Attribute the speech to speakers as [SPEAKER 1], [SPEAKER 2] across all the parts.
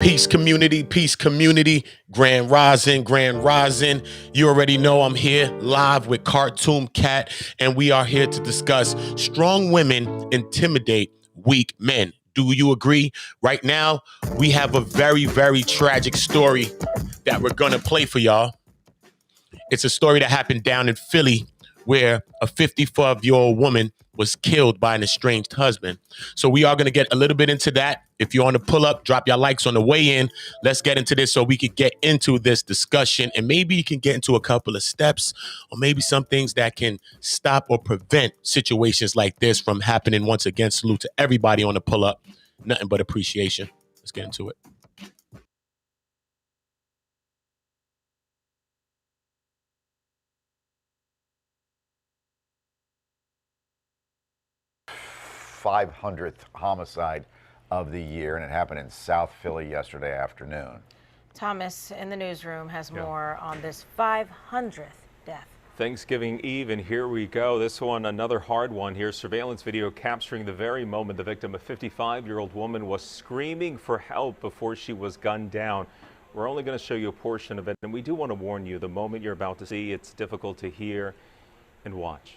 [SPEAKER 1] Peace community, grand rising, grand rising. You already know I'm here live with Cartoon Cat, and we are here to discuss strong women intimidate weak men. Do you agree? Right now, we have a very, very tragic story that we're gonna play for y'all. It's a story that happened down in Philly where a 55-year-old woman was killed by an estranged husband. So we are going to get a little bit into that. If you want to pull up, drop your likes on the way in. Let's get into this so we could get into this discussion, and maybe you can get into a couple of steps or maybe some things that can stop or prevent situations like this from happening once again. Salute to everybody on the pull up. Nothing but appreciation. Let's get into it.
[SPEAKER 2] Five hundredth homicide of the year, and it happened in South Philly yesterday afternoon.
[SPEAKER 3] Thomas in the newsroom has more on this 500th death.
[SPEAKER 4] Thanksgiving Eve, and here we go. This one, another hard one here. Surveillance video capturing the very moment the victim, a 55-year-old woman, was screaming for help before she was gunned down. We're only going to show you a portion of it, and we do want to warn you, the moment you're about to see, it's difficult to hear and watch.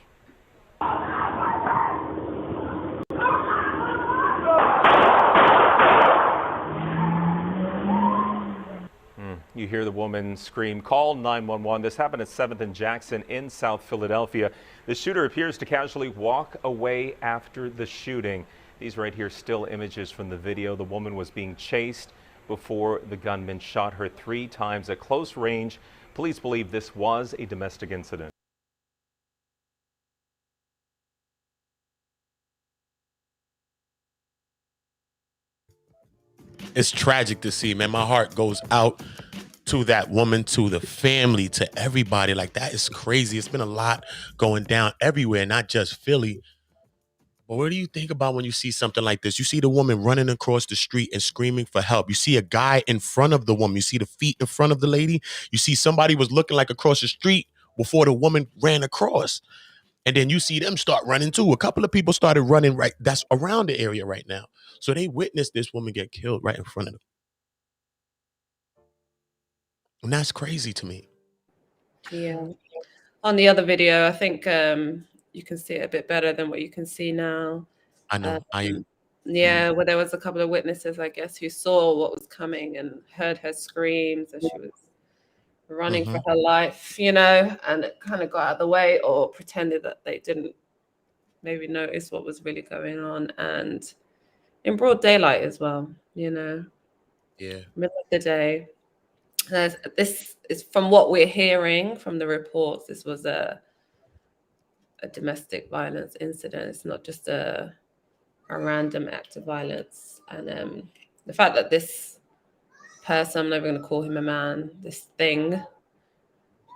[SPEAKER 4] You hear the woman scream, "Call 911." This happened at 7th and Jackson in South Philadelphia. The shooter appears to casually walk away after the shooting. These right here, still images from the video. The woman was being chased before the gunman shot her 3 times at close range. Police believe this was a domestic incident.
[SPEAKER 1] It's tragic to see, man. My heart goes out to that woman, to the family, to everybody. Like, that is crazy. It's been a lot going down everywhere, not just Philly. But what do you think about when you see something like this? You see the woman running across the street and screaming for help. You see a guy in front of the woman. You see the feet in front of the lady. You see somebody was looking like across the street before the woman ran across. And then you see them start running too. A couple of people started running right that's around the area right now. So they witnessed this woman get killed right in front of them. And that's crazy to me.
[SPEAKER 5] Yeah. On the other video, I think you can see it a bit better than what you can see now.
[SPEAKER 1] I know.
[SPEAKER 5] Yeah, where there was a couple of witnesses, I guess, who saw what was coming and heard her screams as she was running for her life, and it kind of got out of the way or pretended that they didn't maybe notice what was really going on. And in broad daylight as well,
[SPEAKER 1] Yeah.
[SPEAKER 5] middle of the day. This is from what we're hearing from the reports. This was a domestic violence incident. It's not just a random act of violence. And the fact that this person, I'm never going to call him a man, this thing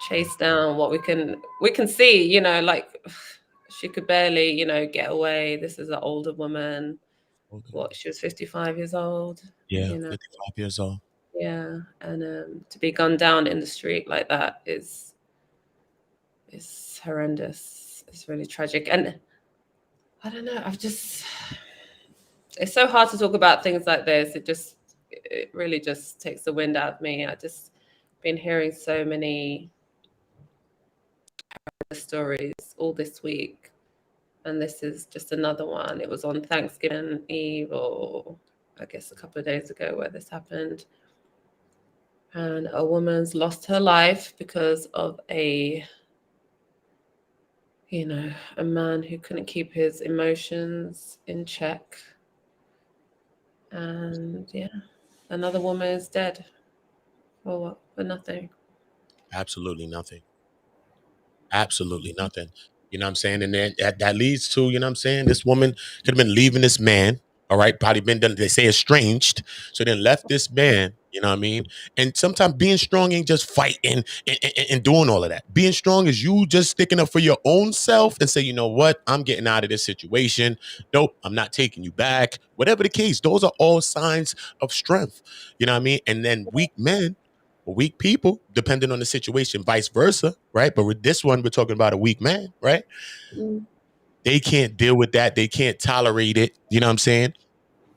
[SPEAKER 5] chased down what we can see, like she could barely, get away. This is an older woman. She was 55 years old.
[SPEAKER 1] Yeah, 55 years old.
[SPEAKER 5] Yeah, and to be gunned down in the street like that is horrendous. It's really tragic, and I don't know. It's so hard to talk about things like this. It really just takes the wind out of me. I just been hearing so many stories all this week, and this is just another one. It was on Thanksgiving Eve, or I guess a couple of days ago, where this happened. And a woman's lost her life because of a man who couldn't keep his emotions in check. And yeah, another woman is dead. For what? For nothing.
[SPEAKER 1] Absolutely nothing. Absolutely nothing. You know what I'm saying? And then that leads to, you know what I'm saying? This woman could have been leaving this man, all right? Probably been, they say, estranged. So then left this man, you know what I mean? And sometimes being strong ain't just fighting and doing all of that. Being strong is you just sticking up for your own self and say, you know what? I'm getting out of this situation. Nope, I'm not taking you back. Whatever the case, those are all signs of strength. You know what I mean? And then weak men, weak people, depending on the situation, vice versa, right? But with this one, we're talking about a weak man, right? They can't deal with that. They can't tolerate it. You know what I'm saying?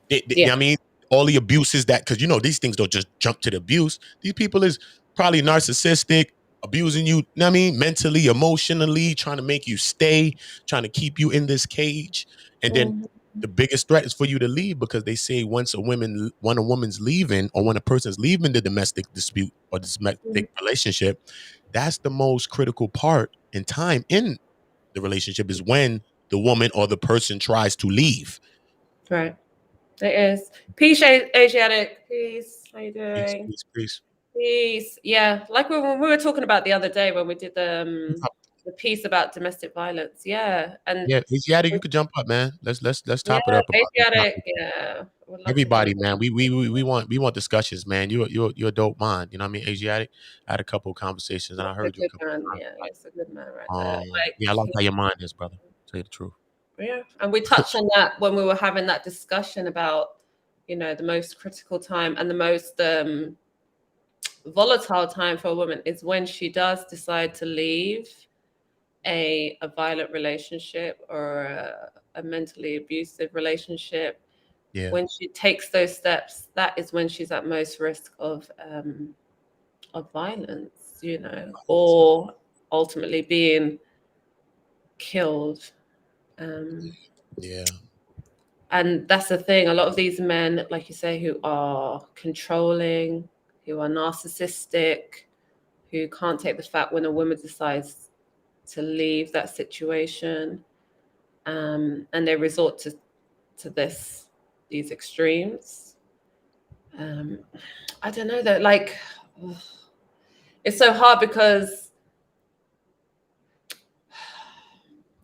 [SPEAKER 1] You know what I mean? all the abuses that, because these things don't just jump to the abuse. These people is probably narcissistic, abusing you, know what I mean, mentally, emotionally, trying to make you stay, trying to keep you in this cage. And then the biggest threat is for you to leave, because they say when a woman's leaving, or when a person's leaving the domestic dispute or domestic relationship, that's the most critical part in time in the relationship, is when the woman or the person tries to leave.
[SPEAKER 5] Right. It is. Peace, Asiatic. Peace. How you
[SPEAKER 1] Peace,
[SPEAKER 5] doing?
[SPEAKER 1] peace, peace.
[SPEAKER 5] Peace. Yeah, like when we were talking about the other day when we did the piece about domestic violence. Yeah, and
[SPEAKER 1] Yeah, Asiatic, you could jump up, man. Let's
[SPEAKER 5] yeah,
[SPEAKER 1] top it up about this
[SPEAKER 5] Asiatic.
[SPEAKER 1] topic.
[SPEAKER 5] Yeah, would love to hear.
[SPEAKER 1] Everybody, man. We want discussions, man. You're a dope mind. You know what I mean? Asiatic. I had a couple of conversations, and I
[SPEAKER 5] A
[SPEAKER 1] heard you a
[SPEAKER 5] good
[SPEAKER 1] couple
[SPEAKER 5] man.
[SPEAKER 1] of
[SPEAKER 5] Yeah,
[SPEAKER 1] times.
[SPEAKER 5] he's a good man right there.
[SPEAKER 1] Like, yeah, I like how your mind is, brother. Tell you the truth.
[SPEAKER 5] Yeah, and we touched on that when we were having that discussion about, the most critical time and the most volatile time for a woman is when she does decide to leave a violent relationship or a mentally abusive relationship.
[SPEAKER 1] Yeah.
[SPEAKER 5] When she takes those steps, that is when she's at most risk of violence, or ultimately being killed.
[SPEAKER 1] Yeah.
[SPEAKER 5] And that's the thing. A lot of these men, like you say, who are controlling, who are narcissistic, who can't take the fact when a woman decides to leave that situation, and they resort to these extremes. I don't know that, like, it's so hard because,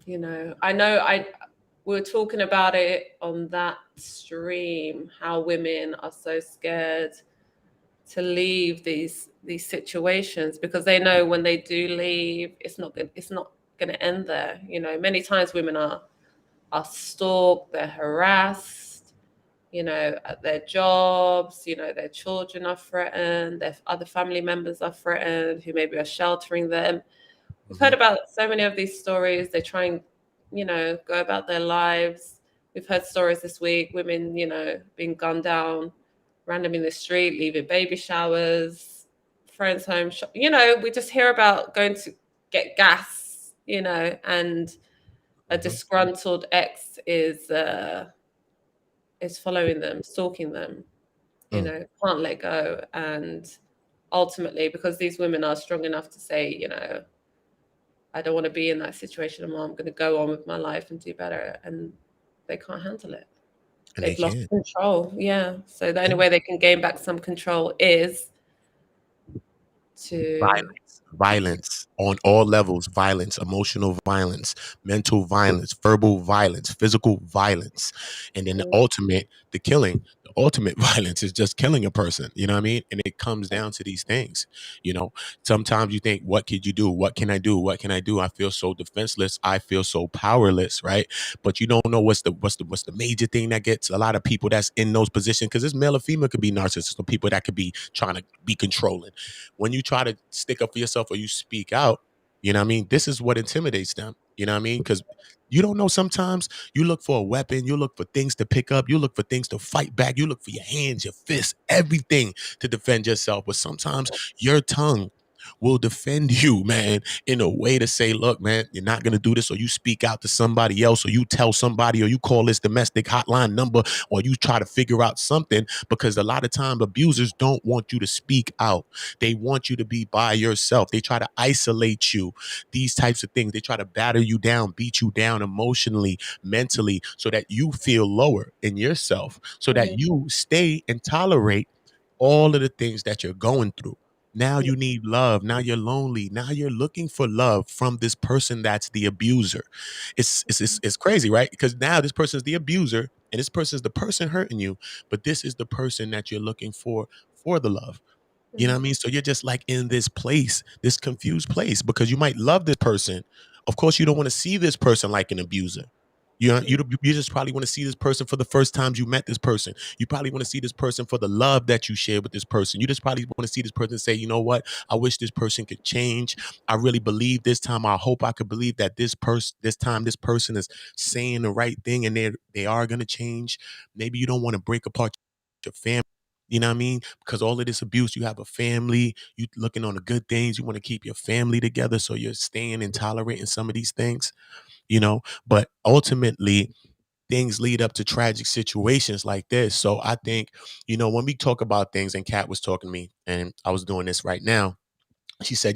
[SPEAKER 5] we were talking about it on that stream, how women are so scared to leave these situations because they know when they do leave, it's not going to end there. Many times women are stalked, they're harassed, at their jobs, their children are threatened, their other family members are threatened who maybe are sheltering them. We've heard about so many of these stories. They try and, go about their lives. We've heard stories this week, women, being gunned down randomly in the street, leaving baby showers, friends' home. We just hear about going to get gas, and a disgruntled ex is following them, stalking them, can't let go. And ultimately, because these women are strong enough to say, I don't want to be in that situation anymore. I'm going to go on with my life and do better. And they can't handle it.
[SPEAKER 1] And they
[SPEAKER 5] They've lost
[SPEAKER 1] can't.
[SPEAKER 5] control. Yeah. So the only way they can gain back some control is to
[SPEAKER 1] Violence on all levels, violence, emotional violence, mental violence, verbal violence, physical violence. And then the ultimate violence is just killing a person. You know what I mean? And it comes down to these things. Sometimes you think, what could you do? What can I do? What can I do? I feel so defenseless. I feel so powerless, right? But you don't know what's the major thing that gets a lot of people that's in those positions, because this male or female could be narcissists, or people that could be trying to be controlling. When you try to stick up for yourself or you speak out, you know what I mean? This is what intimidates them. You know what I mean? Because you don't know, sometimes you look for a weapon, you look for things to pick up, you look for things to fight back, you look for your hands, your fists, everything to defend yourself. But sometimes your tongue will defend you, man, in a way to say, look, man, you're not going to do this, or you speak out to somebody else, or you tell somebody, or you call this domestic hotline number, or you try to figure out something, because a lot of times abusers don't want you to speak out. They want you to be by yourself. They try to isolate you, these types of things. They try to batter you down, beat you down emotionally, mentally, so that you feel lower in yourself, so that you stay and tolerate all of the things that you're going through. Now you need love. Now you're lonely. Now you're looking for love from this person that's the abuser. It's crazy, right? Because now this person is the abuser, and this person is the person hurting you, but this is the person that you're looking for the love. You know what I mean? So you're just like in this place, this confused place, because you might love this person. Of course, you don't want to see this person like an abuser. You just probably want to see this person for the first time you met this person. You probably want to see this person for the love that you share with this person. You just probably want to see this person say, you know what? I wish this person could change. I really believe this time. I hope I could believe that this time this person is saying the right thing, and they are going to change. Maybe you don't want to break apart your family. You know what I mean? Because all of this abuse, you have a family, you looking on the good things, you want to keep your family together, so you're staying and tolerating some of these things, but ultimately things lead up to tragic situations like this. So I think, when we talk about things, and Kat was talking to me, and I was doing this right now, she said,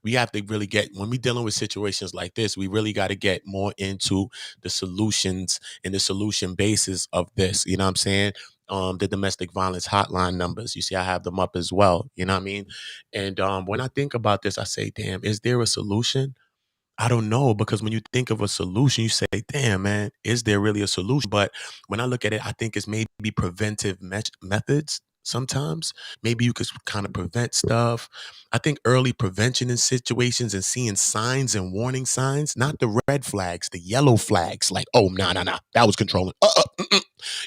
[SPEAKER 1] we have to really get, when we dealing with situations like this, we really got to get more into the solutions and the solution basis of this. You know what I'm saying? The domestic violence hotline numbers. You see, I have them up as well. You know what I mean? And when I think about this, I say, damn, is there a solution? I don't know, because when you think of a solution, you say, damn, man, is there really a solution? But when I look at it, I think it's maybe preventive methods sometimes. Maybe you could kind of prevent stuff. I think early prevention in situations and seeing signs and warning signs, not the red flags, the yellow flags, like, oh, no, no, no, that was controlling.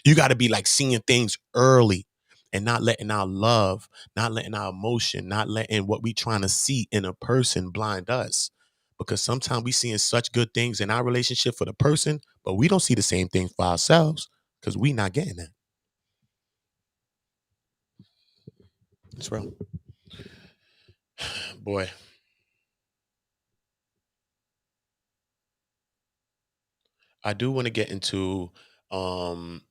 [SPEAKER 1] You got to be like seeing things early and not letting our love, not letting our emotion, not letting what we trying to see in a person blind us, because sometimes we seeing such good things in our relationship for the person, but we don't see the same thing for ourselves because we not getting that. It's real. Boy, I do want to get into um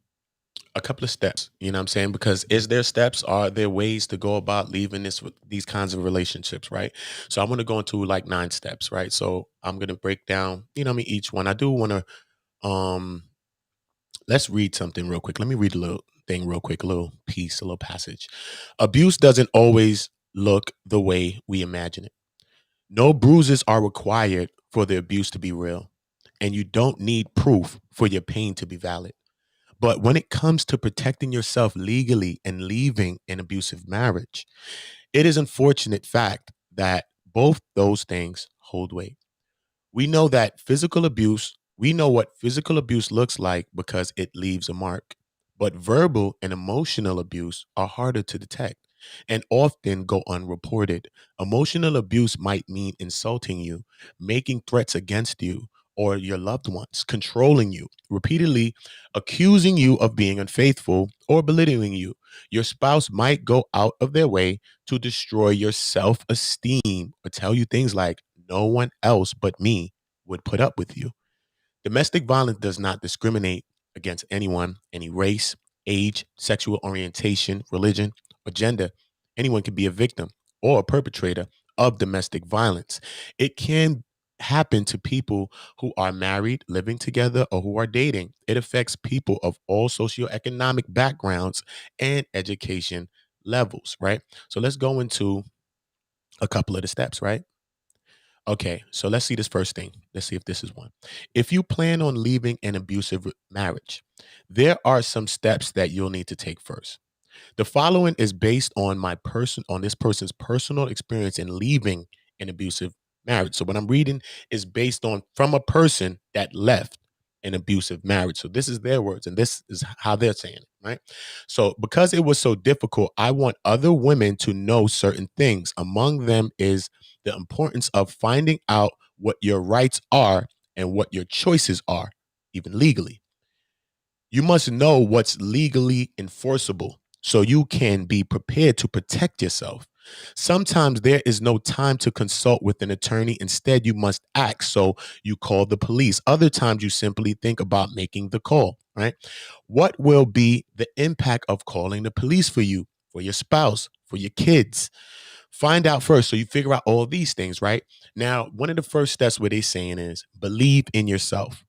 [SPEAKER 1] a couple of steps, you know what I'm saying? Because is there steps? Are there ways to go about leaving these kinds of relationships, right? So I want to go into like 9 steps, right? So I'm gonna break down, each one. I do want to let's read something real quick. Let me read a little thing real quick, a little piece, a little passage. Abuse doesn't always look the way we imagine it. No bruises are required for the abuse to be real, and you don't need proof for your pain to be valid. But when it comes to protecting yourself legally and leaving an abusive marriage, it is unfortunate fact that both those things hold weight. We know what physical abuse looks like because it leaves a mark. But verbal and emotional abuse are harder to detect and often go unreported. Emotional abuse might mean insulting you, making threats against you or your loved ones, controlling you, repeatedly accusing you of being unfaithful or belittling you. Your spouse might go out of their way to destroy your self esteem or tell you things like, no one else but me would put up with you. Domestic violence does not discriminate against anyone, any race, age, sexual orientation, religion, or gender. Anyone can be a victim or a perpetrator of domestic violence. It can happen to people who are married, living together, or who are dating. It affects people of all socioeconomic backgrounds and education levels, right? So let's go into a couple of the steps, right? Okay, so let's see this first thing. Let's see if this is one. If you plan on leaving an abusive marriage, there are some steps that you'll need to take first. The following is based on this person's personal experience in leaving an abusive marriage. So what I'm reading is based on from a person that left an abusive marriage. So this is their words and this is how they're saying it, right? So because it was so difficult, I want other women to know certain things. Among them is the importance of finding out what your rights are and what your choices are, even legally. You must know what's legally enforceable so you can be prepared to protect yourself. Sometimes there is no time to consult with an attorney. Instead, you must act. So you call the police. Other times, you simply think about making the call, right? What will be the impact of calling the police for you, for your spouse, for your kids? Find out first. So you figure out all these things, right? Now, one of the first steps where they're saying is believe in yourself.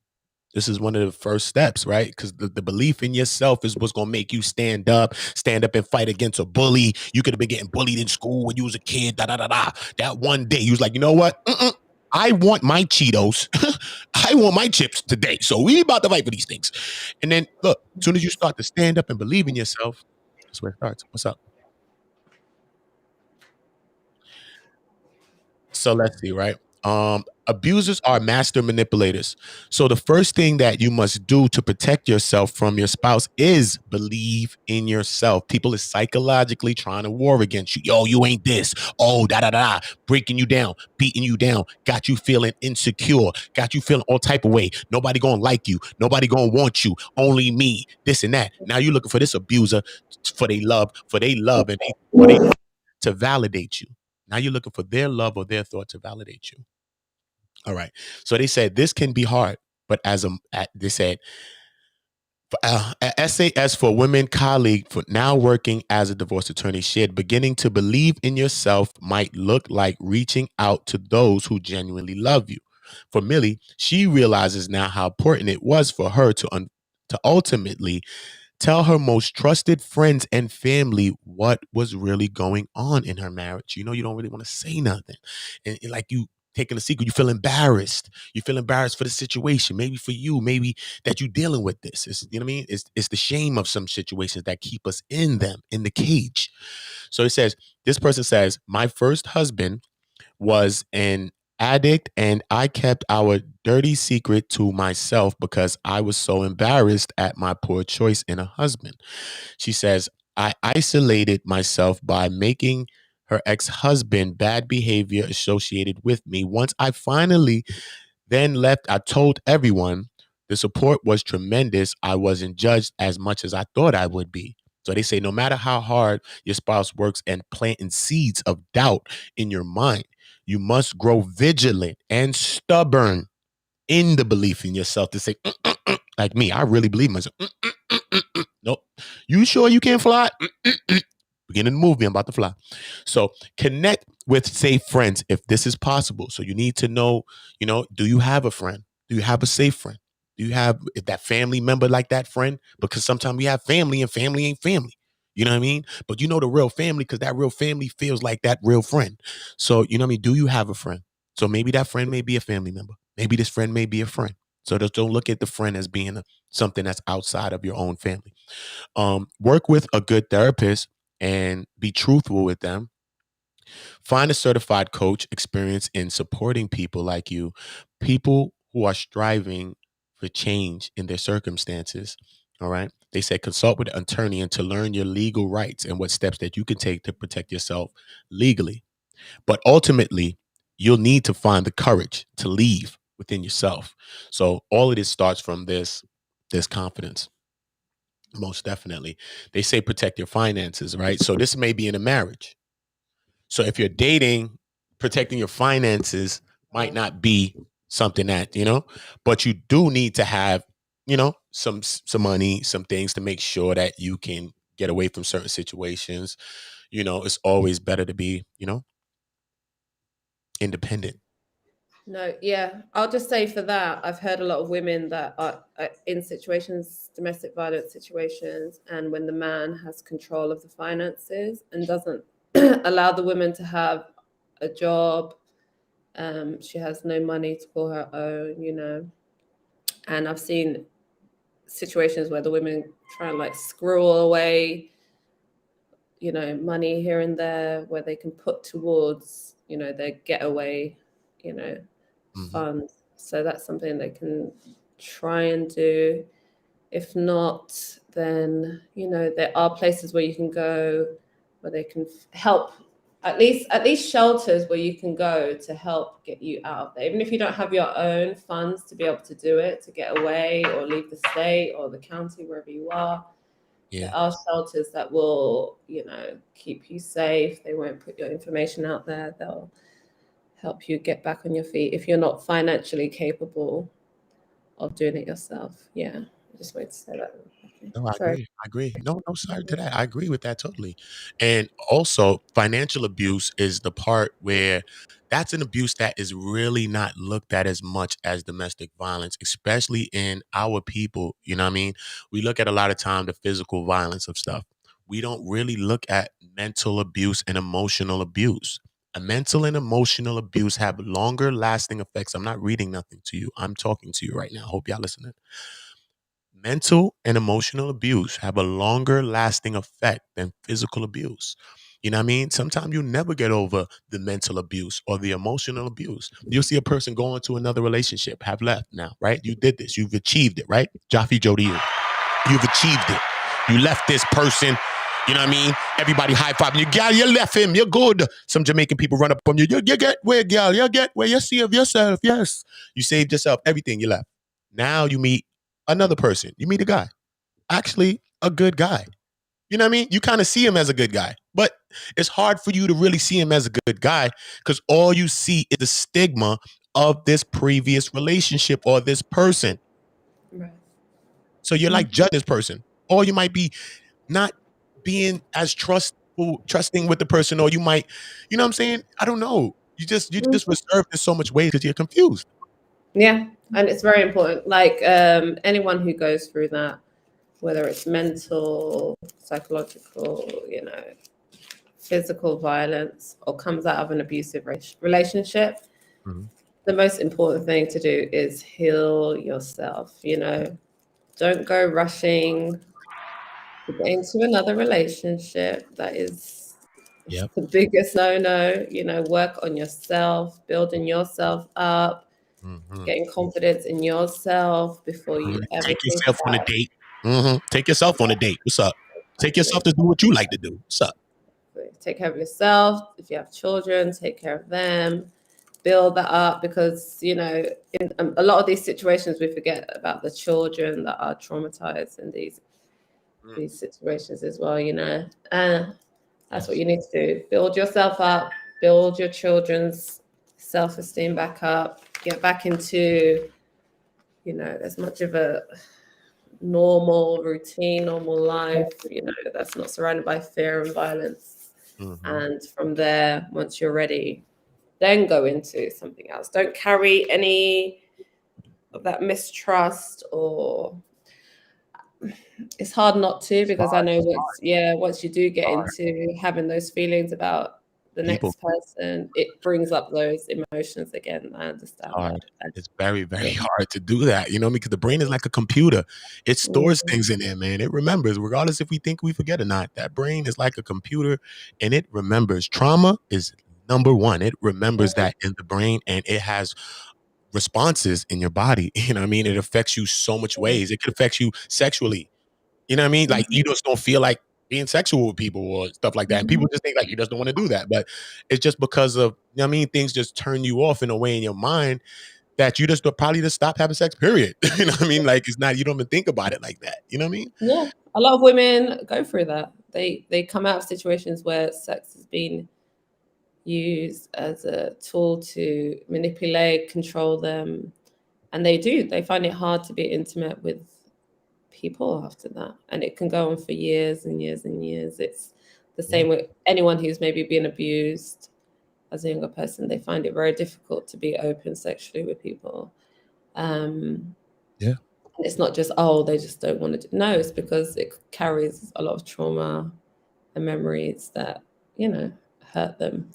[SPEAKER 1] This is one of the first steps, right? Because the belief in yourself is what's going to make you stand up and fight against a bully. You could have been getting bullied in school when you was a kid, da da da da. That one day, you was like, you know what? I want my Cheetos. I want my chips today. So we about to fight for these things. And then look, as soon as you start to stand up and believe in yourself, that's where it starts. What's up? So let's see, right? Abusers are master manipulators. So the first thing that you must do to protect yourself from your spouse is believe in yourself. People is psychologically trying to war against you. Yo, you ain't this. Oh, da da da, breaking you down, beating you down, got you feeling insecure, got you feeling all type of way. Nobody gonna like you. Nobody gonna want you. Only me. This and that. Now you're looking for this abuser for they love, and for they to validate you. Now you're looking for their love or their thought to validate you. All right. So they said this can be hard, but they said a SAS for women colleague for now working as a divorce attorney shared beginning to believe in yourself might look like reaching out to those who genuinely love you. For Millie, she realizes now how important it was for her to ultimately tell her most trusted friends and family what was really going on in her marriage. You know, you don't really want to say nothing. And like you taking a secret, you feel embarrassed. You feel embarrassed for the situation, maybe for you, maybe that you're dealing with this. You know what I mean? It's the shame of some situations that keep us in them, in the cage. So it says, this person says, my first husband was an addict and I kept our dirty secret to myself because I was so embarrassed at my poor choice in a husband. She says, I isolated myself by making her ex-husband bad behavior associated with me. Once I finally then left, I told everyone the support was tremendous. I wasn't judged as much as I thought I would be. So they say no matter how hard your spouse works and planting seeds of doubt in your mind, you must grow vigilant and stubborn in the belief in yourself to say, like me, I really believe myself. Nope. You sure you can't fly? Beginning the movie, I'm about to fly. So connect with safe friends if this is possible. So you need to know, do you have a friend? Do you have a safe friend? Do you have that family member like that friend? Because sometimes we have family and family ain't family. You know what I mean? But you know the real family because that real family feels like that real friend. So, you know what I mean? Do you have a friend? So maybe that friend may be a family member. Maybe this friend may be a friend. So just don't look at the friend as being something that's outside of your own family. Work with a good therapist and be truthful with them. Find a certified coach experienced in supporting people like you, people who are striving for change in their circumstances. All right. They say consult with an attorney and to learn your legal rights and what steps that you can take to protect yourself legally. But ultimately, you'll need to find the courage to leave within yourself. So all of this starts from this confidence. Most definitely. They say protect your finances, right? So this may be in a marriage. So if you're dating, protecting your finances might not be something that, but you do need to have, some money, some things to make sure that you can get away from certain situations. It's always better to be, independent.
[SPEAKER 5] No, yeah. I'll just say for that, I've heard a lot of women that are in situations, domestic violence situations, and when the man has control of the finances and doesn't allow the woman to have a job, she has no money to call her own. And I've seen situations where the women try and like squirrel away, money here and there where they can put towards, their getaway, you know, fund. So that's something they can try and do. If not, then there are places where you can go where they can help. At least shelters where you can go to help get you out of there. Even if you don't have your own funds to be able to do it, to get away or leave the state or the county, wherever you are.
[SPEAKER 1] Yeah.
[SPEAKER 5] There are shelters that will, keep you safe. They won't put your information out there. They'll help you get back on your feet if you're not financially capable of doing it yourself. Yeah, I just wanted to say that.
[SPEAKER 1] No, I
[SPEAKER 5] Sorry.
[SPEAKER 1] agree. I agree. No, no, sorry to that. I agree with that totally. And also, financial abuse is the part where that's an abuse that is really not looked at as much as domestic violence, especially in our people. You know what I mean? We look at a lot of time the physical violence of stuff. We don't really look at mental abuse and emotional abuse. A mental and emotional abuse have longer lasting effects. I'm not reading nothing to you. I'm talking to you right now. Hope y'all listening. Mental and emotional abuse have a longer lasting effect than physical abuse. You know what I mean? Sometimes you never get over the mental abuse or the emotional abuse. You'll see a person go into another relationship, have left now, right? You did this. You've achieved it, right? Jaffe Joe to you. You've achieved it. You left this person. You know what I mean? Everybody high five. You gal, you left him. You're good. Some Jamaican people run up on you. You get where, gal? You get where? You save yourself. Yes. You saved yourself. Everything you left. Now you meet another person. You meet a guy. Actually, a good guy. You know what I mean? You kind of see him as a good guy, but it's hard for you to really see him as a good guy because all you see is the stigma of this previous relationship or this person.
[SPEAKER 5] Right.
[SPEAKER 1] So you're like judge this person, or you might be not being as trusting with the person, or you might, you know what I'm saying? I don't know. You just reserved in so much ways because you're confused.
[SPEAKER 5] Yeah, and it's very important. Like anyone who goes through that, whether it's mental, psychological, physical violence, or comes out of an abusive relationship,
[SPEAKER 1] Mhm.
[SPEAKER 5] the most important thing to do is heal yourself. Don't go rushing to get into another relationship. That is
[SPEAKER 1] Yep.
[SPEAKER 5] the biggest no-no. Work on yourself, building yourself up,
[SPEAKER 1] Mhm.
[SPEAKER 5] getting confidence in yourself before you ever
[SPEAKER 1] Take
[SPEAKER 5] think
[SPEAKER 1] yourself on a
[SPEAKER 5] about
[SPEAKER 1] date. Take yourself on a date. What's up? Take yourself
[SPEAKER 5] actually
[SPEAKER 1] to do what you like to do. What's up?
[SPEAKER 5] take care of yourself. If you have children, take care of them, build that up, because in a lot of these situations we forget about the children that are traumatized in these situations as well. And that's what you need to do. Build yourself up, build your children's self-esteem back up, get back into as much of a normal routine, normal life, that's not surrounded by fear and violence. And from there, once you're ready, then go into something else. Don't carry any of that mistrust, or it's hard not to, because I know once you do get into having those feelings about the
[SPEAKER 1] People
[SPEAKER 5] next person, it brings up those emotions again. I understand that.
[SPEAKER 1] hard. It's very, very hard to do that. You know what I mean? Because the brain is like a computer. It stores things in there, man. It remembers, regardless if we think we forget or not. That brain is like a computer and it remembers. Trauma is number one. It remembers that in the brain and it has responses in your body. You know what I mean? It affects you so much ways. It could affect you sexually. You know what I mean? Like you just don't feel like being sexual with people or stuff like that. And people just think like you just don't want to do that. But it's just because of, you know what I mean, things just turn you off in a way in your mind that you just probably just stop having sex, period. You know what I mean? Like it's not, you don't even think about it like that. You know what I mean?
[SPEAKER 5] Yeah, a lot of women go through that. They come out of situations where sex has been used as a tool to manipulate, control them, and they find it hard to be intimate with people after that, and it can go on for years and years and years. It's the same with anyone who's maybe been abused as a younger person. They find it very difficult to be open sexually with people.
[SPEAKER 1] Yeah.
[SPEAKER 5] It's not just, they just don't want to no, it's because it carries a lot of trauma and memories that hurt them.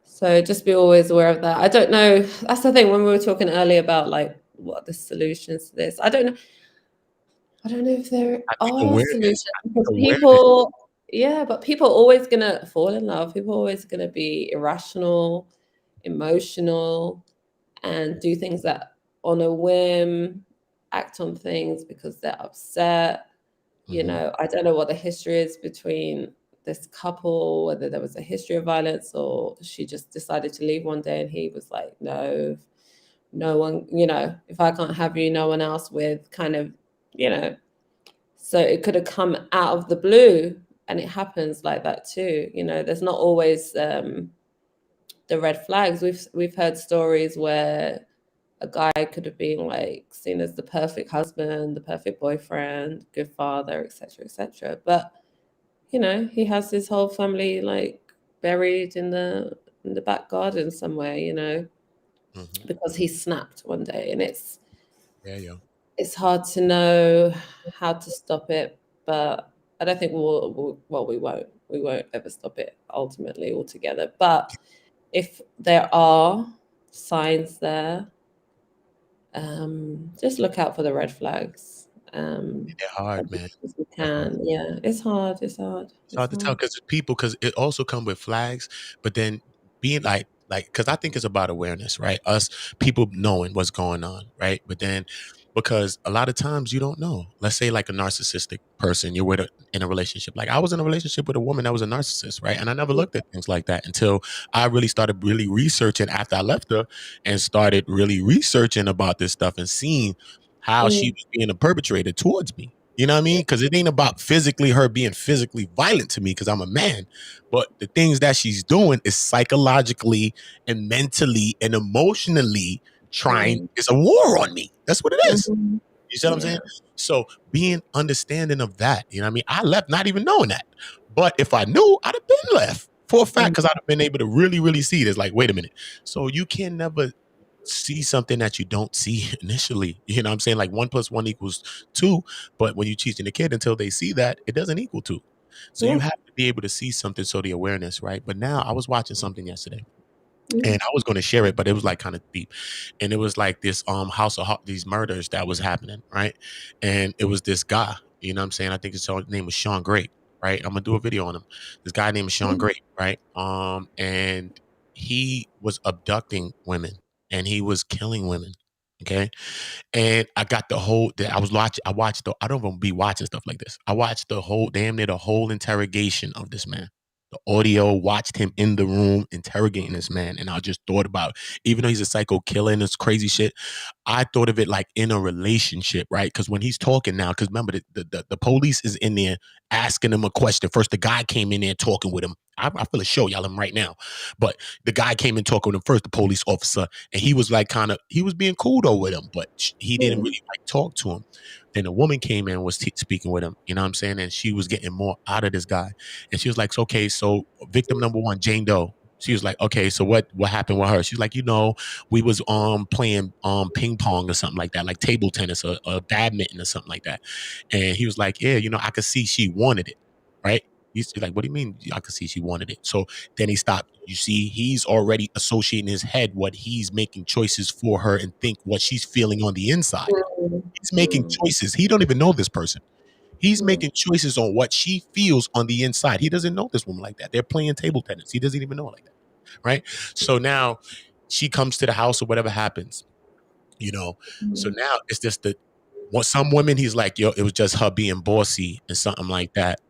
[SPEAKER 5] So just be always aware of that. I don't know, that's the thing, when we were talking earlier about like what are the solutions to this, I don't know if there
[SPEAKER 1] I think
[SPEAKER 5] are
[SPEAKER 1] awareness.
[SPEAKER 5] solutions, because
[SPEAKER 1] Awareness.
[SPEAKER 5] but people are always gonna fall in love. People are always gonna be irrational, emotional, and do things that on a whim, act on things because they're upset. I don't know what the history is between this couple, whether there was a history of violence or she just decided to leave one day and he was like, no one, if I can't have you, no one else, with kind of, so it could have come out of the blue, and it happens like that too. There's not always the red flags. We've heard stories where a guy could have been like seen as the perfect husband, the perfect boyfriend, good father, etc., etc. But he has his whole family like buried in the back garden somewhere, because he snapped one day, and
[SPEAKER 1] Yeah, yeah.
[SPEAKER 5] it's hard to know how to stop it. But I don't think we won't ever stop it ultimately altogether. But if there are signs there, just look out for the red flags
[SPEAKER 1] They're hard, man.
[SPEAKER 5] as we can. Yeah, it's hard. It's hard.
[SPEAKER 1] It's hard to tell because it also come with flags, but then being like because I think it's about awareness, right? Us people knowing what's going on, right? But then because a lot of times you don't know. Let's say like a narcissistic person, you're with in a relationship. Like I was in a relationship with a woman that was a narcissist, right? And I never looked at things like that until I really started really researching after I left her and started really researching about this stuff and seeing how she was being a perpetrator towards me. You know what I mean? Because it ain't about physically her being physically violent to me because I'm a man, but the things that she's doing is psychologically and mentally and emotionally trying. It's a war on me. That's what it is. You see what I'm saying? So being understanding of that, you know what I mean? I left not even knowing that. But if I knew, I'd have been left for a fact because I'd have been able to really, really see this. Like, wait a minute. So you can never see something that you don't see initially. You know what I'm saying? Like 1 + 1 = 2. But when you're teaching the kid until they see that, it doesn't equal 2. So you have to be able to see something. So the awareness, right? But now I was watching something yesterday. And I was going to share it, but it was like kind of deep. And it was like this house of these murders that was happening, right? And it was this guy, you know what I'm saying? I think his name was Sean Gray, right? I'm gonna do a video on him. This guy named Sean Gray, right? And he was abducting women and he was killing women. Okay. And I got the whole I watched I don't even be watching stuff like this. I watched the whole damn near the whole interrogation of this man. The audio, watched him in the room interrogating this man. And I just thought about, even though he's a psycho killer and this crazy shit, I thought of it like in a relationship, right? Because when he's talking now, because remember the police is in there asking him a question. First, the guy came in there talking with him. I feel a show y'all him right now. But the guy came in talking with him first, the police officer, and he was like he was being cool though with him, but he didn't really like talk to him. Then a woman came in and was speaking with him, you know what I'm saying? And she was getting more out of this guy. And she was like, okay, so victim number 1, Jane Doe. She was like, okay, so what happened with her? She's like, we was playing ping pong or something like that, like table tennis or badminton or something like that. And he was like, yeah, I could see she wanted it, right? He's like, what do you mean? I could see she wanted it. So then he stopped. You see, he's already associating in his head what he's making choices for her and think what she's feeling on the inside. He's making choices. He don't even know this person. He's making choices on what she feels on the inside. He doesn't know this woman like that. They're playing table tennis. He doesn't even know her like that, right? So now she comes to the house or whatever happens, So now it's just some women, he's like, yo, it was just her being bossy and something like that.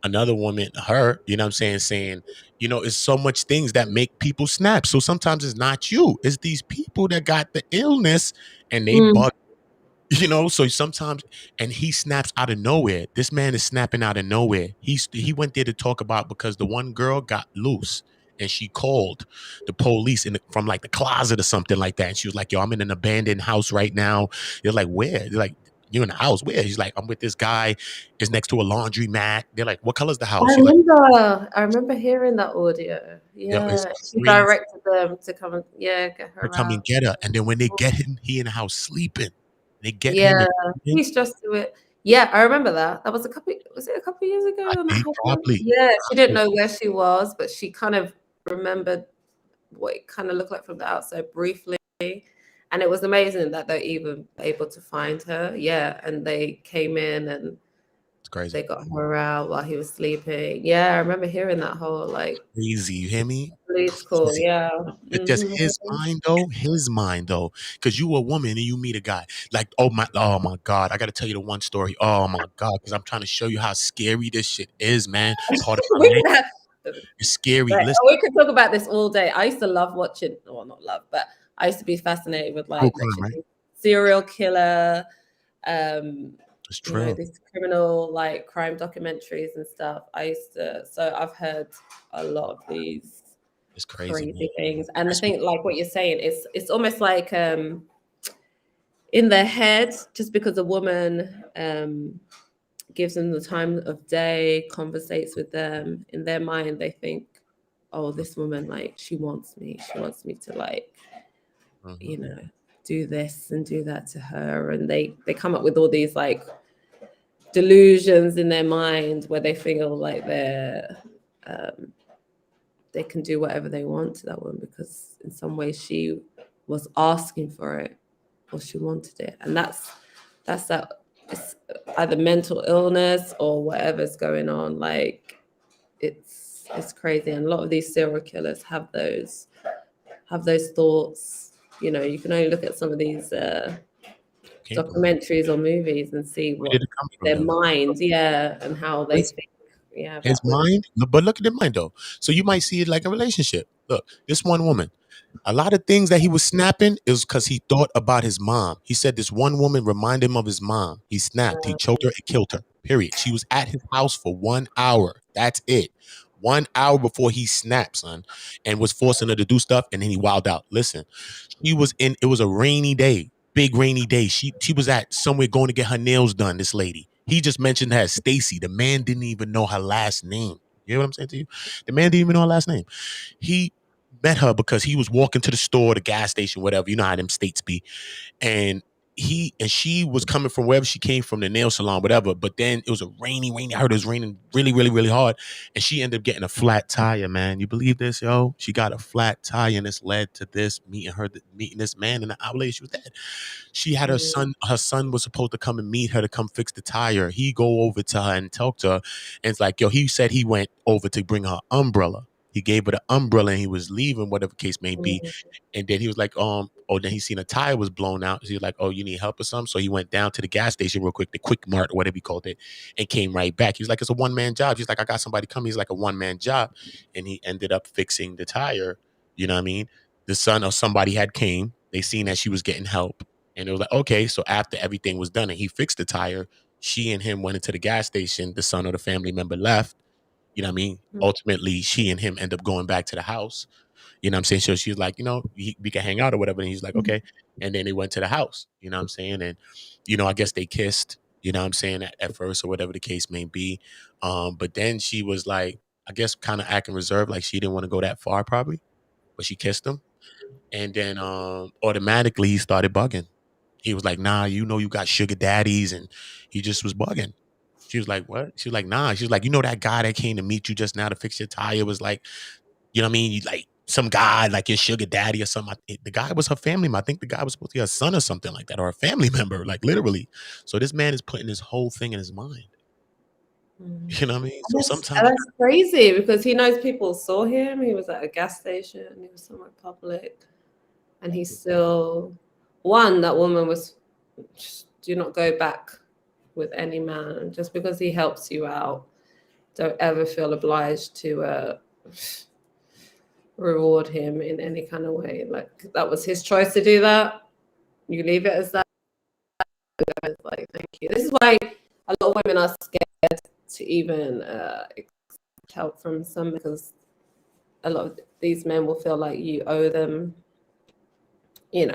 [SPEAKER 1] Another woman, her, you know what I'm saying, it's so much things that make people snap. So sometimes it's not you, it's these people that got the illness and they bug. So sometimes, and he snaps out of nowhere. This man is snapping out of nowhere. He went there to talk about because the one girl got loose and she called the police from like the closet or something like that. And she was like, yo, I'm in an abandoned house right now. They're like, where? They're like, you're in a house. Where? He's like, I'm with this guy. It's next to a laundry mat. They're like, what color's the house?
[SPEAKER 5] I remember hearing that audio. Yeah, she directed them to come and get her
[SPEAKER 1] come and get her. And then when they get him, he in the house sleeping. They get
[SPEAKER 5] him. He's just to it. Yeah, I remember that. That was a couple years ago?
[SPEAKER 1] Probably.
[SPEAKER 5] Yeah, she didn't know where she was, but she kind of remembered what it kind of looked like from the outside briefly. And it was amazing that they're even able to find her. Yeah, and they came in and
[SPEAKER 1] it's crazy.
[SPEAKER 5] They got her out while he was sleeping. Yeah, I remember hearing that whole
[SPEAKER 1] crazy. You hear me?
[SPEAKER 5] Police call, yeah.
[SPEAKER 1] It's just his mind though. Because you a woman and you meet a guy. Like, oh my God. I gotta tell you the one story. Oh my God, because I'm trying to show you how scary this shit is, man. Part of my life. It's scary.
[SPEAKER 5] Right. We could talk about this all day. I used to love watching, well, not love, but I used to be fascinated with serial killer,
[SPEAKER 1] it's true.
[SPEAKER 5] These criminal crime documentaries and stuff. So I've heard a lot of these crazy things. And I think what you're saying, it's almost like in their head, just because a woman gives them the time of day, conversates with them, in their mind they think, oh, this woman, she wants me to do this and do that to her. And they come up with all these delusions in their mind where they feel like they can do whatever they want to that woman because in some way she was asking for it or she wanted it. And that's that. It's either mental illness or whatever's going on. Like it's crazy, and a lot of these serial killers have those thoughts. You know, you can only look at some of these
[SPEAKER 1] Came from.
[SPEAKER 5] documentaries or movies and see
[SPEAKER 1] Where
[SPEAKER 5] what
[SPEAKER 1] did it come from,
[SPEAKER 5] their
[SPEAKER 1] though?
[SPEAKER 5] minds, and how they
[SPEAKER 1] His,
[SPEAKER 5] think. Yeah,
[SPEAKER 1] his
[SPEAKER 5] about women.
[SPEAKER 1] mind, but look at the mind though. So you might see it like a relationship. Look, this one woman. A lot of things that he was snapping is because he thought about his mom. He said this one woman reminded him of his mom. He snapped. He choked her and killed her. Period. She was at his house for 1 hour. That's it. 1 hour before he snapped, son, and was forcing her to do stuff, and then he wilded out. Listen, he was in. It was a rainy day, big rainy day. She was at somewhere going to get her nails done. This lady. He just mentioned her as Stacy. The man didn't even know her last name. You hear what I'm saying to you? The man didn't even know her last name. He met her because he was walking to the store, the gas station, whatever. You know how them states be. And she was coming from wherever she came from, the nail salon, whatever. But then it was a rainy. I heard it was raining really, really, really hard. And she ended up getting a flat tire, man. You believe this, yo? She got a flat tire, and this led to this meeting this man in the outlet. She was dead. She had her son. Her son was supposed to come and meet her to come fix the tire. He go over to her and talk to her, and it's like, yo, he said he went over to bring her umbrella. He gave her the umbrella and he was leaving, whatever case may be. And then he was like, then he seen a tire was blown out. So he was like, oh, you need help or something? So he went down to the gas station real quick, the Quick Mart or whatever he called it, and came right back. He was like, it's a one-man job. He's like, I got somebody coming. He's like, a one-man job. And he ended up fixing the tire. You know what I mean? The son or somebody had came. They seen that she was getting help. And it was like, okay. So after everything was done and he fixed the tire, she and him went into the gas station. The son or the family member left. You know what I mean? Ultimately, she and him end up going back to the house. You know what I'm saying? So she's like, we can hang out or whatever. And he's like, okay. And then they went to the house. You know what I'm saying? And, I guess they kissed, you know what I'm saying, at first or whatever the case may be. But then she was like, I guess kind of acting reserved, like she didn't want to go that far probably. But she kissed him. And then automatically he started bugging. He was like, nah, you got sugar daddies. And he just was bugging. She was like, what? She was like, nah. She was like, that guy that came to meet you just now to fix your tire was like, you know what I mean? Like some guy, like your sugar daddy or something. The guy was her family member. I think the guy was supposed to be her son or something like that, or a family member, like literally. So this man is putting this whole thing in his mind. You know what I mean? So sometimes
[SPEAKER 5] that's crazy because he knows people saw him. He was at a gas station. He was somewhere public, and he still that woman was. Do not go back with any man just because he helps you out. Don't ever feel obliged to reward him in any kind of way. Like that was his choice to do that. You leave it as that. Like, thank you. This is why a lot of women are scared to even accept help from some, because a lot of these men will feel like you owe them, in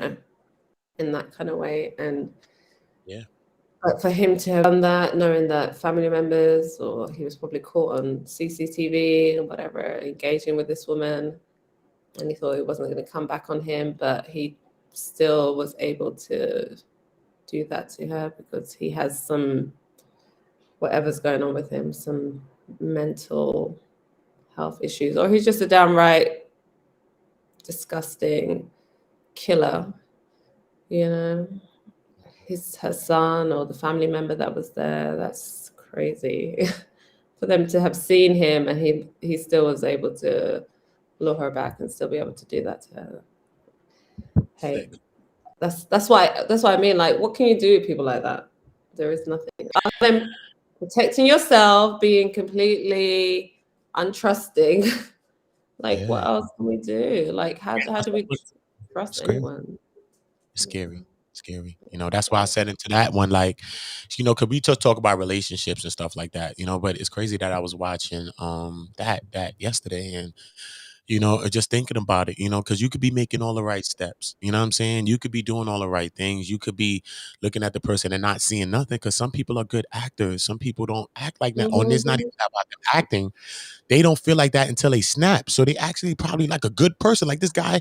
[SPEAKER 5] that kind of way. And
[SPEAKER 1] yeah.
[SPEAKER 5] But for him to have done that, knowing that family members, or he was probably caught on CCTV and whatever, engaging with this woman, and he thought it wasn't going to come back on him, but he still was able to do that to her because he has some, whatever's going on with him, some mental health issues, or he's just a downright disgusting killer, her son or the family member that was there. That's crazy. For them to have seen him and he still was able to lure her back and still be able to do that to her. Hey, that's why I mean, like, what can you do with people like that? There is nothing other than protecting yourself, being completely untrusting. Like, what else can we do? Like, how do we trust anyone?
[SPEAKER 1] It's scary. That's why I said into that one, like, because we just talk about relationships and stuff like that, but it's crazy that I was watching that yesterday and just thinking about it, because you could be making all the right steps, you know what I'm saying? You could be doing all the right things. You could be looking at the person and not seeing nothing, because some people are good actors. Some people don't act like that. Or it's not even about them acting. They don't feel like that until they snap. So they actually probably like a good person. Like this guy,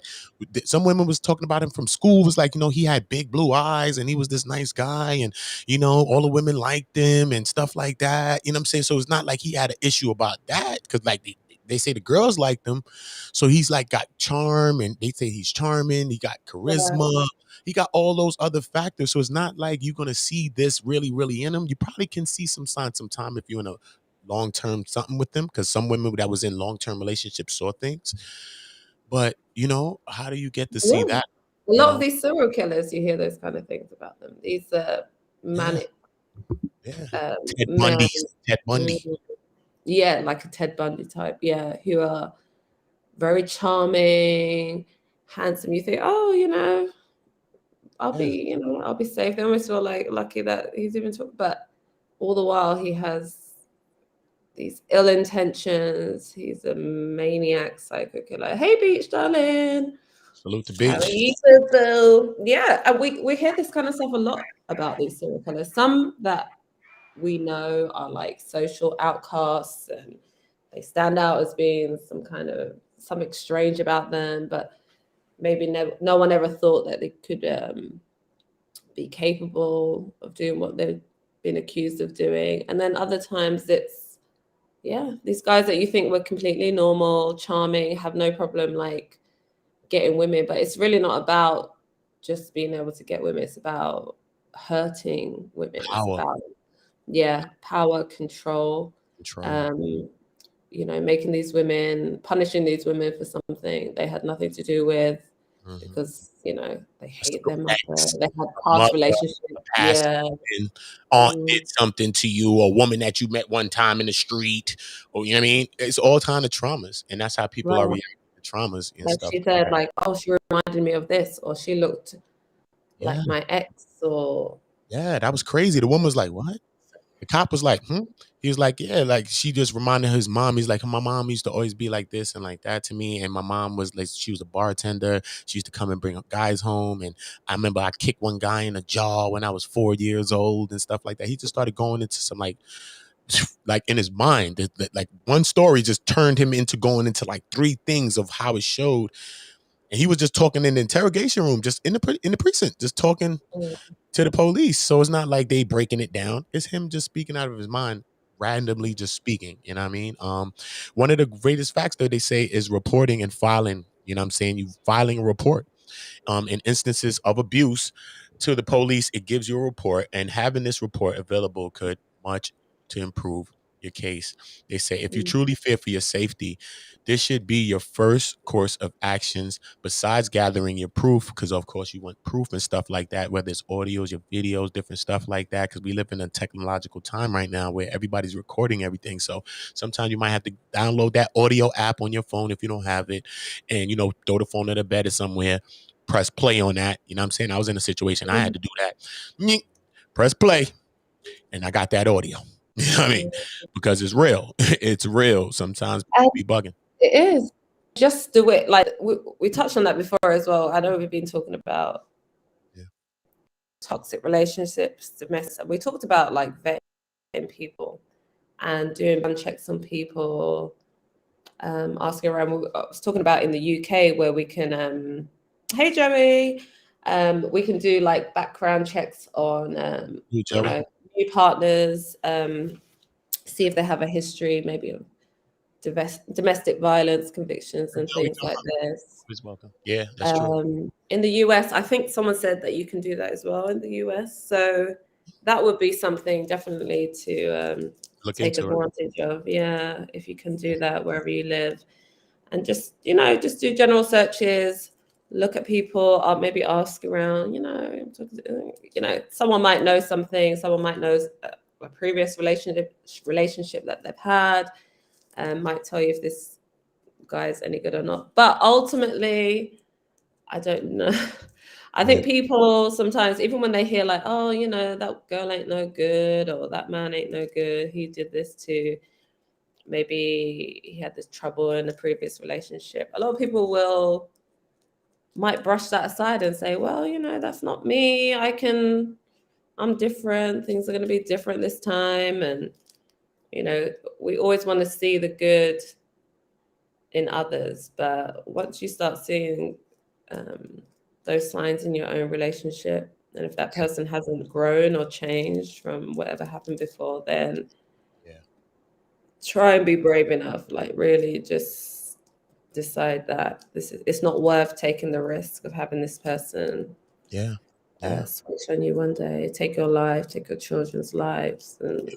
[SPEAKER 1] some women was talking about him from school, was like, he had big blue eyes and he was this nice guy, and all the women liked him and stuff like that. You know what I'm saying? So it's not like he had an issue about that, because like they say the girls like them. So he's like got charm, and they say he's charming. He got charisma. He got all those other factors. So it's not like you're gonna see this really, really in him. You probably can see some signs sometime if you're in a long-term something with them, because some women that was in long-term relationships saw things. But how do you get to see that?
[SPEAKER 5] A lot of these serial killers, you hear those kind of things about them. These manic
[SPEAKER 1] Ted
[SPEAKER 5] men.
[SPEAKER 1] Bundy.
[SPEAKER 5] Yeah, like a Ted Bundy type. Yeah, who are very charming, handsome. You think, oh, I'll be safe. They almost feel like lucky that he's even talking. But all the while, he has these ill intentions. He's a maniac, psycho killer. Hey, Beach, darling.
[SPEAKER 1] Salute to
[SPEAKER 5] How are
[SPEAKER 1] Beach.
[SPEAKER 5] you, boo? Yeah, and we hear this kind of stuff a lot about these serial killers. Some that we know are like social outcasts, and they stand out as being something strange about them, but maybe no one ever thought that they could be capable of doing what they've been accused of doing. And then other times it's these guys that you think were completely normal, charming, have no problem like getting women, but it's really not about just being able to get women. It's about hurting women.
[SPEAKER 1] Power.
[SPEAKER 5] It's about power, control. Making these women, punishing these women for something they had nothing to do with, because they hate their mother, they had past relationships.
[SPEAKER 1] Aunt did something to you, a woman that you met one time in the street, or you know what I mean? It's all kind of traumas, and that's how people are reacting to traumas and stuff.
[SPEAKER 5] She said, like, oh, she reminded me of this, or she looked like my ex, or
[SPEAKER 1] that was crazy. The woman was like, what? The cop was like, He was like, yeah, like she just reminded his mom. He's like, my mom used to always be like this and like that to me. And my mom was like, she was a bartender. She used to come and bring up guys home. And I remember I kicked one guy in the jaw when I was 4 years old and stuff like that. He just started going into some like in his mind, that like one story just turned him into going into like 3 things of how it showed. And he was just talking in the interrogation room, just in the precinct, just talking to the police. So it's not like they breaking it down. It's him just speaking out of his mind, randomly just speaking. You know what I mean? One of the greatest facts that they say is reporting and filing. You know what I'm saying? You filing a report. In instances of abuse to the police, it gives you a report, and having this report available could much to improve your case. They say if you truly fear for your safety, this should be your first course of actions besides gathering your proof, because of course you want proof and stuff like that, whether it's audios, your videos, different stuff like that, because we live in a technological time right now where everybody's recording everything. So sometimes you might have to download that audio app on your phone if you don't have it, and throw the phone in the bed or somewhere, press play on that. You know what I'm saying? I was in a situation I had to do that. Press play, and I got that audio. You know what I mean? Because it's real. It's real. Sometimes people be bugging.
[SPEAKER 5] It is. Just do it. Like we touched on that before as well. I know we've been talking about toxic relationships, domestic. We talked about like vetting people and doing background checks on people, asking around. I was talking about in the UK where we can, hey Joey, we can do like background checks on new partners, see if they have a history maybe of domestic violence convictions and things like this.
[SPEAKER 1] He's welcome. Yeah, that's true.
[SPEAKER 5] In the US, I think someone said that you can do that as well in the US. So that would be something definitely to take advantage of. Yeah, if you can do that wherever you live. And just do general searches, look at people, or maybe ask around, someone might know something, someone might know a previous relationship that they've had, might tell you if this guy is any good or not. But ultimately, I don't know. I think people sometimes, even when they hear like, oh, that girl ain't no good, or that man ain't no good, he did this too. Maybe he had this trouble in a previous relationship. A lot of people might brush that aside and say, well, that's not me. I'm different. Things are going to be different this time. And, we always want to see the good in others. But once you start seeing those signs in your own relationship, and if that person hasn't grown or changed from whatever happened before, then try and be brave enough, like really just decide that it's not worth taking the risk of having this person
[SPEAKER 1] Yeah. Yeah.
[SPEAKER 5] switch on you one day, take your life, take your children's lives, and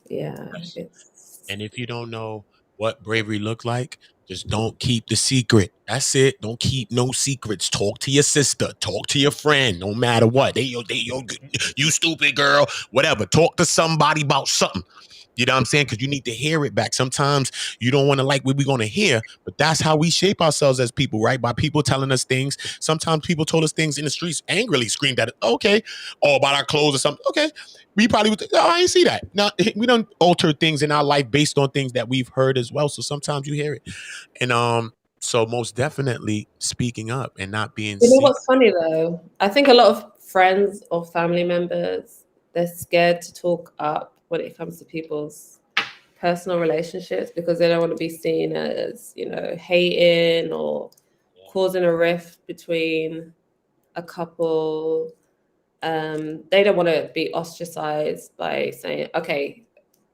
[SPEAKER 5] yeah,
[SPEAKER 1] Yes.
[SPEAKER 5] it's
[SPEAKER 1] And if you don't know what bravery look like, just don't keep the secret. That's it. Don't keep no secrets. Talk to your sister. Talk to your friend. No matter what. You stupid girl. Whatever. Talk to somebody about something. You know what I'm saying? Because you need to hear it back. Sometimes you don't want to like what we're going to hear, but that's how we shape ourselves as people, right? By people telling us things. Sometimes people told us things in the streets, angrily screamed at it. Okay. Or about our clothes or something. Okay. We probably would think, oh, I ain't see that. Now, we don't alter things in our life based on things that we've heard as well. So sometimes you hear it. And so most definitely speaking up and not being
[SPEAKER 5] You know
[SPEAKER 1] secret.
[SPEAKER 5] what's funny though? I think a lot of friends or family members, they're scared to talk up when it comes to people's personal relationships because they don't want to be seen as, hating or causing a rift between a couple. They don't want to be ostracized by saying, okay,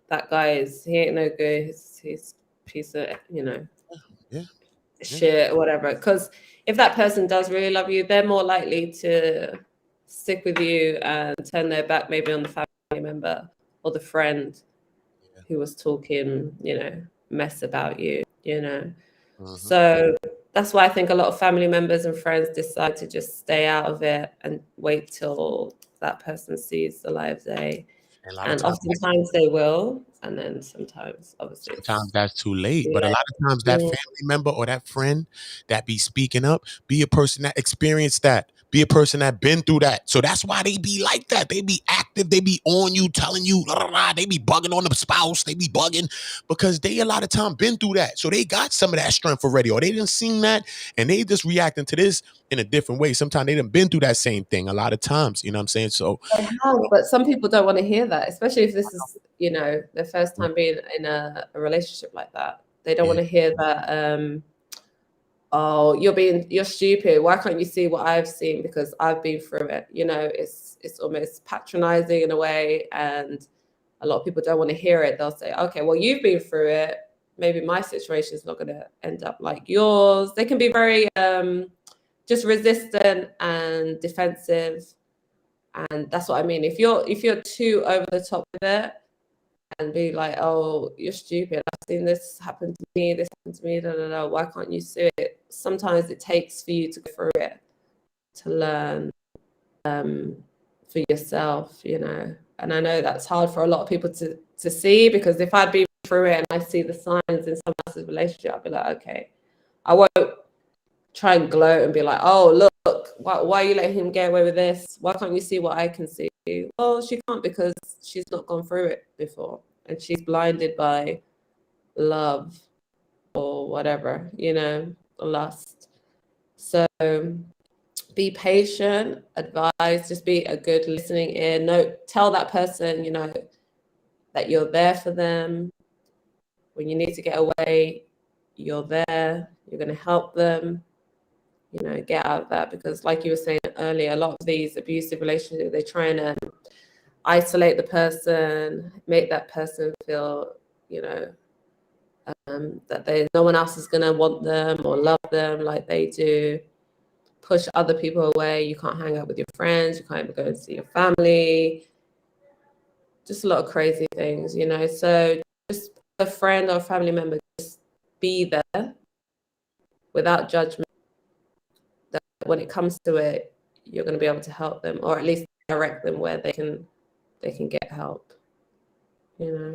[SPEAKER 5] that guy he ain't no good, he's piece of,
[SPEAKER 1] Yeah.
[SPEAKER 5] shit or whatever. Because if that person does really love you, they're more likely to stick with you and turn their back maybe on the family member or the friend who was talking, mess about you.
[SPEAKER 1] Mhm.
[SPEAKER 5] So that's why I think a lot of family members and friends decide to just stay out of it and wait till that person sees the light of day.
[SPEAKER 1] And a lot of
[SPEAKER 5] And
[SPEAKER 1] times
[SPEAKER 5] oftentimes they will, and then sometimes obviously
[SPEAKER 1] sometimes
[SPEAKER 5] it's
[SPEAKER 1] that's too late.
[SPEAKER 5] too
[SPEAKER 1] But a
[SPEAKER 5] late.
[SPEAKER 1] lot of times that
[SPEAKER 5] Yeah.
[SPEAKER 1] family member or that friend that be speaking up, be a person that experienced that. Be a person that been through that. So that's why they be like that. They be active. They be on you, telling you, rah, rah, rah. They be bugging on the spouse. They be bugging because they a lot of time been through that. So they got some of that strength already. Or they didn't seen that and they just reacting to this in a different way. Sometimes they done been through that same thing a lot of times. You know what I'm saying? So
[SPEAKER 5] They have, but some people don't want to hear that, especially if this is, their first time being in a relationship like that. They don't
[SPEAKER 1] yeah,
[SPEAKER 5] want to hear that, oh, you're stupid. Why can't you see what I've seen? Because I've been through it. It's almost patronizing in a way, and a lot of people don't want to hear it. They'll say, okay, well, you've been through it. Maybe my situation is not going to end up like yours. They can be very just resistant and defensive. And that's what I mean. If you're too over the top with it and be like, oh, you're stupid. I've seen this happen to me, this happened to me, da, da, da. Why can't you see it? Sometimes it takes for you to go through it to learn for yourself, And I know that's hard for a lot of people to see, because if I'd been through it and I see the signs in someone else's relationship, I'd be like, okay, I won't try and gloat and be like, oh, look, why are you letting him get away with this? Why can't you see what I can see? Well, she can't, because she's not gone through it before, and she's blinded by love or whatever, lust. So be patient, advise, just be a good listening ear. No, tell that person, that you're there for them. When you need to get away, you're there. You're going to help them, get out of that. Because like you were saying earlier, a lot of these abusive relationships, they're trying to isolate the person, make that person feel, that no one else is going to want them or love them like they do. Push other people away. You can't hang out with your friends. You can't even go and see your family. Just a lot of crazy things, So just a friend or a family member, just be there without judgment. That when it comes to it, you're going to be able to help them, or at least direct them where they can get help.
[SPEAKER 1] yeah.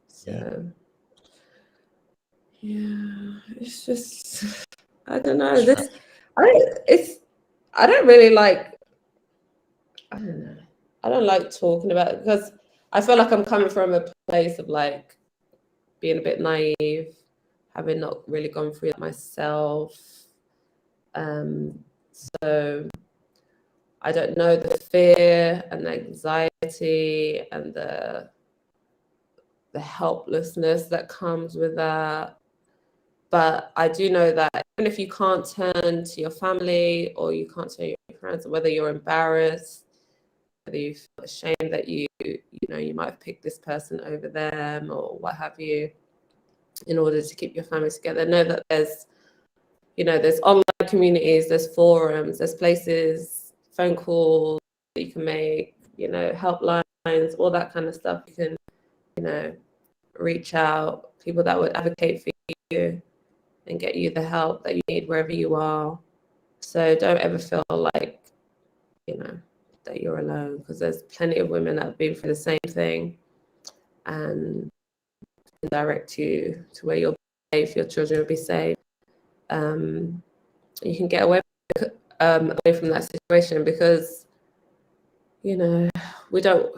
[SPEAKER 5] So yeah, it's just I don't know. I don't really like. I don't know. I don't like talking about it because I feel like I'm coming from a place of like being a bit naive, having not really gone through it myself. So I don't know the fear and the anxiety and the helplessness that comes with that. But I do know that even if you can't turn to your family or you can't turn to your friends, whether you're embarrassed, whether you feel ashamed that you know you might have picked this person over them or what have you, in order to keep your family together. Know that there's online communities, there's forums, there's places, phone calls that you can make, helplines, all that kind of stuff. You can, reach out, people that would advocate for you and get you the help that you need wherever you are. So don't ever feel like, that you're alone, because there's plenty of women that have been through the same thing and direct you to where you'll be safe, your children will be safe. You can get away from that situation, because we don't.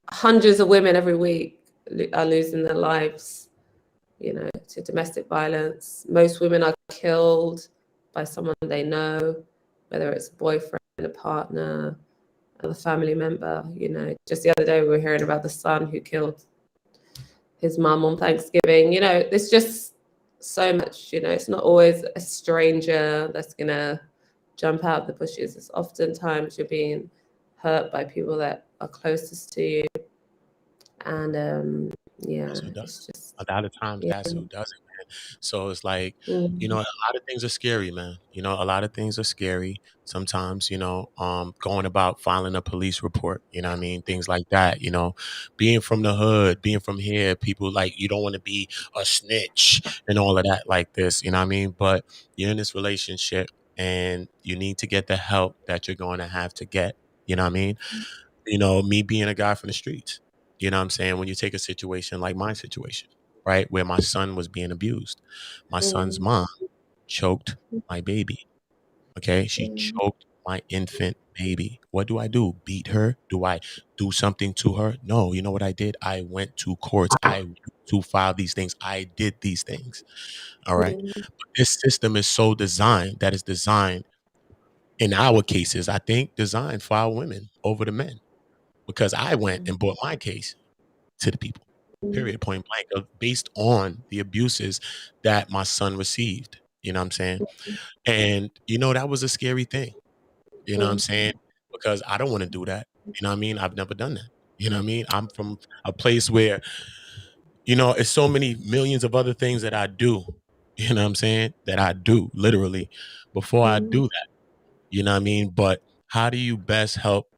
[SPEAKER 5] Hundreds of women every week are losing their lives, to domestic violence. Most women are killed by someone they know, whether it's a boyfriend, a partner, a family member. Just the other day we were hearing about the son who killed his mum on Thanksgiving. There's just so much. It's not always a stranger that's gonna jump out of the bushes. It's oftentimes you're being hurt by people that are closest to you. And
[SPEAKER 1] That's who does
[SPEAKER 5] it's
[SPEAKER 1] it.
[SPEAKER 5] just
[SPEAKER 1] A lot of times, that's who does it, man. So it's like, a lot of things are scary, man. A lot of things are scary. Sometimes, going about filing a police report, you know what I mean? Things like that, being from the hood, being from here, people like, you don't want to be a snitch and all of that like this, you know what I mean? But you're in this relationship and you need to get the help that you're going to have to get, you know what I mean? Me being a guy from the streets, you know what I'm saying? When you take a situation like my situation, right? Where my son was being abused. My son's mom choked my baby. Okay. She choked my infant baby. What do I do? Beat her? Do I do something to her? No. You know what I did? I went to courts. I went to file these things. I did these things. All right. But this system is so designed that it's designed, in our cases, I think, designed for our women over the men. Because I went and brought my case to the people, period, point blank, based on the abuses that my son received. You know what I'm saying? And, that was a scary thing. You know what I'm saying? Because I don't want to do that. You know what I mean? I've never done that. You know what I mean? I'm from a place where, it's so many millions of other things that I do. You know what I'm saying? That I do literally before I do that. You know what I mean? But how do you best help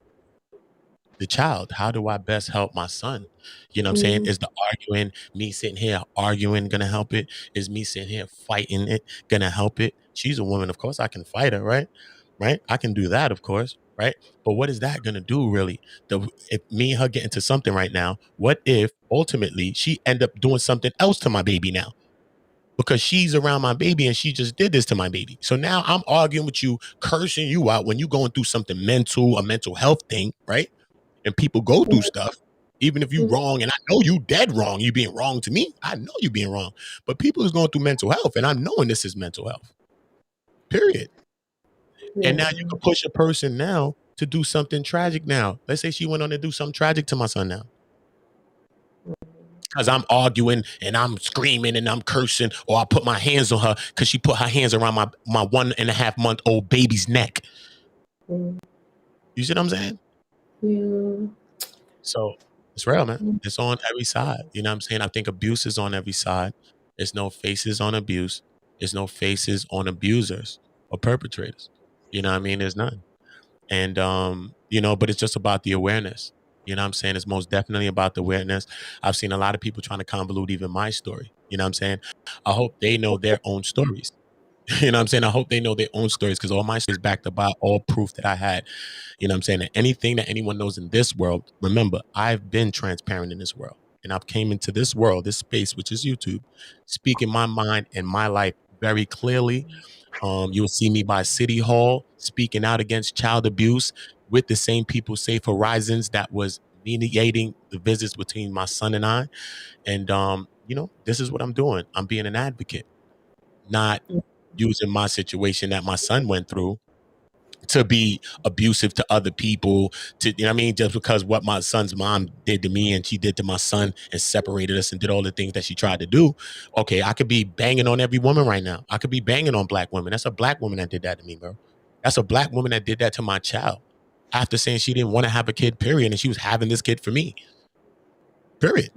[SPEAKER 1] the child? How do I best help my son? You know what I'm saying? Is the arguing, me sitting here arguing gonna help it? Is me sitting here fighting it gonna help it? She's a woman, of course I can fight her, right? Right? I can do that, of course, right? But what is that gonna do really? If me and her get into something right now, what if ultimately she end up doing something else to my baby now? Because she's around my baby and she just did this to my baby. So now I'm arguing with you, cursing you out when you're going through something mental, a mental health thing, right? And people go through stuff, even if you wrong, and I know you dead wrong, you being wrong to me. I know you being wrong. But people is going through mental health, and I'm knowing this is mental health. Period. And now you can push a person now to do something tragic now. Let's say she went on to do something tragic to my son now. Because I'm arguing and I'm screaming and I'm cursing, or I put my hands on her because she put her hands around my 1.5-month-old baby's neck. You see what I'm saying?
[SPEAKER 5] Yeah.
[SPEAKER 1] So it's real, man. It's on every side. You know what I'm saying? I think abuse is on every side. There's no faces on abuse. There's no faces on abusers or perpetrators. You know what I mean? There's none. And, but it's just about the awareness. You know what I'm saying? It's most definitely about the awareness. I've seen a lot of people trying to convolute even my story. You know what I'm saying? I hope they know their own stories. You know what I'm saying? I hope they know their own stories, because all my stories backed up by all proof that I had. You know what I'm saying? And anything that anyone knows in this world, remember, I've been transparent in this world. And I've came into this world, this space, which is YouTube, speaking my mind and my life very clearly. You'll see me by City Hall speaking out against child abuse with the same people, Safe Horizons, that was mediating the visits between my son and I. And, this is what I'm doing. I'm being an advocate, not using my situation that my son went through to be abusive to other people, to, you know what I mean? Just because what my son's mom did to me and she did to my son and separated us and did all the things that she tried to do. Okay, I could be banging on every woman right now. I could be banging on black women. That's a black woman that did that to me, bro. That's a black woman that did that to my child. after saying she didn't want to have a kid, period, and she was having this kid for me, period.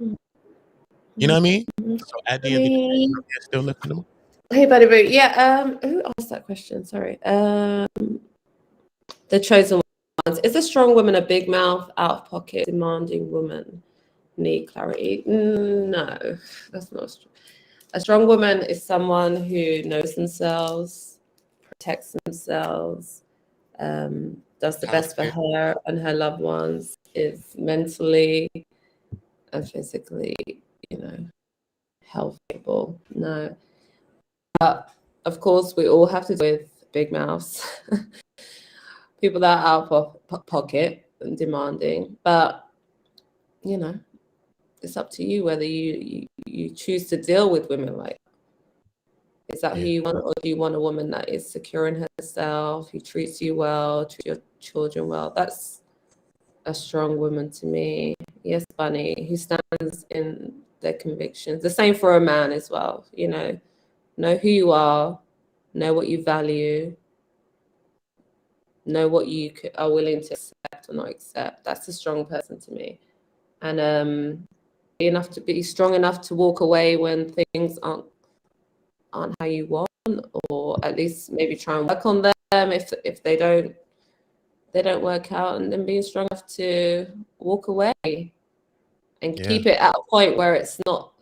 [SPEAKER 1] You know what I mean? So at the end of the day, I'm still lifting them up.
[SPEAKER 5] Hey, buddy, boo. Yeah. Who asked that question? Sorry. The chosen ones. Is a strong woman a big mouth, out of pocket, demanding woman? Need clarity? No, that's not a strong woman. Is someone who knows themselves, protects themselves, does the best for her and her loved ones, is mentally and physically, healthy. No, but of course, we all have to deal with big mouths, people that are out of pocket and demanding. But it's up to you whether you choose to deal with women like that. Is that who you want, or do you want a woman that is secure in herself, who treats you well, treats your children well? That's a strong woman to me. Yes, Bunny, who stands in their convictions. The same for a man as well. Know who you are, know what you value, know what you are willing to accept or not accept. That's a strong person to me. And be strong enough to walk away when things aren't how you want, or at least maybe try and work on them if they don't work out, and then being strong enough to walk away and keep it at a point where it's not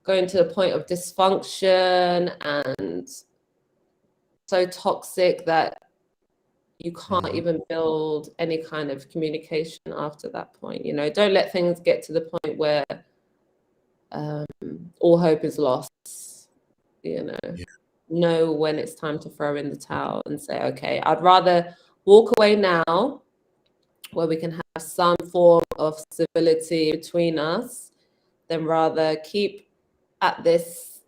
[SPEAKER 5] going to the point of dysfunction and so toxic that you can't even build any kind of communication after that point. Don't let things get to the point where all hope is lost. Know when it's time to throw in the towel and say, okay, I'd rather walk away now where we can have some form of civility between us than rather keep at this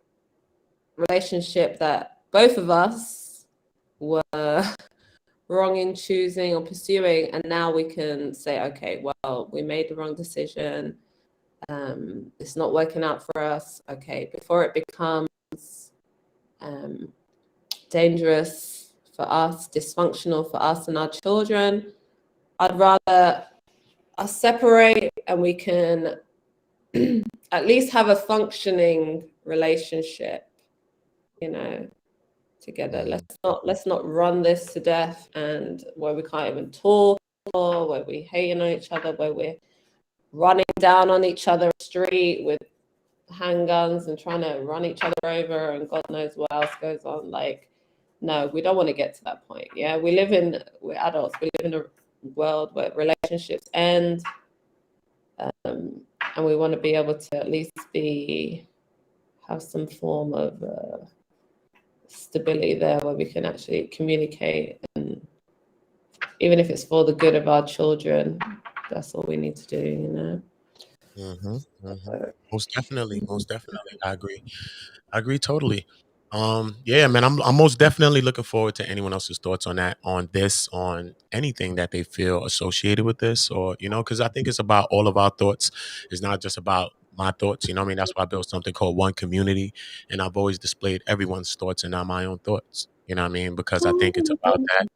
[SPEAKER 5] relationship that both of us were wrong in choosing or pursuing, and now we can say, okay, well, we made the wrong decision, it's not working out for us. Okay, before it becomes dangerous for us, dysfunctional for us and our children, I'd rather us separate and we can at least have a functioning relationship, together. Let's not run this to death, and where we can't even talk, or where we hating on each other, where we're running down on each other on the street with handguns and trying to run each other over, and God knows what else goes on. No, we don't want to get to that point. Yeah, we're adults. We live in a world where relationships end, and we want to be able to at least have some form of stability there, where we can actually communicate, and even if it's for the good of our children, that's all we need to do.
[SPEAKER 1] Most definitely. I agree totally. Yeah, man, I'm most definitely looking forward to anyone else's thoughts on that, on anything that they feel associated with this, or because I think it's about all of our thoughts. It's not just about my thoughts. You know what I mean? That's why I built something called One Community, and I've always displayed everyone's thoughts and not my own thoughts. You know what I mean? Because I think it's about that.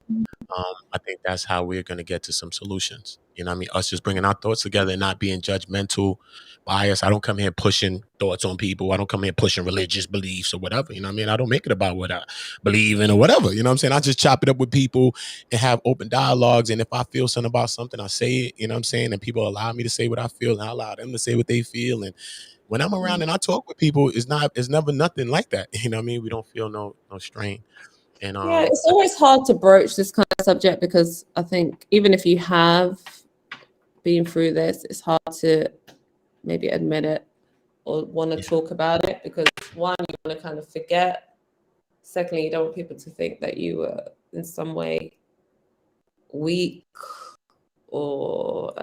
[SPEAKER 1] I think that's how we're going to get to some solutions. You know what I mean? Us just bringing our thoughts together and not being judgmental, biased. I don't come here pushing thoughts on people. I don't come here pushing religious beliefs or whatever. You know what I mean? I don't make it about what I believe in or whatever. You know what I'm saying? I just chop it up with people and have open dialogues. And if I feel something about something, I say it. You know what I'm saying? And people allow me to say what I feel, and I allow them to say what they feel. And when I'm around and I talk with people, it's never nothing like that. You know what I mean? We don't feel no strain. And
[SPEAKER 5] Yeah, it's always hard to broach this kind of subject, because I think even if you have been through this, it's hard to maybe admit it or want to talk about it, because one, you want to kind of forget. Secondly, you don't want people to think that you were in some way weak, or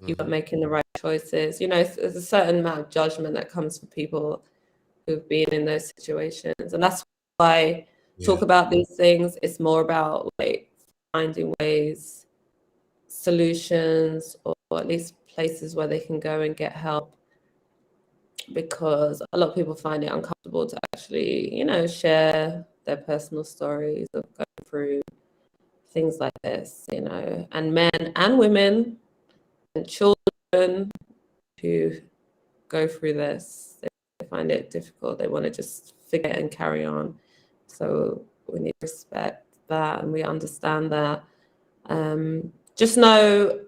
[SPEAKER 5] you weren't making the right choices. There's a certain amount of judgment that comes from people who've been in those situations, and that's why talk about these things. It's more about finding ways, solutions, or at least places where they can go and get help, because a lot of people find it uncomfortable to actually share their personal stories of going through things like this, you know, and men and women and children who go through this, they find it difficult. They want to just forget and carry on. So we need to respect that, and we understand that. Just know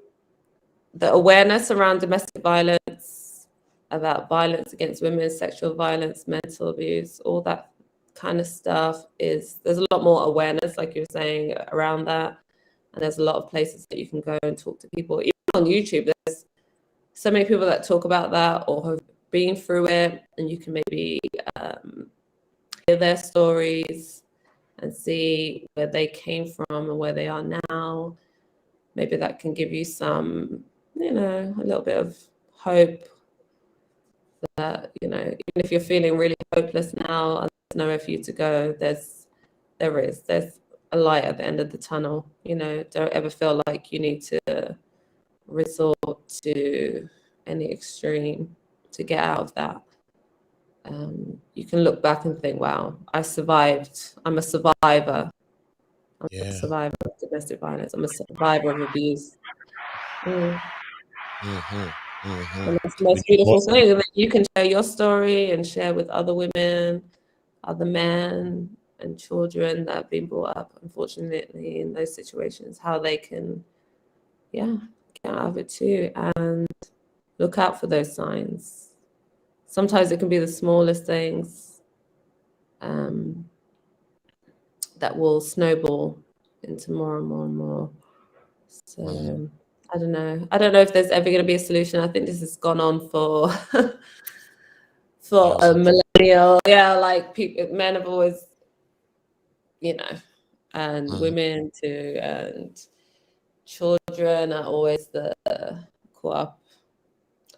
[SPEAKER 5] the awareness around domestic violence, about violence against women, sexual violence, mental abuse, all that kind of stuff there's a lot more awareness, like you're saying, around that. And there's a lot of places that you can go and talk to people. Even on YouTube, there's so many people that talk about that or have been through it, and you can maybe hear their stories and see where they came from and where they are now. Maybe that can give you some, you know, a little bit of hope that, you know, even if you're feeling really hopeless now and there's nowhere for you to go, there's a light at the end of the tunnel. You know, don't ever feel like you need to resort to any extreme to get out of that. You can look back and think, wow, I survived. I'm a survivor. I'm a survivor of domestic violence. I'm a survivor of abuse. And that's the most beautiful thing, that you can share your story and share with other women, other men, and children that have been brought up, unfortunately, in those situations, how they can, get out of it too, and look out for those signs. Sometimes it can be the smallest things that will snowball into more and more and more. So I don't know. I don't know if there's ever going to be a solution. I think this has gone on for a millennial. Yeah, like men have always, you know, and women too, and children are always caught up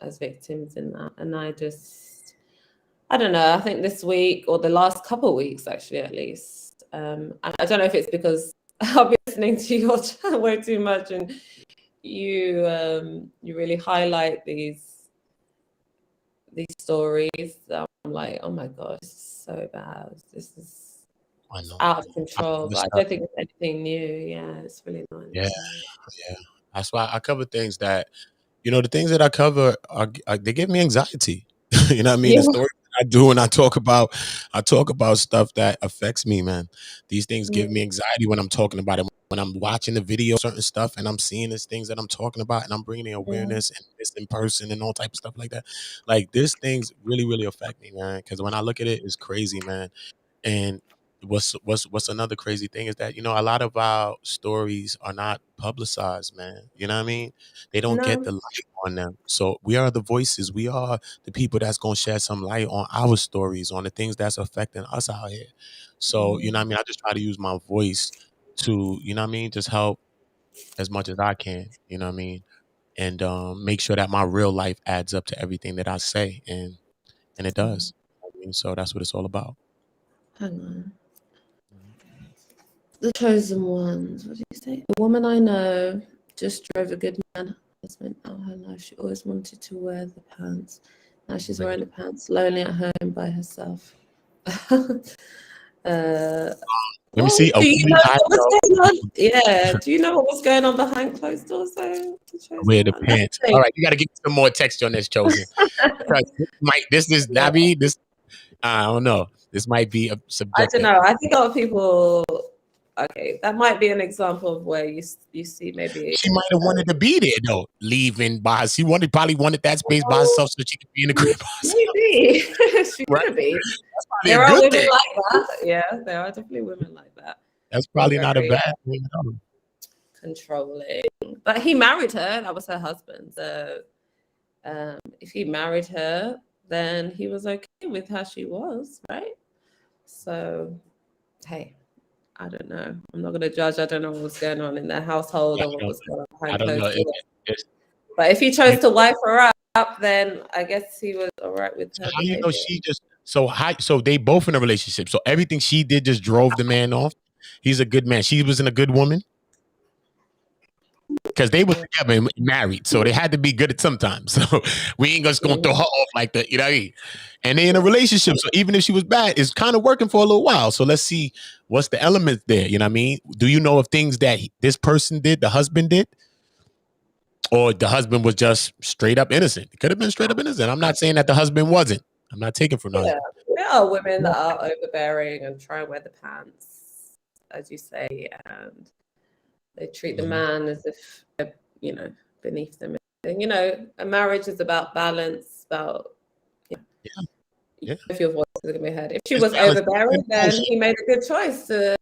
[SPEAKER 5] as victims in that. And I don't know. I think this week, or the last couple of weeks, actually, at least, I don't know if it's because I've been listening to your channel way too much, and you really highlight these stories. I'm like, oh my gosh, this is so bad. This is out of control. But I don't think it's anything new. Yeah, it's really not.
[SPEAKER 1] Yeah. That's why I cover things that, you know, the things that I cover they give me anxiety. You know what I mean? The stories that I do when I talk about stuff that affects me, man. These things give me anxiety when I'm talking about it. When I'm watching the video, certain stuff, and I'm seeing these things that I'm talking about, and I'm bringing the awareness and this in person and all type of stuff like that. Like, these things really, really affect me, man. Because when I look at it, it's crazy, man. And what's another crazy thing is that, you know, a lot of our stories are not publicized, man. You know what I mean? They don't get the light on them. So we are the voices. We are the people that's gonna shed some light on our stories, on the things that's affecting us out here. So, you know what I mean? I just try to use my voice to, you know what I mean, just help as much as I can, you know what I mean? And make sure that my real life adds up to everything that I say, and it does. I mean, so that's what it's all about.
[SPEAKER 5] Hang on. The chosen ones. What do you say? A woman I know just drove a good man husband out her life. She always wanted to wear the pants. Now she's wearing the pants, lonely at home by herself.
[SPEAKER 1] Let me see.
[SPEAKER 5] Do you know what was going on? Yeah. Do you know what was going on behind closed doors?
[SPEAKER 1] Wear the pants. All right, you got to get some more texture on this, Chosen. This I don't know. This might be subjective.
[SPEAKER 5] I don't know. I think a lot of people. Okay, that might be an example of where you see maybe
[SPEAKER 1] she might have wanted to be there though, leaving by. She probably wanted that space by herself so she could be in the crib by herself.
[SPEAKER 5] Maybe she could be. There are women like that. Yeah, there are definitely women like that.
[SPEAKER 1] That's probably not a bad thing at all.
[SPEAKER 5] Controlling, but he married her. That was her husband. So if he married her, then he was okay with how she was, right? So, hey. I don't know. I'm not going to judge. I don't know what was going on in their household or what was going on behind closed doors. But if he chose to wife her up, then I guess he was all right with her.
[SPEAKER 1] How you know she just so they both in a relationship. So everything she did just drove the man off. He's a good man. She was in a good woman. because they were together and married, so they had to be good at sometimes. So we ain't just gonna throw her off like that, you know what I mean? And they in a relationship, so even if she was bad, it's kind of working for a little while. So let's see what's the elements there. You know what I mean? Do you know of things that this person did, the husband did, or the husband was just straight up innocent? It could have been straight up innocent. I'm not saying that the husband wasn't. I'm not taking from the
[SPEAKER 5] Yeah,
[SPEAKER 1] husband.
[SPEAKER 5] there are women that are overbearing and try and wear the pants, as you say, and they treat the man as if they're, beneath them. And, a marriage is about balance, about
[SPEAKER 1] Yeah.
[SPEAKER 5] if your voice is going to be heard. If she
[SPEAKER 1] It's
[SPEAKER 5] was
[SPEAKER 1] balanced.
[SPEAKER 5] overbearing, then he made a good choice to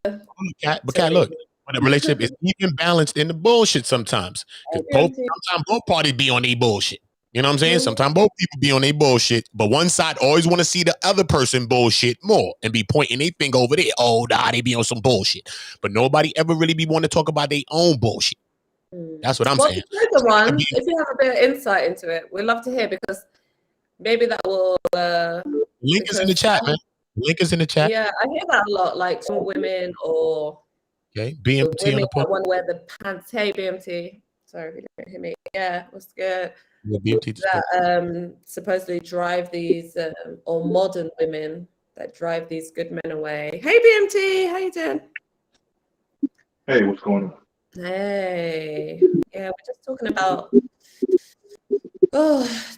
[SPEAKER 1] Cat, look, when a relationship is even balanced in the bullshit sometimes. Because sometimes both parties be on their bullshit. You know what I'm saying? Sometimes both people be on their bullshit, but one side always want to see the other person bullshit more and be pointing their finger over there. Oh, nah, they be on some bullshit. But nobody ever really be want to talk about their own bullshit. That's what I'm saying.
[SPEAKER 5] The ones, if you have a bit of insight into it, we'd love to hear, because maybe that will.
[SPEAKER 1] Link is in the chat, man. Link is in the chat.
[SPEAKER 5] Yeah, I hear that a lot, like some women or
[SPEAKER 1] BMT
[SPEAKER 5] women
[SPEAKER 1] on the
[SPEAKER 5] that want to wear the pants. Hey, BMT. Sorry if you don't hear me. Yeah, what's good? That supposedly drive these, or modern women that drive these good men away. Hey, BMT, how you doing?
[SPEAKER 6] Hey, what's going on?
[SPEAKER 5] Hey, yeah, we're just talking about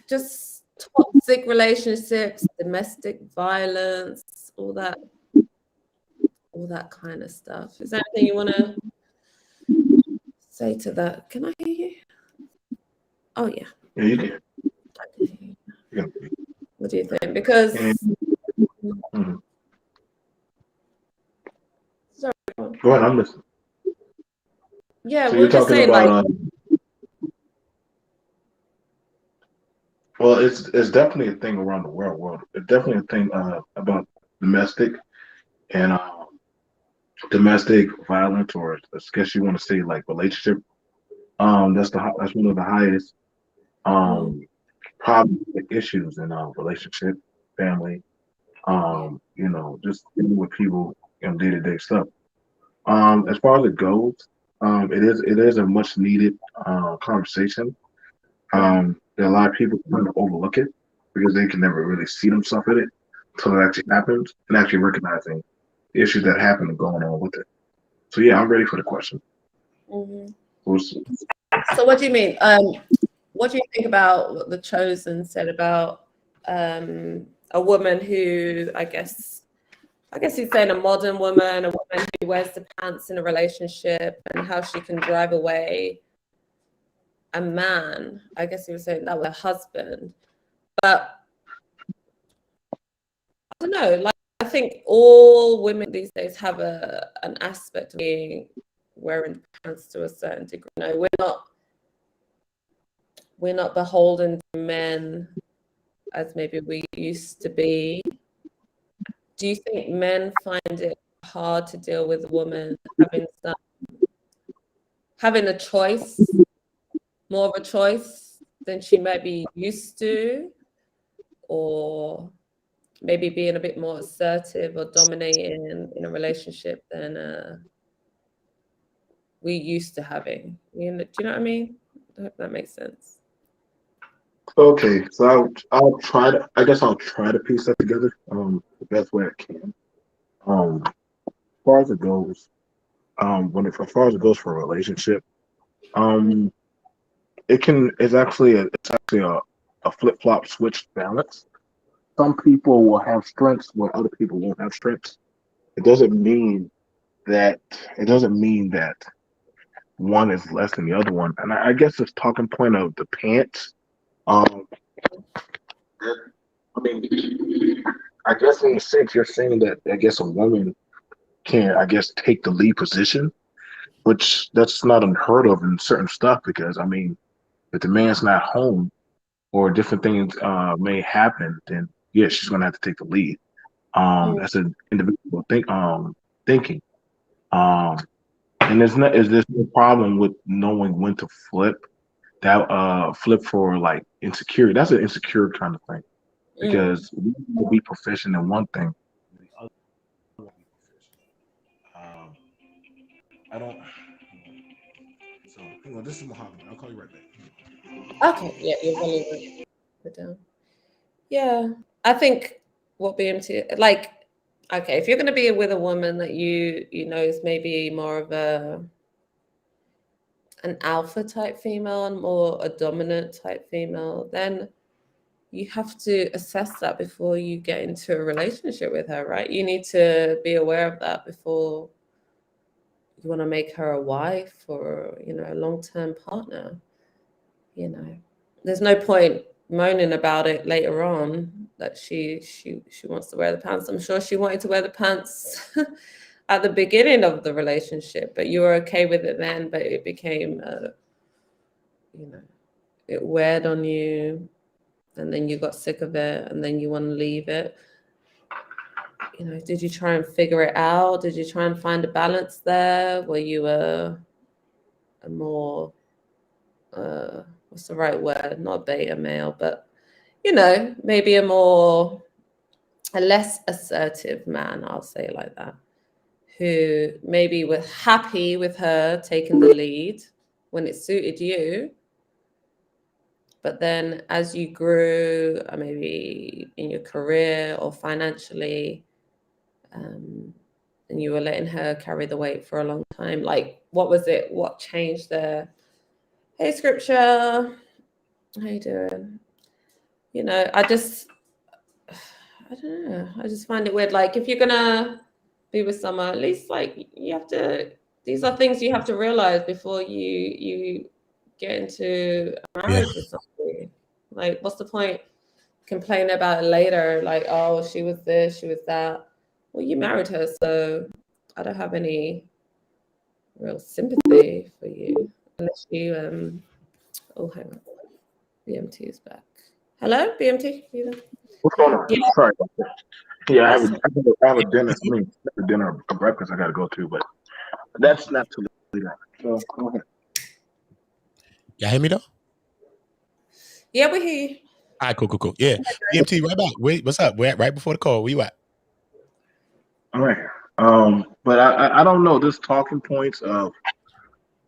[SPEAKER 5] just toxic relationships, domestic violence, all that kind of stuff. Is there anything you want to say to that? Can I hear you? Oh yeah.
[SPEAKER 6] Yeah, you can.
[SPEAKER 5] Yeah. What do you think? Because sorry.
[SPEAKER 6] Go ahead, I'm listening.
[SPEAKER 5] Yeah,
[SPEAKER 6] so
[SPEAKER 5] we're just saying about,
[SPEAKER 6] well, it's definitely a thing around the world. It's definitely a thing about domestic and domestic violence, or I guess you want to say like relationship. That's one of the highest problem issues in relationship, family. Just dealing with people in day-to-day stuff. As far as it goes, it is a much needed conversation. There are a lot of people trying to overlook it because they can never really see themselves in it until it actually happens, and actually recognizing the issues that happen and going on with it. So yeah, I'm ready for the question.
[SPEAKER 5] So what do you mean? What do you think about what The Chosen said about a woman who, I guess he's saying a modern woman, a woman who wears the pants in a relationship, and how she can drive away a man? I guess he was saying that with a husband. But I don't know, like, I think all women these days have an aspect of being wearing pants to a certain degree. No, we're not beholden to men as maybe we used to be. Do you think men find it hard to deal with a woman having a choice, more of a choice than she might be used to, or maybe being a bit more assertive or dominating in a relationship than we used to having? Do you know what I mean? I hope that makes sense.
[SPEAKER 6] Okay, so I'll try to. I guess I'll try to piece that together the best way I can. As far as it goes, as far as it goes for a relationship, it's actually a flip flop switch balance. Some people will have strengths where other people won't have strengths. It doesn't mean that one is less than the other one. And I guess this talking point of the pants. I mean, I guess in a sense you're saying that I guess a woman can take the lead position, which that's not unheard of in certain stuff, because I mean, if the man's not home or different things may happen, then yeah, she's gonna have to take the lead. That's an individual thinking. And there's no problem with knowing when to flip flip for like insecurity. That's an insecure kind of thing, because we will be proficient in one thing, the other won't be proficient. I don't. So hang on, this is Muhammad. I'll call you right back.
[SPEAKER 5] Okay, yeah, you're really put down. Yeah, I think what BMT like. Okay, if you're going to be with a woman that you know is maybe more of an alpha type female and more a dominant type female, then you have to assess that before you get into a relationship with her, right? You need to be aware of that before you want to make her a wife or, you know, a long-term partner. You know, there's no point moaning about it later on that she wants to wear the pants. I'm sure she wanted to wear the pants at the beginning of the relationship, but you were okay with it then, but it became you know, it weighed on you, and then you got sick of it, and then you want to leave it. You know, did you try and figure it out? Did you try and find a balance there? Were you a more what's the right word? Not beta male, but you know, maybe a less assertive man, I'll say it like that, who maybe was happy with her taking the lead when it suited you. But then as you grew, maybe in your career or financially, and you were letting her carry the weight for a long time, like what was it? What changed there? Hey, Scripture, how you doing? You know, I don't know. I just find it weird. Like, if you're gonna be with someone, at least like you have to. These are things you have to realize before you get into a marriage with somebody. Like, what's the point complaining about it later? Like, oh, she was this, she was that. Well, you married her, so I don't have any real sympathy for you unless you. Oh, hang on. BMT is back. Hello, BMT. You there?
[SPEAKER 6] What's going on?
[SPEAKER 5] Yeah.
[SPEAKER 6] Sorry about that. Yeah, I have a dinner. I mean, not a dinner, a breakfast I got to go to, but that's not too late. So go ahead.
[SPEAKER 1] Y'all hear me though?
[SPEAKER 5] Yeah, we hear you.
[SPEAKER 1] All right, cool. Yeah, BMT, right back. Wait, what's up? We're at right before the call. Where you at?
[SPEAKER 6] I'm right here. But I don't know. This talking points of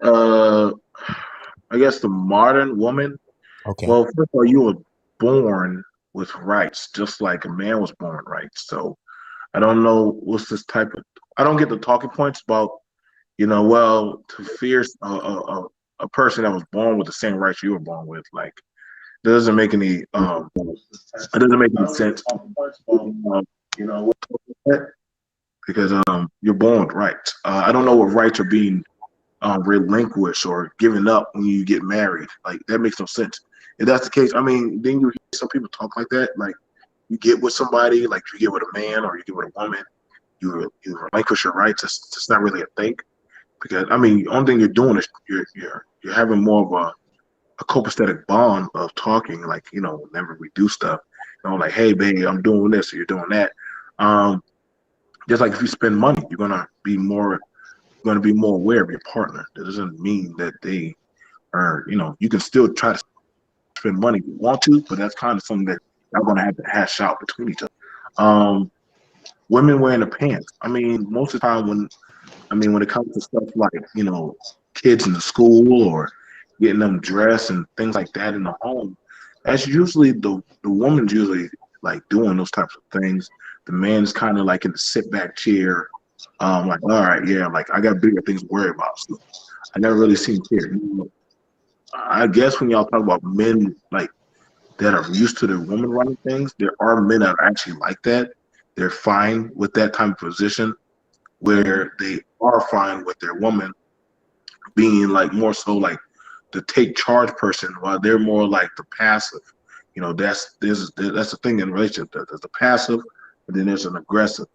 [SPEAKER 6] uh, I guess the modern woman.
[SPEAKER 1] Okay.
[SPEAKER 6] Well, first of all, you were born with rights, just like a man was born with rights. So I don't know what's this type of. I don't get the talking points about, well, to fear a person that was born with the same rights you were born with. Like, it doesn't make any it doesn't make any sense. You know, because you're born with rights. I don't know what rights are being relinquished or given up when you get married. Like, that makes no sense. If that's the case, I mean, then you hear some people talk like that. Like, you get with somebody, like you get with a man or you get with a woman, you relinquish your rights. It's not really a thing, because I mean, the only thing you're doing is you're having more of a copacetic bond of talking. Like, whenever we do stuff, like, hey, baby, I'm doing this, or you're doing that. Just like if you spend money, you're gonna be more aware of your partner. That doesn't mean that they are, you can still try to spend money if you want to, but that's kind of something that y'all gonna have to hash out between each other. Women wearing the pants. I mean, most of the time when it comes to stuff like, kids in the school or getting them dressed and things like that in the home, that's usually the woman's usually like doing those types of things. The man's kind of like in the sit back chair, like, all right, yeah, like I got bigger things to worry about. So I never really seen here. I guess when y'all talk about men like that are used to their woman running things, there are men that are actually like that. They're fine with that type of position, where they are fine with their woman being like more so like the take charge person, while they're more like the passive. That's the thing in relationship. There's the passive, and then there's an aggressive.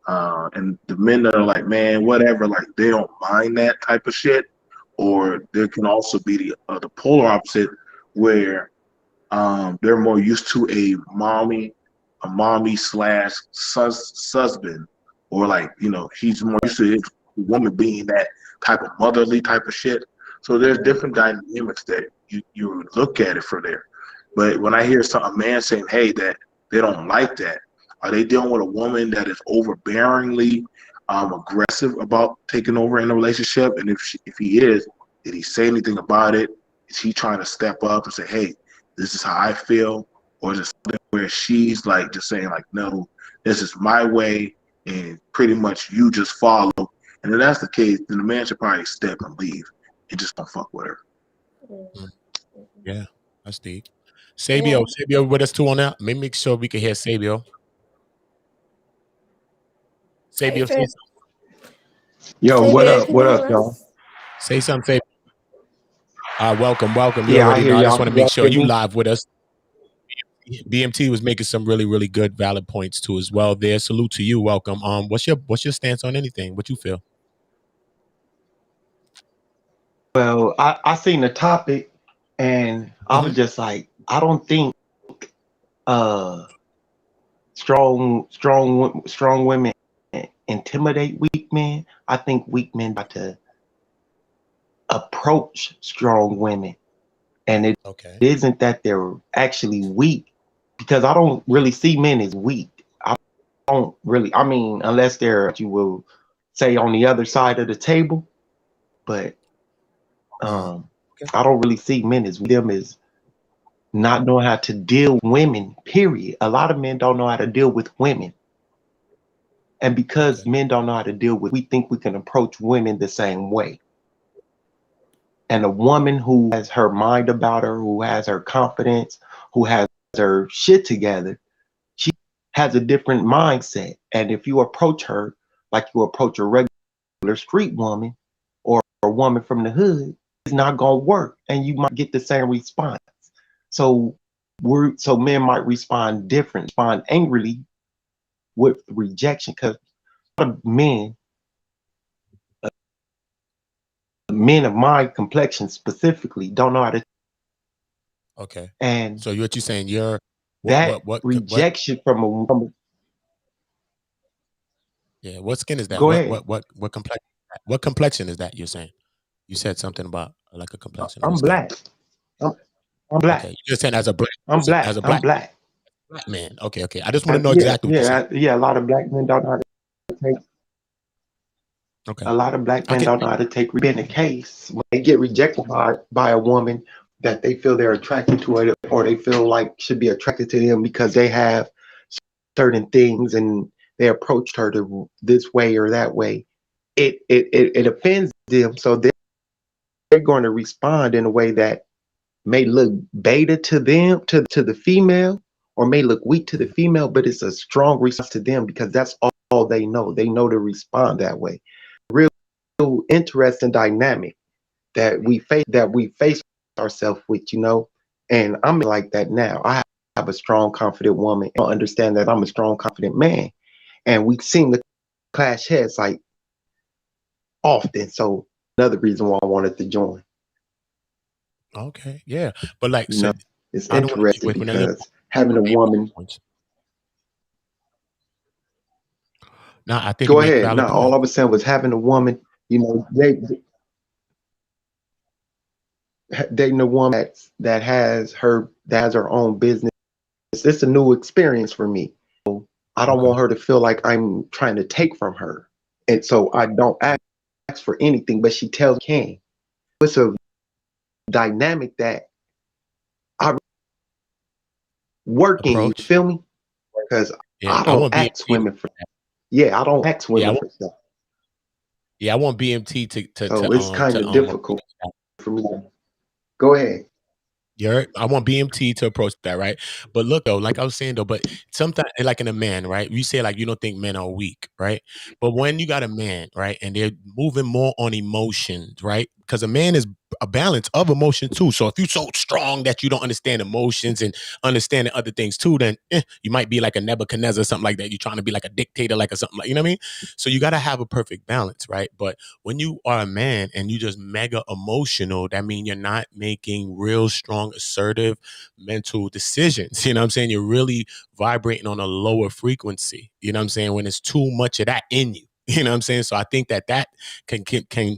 [SPEAKER 6] And the men that are like, man, whatever, like they don't mind that type of shit. Or there can also be the polar opposite, where they're more used to a mommy slash husband, or like, he's more used to his woman being that type of motherly type of shit. So there's different dynamics that you look at it for there. But when I hear a man saying, hey, that they don't like that, are they dealing with a woman that is overbearingly aggressive about taking over in a relationship? And if he is Did he say anything about it? Is he trying to step up and say, hey, this is how I feel? Or is it something where she's like just saying like, no, this is my way and pretty much you just follow. And if that's the case, then the man should probably step and leave and just don't fuck with her.
[SPEAKER 1] Mm. Yeah, that's deep. Sabio with us too on that. Let me make sure we can hear Sabio.
[SPEAKER 7] Hey,
[SPEAKER 1] Sabio, say
[SPEAKER 7] Fib.
[SPEAKER 1] something.
[SPEAKER 8] Yo, what
[SPEAKER 7] Sabio,
[SPEAKER 8] up?
[SPEAKER 7] can you
[SPEAKER 8] What
[SPEAKER 7] hear
[SPEAKER 8] up, y'all?
[SPEAKER 7] us?
[SPEAKER 1] Say something, Sabio. Welcome. You
[SPEAKER 8] Yeah, I
[SPEAKER 1] already
[SPEAKER 8] hear
[SPEAKER 1] know. I just
[SPEAKER 8] y'all.
[SPEAKER 1] want to
[SPEAKER 8] Can
[SPEAKER 1] make
[SPEAKER 8] y'all
[SPEAKER 1] sure
[SPEAKER 8] hear
[SPEAKER 1] you
[SPEAKER 8] me?
[SPEAKER 1] live with us. BMT was making some really good valid points too as well there. Salute to you. Welcome. What's your stance on anything? What you feel?
[SPEAKER 8] Well, I seen the topic and I
[SPEAKER 1] Mm-hmm.
[SPEAKER 8] was just like, I don't think uh strong women intimidate weak men. I think weak men got to approach strong women. And it
[SPEAKER 1] Okay.
[SPEAKER 8] isn't that they're actually weak, because I don't really see men as weak. I don't really, I mean, unless they're, you will say, on the other side of the table, but
[SPEAKER 1] Okay.
[SPEAKER 8] I don't really see men as them as not knowing how to deal with women, period. A lot of men don't know how to deal with women. And because
[SPEAKER 1] Okay.
[SPEAKER 8] men don't know how to deal with, we think we can approach women the same way. And a woman who has her mind about her, who has her confidence, who has her shit together, she has a different mindset. And if you approach her like you approach a regular street woman or a woman from the hood, it's not gonna work. And you might get the same response. So men might respond different, respond angrily with rejection, because a lot of men of my complexion specifically don't know how to.
[SPEAKER 1] Okay.
[SPEAKER 8] And
[SPEAKER 1] So what you saying? You're
[SPEAKER 8] that
[SPEAKER 1] what?
[SPEAKER 8] rejection from a woman.
[SPEAKER 1] Yeah. What skin is that?
[SPEAKER 8] Go ahead.
[SPEAKER 1] What complexion? What complexion is that? You're saying? You said something about like a complexion of a
[SPEAKER 8] I'm
[SPEAKER 1] skin.
[SPEAKER 8] black. I'm, I'm black.
[SPEAKER 1] Okay. You're saying as a black
[SPEAKER 8] I'm
[SPEAKER 1] person,
[SPEAKER 8] black.
[SPEAKER 1] as a
[SPEAKER 8] I'm
[SPEAKER 1] black
[SPEAKER 8] black.
[SPEAKER 1] man. Okay. I just want to
[SPEAKER 8] And
[SPEAKER 1] know exactly what you're saying.
[SPEAKER 8] yeah. A lot of black men don't know how to take.
[SPEAKER 1] Okay.
[SPEAKER 8] A lot of black
[SPEAKER 1] I
[SPEAKER 8] men
[SPEAKER 1] get.
[SPEAKER 8] don't know how to take. Been the case when they get rejected by a woman that they feel they're attracted to, or they feel like should be attracted to them because they have certain things and they approached her to this way or that way. It offends them, so they're going to respond in a way that may look beta to them, to the female, or may look weak to the female, but it's a strong response to them because that's all they know. They know to respond that way. Real interesting dynamic that we face ourselves with, And I'm like that now. I have a strong, confident woman. I understand that I'm a strong, confident man, and we seem to clash heads like often. So another reason why I wanted to join.
[SPEAKER 1] Okay. Yeah. But like,
[SPEAKER 8] You
[SPEAKER 1] so
[SPEAKER 8] know, it's
[SPEAKER 1] I don't want to keep
[SPEAKER 8] interesting
[SPEAKER 1] waiting for your
[SPEAKER 8] because having a woman.
[SPEAKER 1] points. Now I think you
[SPEAKER 8] Go
[SPEAKER 1] make
[SPEAKER 8] ahead.
[SPEAKER 1] valid
[SPEAKER 8] No, all I
[SPEAKER 1] points.
[SPEAKER 8] was saying was having a woman. Dating a woman that has her own business. It's a new experience for me. I don't
[SPEAKER 1] Okay.
[SPEAKER 8] want her to feel like I'm trying to take from her, and so I don't ask for anything. But she tells me can. It's a dynamic that I working. You
[SPEAKER 1] Approach.
[SPEAKER 8] feel me? Because
[SPEAKER 1] Yeah.
[SPEAKER 8] I
[SPEAKER 1] I
[SPEAKER 8] don't
[SPEAKER 1] want
[SPEAKER 8] ask
[SPEAKER 1] BMT.
[SPEAKER 8] women for. Yeah, I don't ask
[SPEAKER 1] Yeah.
[SPEAKER 8] women for stuff.
[SPEAKER 1] I want BMT
[SPEAKER 8] So it's kind of
[SPEAKER 1] approach
[SPEAKER 8] difficult
[SPEAKER 1] that.
[SPEAKER 8] for me. Go ahead.
[SPEAKER 1] I want BMT to approach that, right? But look though, like I was saying though, but sometimes like in a man, right? You say like you don't think men are weak, right? But when you got a man, right, and they're moving more on emotions, right? Because a man is a balance of emotion too. So if you're so strong that you don't understand emotions and understanding other things too, then you might be like a Nebuchadnezzar or something like that. You're trying to be like a dictator, like or something like, you know what I mean? So you got to have a perfect balance, right? But when you are a man and you just mega emotional, that means you're not making real strong, assertive mental decisions. You know what I'm saying? You're really vibrating on a lower frequency. You know what I'm saying? When it's too much of that in you. You know what I'm saying? So I think that can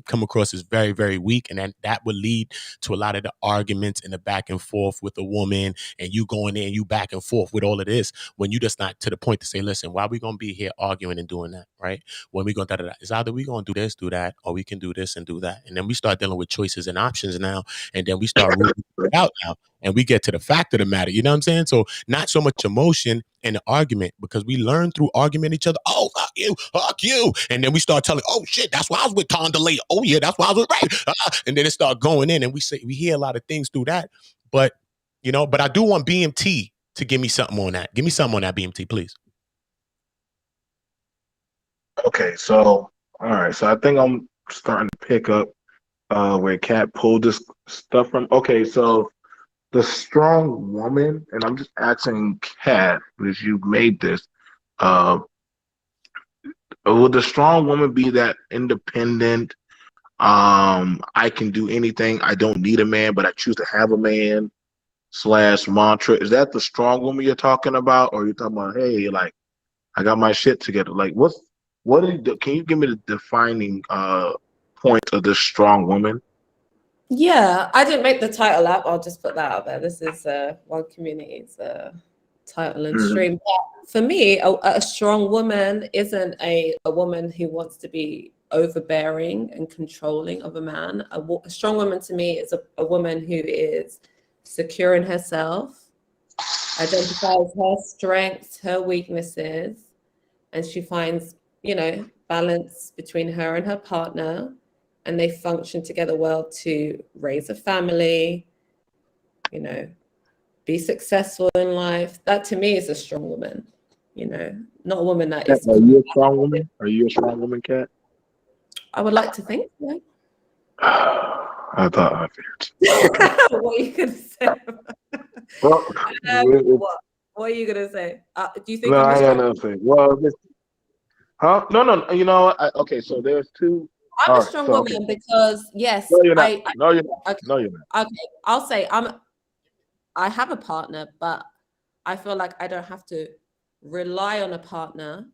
[SPEAKER 1] come across as very, very weak, and that would lead to a lot of the arguments and the back and forth with a woman, and you going in, you back and forth with all of this when you just not to the point to say, listen, why are we gonna be here arguing and doing that, right? When we gonna it's either we gonna do this, do that, or we can do this and do that, and then we start dealing with choices and options now, and then we start ruling it out now, and we get to the fact of the matter. You know what I'm saying? So not so much emotion in the argument, because we learn through argument each other. Oh, fuck you. And then we start telling, oh shit, that's why I was with Condoleezza. Oh yeah, that's why I was with Ray. And then it start going in, and we hear a lot of things through that. But but I do want BMT to give me something on that. Give me something on that, BMT, please.
[SPEAKER 6] Okay, so all right, so I think I'm starting to pick up where Kat pulled this stuff from. Okay, so the strong woman, and I'm just asking Kat, because you made this, would the strong woman be that independent? I can do anything. I don't need a man, but I choose to have a man slash mantra. Is that the strong woman you're talking about, or you're talking about, hey, like I got my shit together? Like, can you give me the defining point of this strong woman?
[SPEAKER 5] Yeah, I didn't make the title up. I'll just put that out there. This is One Community's title and stream. But for me, a strong woman isn't a woman who wants to be overbearing and controlling of a man. A strong woman to me is a woman who is secure in herself, identifies her strengths, her weaknesses, and she finds, balance between her and her partner, and they function together well to raise a family, be successful in life. That to me is a strong woman, not a woman that is.
[SPEAKER 6] Are you a strong woman? Are you a strong woman, Kat?
[SPEAKER 5] I would like to think so.
[SPEAKER 6] I thought I figured.
[SPEAKER 5] What are you gonna say?
[SPEAKER 6] Well,
[SPEAKER 5] what are you gonna say? Do you think
[SPEAKER 6] no,
[SPEAKER 5] I'm a
[SPEAKER 6] I
[SPEAKER 5] strong
[SPEAKER 6] got nothing. Well, huh? No. You know, okay. So there's two.
[SPEAKER 5] I'm
[SPEAKER 6] All
[SPEAKER 5] a
[SPEAKER 6] right.
[SPEAKER 5] strong
[SPEAKER 6] So
[SPEAKER 5] woman
[SPEAKER 6] okay.
[SPEAKER 5] because yes,
[SPEAKER 6] No, you're not. No, you're not.
[SPEAKER 5] okay,
[SPEAKER 6] No, you're not.
[SPEAKER 5] okay. I'll say I have a partner, but I feel like I don't have to rely on a partner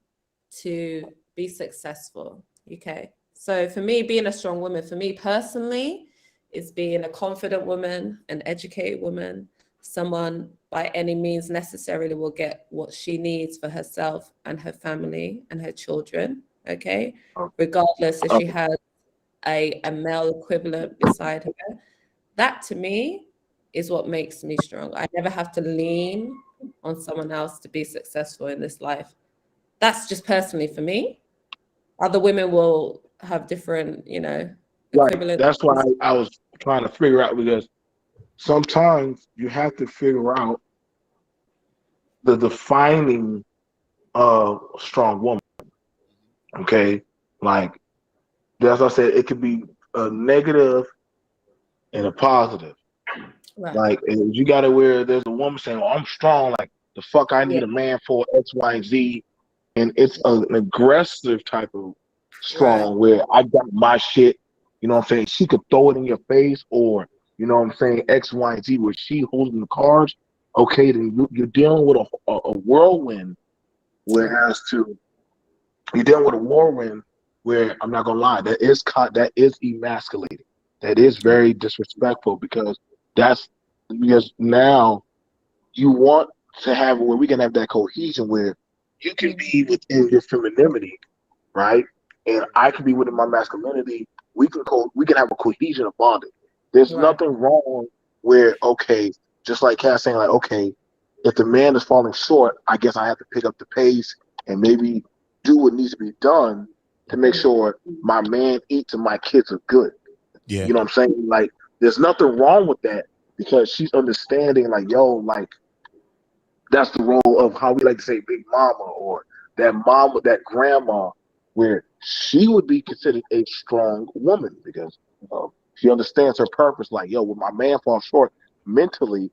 [SPEAKER 5] to be successful. Okay. So for me, being a strong woman, for me personally, is being a confident woman, an educated woman, someone by any means necessarily will get what she needs for herself and her family and her children. Okay. Regardless if she has a male equivalent beside her. That to me is what makes me strong. I never have to lean on someone else to be successful in this life. That's just personally for me. Other women will have different,
[SPEAKER 6] Right.
[SPEAKER 5] equivalent.
[SPEAKER 6] That's why I was trying to figure out, because sometimes you have to figure out the defining of a strong woman. Okay. Like, as I said, it could be a negative and a positive.
[SPEAKER 5] Right.
[SPEAKER 6] Like, you got to where there's a woman saying, "Oh, I'm strong. Like, the fuck I need
[SPEAKER 5] Yeah.
[SPEAKER 6] a man for X, Y, and Z," and it's an aggressive type of strong where I got my shit. You know what I'm saying? She could throw it in your face, or you know what I'm saying, X, Y, and Z, where she holding the cards. Okay, then you're dealing with a whirlwind. Whereas you're dealing with a whirlwind where, I'm not gonna lie, that is emasculating. That is very disrespectful, because now you want to have where we can have that cohesion where you can be within your femininity, right? And I can be within my masculinity. We can have a cohesion of bonding. There's nothing wrong where, okay, just like Cass saying, like, okay, if the man is falling short, I guess I have to pick up the pace and maybe do what needs to be done to make sure my man eats and my kids are good.
[SPEAKER 1] Yeah.
[SPEAKER 6] You know what I'm saying? Like, there's nothing wrong with that, because she's understanding, like, yo, like, that's the role of how we like to say big mama, or that mama, that grandma, where she would be considered a strong woman, because she understands her purpose. Like, yo, when my man falls short mentally,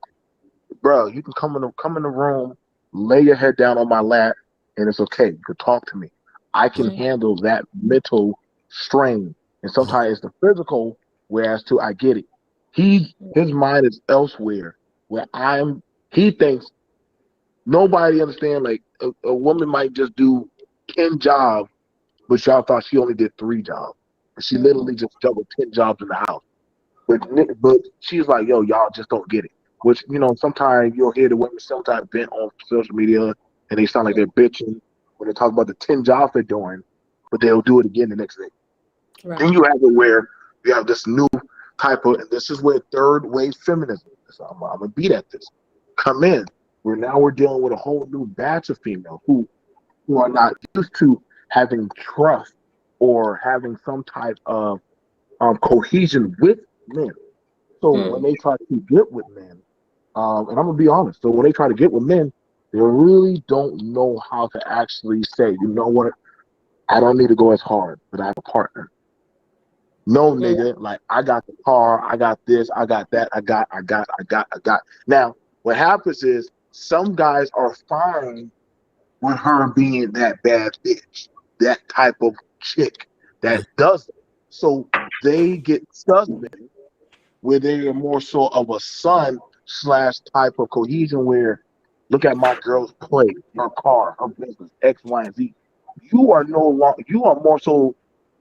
[SPEAKER 6] bro, you can come in the room, lay your head down on my lap, and it's okay. You can talk to me. I can handle that mental strain. And sometimes it's the physical, whereas I get it. His mind is elsewhere, where he thinks nobody understand. Like, a woman might just do 10 jobs but y'all thought she only did 3 jobs. And she literally just doubled 10 jobs in the house. But she's like, yo, y'all just don't get it. Which, sometimes you'll hear the women sometimes vent on social media and they sound like they're bitching when they talk about the 10 jobs they're doing, but they'll do it again the next day.
[SPEAKER 5] Right.
[SPEAKER 6] Then you have it where you have this new type of, and this is where third wave feminism is. I'm going to beat at this. Come in. We're dealing with a whole new batch of females who are not used to having trust or having some type of cohesion with men. So when they try to get with men, and I'm gonna be honest, so when they try to get with men, they really don't know how to actually say, you know what, I don't need to go as hard, but I have a partner. No, nigga, like I got the car, I got this, I got that, I got. Now, what happens is some guys are fine with her being that bad bitch, that type of chick that does it. So they get husband where they are more so of a son / type of cohesion where look at my girl's plate, her car, her business, X, Y, and Z. You are no longer, you are more so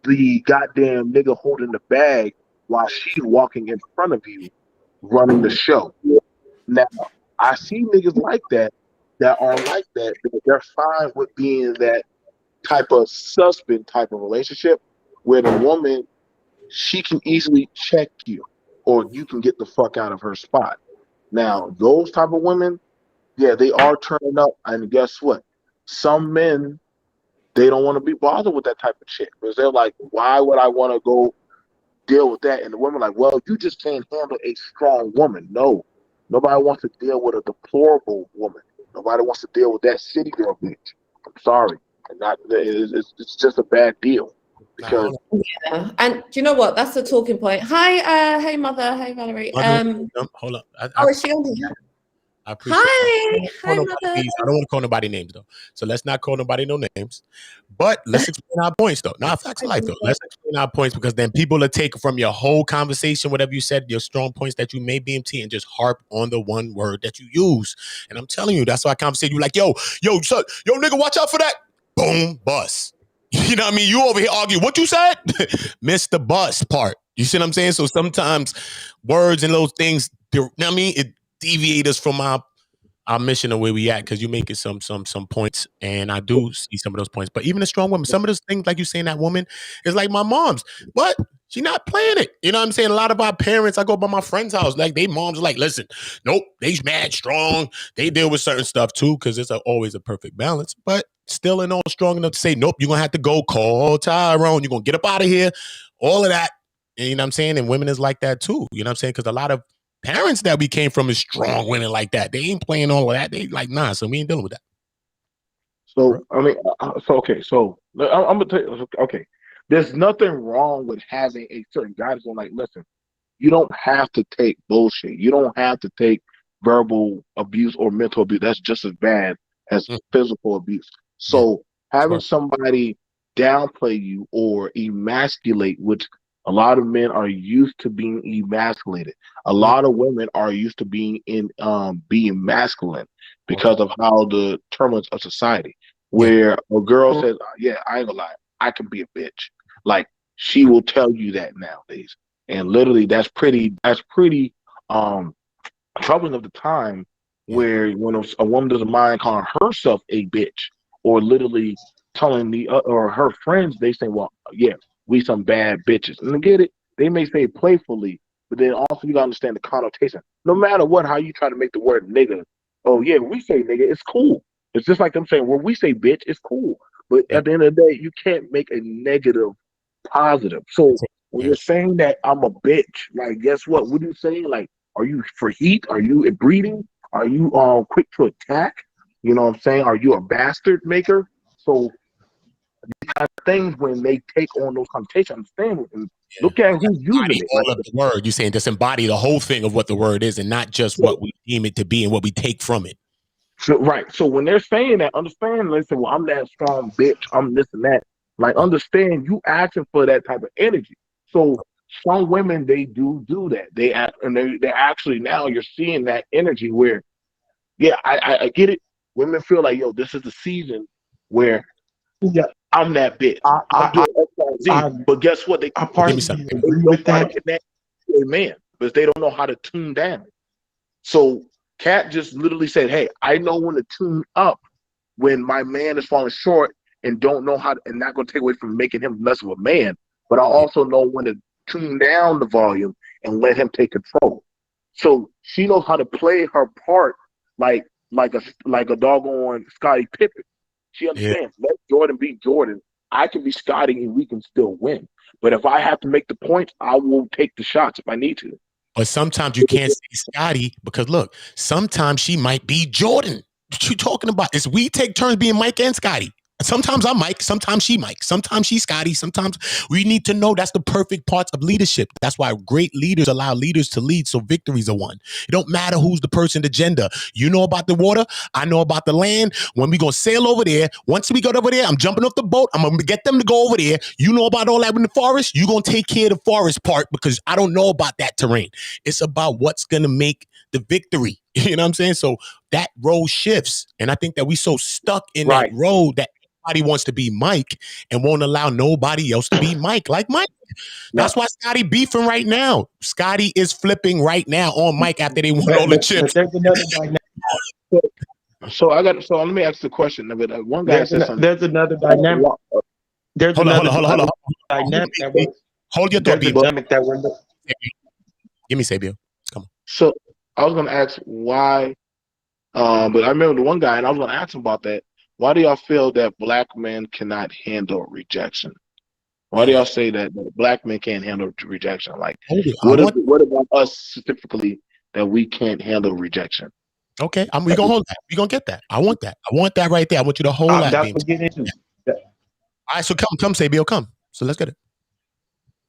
[SPEAKER 6] the goddamn nigga holding the bag while she's walking in front of you running the show. Now, I see niggas like that are like that. They're fine with being that type of husband type of relationship where the woman, she can easily check you or you can get the fuck out of her spot. Now, those type of women, yeah, they are turning up. And guess what? Some men, they don't want to be bothered with that type of shit because they're like, why would I want to go deal with that? And the women like, well, you just can't handle a strong woman. No, nobody wants to deal with a deplorable woman. Nobody wants to deal with that city girl bitch. I'm sorry, and it's just a bad deal because
[SPEAKER 5] Yeah. And do you know what? That's the talking point. Hi, hey mother, hey Valerie.
[SPEAKER 1] Hold up.
[SPEAKER 5] Oh, is she on here?
[SPEAKER 1] I appreciate
[SPEAKER 5] Hi, hi
[SPEAKER 1] I
[SPEAKER 5] mother.
[SPEAKER 1] don't want to call nobody names though. So let's not call nobody no names. But let's explain our points though. Now, facts of life though. Let's explain our points because then people will take from your whole conversation, whatever you said, your strong points that you made, BMT, and just harp on the one word that you use. And I'm telling you, that's why I conversate you like, yo, son, yo, nigga, watch out for that. Boom, bus. You know what I mean? You over here argue what you said, miss the bus part. You see what I'm saying? So sometimes words and those things, you know what I mean? It deviate us from our mission of where we at because you making some points, and I do see some of those points. But even a strong woman, some of those things, like you saying, that woman is like my mom's. What? She not playing it. You know what I'm saying? A lot of our parents, I go by my friend's house, like they moms are like, listen, nope, they's mad strong. They deal with certain stuff too because it's always a perfect balance. But still ain't all strong enough to say, nope, you're gonna have to go call Tyrone. You're gonna get up out of here. All of that. And you know what I'm saying? And women is like that too. You know what I'm saying? Because a lot of parents that we came from is strong women like that. They ain't playing all of that. They like, nah, so we ain't dealing with that.
[SPEAKER 6] so I mean, okay, so I'm gonna tell you, okay, there's nothing wrong with having a certain guidance on like, listen, you don't have to take bullshit. You don't have to take verbal abuse or mental abuse. That's just as bad as physical abuse.
[SPEAKER 1] Yeah,
[SPEAKER 6] So having
[SPEAKER 1] sure.
[SPEAKER 6] somebody downplay you or emasculate, which a lot of men are used to being emasculated. A lot of women are used to being masculine because of how the terms of society. Where a girl says, "Yeah, I ain't gonna lie, I can be a bitch." Like she will tell you that nowadays, and literally that's pretty troubling of the time where when a woman doesn't mind calling herself a bitch or literally telling the or her friends, they say, well, yeah, we some bad bitches. And I get it, they may say it playfully, but then also you gotta understand the connotation. No matter what, how you try to make the word nigga, oh yeah, we say nigga, it's cool. It's just like them saying, when we say bitch, it's cool. But at the end of the day, you can't make a negative positive. So when you're saying that I'm a bitch, like guess what? What are you saying? Like, are you for heat? Are you breeding? Are you quick to attack? You know what I'm saying? Are you a bastard maker? So these kind of things when they take on those connotations, understand and look at who's using it.
[SPEAKER 1] All of the word. You're saying just embody the whole thing of what the word is and not just what we deem it to be and what we take from it.
[SPEAKER 6] So, right. So when they're saying that, understand, listen, well, I'm that strong bitch, I'm this and that. Like, understand you asking for that type of energy. So some women, they do that. They act, and they're actually now you're seeing that energy where, yeah, I get it. Women feel like, yo, this is the season where, yeah, I'm that bitch.
[SPEAKER 8] I
[SPEAKER 6] I'm
[SPEAKER 8] I
[SPEAKER 6] doing X, Y, Z.
[SPEAKER 8] I,
[SPEAKER 6] But guess what? They
[SPEAKER 8] I
[SPEAKER 1] Give me some.
[SPEAKER 8] partially
[SPEAKER 6] they
[SPEAKER 8] agree
[SPEAKER 6] don't
[SPEAKER 8] with
[SPEAKER 6] know how to
[SPEAKER 8] that.
[SPEAKER 6] connect to a man because they don't know how to tune down. So Kat just literally said, "Hey, I know when to tune up when my man is falling short and don't know how to, and not going to take away from making him less of a man, but I
[SPEAKER 1] Yeah.
[SPEAKER 6] also know when to tune down the volume and let him take control." So she knows how to play her part like like a doggone Scottie Pippen. She
[SPEAKER 1] Yeah.
[SPEAKER 6] understands. Let Jordan be Jordan. I can be Scotty and we can still win. But if I have to make the points, I will take the shots if I need to.
[SPEAKER 1] But sometimes you can't say Scotty because look, sometimes she might be Jordan. What you talking about? Is we take turns being Mike and Scotty. Sometimes I'm Mike, sometimes she Mike, sometimes she's Scotty, sometimes we need to know that's the perfect parts of leadership. That's why great leaders allow leaders to lead so victories are won. It don't matter who's the person, the gender. You know about the water, I know about the land. When we gonna sail over there, once we get over there, I'm jumping off the boat. I'm gonna get them to go over there. You know about all that in the forest. You gonna take care of the forest part because I don't know about that terrain. It's about what's gonna make the victory. You know what I'm saying? So that role shifts, and I think that we so stuck in that
[SPEAKER 6] Right.
[SPEAKER 1] role that everybody wants to be Mike and won't allow nobody else to be Mike like Mike.
[SPEAKER 6] Now,
[SPEAKER 1] That's why Scotty beefing right now. Scotty is flipping right now on Mike after they won all the
[SPEAKER 8] But
[SPEAKER 1] chips.
[SPEAKER 8] there's another dynamic.
[SPEAKER 6] so let me ask the question. But one guy said something.
[SPEAKER 8] There's another dynamic. There's
[SPEAKER 1] Hold on, hold
[SPEAKER 8] another
[SPEAKER 1] on, hold on, hold on.
[SPEAKER 8] dynamic that we're,
[SPEAKER 1] Hold your thought,
[SPEAKER 8] there's a
[SPEAKER 1] B.
[SPEAKER 8] dynamic that we're
[SPEAKER 1] Give me Sabio. Come on.
[SPEAKER 6] So I was gonna ask why, but I remember the one guy, and I was gonna ask him about that. Why do y'all feel that black men cannot handle rejection? Why do y'all say that black men can't handle rejection? Like,
[SPEAKER 1] Hold it. I want
[SPEAKER 6] what about us specifically that we can't handle rejection?
[SPEAKER 1] okay. We gonna hold that. We gonna get that. I want that. I want that right there. I want you to hold that,
[SPEAKER 8] that's
[SPEAKER 1] Beam.
[SPEAKER 8] what we get into.
[SPEAKER 1] All right, so come, Sabio, come. So let's get it.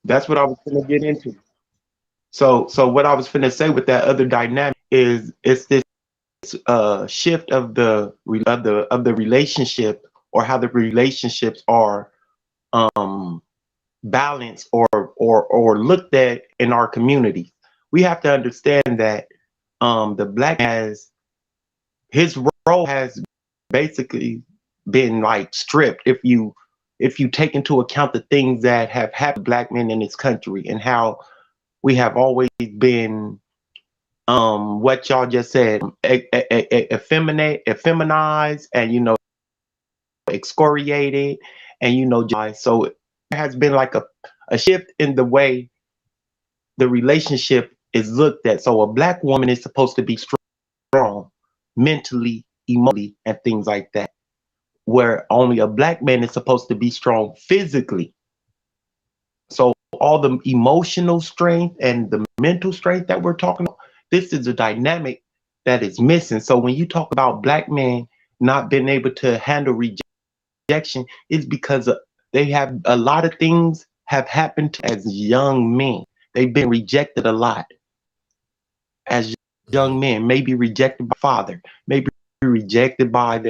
[SPEAKER 8] That's what I was gonna get into. So what I was finna say with that other dynamic is it's this shift of the relationship, or how the relationships are balanced or looked at in our community. We have to understand that the black has his role has basically been like stripped if you take into account the things that have happened to black men in this country, and how we have always been what y'all just said, effeminized, and excoriated, and so there has been like a shift in the way the relationship is looked at. So a black woman is supposed to be strong mentally, emotionally, and things like that, where only a black man is supposed to be strong physically. So all the emotional strength and the mental strength that we're talking about, this is a dynamic that is missing. So when you talk about black men not being able to handle rejection, it's because they have a lot of things have happened to as young men. They've been rejected a lot as young men, maybe rejected by father, maybe rejected by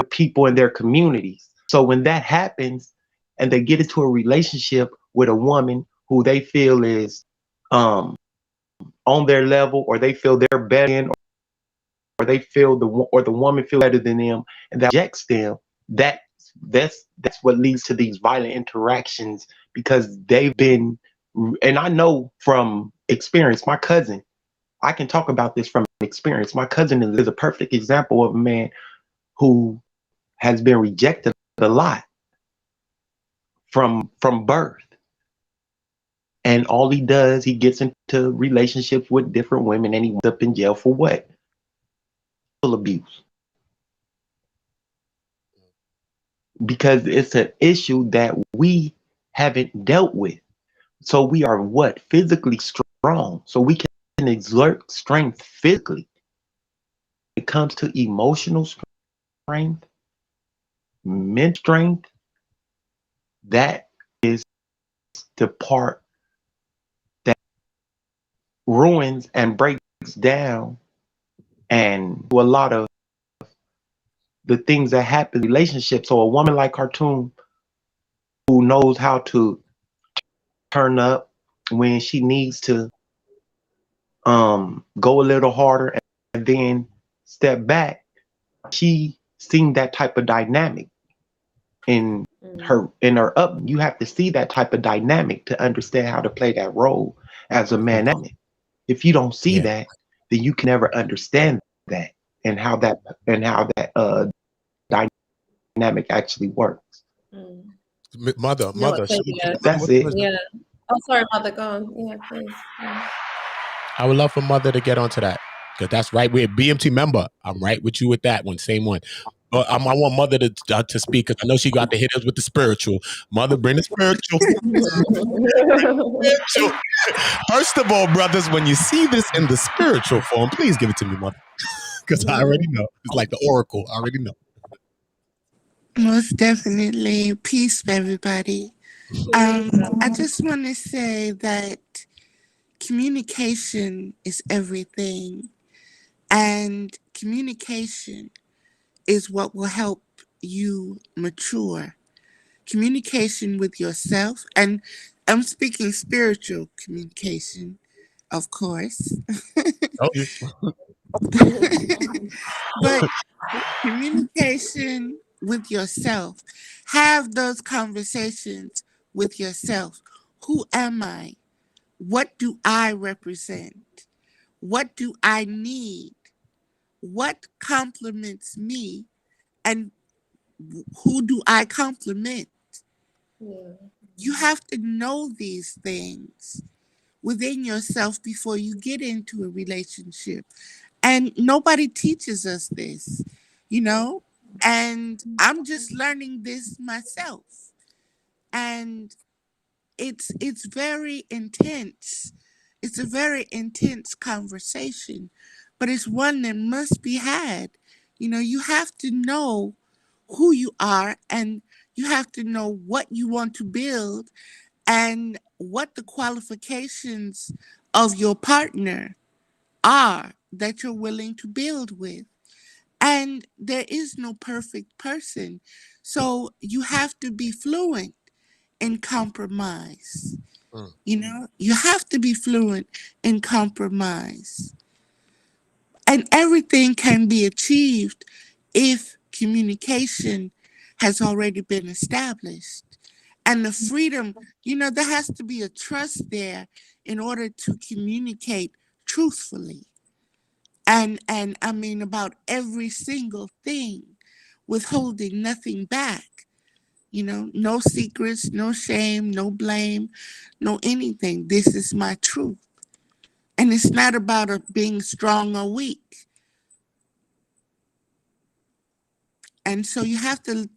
[SPEAKER 8] people in their communities. So when that happens and they get into a relationship with a woman who they feel is um on their level, or they feel they're better than, or they feel the woman feel better than them, and that rejects them, that that's what leads to these violent interactions, because they've been, and I know from experience, my cousin, I can talk about this from experience. My cousin is a perfect example of a man who has been rejected a lot from birth. And all he does, he gets into relationships with different women, and he ends up in jail for what? Abuse. Because it's an issue that we haven't dealt with. So we are what? Physically strong. So we can exert strength physically. When it comes to emotional strength, mental strength, that is the part that ruins and breaks down and do a lot of the things that happen in relationships. So a woman like Khartoum, who knows how to turn up when she needs to go a little harder and then step back, she seen that type of dynamic. in her up. You have to see that type of dynamic to understand how to play that role as a man. If you don't see
[SPEAKER 1] Yeah.
[SPEAKER 8] that, then you can never understand that and how that dynamic actually works.
[SPEAKER 1] Mother,
[SPEAKER 5] You know what,
[SPEAKER 8] That's it.
[SPEAKER 5] yeah. Oh, sorry, mother, go on. Yeah, please. Yeah.
[SPEAKER 1] I would love for Mother to get onto that, because that's right. We're a BMT member. I'm right with you with that one. Same one. But I want Mother to speak, because I know she got to hit us with the spiritual. Mother, bring the spiritual. Spiritual. First of all, brothers, when you see this in the spiritual form, please give it to me, Mother, because I already know. It's like the oracle. I already know.
[SPEAKER 7] Most definitely. Peace, everybody. I just want to say that communication is everything, and communication is what will help you mature. Communication with yourself, and I'm speaking spiritual communication, of course,
[SPEAKER 1] Oh, you.
[SPEAKER 7] but communication with yourself. Have those conversations with yourself. Who am I? What do I represent? What do I need? What compliments me? And who do I compliment?
[SPEAKER 5] Yeah.
[SPEAKER 7] You have to know these things within yourself before you get into a relationship. And nobody teaches us this, you know? And I'm just learning this myself. And it's very intense. It's a very intense conversation, but it's one that must be had. You know, you have to know who you are, and you have to know what you want to build and what the qualifications of your partner are that you're willing to build with. And there is no perfect person. So you have to be fluent in compromise.
[SPEAKER 1] Mm.
[SPEAKER 7] You know, you have to be fluent in compromise. And everything can be achieved if communication has already been established. And the freedom, you know, there has to be a trust there in order to communicate truthfully. And I mean about every single thing, withholding nothing back. You know, no secrets, no shame, no blame, no anything. This is my truth. And it's not about being strong or weak. And so you have to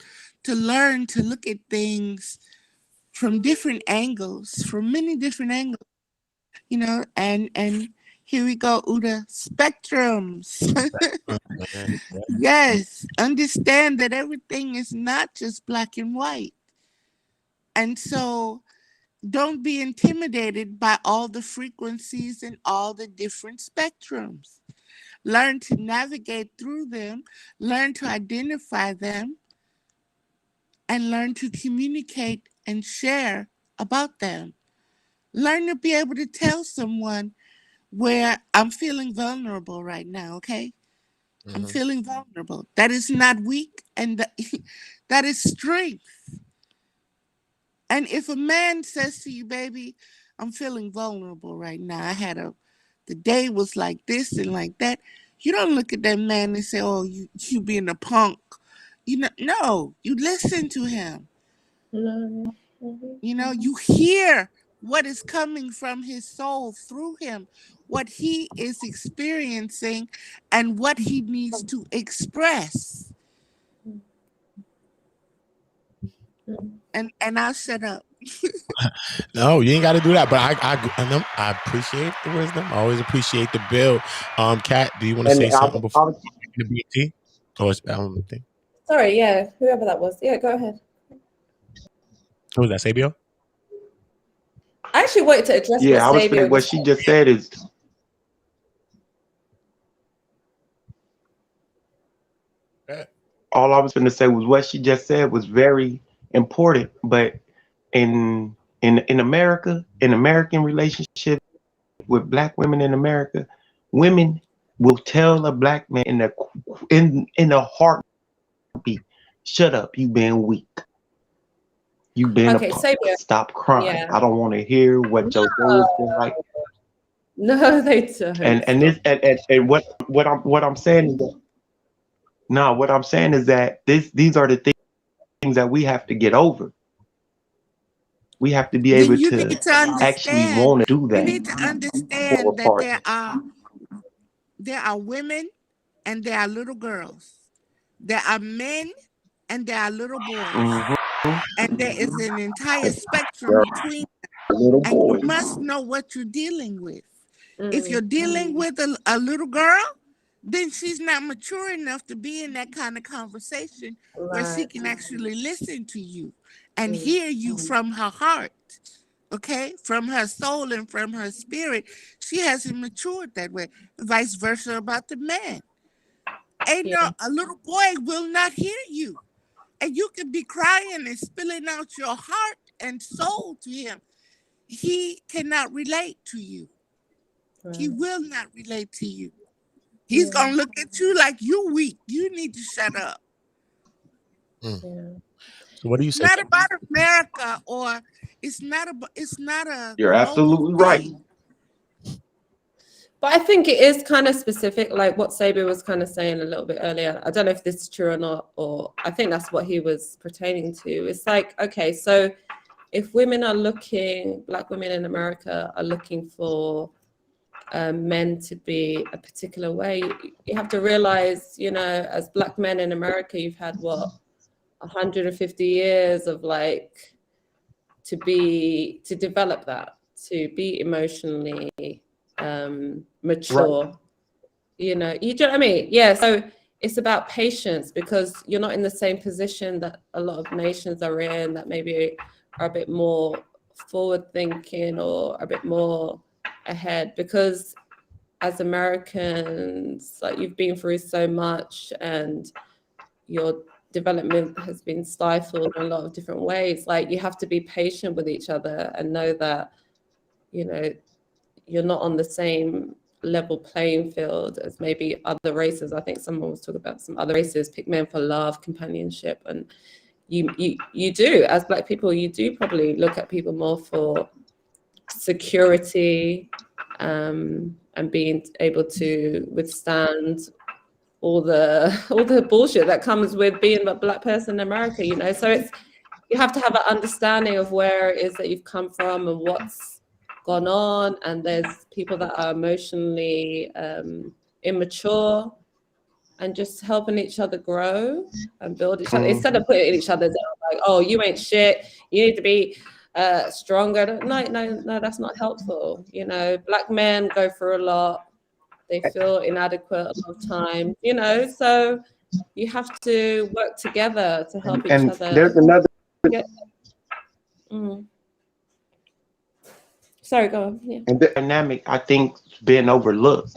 [SPEAKER 7] learn to look at things from different angles, from many different angles, you know, and here we go, Uda, spectrums.
[SPEAKER 1] Man.
[SPEAKER 7] Yes, understand that everything is not just black and white. And so don't be intimidated by all the frequencies and all the different spectrums. Learn to navigate through them, learn to identify them, and learn to communicate and share about them. Learn to be able to tell someone where I'm feeling vulnerable right now, okay? I'm
[SPEAKER 1] Mhm.
[SPEAKER 7] feeling vulnerable. That is not weak, and that is strength. And if a man says to you, baby, I'm feeling vulnerable right now. The day was like this and like that. You don't look at that man and say, oh, you being a punk. You know, no, you listen to him.
[SPEAKER 5] No.
[SPEAKER 7] You know, you hear what is coming from his soul through him, what he is experiencing and what he needs to express. And I'll shut up.
[SPEAKER 1] No, you ain't got to do that. But I appreciate the wisdom. I always appreciate the build. Kat, do you want to
[SPEAKER 8] And
[SPEAKER 1] say something
[SPEAKER 8] I
[SPEAKER 1] before the BT? Or thing?
[SPEAKER 5] Sorry, yeah, whoever that was. Yeah, go ahead.
[SPEAKER 1] Who was that, Sabio?
[SPEAKER 5] I actually wanted to address what
[SPEAKER 8] yeah, I was
[SPEAKER 5] Sabio
[SPEAKER 8] saying what
[SPEAKER 5] was
[SPEAKER 8] she just said is all I was going to say was what she just said was very important. But in America, in American relationships with black women in America, women will tell a black man in a heartbeat, "Shut up, you being weak." You've been
[SPEAKER 5] Okay,
[SPEAKER 8] apart.
[SPEAKER 5] Sabia.
[SPEAKER 8] Stop crying.
[SPEAKER 5] Yeah.
[SPEAKER 8] I don't want to hear what your day has been like.
[SPEAKER 5] No, they don't.
[SPEAKER 8] And this and what I'm saying is that no, what I'm saying is that these are the things that we have to get over. We have to be
[SPEAKER 7] Then
[SPEAKER 8] able
[SPEAKER 7] you
[SPEAKER 8] to
[SPEAKER 7] need to
[SPEAKER 8] actually
[SPEAKER 7] understand.
[SPEAKER 8] want to do
[SPEAKER 7] You
[SPEAKER 8] that
[SPEAKER 7] need to
[SPEAKER 8] for a
[SPEAKER 7] understand that
[SPEAKER 8] partner.
[SPEAKER 7] there are women and there are little girls. There are men and there are little boys.
[SPEAKER 8] Hmm.
[SPEAKER 7] And there is an entire spectrum
[SPEAKER 8] There
[SPEAKER 7] between,
[SPEAKER 8] are little
[SPEAKER 7] and you
[SPEAKER 8] boys.
[SPEAKER 7] must know what you're dealing with. If you're
[SPEAKER 5] Mm,
[SPEAKER 7] dealing with a little girl, then she's not mature enough to be in that kind of conversation where she
[SPEAKER 5] right.
[SPEAKER 7] can actually listen to you and
[SPEAKER 5] Mm,
[SPEAKER 7] hear you from her heart, okay, from her soul and from her spirit. She hasn't matured that way. Vice versa about the man. Ain't
[SPEAKER 5] yeah.
[SPEAKER 7] a little boy will not hear you. And you can be crying and spilling out your heart and soul to him. He cannot relate to you. He
[SPEAKER 5] Right.
[SPEAKER 7] will not relate to you. He's
[SPEAKER 5] Yeah.
[SPEAKER 7] gonna look at you like you weak. You need to shut up.
[SPEAKER 1] Mm.
[SPEAKER 5] Yeah.
[SPEAKER 1] So what do you
[SPEAKER 7] It's
[SPEAKER 1] say?
[SPEAKER 7] not about America or it's not a
[SPEAKER 8] You're
[SPEAKER 7] global
[SPEAKER 8] absolutely right.
[SPEAKER 7] thing.
[SPEAKER 5] But I think it is kind of specific, like what Sabia was kind of saying a little bit earlier. I don't know if this is true or not, or I think that's what he was pertaining to. It's like, okay, so if women are looking, Black women in America are looking for men to be a particular way, you have to realize, you know, as Black men in America, you've had what, 150 years of like, to develop that, to be emotionally mature.
[SPEAKER 8] Right.
[SPEAKER 5] You know what I mean? Yeah. So it's about patience because you're not in the same position that a lot of nations are in that maybe are a bit more forward thinking or a bit more ahead, because as Americans, like, you've been through so much and your development has been stifled in a lot of different ways. Like, you have to be patient with each other and know that, you know, you're not on the same level playing field as maybe other races. I think someone was talking about some other races pick men for love, companionship, and you do, as Black people, you do probably look at people more for security, and being able to withstand all the bullshit that comes with being a Black person in America, you know. So it's, you have to have an understanding of where it is that you've come from and what's gone on. And there's people that are emotionally immature, and just helping each other grow and build each other instead of putting each other down, like, oh, you ain't shit, you need to be stronger. No, that's not helpful. You know, Black men go through a lot. They feel inadequate a lot of time, you know, so you have to work together to help each
[SPEAKER 8] And
[SPEAKER 5] other
[SPEAKER 8] there's another
[SPEAKER 5] get. Mm. Sorry, go on. Yeah.
[SPEAKER 8] and the dynamic I think been overlooked.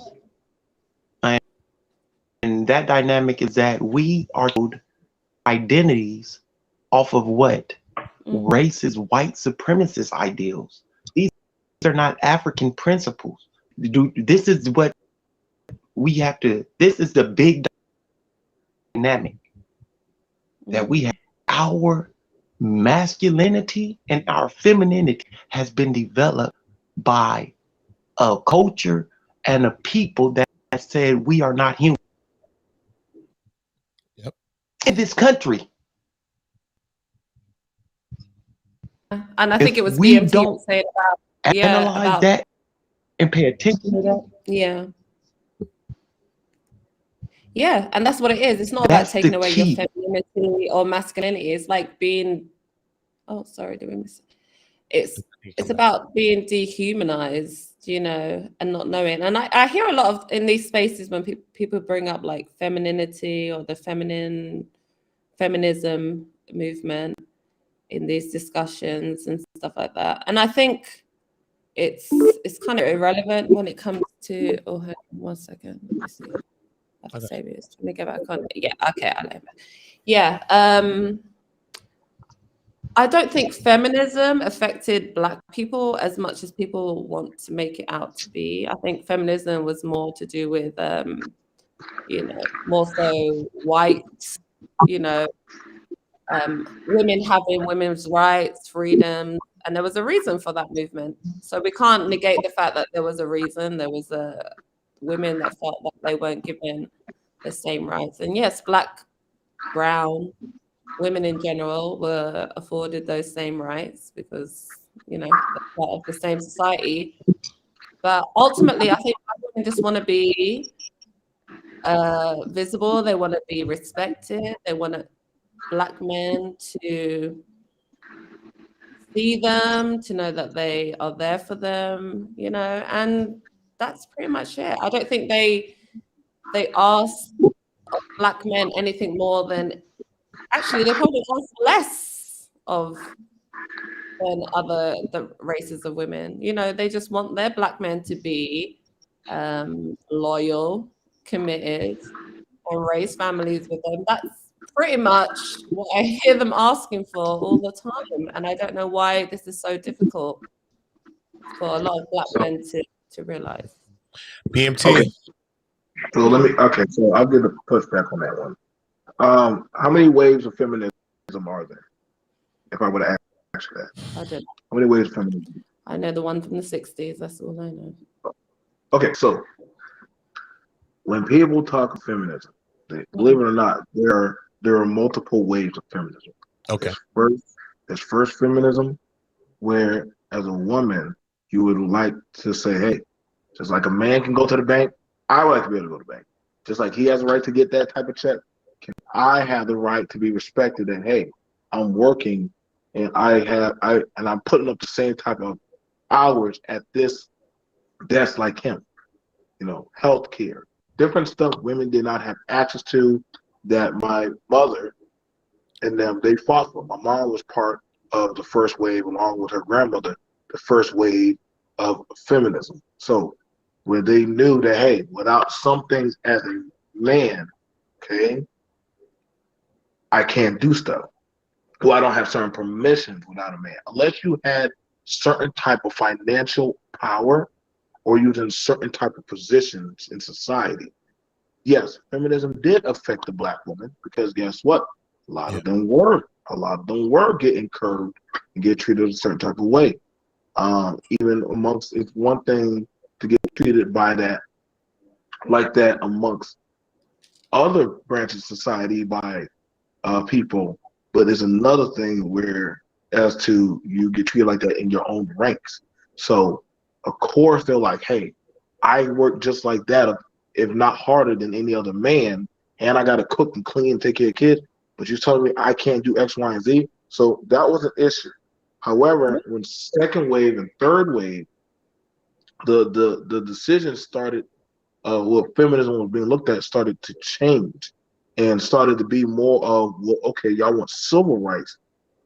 [SPEAKER 8] And that dynamic is that we are told identities off of what? Racist, white supremacist ideals. These are not African principles. This is what we have to, this is the big dynamic that we have. Our masculinity and our femininity has been developed by a culture and a people that said we are not human.
[SPEAKER 1] Yep.
[SPEAKER 8] In this country,
[SPEAKER 5] And I think
[SPEAKER 8] if
[SPEAKER 5] it was
[SPEAKER 8] we
[SPEAKER 5] BMT
[SPEAKER 8] don't
[SPEAKER 5] saying about,
[SPEAKER 8] analyze that and pay attention to that,
[SPEAKER 5] yeah, and that's what it is. It's not about
[SPEAKER 8] that's
[SPEAKER 5] taking
[SPEAKER 8] the
[SPEAKER 5] away your
[SPEAKER 8] key.
[SPEAKER 5] femininity or masculinity. It's like being, oh, sorry, did we miss it? It's about being dehumanized, you know, and not knowing. And I hear a lot of in these spaces when people bring up like femininity or the feminism movement in these discussions and stuff like that. And I think it's kind of irrelevant when it comes to, oh, hold on 1 second, let me see. I have to say it's trying to get back on. Yeah, okay, I know. Yeah, I don't think feminism affected Black people as much as people want to make it out to be. I think feminism was more to do with, you know, more so white, you know, women having women's rights, freedom, and there was a reason for that movement. So we can't negate the fact that there was a reason. There was women that felt that they weren't given the same rights. And yes, Black, brown, women in general were afforded those same rights because, they're part of the same society. But ultimately, I think Black women just want to be visible. They want to be respected. They want Black men to see them, to know that they are there for them, and that's pretty much it. I don't think they ask of Black men anything more than, actually, they probably ask less of than the races of women. They just want their Black men to be loyal, committed, and raise families with them. That's pretty much what I hear them asking for all the time. And I don't know why this is so difficult for a lot of Black men to realize.
[SPEAKER 1] PMT.
[SPEAKER 6] Okay. So I'll give a pushback on that one. How many waves of feminism are there? If I were to ask you that.
[SPEAKER 5] I don't know.
[SPEAKER 6] How many waves of feminism?
[SPEAKER 5] I know the one from the 60s. That's all I know.
[SPEAKER 6] Okay, so when people talk of feminism, believe it or not, there are multiple waves of feminism.
[SPEAKER 1] Okay.
[SPEAKER 6] There's first feminism, where as a woman you would like to say, hey, just like a man can go to the bank, I would like to be able to go to the bank. Just like he has a right to get that type of check, I have the right to be respected. And hey, I'm working, and I'm putting up the same type of hours at this desk like him. Healthcare, different stuff women did not have access to, that my mother and them, they fought for. My mom was part of the first wave, along with her grandmother, the first wave of feminism. So where they knew that, hey, without some things as a man, okay, I can't do stuff. Well, I don't have certain permissions without a man. Unless you had certain type of financial power or you was in certain type of positions in society. Yes, feminism did affect the Black woman, because guess what? A lot of them were getting curved and get treated a certain type of way. Even amongst, it's one thing to get treated by that, like that, amongst other branches of society by people, but there's another thing where, as to, you get treated like that in your own ranks. So of course they're like, hey, I work just like that, if not harder than any other man, and I gotta cook and clean and take care of kids, but you're telling me I can't do X, Y, and Z. So that was an issue. However, when second wave and third wave, the decision started, feminism was being looked at, started to change and started to be more of, well, okay, y'all want civil rights.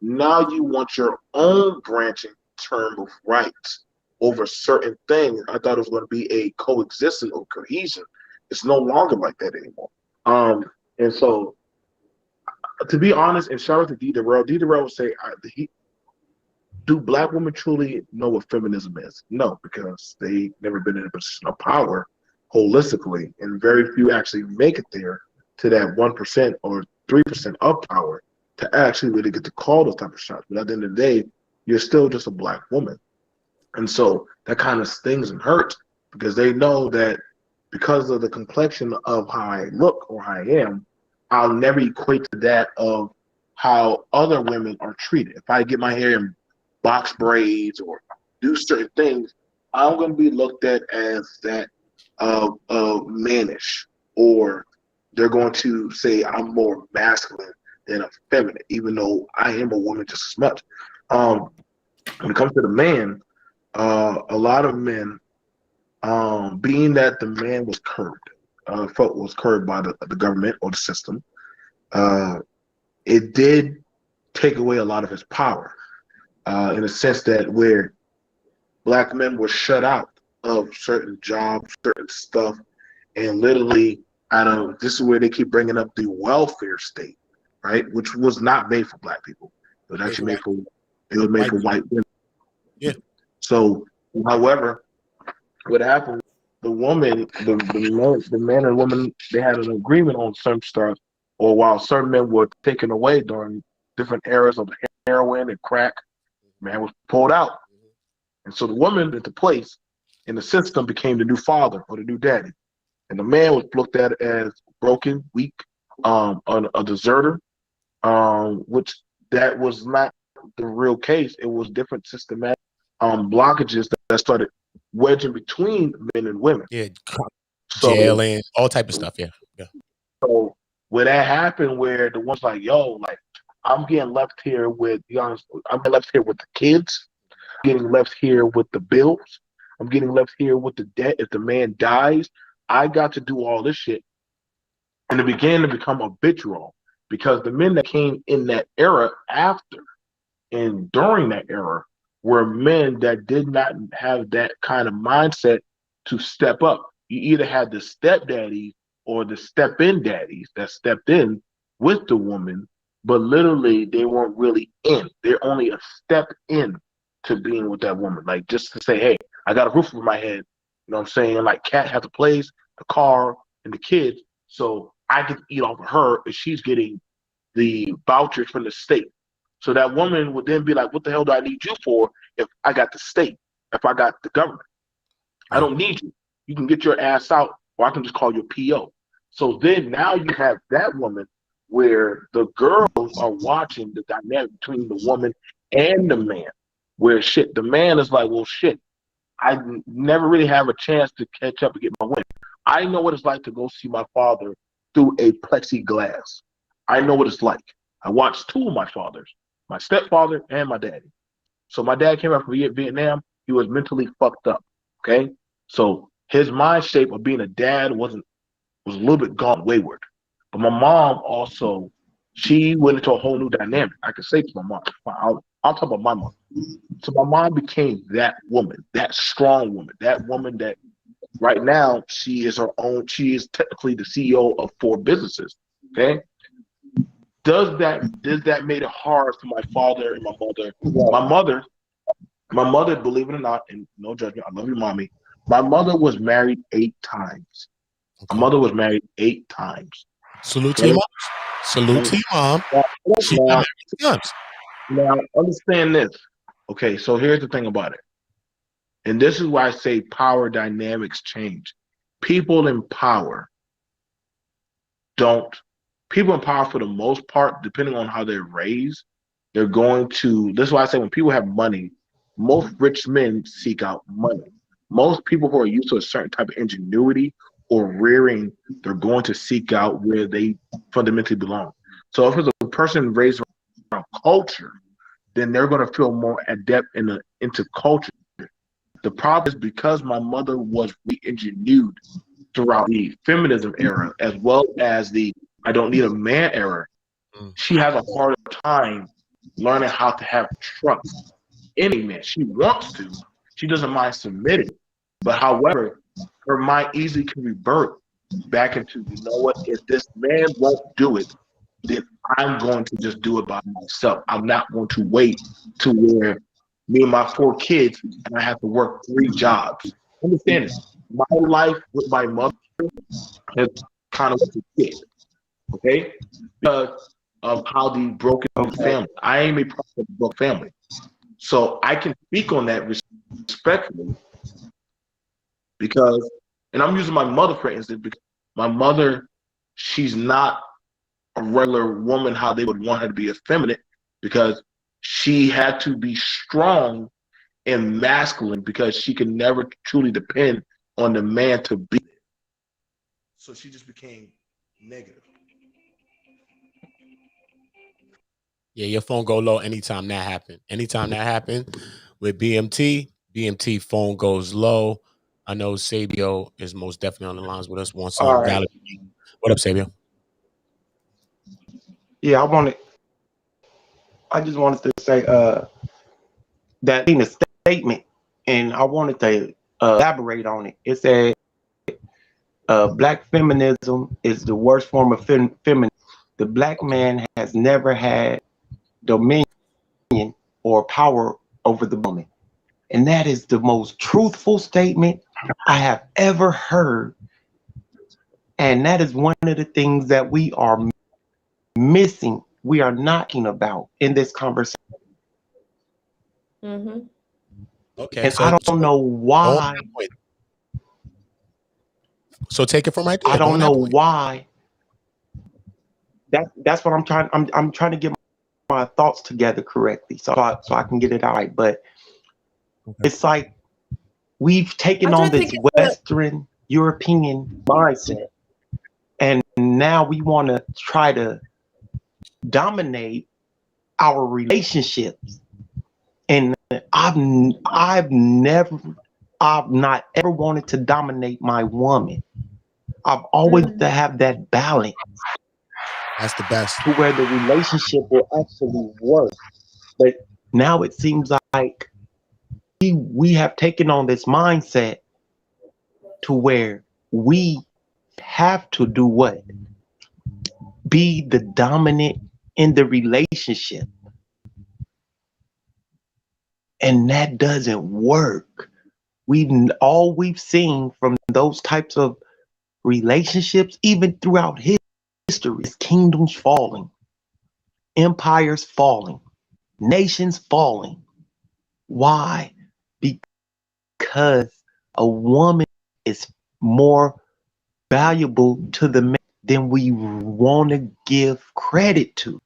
[SPEAKER 6] Now you want your own branching term of rights over certain things. I thought it was going to be a coexistence or cohesion. It's no longer like that anymore. And so, to be honest, and shout out to D. Darrell would say, do Black women truly know what feminism is? No, because they never been in a position of power holistically, and very few actually make it there to that 1% or 3% of power to actually really get to call those type of shots. But at the end of the day, you're still just a Black woman. And so that kind of stings and hurts, because they know that because of the complexion of how I look or how I am, I'll never equate to that of how other women are treated. If I get my hair in box braids or do certain things, I'm going to be looked at as that mannish, or they're going to say I'm more masculine than a feminine, even though I am a woman just as much. When it comes to the man, a lot of men, being that the man was curbed, was curbed by the government or the system, it did take away a lot of his power, in a sense that where Black men were shut out of certain jobs, certain stuff, and literally this is where they keep bringing up the welfare state, right? Which was not made for Black people. It was actually made for white women.
[SPEAKER 1] Yeah.
[SPEAKER 6] So, however, what happened, the woman, the man and woman, they had an agreement on some stuff, or while certain men were taken away during different eras of heroin and crack. Man was pulled out. And so the woman at the place in the system became the new father or the new daddy. And the man was looked at as broken, weak, a deserter, which that was not the real case. It was different systematic blockages that started wedging between men and women.
[SPEAKER 1] Yeah,
[SPEAKER 6] So,
[SPEAKER 1] jailing, all type of stuff. Yeah, yeah.
[SPEAKER 6] so when that happened, where the one's like, "Yo, like I'm getting left here with, be honest, I'm getting left here with the kids, I'm getting left here with the bills, I'm getting left here with the debt. If the man dies, I got to do all this shit." And it began to become habitual because the men that came in that era after and during that era were men that did not have that kind of mindset to step up. You either had the stepdaddies or the step-in daddies that stepped in with the woman, but literally they weren't really in. They're only a step in to being with that woman. Like just to say, hey, I got a roof over my head. You know what I'm saying? Like Cat has a place, the car, and the kids. So I get to eat off of her and she's getting the vouchers from the state. So that woman would then be like, what the hell do I need you for if I got the state, if I got the government? I don't need you. You can get your ass out or I can just call your PO. So then now you have that woman where the girls are watching the dynamic between the woman and the man, where shit, the man is like, well, shit, I never really have a chance to catch up and get my win. I know what it's like to go see my father through a plexiglass. I know what it's like. I watched two of my fathers, my stepfather and my daddy. So my dad came out from Vietnam. He was mentally fucked up. Okay, so his mind shape of being a dad was a little bit gone wayward. But my mom also, she went into a whole new dynamic. I can say to my mom, I'll talk about my mom. So my mom became that woman, that strong woman, that woman that right now she is her own. She is technically the CEO of 4 businesses. Okay. Does that made it hard for my father and my mother? My mother, believe it or not, and no judgment, I love you, mommy. My mother was married 8 times.
[SPEAKER 1] Okay.
[SPEAKER 6] My mother was married 8 times.
[SPEAKER 1] Salute to your mom. Salute to your mom. She got married 8 times.
[SPEAKER 6] Now, understand this. Okay, so here's the thing about it. And this is why I say power dynamics change. People in power for the most part, depending on how they're raised, they're going to, this is why I say when people have money, most rich men seek out money. Most people who are used to a certain type of ingenuity or rearing, they're going to seek out where they fundamentally belong. So if it's a person raised around culture, then they're going to feel more adept into culture. The problem is because my mother was re-engineered throughout the feminism era, as well as the I don't need a man era, she has a harder time learning how to have trust in a man. She wants to. She doesn't mind submitting. But however, her mind easily can revert back into, you know what, if this man won't do it, then I'm going to just do it by myself. I'm not going to wait to where me and my 4 kids and I have to work 3 jobs. Understand this. My life with my mother is kind of like a kid. Okay? Because of how the broken family. I am a part of the broken family. So I can speak on that respectfully because, and I'm using my mother for instance, because my mother, she's not a regular woman how they would want her to be effeminate because she had to be strong and masculine because she could never truly depend on the man to be there. So she just became negative.
[SPEAKER 1] Yeah, your phone go low anytime that happened. Anytime that happened with BMT phone goes low. I know Sabio is most definitely on the lines with us. Wants some valid. What up, Sabio?
[SPEAKER 8] Yeah, I just wanted to say that in a statement, and I wanted to elaborate on it. It said black feminism is the worst form of feminism. The black man has never had dominion or power over the woman. And that is the most truthful statement I have ever heard. And that is one of the things that we are missing we are not talking about in this conversation.
[SPEAKER 5] Hmm.
[SPEAKER 1] Okay,
[SPEAKER 8] And I don't know
[SPEAKER 1] go on
[SPEAKER 8] why.
[SPEAKER 1] that point. So take it from right
[SPEAKER 8] I
[SPEAKER 1] there. Go on
[SPEAKER 8] don't
[SPEAKER 1] that
[SPEAKER 8] know
[SPEAKER 1] point.
[SPEAKER 8] why. That's what I'm trying. I'm trying to get my thoughts together correctly, so I can get it out right. But it's like we've taken
[SPEAKER 5] I
[SPEAKER 8] on
[SPEAKER 5] don't
[SPEAKER 8] this
[SPEAKER 5] think it's
[SPEAKER 8] Western European mindset, and now we want to try to dominate our relationships. And I've never, I've not ever wanted to dominate my woman. I've always to have that balance
[SPEAKER 1] That's the best.
[SPEAKER 8] to where the relationship will actually work. But now it seems like we have taken on this mindset to where we have to do what? Be the dominant in the relationship. And that doesn't work. All we've seen from those types of relationships, even throughout history, is kingdoms falling, empires falling, nations falling. Why? Because a woman is more valuable to the man than we want to give credit to.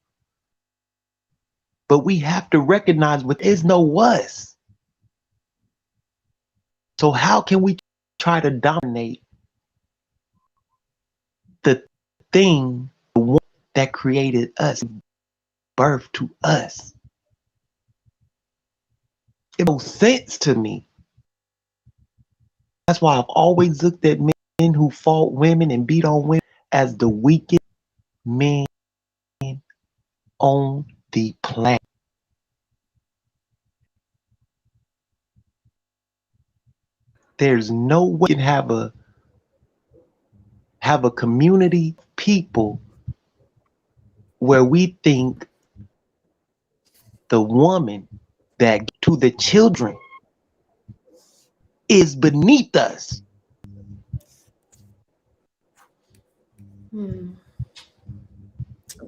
[SPEAKER 8] But we have to recognize there is no us. So how can we try to dominate the thing, the one that created us, birth to us? It makes sense to me. That's why I've always looked at men who fought women and beat on women as the weakest men on the planet. There's no way you can have a community of people where we think the woman that to the children is beneath us.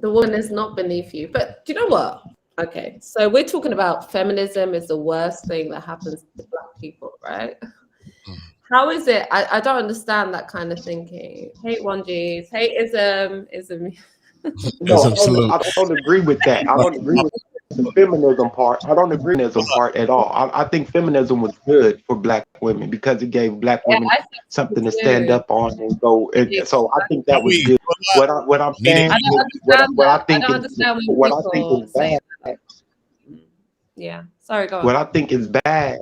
[SPEAKER 5] the woman is not beneath you. But do you know what? Okay, so we're talking about feminism is the worst thing that happens to Black people, right? How is it? I don't understand that kind of thinking. Hate one G's, hate ism.
[SPEAKER 8] No,
[SPEAKER 1] Salute.
[SPEAKER 8] I don't agree with that. I don't agree with the feminism part. I don't agree with the feminism part at all. I think feminism was good for Black women because it gave Black
[SPEAKER 5] Yeah,
[SPEAKER 8] women
[SPEAKER 5] I think
[SPEAKER 8] something
[SPEAKER 5] so
[SPEAKER 8] to stand
[SPEAKER 5] too.
[SPEAKER 8] up on and go. And so I think that was
[SPEAKER 1] Joey,
[SPEAKER 8] good.
[SPEAKER 1] pull up.
[SPEAKER 8] What I'm
[SPEAKER 1] Nina,
[SPEAKER 8] saying
[SPEAKER 5] I don't
[SPEAKER 8] is
[SPEAKER 5] understand
[SPEAKER 8] what I
[SPEAKER 5] that. I
[SPEAKER 8] think
[SPEAKER 5] don't
[SPEAKER 8] is
[SPEAKER 5] understand when
[SPEAKER 8] what I think
[SPEAKER 5] people
[SPEAKER 8] is
[SPEAKER 5] say
[SPEAKER 8] bad.
[SPEAKER 5] that. Yeah, sorry, go
[SPEAKER 8] What
[SPEAKER 5] on.
[SPEAKER 8] I think is bad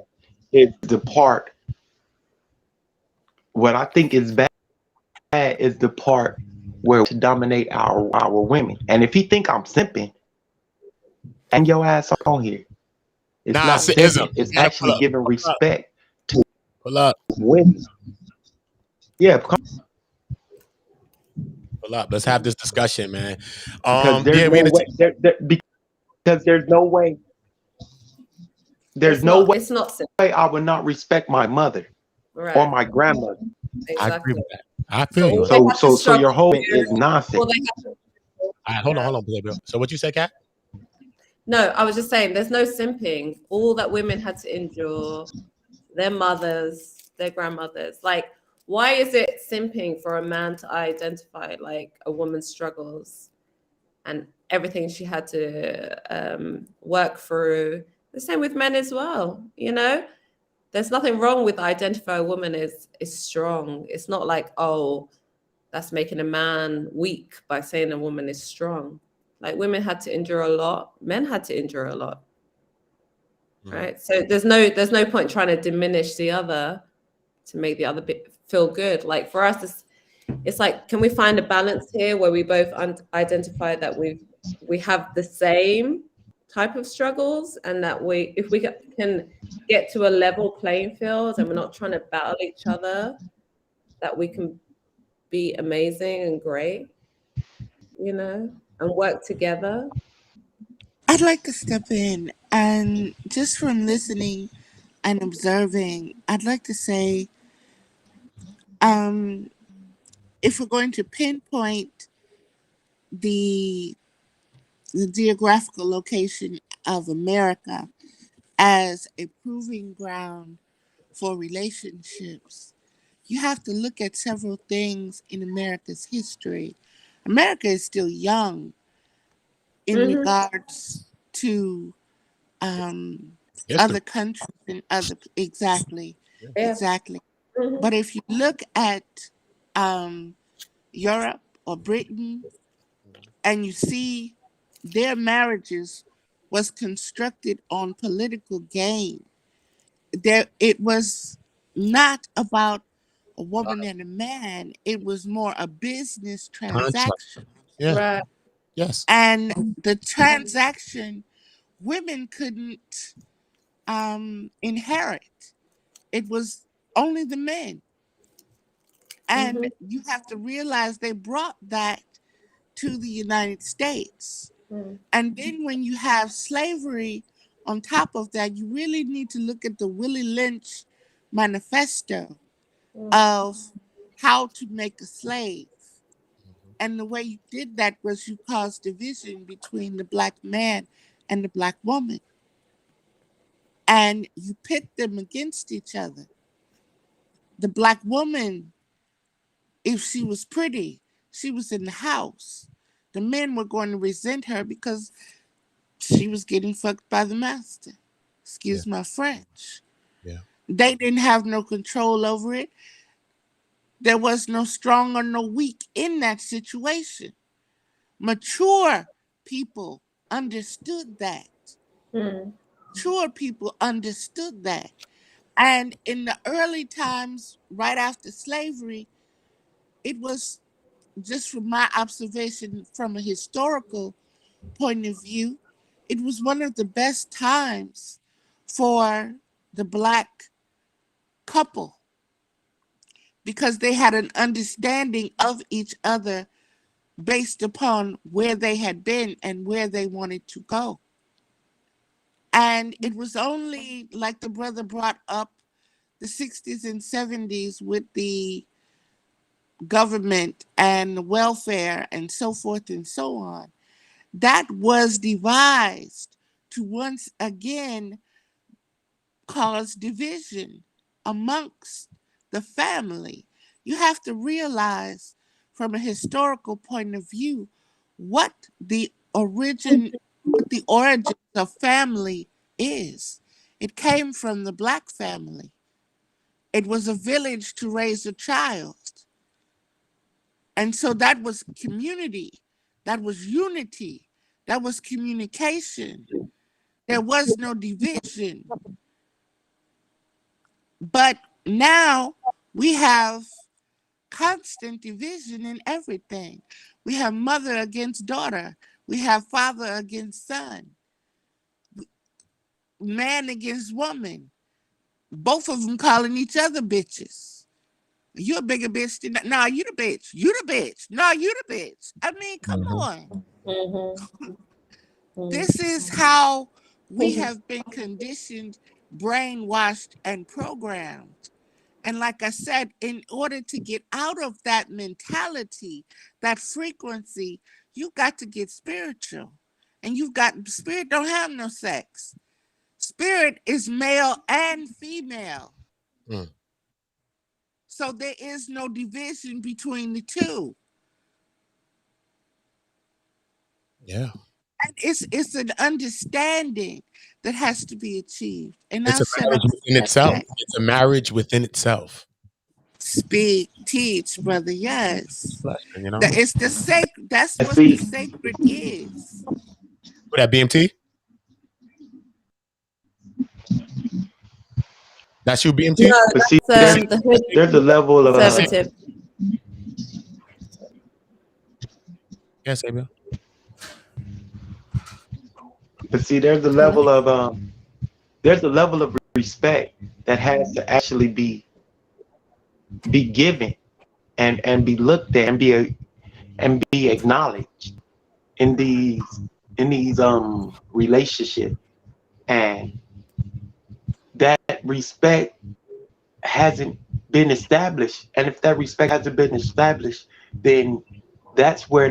[SPEAKER 8] is the part. What I think is bad is the part where to dominate our women. And if he think I'm simping, hang your ass on here. It's
[SPEAKER 1] nah,
[SPEAKER 8] not
[SPEAKER 1] it's the ism.
[SPEAKER 8] simping. It's
[SPEAKER 1] You gotta
[SPEAKER 8] actually giving respect to
[SPEAKER 1] pull up,
[SPEAKER 8] women. Yeah,
[SPEAKER 1] pull up. Let's have this discussion, man.
[SPEAKER 8] because there's
[SPEAKER 1] Yeah,
[SPEAKER 8] no way. Because there's no way
[SPEAKER 5] It's not simple,
[SPEAKER 8] I would not respect my mother or
[SPEAKER 5] right?
[SPEAKER 8] my grandmother.
[SPEAKER 1] I agree
[SPEAKER 5] Exactly.
[SPEAKER 1] with that. I
[SPEAKER 5] So
[SPEAKER 1] feel you
[SPEAKER 5] all
[SPEAKER 1] on
[SPEAKER 5] they
[SPEAKER 1] that.
[SPEAKER 5] have to
[SPEAKER 8] So your
[SPEAKER 5] struggle
[SPEAKER 8] whole
[SPEAKER 5] through,
[SPEAKER 8] is nonsense.
[SPEAKER 5] all they have to,
[SPEAKER 1] All right,
[SPEAKER 5] yeah.
[SPEAKER 1] hold on, Bill. So what you say, Kat?
[SPEAKER 5] No, I was just saying, there's no simping. All that women had to endure, their mothers, their grandmothers. Like, why is it simping for a man to identify like a woman's struggles and everything she had to work through? The same with men as well. You know, there's nothing wrong with identify a woman is strong. It's not like, oh, that's making a man weak by saying a woman is strong. Like women had to endure a lot, men had to endure a lot, right? So there's no point trying to diminish the other to make the other bit feel good. Like for us, it's like, can we find a balance here where we both identify that we have the same type of struggles, and that if we can get to a level playing field and we're not trying to battle each other, that we can be amazing and great, and work together.
[SPEAKER 7] I'd like to step in, and just from listening and observing, I'd like to say, um, if we're going to pinpoint the the geographical location of America as a proving ground for relationships, you have to look at several things in America's history. America is still young in
[SPEAKER 5] Mm-hmm.
[SPEAKER 7] regards to
[SPEAKER 1] History.
[SPEAKER 7] other countries and other exactly,
[SPEAKER 5] Yeah.
[SPEAKER 7] exactly.
[SPEAKER 5] Mm-hmm.
[SPEAKER 7] But if you look at um, Europe or Britain and you see their marriages was constructed on political gain, there it was not about a woman and a man. It was more a business
[SPEAKER 1] Contract.
[SPEAKER 7] transaction.
[SPEAKER 1] Yeah.
[SPEAKER 5] Right.
[SPEAKER 1] Yes.
[SPEAKER 7] And the transaction, women couldn't inherit. It was only the men.
[SPEAKER 5] Mm-hmm.
[SPEAKER 7] And you have to realize they brought that to the United States.
[SPEAKER 5] Mm-hmm.
[SPEAKER 7] And then when you have slavery on top of that, you really need to look at the Willie Lynch manifesto of how to make a slave. And the way you did that was you caused division between the black man and the black woman. And you pit them against each other. The black woman, if she was pretty, she was in the house. The men were going to resent her because she was getting fucked by the master.
[SPEAKER 1] Yeah.
[SPEAKER 7] Excuse my French.
[SPEAKER 1] Yeah.
[SPEAKER 7] They didn't have no control over it. There was no strong or no weak in that situation. Mature people understood that.
[SPEAKER 5] Mm-hmm.
[SPEAKER 7] Mature people understood that. And in the early times, right after slavery, it was just from my observation from a historical point of view, it was one of the best times for the black couple because they had an understanding of each other based upon where they had been and where they wanted to go. And it was only like the brother brought up the 60s and 70s with the government and welfare and so forth and so on. That was devised to once again cause division amongst the family. You have to realize from a historical point of view what what the origins of family is. It came from the black family. It was a village to raise a child. And so that was community, that was unity, that was communication. There was no division. But now we have constant division in everything. We have mother against daughter, we have father against son, man against woman, both of them calling each other bitches. You're a bigger bitch than nah, you the bitch. You the bitch. Nah, you the bitch. I mean, come on.
[SPEAKER 5] Mm-hmm.
[SPEAKER 7] This is how we have been conditioned, brainwashed, and programmed. And like I said, in order to get out of that mentality, that frequency, you got to get spiritual. And you've got spirit don't have no sex. Spirit is male and female.
[SPEAKER 1] Mm.
[SPEAKER 7] So there is no division between the two.
[SPEAKER 1] Yeah.
[SPEAKER 7] And it's an understanding that has to be achieved. And
[SPEAKER 1] It's
[SPEAKER 7] I'll
[SPEAKER 1] a
[SPEAKER 7] shut
[SPEAKER 1] marriage
[SPEAKER 7] up
[SPEAKER 1] within
[SPEAKER 7] at
[SPEAKER 1] itself.
[SPEAKER 7] that.
[SPEAKER 1] It's a marriage within itself.
[SPEAKER 7] Speak, teach, brother. Yes.
[SPEAKER 1] Blessing, you know?
[SPEAKER 7] That it's the sacred. That's
[SPEAKER 8] And
[SPEAKER 7] what the
[SPEAKER 8] see,
[SPEAKER 7] sacred is.
[SPEAKER 1] What that BMT? That's you, BMT?
[SPEAKER 5] No,
[SPEAKER 8] but see,
[SPEAKER 5] that's the hood
[SPEAKER 8] there's a level of
[SPEAKER 5] conservative.
[SPEAKER 1] Yes, Abel.
[SPEAKER 8] but see,
[SPEAKER 5] Hello?
[SPEAKER 8] there's a level of respect that has to actually be given and be looked at and be acknowledged in these relationships, and that respect hasn't been established. And if that respect hasn't been established, then that's where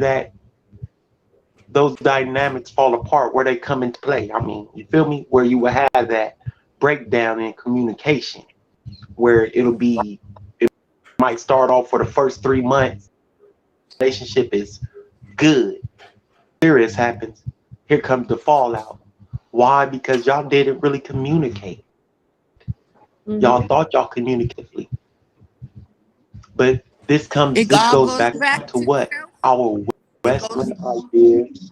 [SPEAKER 8] those dynamics fall apart, where they come into play. I mean, you feel me? Where you will have that breakdown in communication, where it might start off for the first 3 months, relationship is good. Serious happens. Here comes the fallout. Why? Because y'all didn't really communicate. Y'all thought y'all communicatively. But this
[SPEAKER 7] It all
[SPEAKER 8] goes
[SPEAKER 7] goes
[SPEAKER 8] back
[SPEAKER 7] back
[SPEAKER 8] to
[SPEAKER 7] to
[SPEAKER 8] what?
[SPEAKER 7] self.
[SPEAKER 8] Our
[SPEAKER 7] It goes
[SPEAKER 8] Western ideas.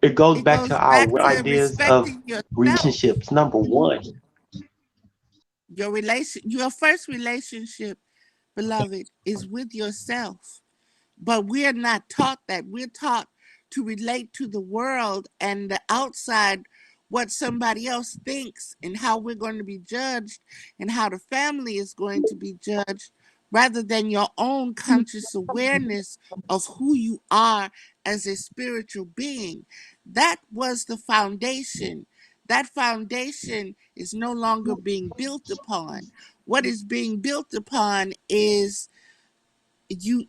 [SPEAKER 8] It goes
[SPEAKER 7] it
[SPEAKER 8] back
[SPEAKER 7] goes
[SPEAKER 8] to
[SPEAKER 7] back
[SPEAKER 8] our
[SPEAKER 7] to
[SPEAKER 8] ideas of
[SPEAKER 7] respecting yourself.
[SPEAKER 8] relationships. Number one.
[SPEAKER 7] Your first relationship, beloved, is with yourself. But we're not taught that. We're taught to relate to the world and the outside, what somebody else thinks and how we're going to be judged and how the family is going to be judged, rather than your own conscious awareness of who you are as a spiritual being. That was the foundation. That foundation is no longer being built upon. What is being built upon is you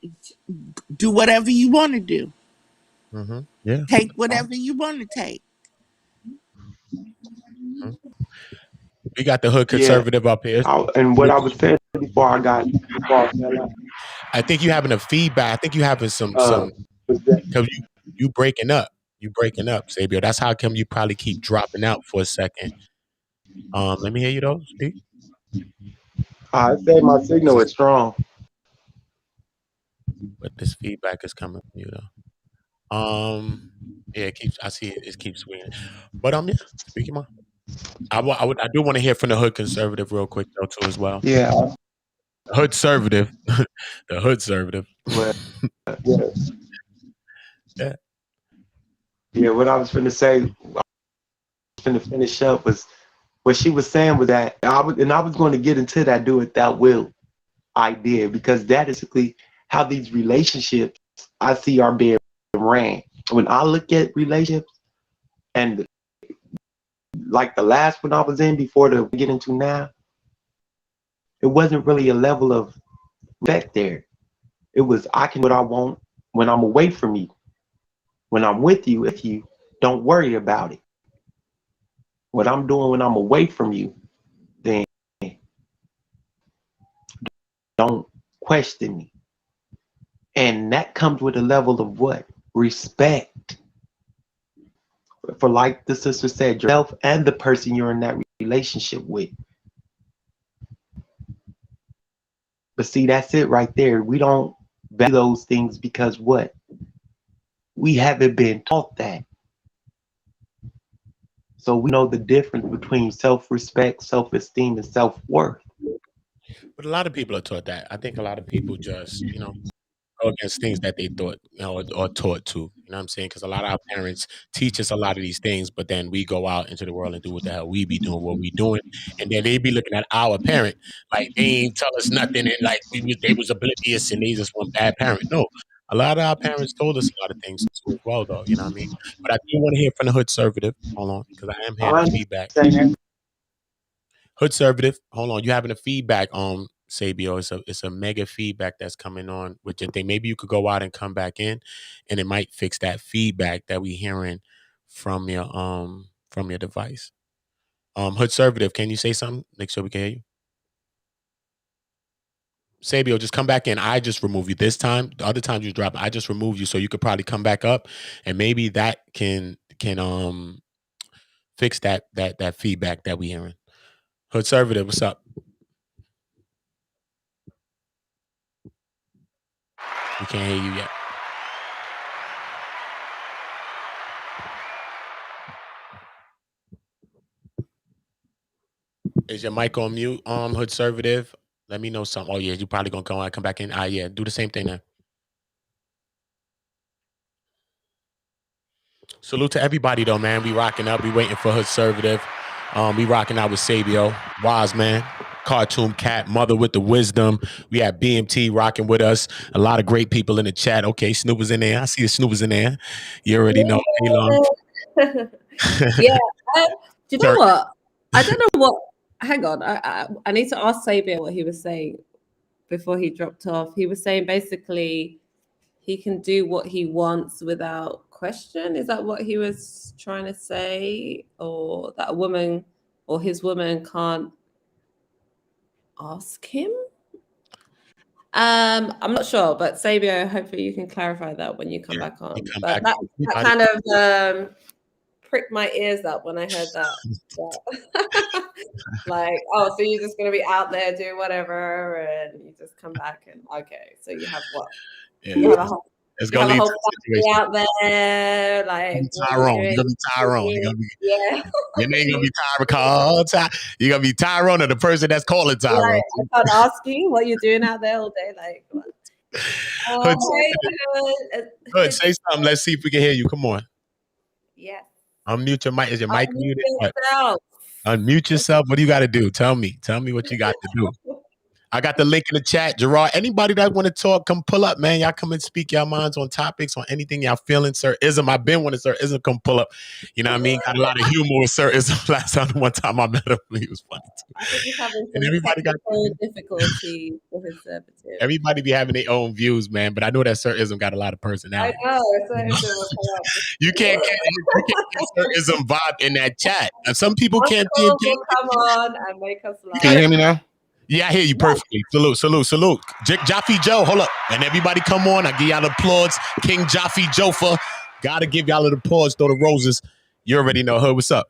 [SPEAKER 7] do whatever you want to do.
[SPEAKER 1] Yeah.
[SPEAKER 7] Take whatever you want to take.
[SPEAKER 1] Mhm. We got the hood
[SPEAKER 8] Yeah.
[SPEAKER 1] conservative up here.
[SPEAKER 8] And what I was saying before I fell out,
[SPEAKER 1] I think you having a feedback. I think you having some
[SPEAKER 8] was that
[SPEAKER 1] because you breaking up. You breaking up, Sabio. That's how come you probably keep dropping out for a second. Let me hear you though. Speak.
[SPEAKER 8] I said my signal is strong.
[SPEAKER 1] But this feedback is coming from you though. Yeah, it keeps. I see it. It keeps swinging. But yeah, speaking more. I do want to hear from the hood conservative real quick though too as well.
[SPEAKER 8] Yeah.
[SPEAKER 1] Hood conservative, the hood conservative.
[SPEAKER 8] Well, yeah.
[SPEAKER 1] Yeah.
[SPEAKER 8] Yeah. What I was going to say, I was going to finish up was what she was saying was that I was going to get into that do it that will idea, because that is basically how these relationships I see are being ran. When I look at relationships, and like the last one I was in before the we get into now, it wasn't really a level of respect there. It was I can do what I want when I'm away from you. When I'm with you, if you don't worry about it. What I'm doing when I'm away from you, then don't question me. And that comes with a level of what? Respect. For, like the sister said, yourself and the person you're in that relationship with. But see, that's it right there. We don't value those things because what? We haven't been taught that. So we know the difference between self-respect, self-esteem, and self-worth.
[SPEAKER 1] But a lot of people are taught that. I think a lot of people just, go against things that they thought, or taught to. You know what I'm saying? Because a lot of our parents teach us a lot of these things, but then we go out into the world and do what the hell we be doing, what we doing, and then they be looking at our parent like they ain't tell us nothing, and like they was oblivious and they just one bad parent. No, a lot of our parents told us a lot of things too as well, though. You know what I mean? But I do want to hear from the hood conservative. Hold on, because I am hearing
[SPEAKER 8] I
[SPEAKER 1] the feedback.
[SPEAKER 8] understand.
[SPEAKER 1] Hood conservative, hold on. You having a feedback on Sabio. It's a mega feedback that's coming on with your thing. Maybe you could go out and come back in and it might fix that feedback that we hearing from your device. Hood conservative, can you say something? Make sure we can hear you. Sabio, just come back in. I just remove you this time. The other times you drop, I just remove you so you could probably come back up and maybe that can fix that feedback that we hearing. Hood conservative, what's up? We can't hear you yet. Is your mic on mute? Hood conservative. Let me know something. Oh yeah, you probably gonna come back in. Yeah, do the same thing then. Salute to everybody though, man. We rocking up. We waiting for Hood conservative. We rocking out with Sabio, Wise Man, Cartoon Cat, Mother with the Wisdom. We have BMT rocking with us. A lot of great people in the chat. Okay, Snoop was in there. I see the Snoop was in there. You already know. Hey, long.
[SPEAKER 5] Yeah. Do you know
[SPEAKER 1] Sir.
[SPEAKER 5] what? I don't know what. Hang on. I need to ask Sabia what he was saying before he dropped off. He was saying basically he can do what he wants without question? Is that what he was trying to say? Or that a woman or his woman can't ask him? I'm not sure, but Sabio, hopefully you can clarify that when you come back on.
[SPEAKER 1] come
[SPEAKER 5] But
[SPEAKER 1] back.
[SPEAKER 5] that kind of pricked my ears up when I heard that. Like, oh, so you're just gonna be out there doing whatever, and you just come back and okay, so you have what?
[SPEAKER 1] Yeah,
[SPEAKER 5] You have a whole,
[SPEAKER 1] it's
[SPEAKER 5] you
[SPEAKER 1] gonna
[SPEAKER 5] have a
[SPEAKER 1] lead
[SPEAKER 5] whole
[SPEAKER 1] to a
[SPEAKER 5] family
[SPEAKER 1] situation.
[SPEAKER 5] out there, like what are you
[SPEAKER 1] Tyrone.
[SPEAKER 5] doing?
[SPEAKER 1] You're gonna be Tyrone. You're gonna be,
[SPEAKER 5] Yeah.
[SPEAKER 1] your name gonna be Tyrone. You're gonna be Tyrone or the person that's calling Tyrone.
[SPEAKER 5] Like, I can't ask you what you're doing out there all day. Like, what?
[SPEAKER 1] Hood,
[SPEAKER 5] Hey,
[SPEAKER 1] Hood, say something. Let's see if we can hear you. Come on.
[SPEAKER 5] yes.
[SPEAKER 1] Unmute your mic. Is your mic muted? What?
[SPEAKER 5] Yourself.
[SPEAKER 1] Unmute yourself. What do you got to do? Tell me. Tell me what you got to do. I got the link in the chat. Gerard, anybody that want to talk, come pull up, man. Y'all come and speak your minds on topics, on anything y'all feeling. Sir Ism, I've been wanting Sir Ism come pull up. You know what I mean? Got a lot of humor with Sir Ism. Last time, one time I met him, he was funny too.
[SPEAKER 5] I think he's having
[SPEAKER 1] And
[SPEAKER 5] some
[SPEAKER 1] everybody got
[SPEAKER 5] technical difficulties for his servitude.
[SPEAKER 1] everybody be having their own views, man. But I know that Sir Ism got a lot of
[SPEAKER 5] I
[SPEAKER 1] personality.
[SPEAKER 5] know. So
[SPEAKER 1] You can't get Sir Ism vibe in that chat. And some people can't be.
[SPEAKER 5] will come on and make us laugh.
[SPEAKER 2] Can you hear me now?
[SPEAKER 1] Yeah, I hear you perfectly. Salute. Jaffe Joe, hold up. And everybody come on. I give y'all the applause. King Jaffe Jofa. Gotta give y'all the applause. Throw the roses. You already know her. What's up?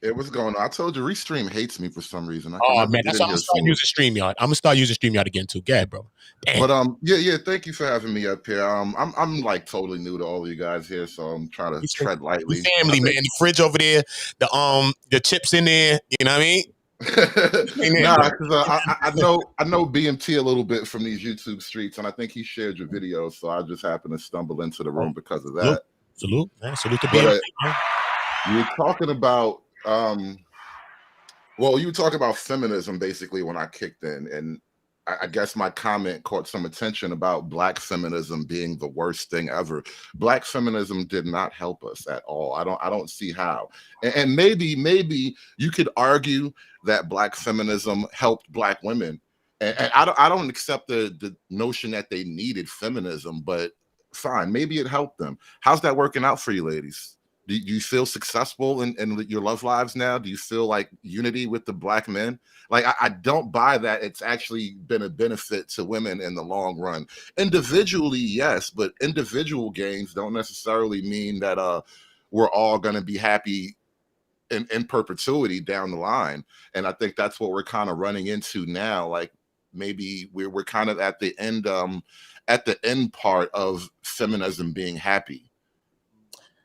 [SPEAKER 9] Hey, what's going on? I told you Restream hates me for some reason.
[SPEAKER 1] Oh man, that's why I'm start using StreamYard. I'm gonna start using StreamYard again too. Go ahead, bro. Damn.
[SPEAKER 9] But yeah. Thank you for having me up here. I'm like totally new to all of you guys here, so I'm trying to tread lightly.
[SPEAKER 1] Family, man. The fridge over there, the chips in there. You know what I mean?
[SPEAKER 9] Nah, because I know BMT a little bit from these YouTube streets, and I think he shared your videos, so I just happened to stumble into the room because of that.
[SPEAKER 1] Salute to BMT.
[SPEAKER 9] You were talking about well, you were talking about feminism basically when I kicked in, and I guess my comment caught some attention about Black feminism being the worst thing ever. Black feminism did not help us at all. I don't see how. And maybe you could argue that Black feminism helped Black women. And I don't accept the notion that they needed feminism, but fine, maybe it helped them. How's that working out for you, ladies? Do you feel successful in your love lives now? Do you feel like unity with the Black men? Like, I don't buy that it's actually been a benefit to women in the long run. Individually, yes, but individual gains don't necessarily mean that we're all going to be happy in perpetuity down the line. And I think that's what we're kind of running into now. Like, maybe we're kind of at the end part of feminism being happy.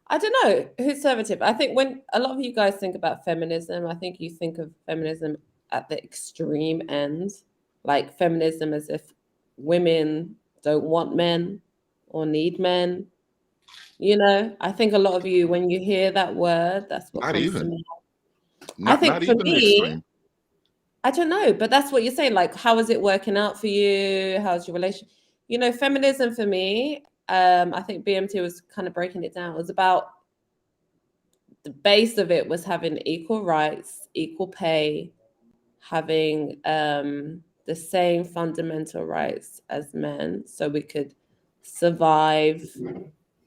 [SPEAKER 5] I don't know who's conservative. I think when a lot of you guys think about feminism, I think you think of feminism at the extreme end, like feminism as if women don't want men or need men. You know, I think a lot of you, when you hear that word, that's what
[SPEAKER 9] Not
[SPEAKER 5] comes
[SPEAKER 9] even.
[SPEAKER 5] to me.
[SPEAKER 9] Not,
[SPEAKER 5] I think
[SPEAKER 9] not
[SPEAKER 5] for
[SPEAKER 9] even
[SPEAKER 5] me,
[SPEAKER 9] extreme.
[SPEAKER 5] I don't know, but that's what you're saying. Like, how is it working out for you? How's your relation? You know, feminism for me, I think BMT was kind of breaking it down. It was about the base of it was having equal rights, equal pay, having the same fundamental rights as men, so we could survive,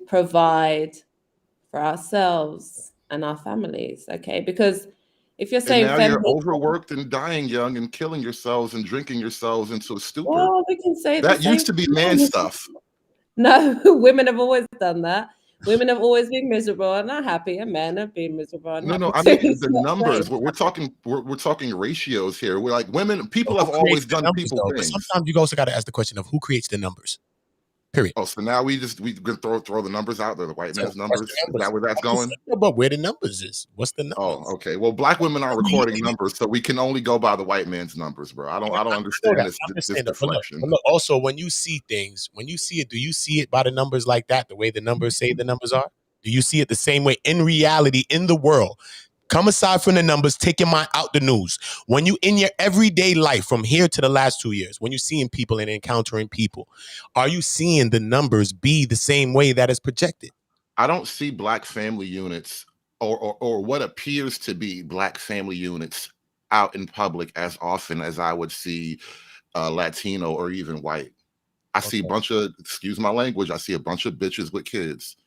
[SPEAKER 5] provide for ourselves and our families. Okay, because if you're
[SPEAKER 9] And
[SPEAKER 5] saying
[SPEAKER 9] now you're
[SPEAKER 5] feminism,
[SPEAKER 9] overworked and dying young and killing yourselves and drinking yourselves into a stupor.
[SPEAKER 5] well, we can say the
[SPEAKER 9] That
[SPEAKER 5] same
[SPEAKER 9] used to be man
[SPEAKER 5] thing.
[SPEAKER 9] stuff.
[SPEAKER 5] No, women have always done that. Women have always been miserable and not happy, and men have been miserable and
[SPEAKER 9] No,
[SPEAKER 5] happy
[SPEAKER 9] I mean
[SPEAKER 5] too.
[SPEAKER 9] the numbers. We're talking ratios here. We're like women. People have
[SPEAKER 1] Who creates
[SPEAKER 9] always
[SPEAKER 1] the
[SPEAKER 9] done
[SPEAKER 1] numbers,
[SPEAKER 9] people
[SPEAKER 1] though? But
[SPEAKER 9] things.
[SPEAKER 1] sometimes you also got to ask the question of who creates the numbers. Period.
[SPEAKER 9] Oh, so now we can throw the numbers out there, the white man's
[SPEAKER 1] So,
[SPEAKER 9] numbers. Is that where that's going?
[SPEAKER 1] But where the numbers is? What's the numbers?
[SPEAKER 9] Oh, okay. Well, Black women aren't recording numbers, so we can only go by the white man's numbers, bro. I don't understand this deflection.
[SPEAKER 1] But look, also when you see things, when you see it, do you see it by the numbers like that? The way the numbers say the numbers are? Do you see it the same way in reality in the world? Come aside from the numbers, take your mind out the news. When you in your everyday life from here to the last 2 years, when you're seeing people and encountering people, are you seeing the numbers be the same way that is projected?
[SPEAKER 9] I don't see Black family units or what appears to be Black family units out in public as often as I would see Latino or even white. I see a bunch of, excuse my language, I see a bunch of bitches with kids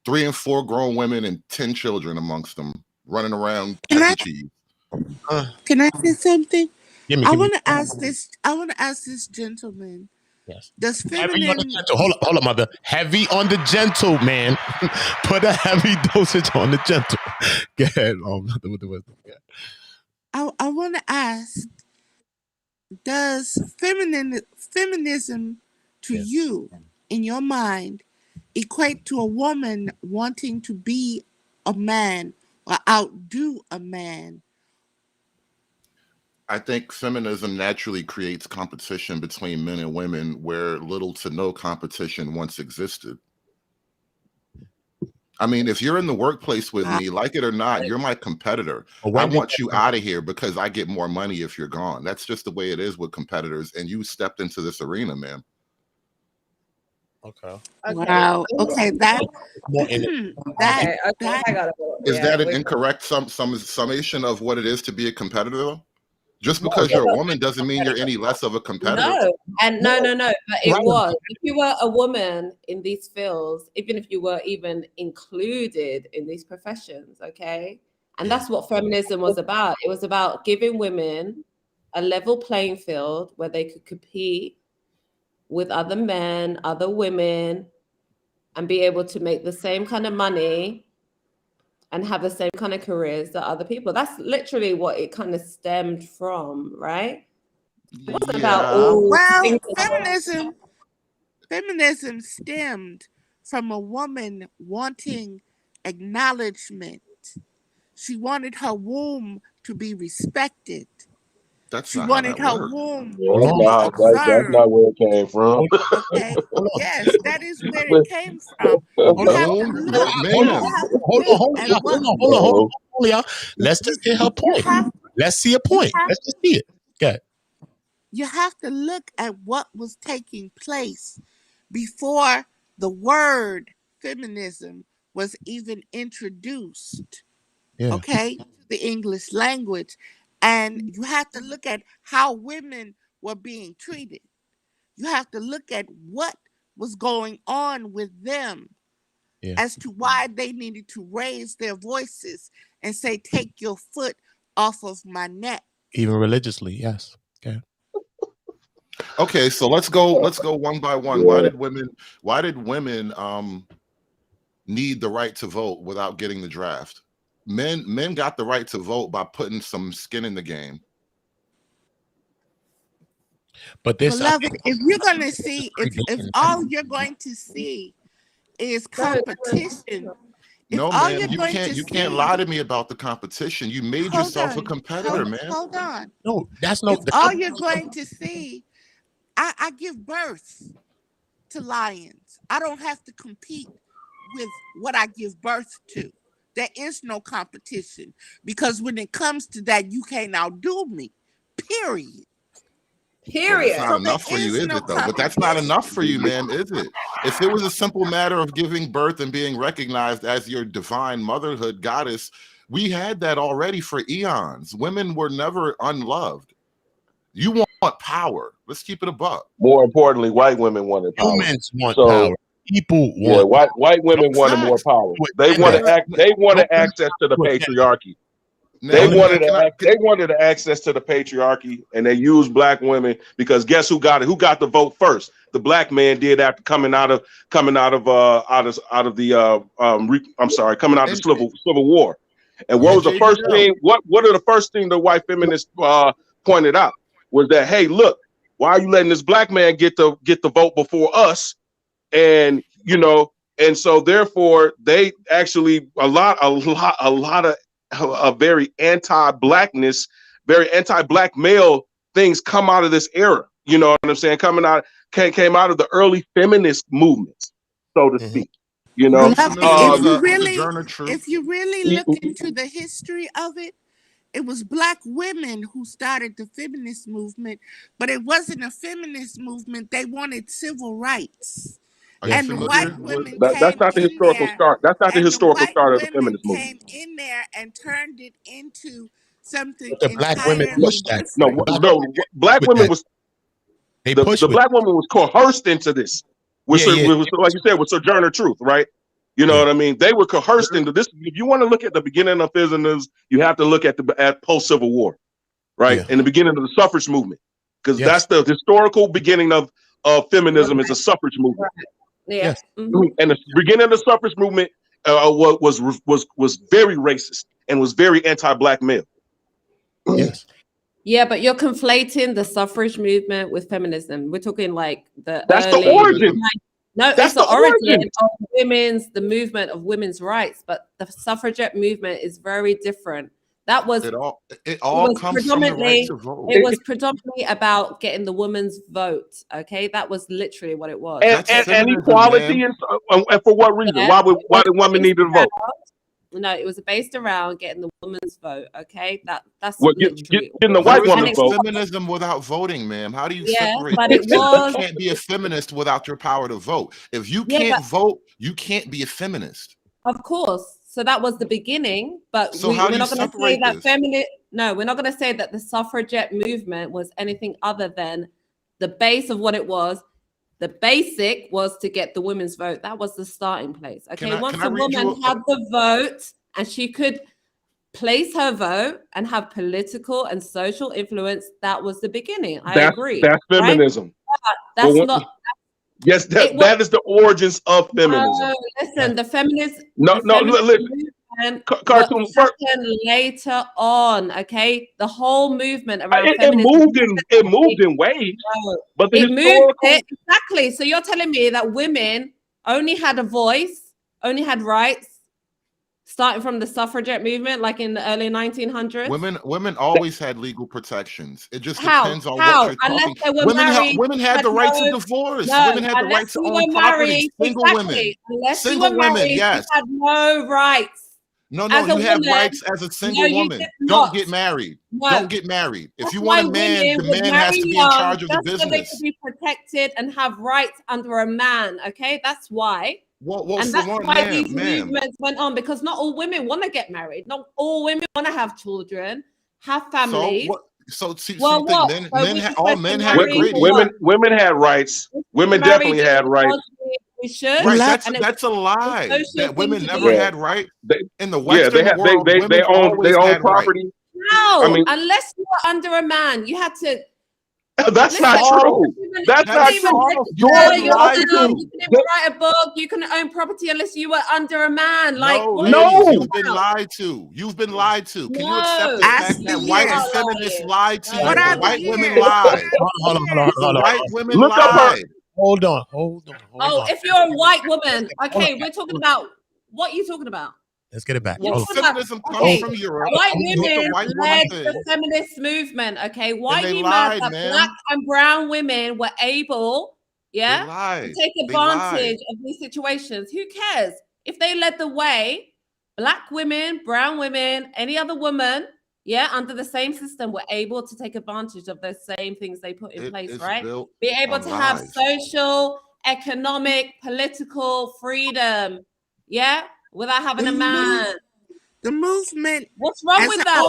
[SPEAKER 9] 3 and 4 grown women and 10 children amongst them running around
[SPEAKER 7] Can
[SPEAKER 9] Chuck
[SPEAKER 7] I
[SPEAKER 9] E. Cheese.
[SPEAKER 7] can I say something?
[SPEAKER 1] Give me.
[SPEAKER 7] I want to ask this. I want to ask this gentleman.
[SPEAKER 1] Yes.
[SPEAKER 7] Does
[SPEAKER 1] Heavy on the
[SPEAKER 7] feminine?
[SPEAKER 1] gentle. Hold up, mother. Heavy on the gentle, man. Put a heavy dosage on the gentle. Go ahead, mother with the wisdom. Yeah.
[SPEAKER 7] I want to ask. Does feminism to
[SPEAKER 1] Yeah.
[SPEAKER 7] you, in your mind, equate to a woman wanting to be a man or outdo a man?
[SPEAKER 9] I think feminism naturally creates competition between men and women where little to no competition once existed. I mean, if you're in the workplace with me, like it or not, you're my competitor. I want you out of here because I get more money if you're gone. That's just the way it is with competitors. And you stepped into this arena, man.
[SPEAKER 1] Okay.
[SPEAKER 7] Wow. Okay, that
[SPEAKER 1] More in it.
[SPEAKER 5] Okay, I got it.
[SPEAKER 9] Is that an incorrect summation of what it is to be a competitor, though? Just because
[SPEAKER 5] Yeah,
[SPEAKER 9] you're a
[SPEAKER 5] but
[SPEAKER 9] woman doesn't mean you're any less of a competitor.
[SPEAKER 5] no, and no. But it
[SPEAKER 1] Right.
[SPEAKER 5] was. If you were a woman in these fields, even if you were even included in these professions, okay, and
[SPEAKER 1] Yeah.
[SPEAKER 5] that's what feminism was about. It was about giving women a level playing field where they could compete with other men, other women, and be able to make the same kind of money and have the same kind of careers that other people. That's literally what it kind of stemmed from, right? It wasn't about all
[SPEAKER 7] well,
[SPEAKER 5] things.
[SPEAKER 7] feminism stemmed from a woman wanting acknowledgement. She wanted her womb to be respected.
[SPEAKER 9] That's
[SPEAKER 7] She
[SPEAKER 9] not how
[SPEAKER 7] wanted
[SPEAKER 9] that
[SPEAKER 7] her
[SPEAKER 9] works.
[SPEAKER 7] womb
[SPEAKER 6] Yeah,
[SPEAKER 7] to be
[SPEAKER 6] that's
[SPEAKER 7] observed.
[SPEAKER 6] not where it came from.
[SPEAKER 7] Okay. Yes, that is where it came from. You have to
[SPEAKER 9] Womb,
[SPEAKER 7] look.
[SPEAKER 9] ma'am.
[SPEAKER 7] You have to
[SPEAKER 1] Hold
[SPEAKER 7] look
[SPEAKER 1] on,
[SPEAKER 7] at what
[SPEAKER 1] hold on, y'all. Let's just hit her
[SPEAKER 7] you
[SPEAKER 1] point.
[SPEAKER 7] have.
[SPEAKER 1] Let's see a
[SPEAKER 7] You
[SPEAKER 1] point.
[SPEAKER 7] have.
[SPEAKER 1] Let's just see it. Okay.
[SPEAKER 7] You have to look at what was taking place before the word feminism was even introduced.
[SPEAKER 1] Yeah.
[SPEAKER 7] Okay, to the English language, and you have to look at how women were being treated. You have to look at what was going on with them
[SPEAKER 1] Yeah.
[SPEAKER 7] as to why they needed to raise their voices and say, "Take your foot off of my neck."
[SPEAKER 1] Even religiously, yes. Okay.
[SPEAKER 9] Okay, so let's go one by one.
[SPEAKER 6] Yeah.
[SPEAKER 9] Why did women need the right to vote without getting the draft? Men got the right to vote by putting some skin in the game.
[SPEAKER 1] But this,
[SPEAKER 7] Beloved, if you're going to see, if all you're going to see is competition, if
[SPEAKER 9] No,
[SPEAKER 7] all
[SPEAKER 9] ma'am,
[SPEAKER 7] you're going to
[SPEAKER 9] you
[SPEAKER 7] see,
[SPEAKER 9] can't lie to me about the competition. You made
[SPEAKER 7] hold
[SPEAKER 9] yourself a
[SPEAKER 7] on,
[SPEAKER 9] competitor, man.
[SPEAKER 7] hold on.
[SPEAKER 1] no, that's no.
[SPEAKER 7] If all you're going to see, I give birth to lions. I don't have to compete with what I give birth to. There is no competition because when it comes to that, you can't outdo me. Period.
[SPEAKER 9] Well, that's not
[SPEAKER 7] So there
[SPEAKER 9] enough for you,
[SPEAKER 7] is
[SPEAKER 9] is
[SPEAKER 7] no
[SPEAKER 9] it, though? But that's not
[SPEAKER 7] competition.
[SPEAKER 9] enough for you, man, is it? If it was a simple matter of giving birth and being recognized as your divine motherhood goddess, we had that already for eons. Women were never unloved. You want power. Let's keep it a buck.
[SPEAKER 6] More importantly, white women wanted power.
[SPEAKER 1] Humans want
[SPEAKER 6] So
[SPEAKER 1] power. People
[SPEAKER 6] yeah,
[SPEAKER 1] want.
[SPEAKER 6] white women wanted more
[SPEAKER 9] Facts.
[SPEAKER 6] power.
[SPEAKER 1] Wait,
[SPEAKER 6] They
[SPEAKER 1] and
[SPEAKER 6] wanted
[SPEAKER 1] that's-
[SPEAKER 6] they wanted
[SPEAKER 1] no,
[SPEAKER 6] access to the
[SPEAKER 1] wait,
[SPEAKER 6] patriarchy.
[SPEAKER 9] Now,
[SPEAKER 6] They wanted
[SPEAKER 9] can I-
[SPEAKER 6] they wanted access to the patriarchy, and they used black women because guess who got it? Who got the vote first? The black man did after coming out of the coming out of the civil war. And what was the first thing? What are the first thing the white feminists pointed out was that, hey, look, why are you letting this black man get the vote before us? And and so therefore they actually a lot of very anti-blackness, very anti-black male things come out of this era. You know what I'm saying? Came out of the early feminist movements, so to speak. You know,
[SPEAKER 7] Beloved, if you really look into the history of it, it was black women who started the feminist movement, but it wasn't a feminist movement. They wanted civil rights. And the white women
[SPEAKER 6] that's not the historical start. That's not the historical start of the feminist movement.
[SPEAKER 7] came in there and turned it into something
[SPEAKER 1] the black women
[SPEAKER 7] entirely
[SPEAKER 1] pushed that.
[SPEAKER 7] different.
[SPEAKER 6] No, black women was the black woman was coerced into this. Like you said, with Sojourner Truth, right?
[SPEAKER 10] You know what I mean? They were coerced into this. If you want to look at the beginning of feminism, you have to look at post Civil War, right?
[SPEAKER 1] Yeah.
[SPEAKER 10] In the beginning of the suffrage movement, because
[SPEAKER 1] Yes.
[SPEAKER 10] that's the historical beginning of feminism is a suffrage movement.
[SPEAKER 5] Yeah.
[SPEAKER 1] Yes.
[SPEAKER 10] And the beginning of the suffrage movement was very racist and was very anti-black male.
[SPEAKER 1] Yes.
[SPEAKER 5] Yeah, but you're conflating the suffrage movement with feminism. We're talking like
[SPEAKER 10] That's
[SPEAKER 5] early.
[SPEAKER 10] the origin.
[SPEAKER 5] No,
[SPEAKER 10] That's
[SPEAKER 5] it's the
[SPEAKER 10] the
[SPEAKER 5] origin
[SPEAKER 10] origin.
[SPEAKER 5] of the movement of women's rights, but the suffragette movement is very different. That was
[SPEAKER 9] It all
[SPEAKER 5] was
[SPEAKER 9] comes from the right
[SPEAKER 5] predominantly
[SPEAKER 9] to vote.
[SPEAKER 5] it was predominantly about getting the woman's vote. Okay, that was literally what it was.
[SPEAKER 10] And
[SPEAKER 9] feminism,
[SPEAKER 10] equality, and for what reason?
[SPEAKER 5] Yeah.
[SPEAKER 10] Why did women need to vote?
[SPEAKER 5] No, it was based around getting the woman's vote. Okay, that's
[SPEAKER 10] Well,
[SPEAKER 5] literally
[SPEAKER 10] getting the
[SPEAKER 9] There
[SPEAKER 10] white
[SPEAKER 9] is
[SPEAKER 10] woman
[SPEAKER 9] no
[SPEAKER 10] vote.
[SPEAKER 9] feminism without voting, ma'am. How do you
[SPEAKER 5] Yeah,
[SPEAKER 9] separate
[SPEAKER 5] but
[SPEAKER 9] this?
[SPEAKER 5] it was-
[SPEAKER 9] You can't be a feminist without your power to vote. If you
[SPEAKER 5] Yeah,
[SPEAKER 9] can't
[SPEAKER 5] but-
[SPEAKER 9] vote, you can't be a feminist.
[SPEAKER 5] Of course. So that was the beginning, but
[SPEAKER 9] So how do
[SPEAKER 5] we're
[SPEAKER 9] you
[SPEAKER 5] not going to say
[SPEAKER 9] separate
[SPEAKER 5] that
[SPEAKER 9] this?
[SPEAKER 5] feminist. No, we're not going to say that the suffragette movement was anything other than the base of what it was. The basic was to get the women's vote. That was the starting place. Okay, once a woman had the vote and she could place her vote and have political and social influence, that was the beginning. I agree.
[SPEAKER 10] That's feminism.
[SPEAKER 5] Right? That's not.
[SPEAKER 10] Yes, that is the origins of feminism.
[SPEAKER 5] No, listen, the feminist.
[SPEAKER 10] Listen.
[SPEAKER 5] Cartoon happened later on. Okay, the whole movement around
[SPEAKER 10] it
[SPEAKER 5] feminism.
[SPEAKER 10] moved in waves, but the
[SPEAKER 5] it
[SPEAKER 10] historical...
[SPEAKER 5] moved it exactly. So you're telling me that women only had a voice, only had rights, starting from the suffragette movement, like in the early 1900s.
[SPEAKER 9] Women always had legal protections. It just depends on what you're
[SPEAKER 5] Unless
[SPEAKER 9] talking.
[SPEAKER 5] They were married,
[SPEAKER 9] women had the right to divorce.
[SPEAKER 5] No,
[SPEAKER 9] women had the right to own property. Single women.
[SPEAKER 5] Unless
[SPEAKER 9] single
[SPEAKER 5] you were
[SPEAKER 9] women,
[SPEAKER 5] married,
[SPEAKER 9] yes.
[SPEAKER 5] you had no rights.
[SPEAKER 9] No,
[SPEAKER 5] As
[SPEAKER 9] you
[SPEAKER 5] a
[SPEAKER 9] have
[SPEAKER 5] woman,
[SPEAKER 9] rights as a single
[SPEAKER 5] you
[SPEAKER 9] woman.
[SPEAKER 5] did
[SPEAKER 9] Don't
[SPEAKER 5] not.
[SPEAKER 9] get married.
[SPEAKER 5] No.
[SPEAKER 9] Don't get married. If
[SPEAKER 5] That's
[SPEAKER 9] you want a
[SPEAKER 5] why
[SPEAKER 9] man, the
[SPEAKER 5] women would
[SPEAKER 9] man has
[SPEAKER 5] marry
[SPEAKER 9] to be in
[SPEAKER 5] young
[SPEAKER 9] charge of the
[SPEAKER 5] just so they
[SPEAKER 9] business.
[SPEAKER 5] could be protected and have rights under a man. Okay, that's why.
[SPEAKER 9] Well,
[SPEAKER 5] and
[SPEAKER 9] for
[SPEAKER 5] that's
[SPEAKER 9] one,
[SPEAKER 5] why
[SPEAKER 9] ma'am,
[SPEAKER 5] these
[SPEAKER 9] ma'am.
[SPEAKER 5] movements went on, because not all women want to get married. Not all women want to have children, have families.
[SPEAKER 9] All men had
[SPEAKER 10] women had rights. Women definitely had rights.
[SPEAKER 5] We should.
[SPEAKER 9] Right, that's a lie. That women never had rights in the Western world.
[SPEAKER 10] They own property.
[SPEAKER 5] No,
[SPEAKER 10] I mean,
[SPEAKER 5] unless you were under a man, you had to.
[SPEAKER 10] That's not true. That's not true.
[SPEAKER 5] You can write a book. You can own property unless you were under a man.
[SPEAKER 9] No, you've been lied to. You've been lied to. Can you accept the fact that white feminists lied to you? The white women lied.
[SPEAKER 1] Hold on.
[SPEAKER 9] White women lied.
[SPEAKER 1] Hold on.
[SPEAKER 5] If you're a white woman, okay, we're talking about what are you talking about?
[SPEAKER 1] Let's get it back.
[SPEAKER 9] Feminism comes from Europe.
[SPEAKER 5] White women led the feminist movement. Okay, why do you mad that black and brown women were able, to take advantage of these situations? Who cares if they led the way? Black women, brown women, any other woman, under the same system, were able to take advantage of those same things they put in place, right? Be able to have social, economic, political freedom, without having a man.
[SPEAKER 7] The movement.
[SPEAKER 5] What's wrong with
[SPEAKER 9] that?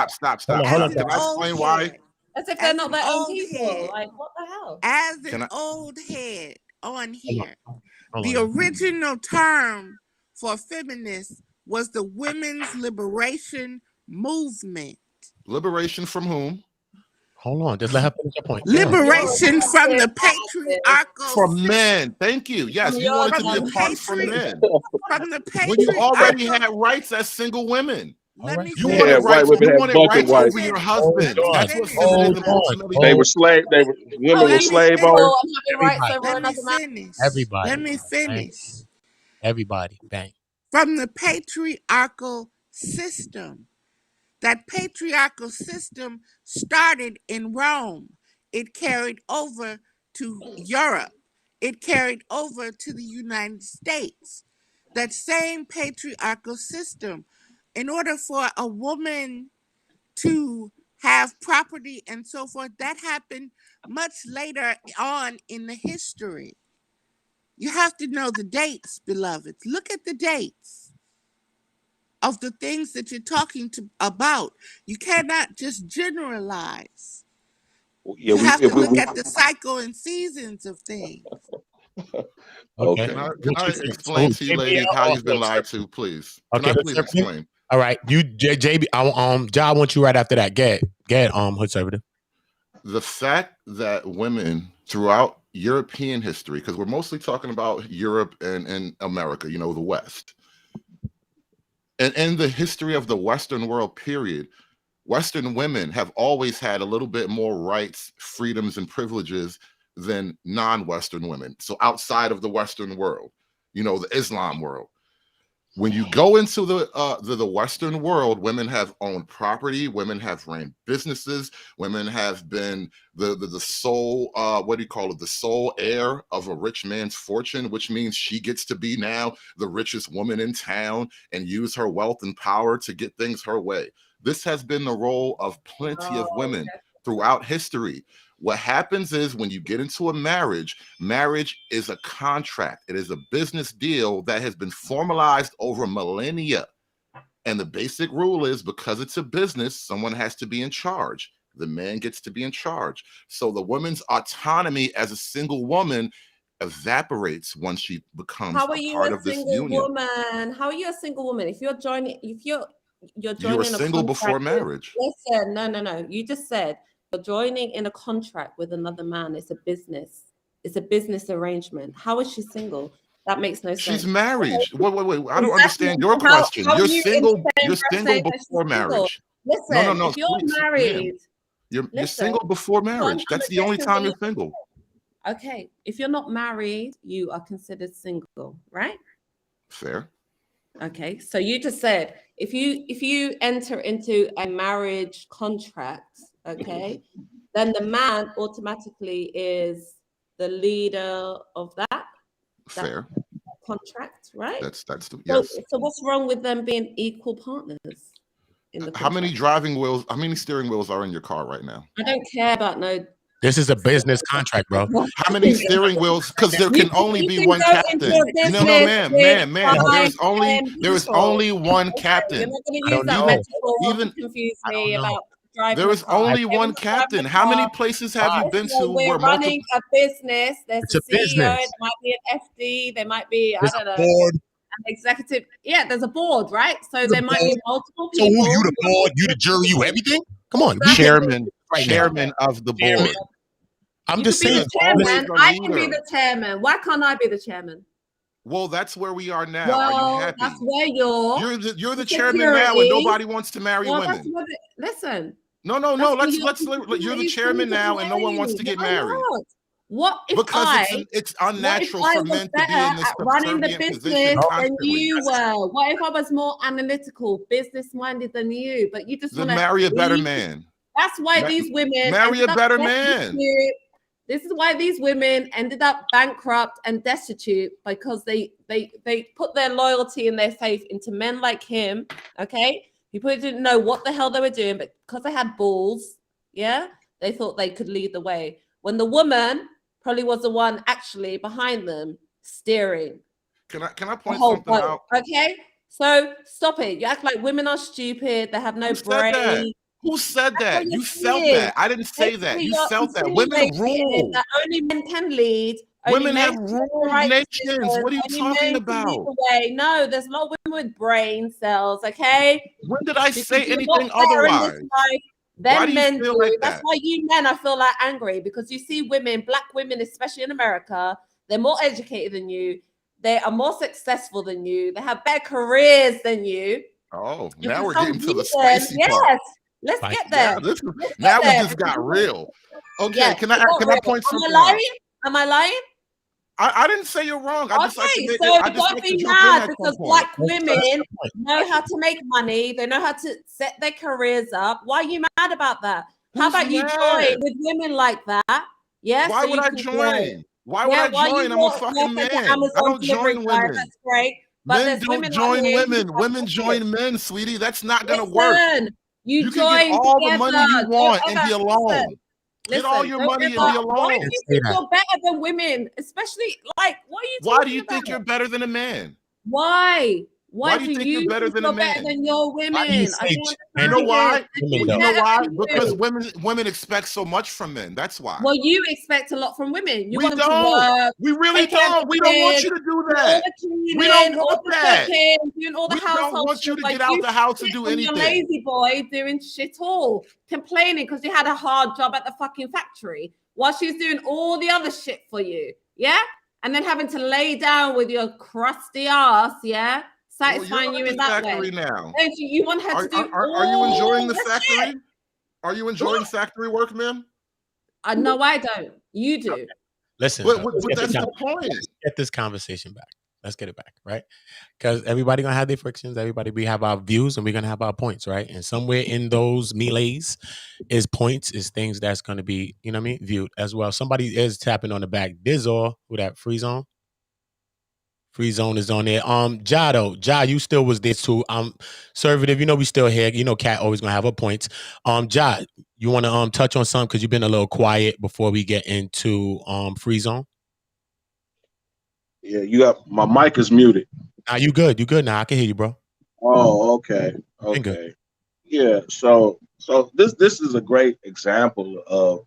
[SPEAKER 9] Stop. Can I explain why?
[SPEAKER 5] As if they're not their own people. Like, what the hell?
[SPEAKER 7] As an old head on here, the original term for feminists was the women's liberation movement.
[SPEAKER 9] Liberation from whom?
[SPEAKER 1] Hold on, just let her finish her point.
[SPEAKER 7] Liberation from the patriarchal.
[SPEAKER 9] From men. Thank you. Yes, you wanted to be apart from men.
[SPEAKER 7] From the patriarchal.
[SPEAKER 9] When you already had rights as single women.
[SPEAKER 10] You wanted rights
[SPEAKER 9] over your husband. That's what feminism ultimately.
[SPEAKER 10] They were slave. Women were slave owners.
[SPEAKER 1] Everybody.
[SPEAKER 7] Let me finish.
[SPEAKER 1] Everybody. Bang.
[SPEAKER 7] From the patriarchal system. That patriarchal system started in Rome. It carried over to Europe. It carried over to the United States. That same patriarchal system. In order for a woman to have property and so forth, that happened much later on in the history. You have to know the dates, beloveds. Look at the dates of the things that you're talking about. You cannot just generalize. You have to look at the cycle and seasons of things.
[SPEAKER 1] Okay.
[SPEAKER 9] Can I
[SPEAKER 1] What
[SPEAKER 9] can I
[SPEAKER 1] you think?
[SPEAKER 9] explain
[SPEAKER 1] So
[SPEAKER 9] to you
[SPEAKER 1] JB
[SPEAKER 9] ladies how
[SPEAKER 1] or
[SPEAKER 9] you've been
[SPEAKER 1] Hood
[SPEAKER 9] lied
[SPEAKER 1] Serpent?
[SPEAKER 9] to, please? Can
[SPEAKER 1] Okay,
[SPEAKER 9] I
[SPEAKER 1] Hood
[SPEAKER 9] please
[SPEAKER 1] Serpent.
[SPEAKER 9] explain?
[SPEAKER 1] All right, JB. I want you right after that. Get Hood Serpent.
[SPEAKER 9] The fact that women throughout European history, because we're mostly talking about Europe and America, you know, the West, and in the history of the Western world, period, Western women have always had a little bit more rights, freedoms, and privileges than non-Western women. So outside of the Western world, you know, the Islam world. When you go into the Western world, women have owned property, women have ran businesses, women have been the sole what do you call it, the sole heir of a rich man's fortune, which means she gets to be now the richest woman in town and use her wealth and power to get things her way. This has been the role of plenty of
[SPEAKER 5] Oh,
[SPEAKER 9] women throughout history. What happens is when you get into a marriage, marriage is a contract. It is a business deal that has been formalized over millennia. And the basic rule is because it's a business, someone has to be in charge. The man gets to be in charge. So the woman's autonomy as a single woman evaporates once she becomes
[SPEAKER 5] how are
[SPEAKER 9] a
[SPEAKER 5] you
[SPEAKER 9] part
[SPEAKER 5] a
[SPEAKER 9] of this
[SPEAKER 5] single
[SPEAKER 9] union.
[SPEAKER 5] woman? How are you a single woman? If you're joining, if you're
[SPEAKER 9] You were
[SPEAKER 5] joining a
[SPEAKER 9] single before
[SPEAKER 5] contract with,
[SPEAKER 9] marriage.
[SPEAKER 5] listen, no. You just said you're joining in a contract with another man. It's a business. It's a business arrangement. How is she single? That makes no
[SPEAKER 9] She's
[SPEAKER 5] sense.
[SPEAKER 9] married. Wait. I don't
[SPEAKER 5] Exactly.
[SPEAKER 9] understand your
[SPEAKER 5] So how
[SPEAKER 9] question.
[SPEAKER 5] are
[SPEAKER 9] You're
[SPEAKER 5] you in
[SPEAKER 9] single.
[SPEAKER 5] the same
[SPEAKER 9] You're
[SPEAKER 5] breath
[SPEAKER 9] single
[SPEAKER 5] saying that she's
[SPEAKER 9] before
[SPEAKER 5] single?
[SPEAKER 9] marriage. No,
[SPEAKER 5] Listen, if you're
[SPEAKER 9] ma'am.
[SPEAKER 5] married,
[SPEAKER 9] You're
[SPEAKER 5] listen.
[SPEAKER 9] single before
[SPEAKER 5] So I'm
[SPEAKER 9] marriage.
[SPEAKER 5] gonna
[SPEAKER 9] That's the
[SPEAKER 5] get
[SPEAKER 9] only
[SPEAKER 5] to
[SPEAKER 9] time
[SPEAKER 5] the
[SPEAKER 9] you're single.
[SPEAKER 5] okay. If you're not married, you are considered single, right?
[SPEAKER 9] Fair.
[SPEAKER 5] Okay. So you just said if you enter into a marriage contract, okay, then the man automatically is the leader of that
[SPEAKER 9] Fair.
[SPEAKER 5] contract, right?
[SPEAKER 9] That's
[SPEAKER 5] So,
[SPEAKER 9] yes.
[SPEAKER 5] so what's wrong with them being equal partners in the
[SPEAKER 9] How many
[SPEAKER 5] contract?
[SPEAKER 9] driving wheels? How many steering wheels are in your car right now?
[SPEAKER 5] I don't care about no.
[SPEAKER 1] This is a business contract, bro.
[SPEAKER 9] How many steering wheels? Because there can only
[SPEAKER 5] You
[SPEAKER 9] be
[SPEAKER 5] can
[SPEAKER 9] one
[SPEAKER 5] go into
[SPEAKER 9] captain.
[SPEAKER 5] a
[SPEAKER 9] No,
[SPEAKER 5] business with
[SPEAKER 9] ma'am.
[SPEAKER 1] No,
[SPEAKER 5] five,
[SPEAKER 9] There is
[SPEAKER 5] people.
[SPEAKER 9] only one
[SPEAKER 5] Okay, you're
[SPEAKER 9] captain.
[SPEAKER 5] not going to
[SPEAKER 1] I
[SPEAKER 5] use
[SPEAKER 1] don't
[SPEAKER 5] that
[SPEAKER 1] know.
[SPEAKER 5] metaphor
[SPEAKER 9] Even
[SPEAKER 5] to confuse
[SPEAKER 1] I
[SPEAKER 5] me
[SPEAKER 1] don't know.
[SPEAKER 5] about driving
[SPEAKER 9] there
[SPEAKER 5] a
[SPEAKER 9] is
[SPEAKER 5] car.
[SPEAKER 9] only
[SPEAKER 5] Okay, we're
[SPEAKER 9] one
[SPEAKER 5] not driving
[SPEAKER 9] captain.
[SPEAKER 5] a
[SPEAKER 9] How many
[SPEAKER 5] car.
[SPEAKER 9] places have you been to
[SPEAKER 5] Listen,
[SPEAKER 9] where
[SPEAKER 5] we're
[SPEAKER 9] multiple?
[SPEAKER 5] running a business. There's
[SPEAKER 1] It's
[SPEAKER 5] a
[SPEAKER 1] a
[SPEAKER 5] CEO.
[SPEAKER 1] business.
[SPEAKER 5] There might be an FD. There might be, I
[SPEAKER 1] There's
[SPEAKER 5] don't
[SPEAKER 1] a
[SPEAKER 5] know,
[SPEAKER 1] board.
[SPEAKER 5] an executive. Yeah, there's a board, right? So
[SPEAKER 1] There's a
[SPEAKER 5] there might be
[SPEAKER 1] board.
[SPEAKER 5] multiple
[SPEAKER 1] So who?
[SPEAKER 5] people
[SPEAKER 1] You
[SPEAKER 5] who
[SPEAKER 1] the
[SPEAKER 5] are
[SPEAKER 1] board? You the
[SPEAKER 5] making
[SPEAKER 1] jury? You
[SPEAKER 5] decisions.
[SPEAKER 1] everything? Come on, we can
[SPEAKER 5] Exactly.
[SPEAKER 1] right now.
[SPEAKER 9] Chairman of the
[SPEAKER 1] Chairman.
[SPEAKER 9] board.
[SPEAKER 1] I'm
[SPEAKER 5] You
[SPEAKER 1] just
[SPEAKER 5] could be
[SPEAKER 1] saying.
[SPEAKER 5] the
[SPEAKER 9] Always
[SPEAKER 5] chairman.
[SPEAKER 9] a
[SPEAKER 5] I can be
[SPEAKER 9] leader.
[SPEAKER 5] the chairman. Why can't I be the chairman?
[SPEAKER 9] Well, that's where we are now. Are you
[SPEAKER 5] Well, that's
[SPEAKER 9] happy?
[SPEAKER 5] where
[SPEAKER 9] You're
[SPEAKER 5] the
[SPEAKER 9] the chairman now, and
[SPEAKER 5] security.
[SPEAKER 9] nobody wants to marry
[SPEAKER 5] Well, that's
[SPEAKER 9] women.
[SPEAKER 5] what listen.
[SPEAKER 9] No.
[SPEAKER 5] That's where
[SPEAKER 9] You're the
[SPEAKER 5] security is going
[SPEAKER 9] chairman
[SPEAKER 5] to
[SPEAKER 9] now, and no one wants
[SPEAKER 5] marry.
[SPEAKER 9] to get
[SPEAKER 5] Why
[SPEAKER 9] married
[SPEAKER 5] not? What if
[SPEAKER 9] because it's
[SPEAKER 5] what if
[SPEAKER 9] unnatural
[SPEAKER 5] I
[SPEAKER 9] for
[SPEAKER 5] was
[SPEAKER 9] men to
[SPEAKER 5] better
[SPEAKER 9] be in this
[SPEAKER 5] at running the
[SPEAKER 9] subservient position
[SPEAKER 5] business
[SPEAKER 1] No,
[SPEAKER 5] than
[SPEAKER 9] constantly.
[SPEAKER 5] you were? What if I was more analytical, business minded than you? But you just
[SPEAKER 9] Then
[SPEAKER 5] want to
[SPEAKER 9] marry a better
[SPEAKER 5] leave.
[SPEAKER 9] man.
[SPEAKER 5] That's why
[SPEAKER 9] Ma-
[SPEAKER 5] these women
[SPEAKER 9] marry a
[SPEAKER 5] ended up
[SPEAKER 9] better man.
[SPEAKER 5] destitute. This is why these women ended up bankrupt and destitute because they put their loyalty and their faith into men like him. Okay, people didn't know what the hell they were doing, but because they had balls, yeah, they thought they could lead the way. When the woman probably was the one actually behind them steering
[SPEAKER 9] Can I
[SPEAKER 5] the
[SPEAKER 9] point
[SPEAKER 5] whole
[SPEAKER 9] something
[SPEAKER 5] boat.
[SPEAKER 9] out?
[SPEAKER 5] Okay, so stop it. You act like women are stupid. They have no
[SPEAKER 9] Who said that?
[SPEAKER 5] brain.
[SPEAKER 9] Who said
[SPEAKER 5] That's what
[SPEAKER 9] that?
[SPEAKER 5] you're
[SPEAKER 9] You felt
[SPEAKER 5] saying.
[SPEAKER 9] that. I didn't say that.
[SPEAKER 5] Basically,
[SPEAKER 9] You
[SPEAKER 5] you're
[SPEAKER 9] felt that. Women
[SPEAKER 5] insinuating
[SPEAKER 9] rule.
[SPEAKER 5] that only men can lead, only
[SPEAKER 9] Women
[SPEAKER 5] men
[SPEAKER 9] have
[SPEAKER 5] can take the
[SPEAKER 9] ruled
[SPEAKER 5] right
[SPEAKER 9] nations.
[SPEAKER 5] decisions,
[SPEAKER 9] What are you
[SPEAKER 5] only
[SPEAKER 9] talking
[SPEAKER 5] men can lead
[SPEAKER 9] about?
[SPEAKER 5] the way. No, there's a lot of women with brain cells, okay?
[SPEAKER 9] When did I
[SPEAKER 5] Because
[SPEAKER 9] say
[SPEAKER 5] you're a lot
[SPEAKER 9] anything
[SPEAKER 5] better in this
[SPEAKER 9] otherwise?
[SPEAKER 5] life
[SPEAKER 9] Why do
[SPEAKER 5] than
[SPEAKER 9] you
[SPEAKER 5] men
[SPEAKER 9] feel
[SPEAKER 5] do.
[SPEAKER 9] like
[SPEAKER 5] That's
[SPEAKER 9] that?
[SPEAKER 5] why you men, I feel like angry because you see women, black women, especially in America, they're more educated than you. They are more successful than you. They have better careers than you.
[SPEAKER 9] Oh,
[SPEAKER 5] And
[SPEAKER 9] now
[SPEAKER 5] for
[SPEAKER 9] we're
[SPEAKER 5] some
[SPEAKER 9] getting to the
[SPEAKER 5] reason,
[SPEAKER 9] spicy part.
[SPEAKER 5] yes, let's
[SPEAKER 1] Spicy.
[SPEAKER 5] get there.
[SPEAKER 9] Yeah,
[SPEAKER 5] Let's get
[SPEAKER 9] now we
[SPEAKER 5] there.
[SPEAKER 9] just got real. Okay,
[SPEAKER 5] Yes,
[SPEAKER 9] can
[SPEAKER 5] it got
[SPEAKER 9] I
[SPEAKER 5] real.
[SPEAKER 9] point
[SPEAKER 5] Am I
[SPEAKER 9] something out?
[SPEAKER 5] lying? Am I lying?
[SPEAKER 9] I didn't say you're wrong. I just like to
[SPEAKER 5] Okay, so
[SPEAKER 9] I just
[SPEAKER 5] don't
[SPEAKER 9] like to
[SPEAKER 5] be
[SPEAKER 9] jump in
[SPEAKER 5] mad
[SPEAKER 9] at some
[SPEAKER 5] because
[SPEAKER 9] point.
[SPEAKER 5] black women know how to make money. They know how to set their careers up. Why are you mad about that? How
[SPEAKER 9] Who's
[SPEAKER 5] about you
[SPEAKER 9] mad?
[SPEAKER 5] join with women like that? Yeah,
[SPEAKER 9] Why
[SPEAKER 5] so
[SPEAKER 9] would
[SPEAKER 5] you
[SPEAKER 9] I
[SPEAKER 5] can grow.
[SPEAKER 9] join? Why would
[SPEAKER 5] Yeah,
[SPEAKER 9] I
[SPEAKER 5] while you
[SPEAKER 9] join? I'm a
[SPEAKER 5] work
[SPEAKER 9] fucking
[SPEAKER 5] as an
[SPEAKER 9] man. I
[SPEAKER 5] Amazon
[SPEAKER 9] don't
[SPEAKER 5] delivery
[SPEAKER 9] join
[SPEAKER 5] guy,
[SPEAKER 9] women.
[SPEAKER 5] that's great. But
[SPEAKER 9] Men
[SPEAKER 5] there's
[SPEAKER 9] don't
[SPEAKER 5] women like
[SPEAKER 9] join
[SPEAKER 5] him who
[SPEAKER 9] women.
[SPEAKER 5] have
[SPEAKER 9] Women
[SPEAKER 5] pockets.
[SPEAKER 9] join men, sweetie. That's not gonna work.
[SPEAKER 5] Listen, you
[SPEAKER 9] You can get
[SPEAKER 5] join
[SPEAKER 9] all the
[SPEAKER 5] together.
[SPEAKER 9] money you
[SPEAKER 5] Don't
[SPEAKER 9] want and
[SPEAKER 5] ever
[SPEAKER 9] be alone. Get all
[SPEAKER 5] listen.
[SPEAKER 9] your
[SPEAKER 5] Don't
[SPEAKER 9] money and
[SPEAKER 5] ever.
[SPEAKER 9] be
[SPEAKER 5] Why do
[SPEAKER 9] alone.
[SPEAKER 5] you
[SPEAKER 1] Say
[SPEAKER 5] think
[SPEAKER 1] that.
[SPEAKER 5] you're better than women? Especially like, what are you
[SPEAKER 9] Why do
[SPEAKER 5] talking
[SPEAKER 9] you
[SPEAKER 5] about?
[SPEAKER 9] think you're better than a man?
[SPEAKER 5] Why?
[SPEAKER 11] Why
[SPEAKER 9] do you
[SPEAKER 11] do
[SPEAKER 9] think
[SPEAKER 11] you
[SPEAKER 9] you're better
[SPEAKER 11] think
[SPEAKER 9] than a
[SPEAKER 11] you're better
[SPEAKER 9] man?
[SPEAKER 11] than your
[SPEAKER 1] Why do you
[SPEAKER 11] women? I
[SPEAKER 1] say
[SPEAKER 11] don't
[SPEAKER 9] You know
[SPEAKER 11] understand
[SPEAKER 9] why?
[SPEAKER 11] it.
[SPEAKER 1] women
[SPEAKER 11] Who's
[SPEAKER 1] though?
[SPEAKER 9] You know
[SPEAKER 11] better
[SPEAKER 9] why?
[SPEAKER 11] than
[SPEAKER 9] Because
[SPEAKER 11] you?
[SPEAKER 9] women expect so much from men. That's why.
[SPEAKER 11] Well, you expect a lot from women. You
[SPEAKER 9] We
[SPEAKER 11] want them to
[SPEAKER 9] don't.
[SPEAKER 11] work,
[SPEAKER 9] We really
[SPEAKER 11] take care of
[SPEAKER 9] don't.
[SPEAKER 11] the
[SPEAKER 9] We don't want
[SPEAKER 11] kids,
[SPEAKER 9] you to do
[SPEAKER 11] do all
[SPEAKER 9] that.
[SPEAKER 11] the
[SPEAKER 9] We don't
[SPEAKER 11] cleaning, all
[SPEAKER 9] want
[SPEAKER 11] the
[SPEAKER 9] that.
[SPEAKER 11] cooking, doing all the
[SPEAKER 9] We don't
[SPEAKER 11] household
[SPEAKER 9] want you
[SPEAKER 11] stuff.
[SPEAKER 9] to
[SPEAKER 11] Like
[SPEAKER 9] get out
[SPEAKER 11] you
[SPEAKER 9] the house and
[SPEAKER 11] sit
[SPEAKER 9] do
[SPEAKER 11] on your
[SPEAKER 9] anything.
[SPEAKER 11] lazy boy doing shit all, complaining because you had a hard job at the fucking factory while she's doing all the other shit for you. Yeah? And then having to lay down with your crusty ass, yeah? Satisfying
[SPEAKER 9] Well,
[SPEAKER 11] you
[SPEAKER 9] you're
[SPEAKER 11] in
[SPEAKER 9] at the
[SPEAKER 11] that
[SPEAKER 9] factory
[SPEAKER 11] way.
[SPEAKER 9] now.
[SPEAKER 11] Don't you? You want her to do
[SPEAKER 9] Are you enjoying
[SPEAKER 11] all
[SPEAKER 9] the
[SPEAKER 11] the
[SPEAKER 9] factory?
[SPEAKER 11] shit.
[SPEAKER 9] Are you enjoying factory work, ma'am?
[SPEAKER 11] No, I don't. You do.
[SPEAKER 1] Listen,
[SPEAKER 9] But
[SPEAKER 1] let's
[SPEAKER 9] that's the point.
[SPEAKER 1] get this conversation back. Let's get it back, right? Because everybody gonna have their frictions. Everybody, we have our views and we're gonna have our points, right? And somewhere in those melees is points, is things that's gonna be, you know what I mean, viewed as well. Somebody is tapping on the back. Dizzle, who that? Free zone. Free zone is on there. Ja, you still was there too. Conservative, you know we still here. You know, Cat always gonna have her points. Ja, you want to touch on something because you've been a little quiet before we get into free zone.
[SPEAKER 10] Yeah, you got my mic is muted.
[SPEAKER 1] Nah, you good? You good now? I can hear you, bro.
[SPEAKER 10] Oh, okay,
[SPEAKER 1] Been good.
[SPEAKER 10] okay. Yeah, so this is a great example of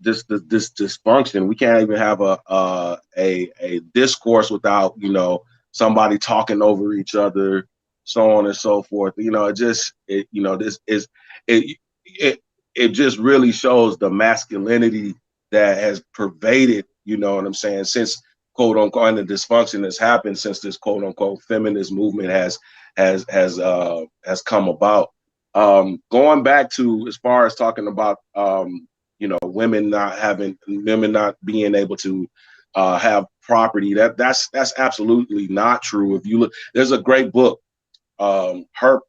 [SPEAKER 10] just this dysfunction. We can't even have a discourse without somebody talking over each other, so on and so forth. It it just really shows the masculinity that has pervaded. You know what I'm saying? Since quote unquote, and the dysfunction has happened since this quote unquote feminist movement has come about. Going back to as far as talking about women not being able to have property. That's absolutely not true. If you look, there's a great book, her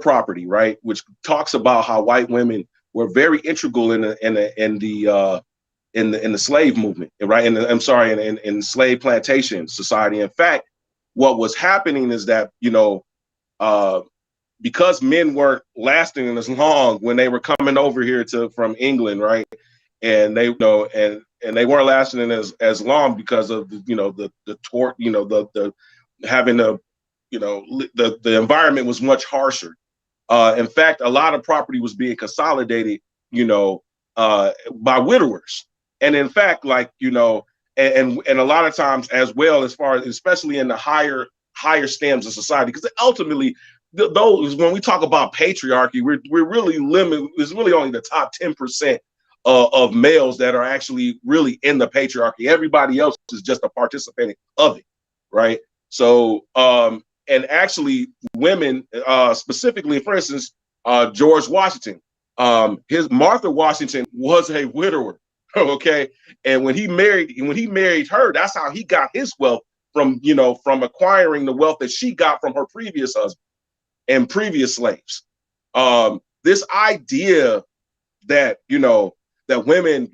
[SPEAKER 10] property, right, which talks about how white women were very integral in the slave movement, right? In slave plantation society. In fact, what was happening is that because men weren't lasting as long when they were coming over here from England, right? And they and they weren't lasting as long because of the tort, the having the environment was much harsher. In fact, a lot of property was being consolidated, by widowers. And in fact, and a lot of times as well, as far as especially in the higher stems of society, because ultimately those, when we talk about patriarchy, we're really limited. It's really only the top 10% of males that are actually really in the patriarchy. Everybody else is just a participating of it, right? So, and actually, women, specifically, for instance, George Washington, his Martha Washington was a widower, okay, and when he married her, that's how he got his wealth from acquiring the wealth that she got from her previous husband and previous slaves. This idea that that women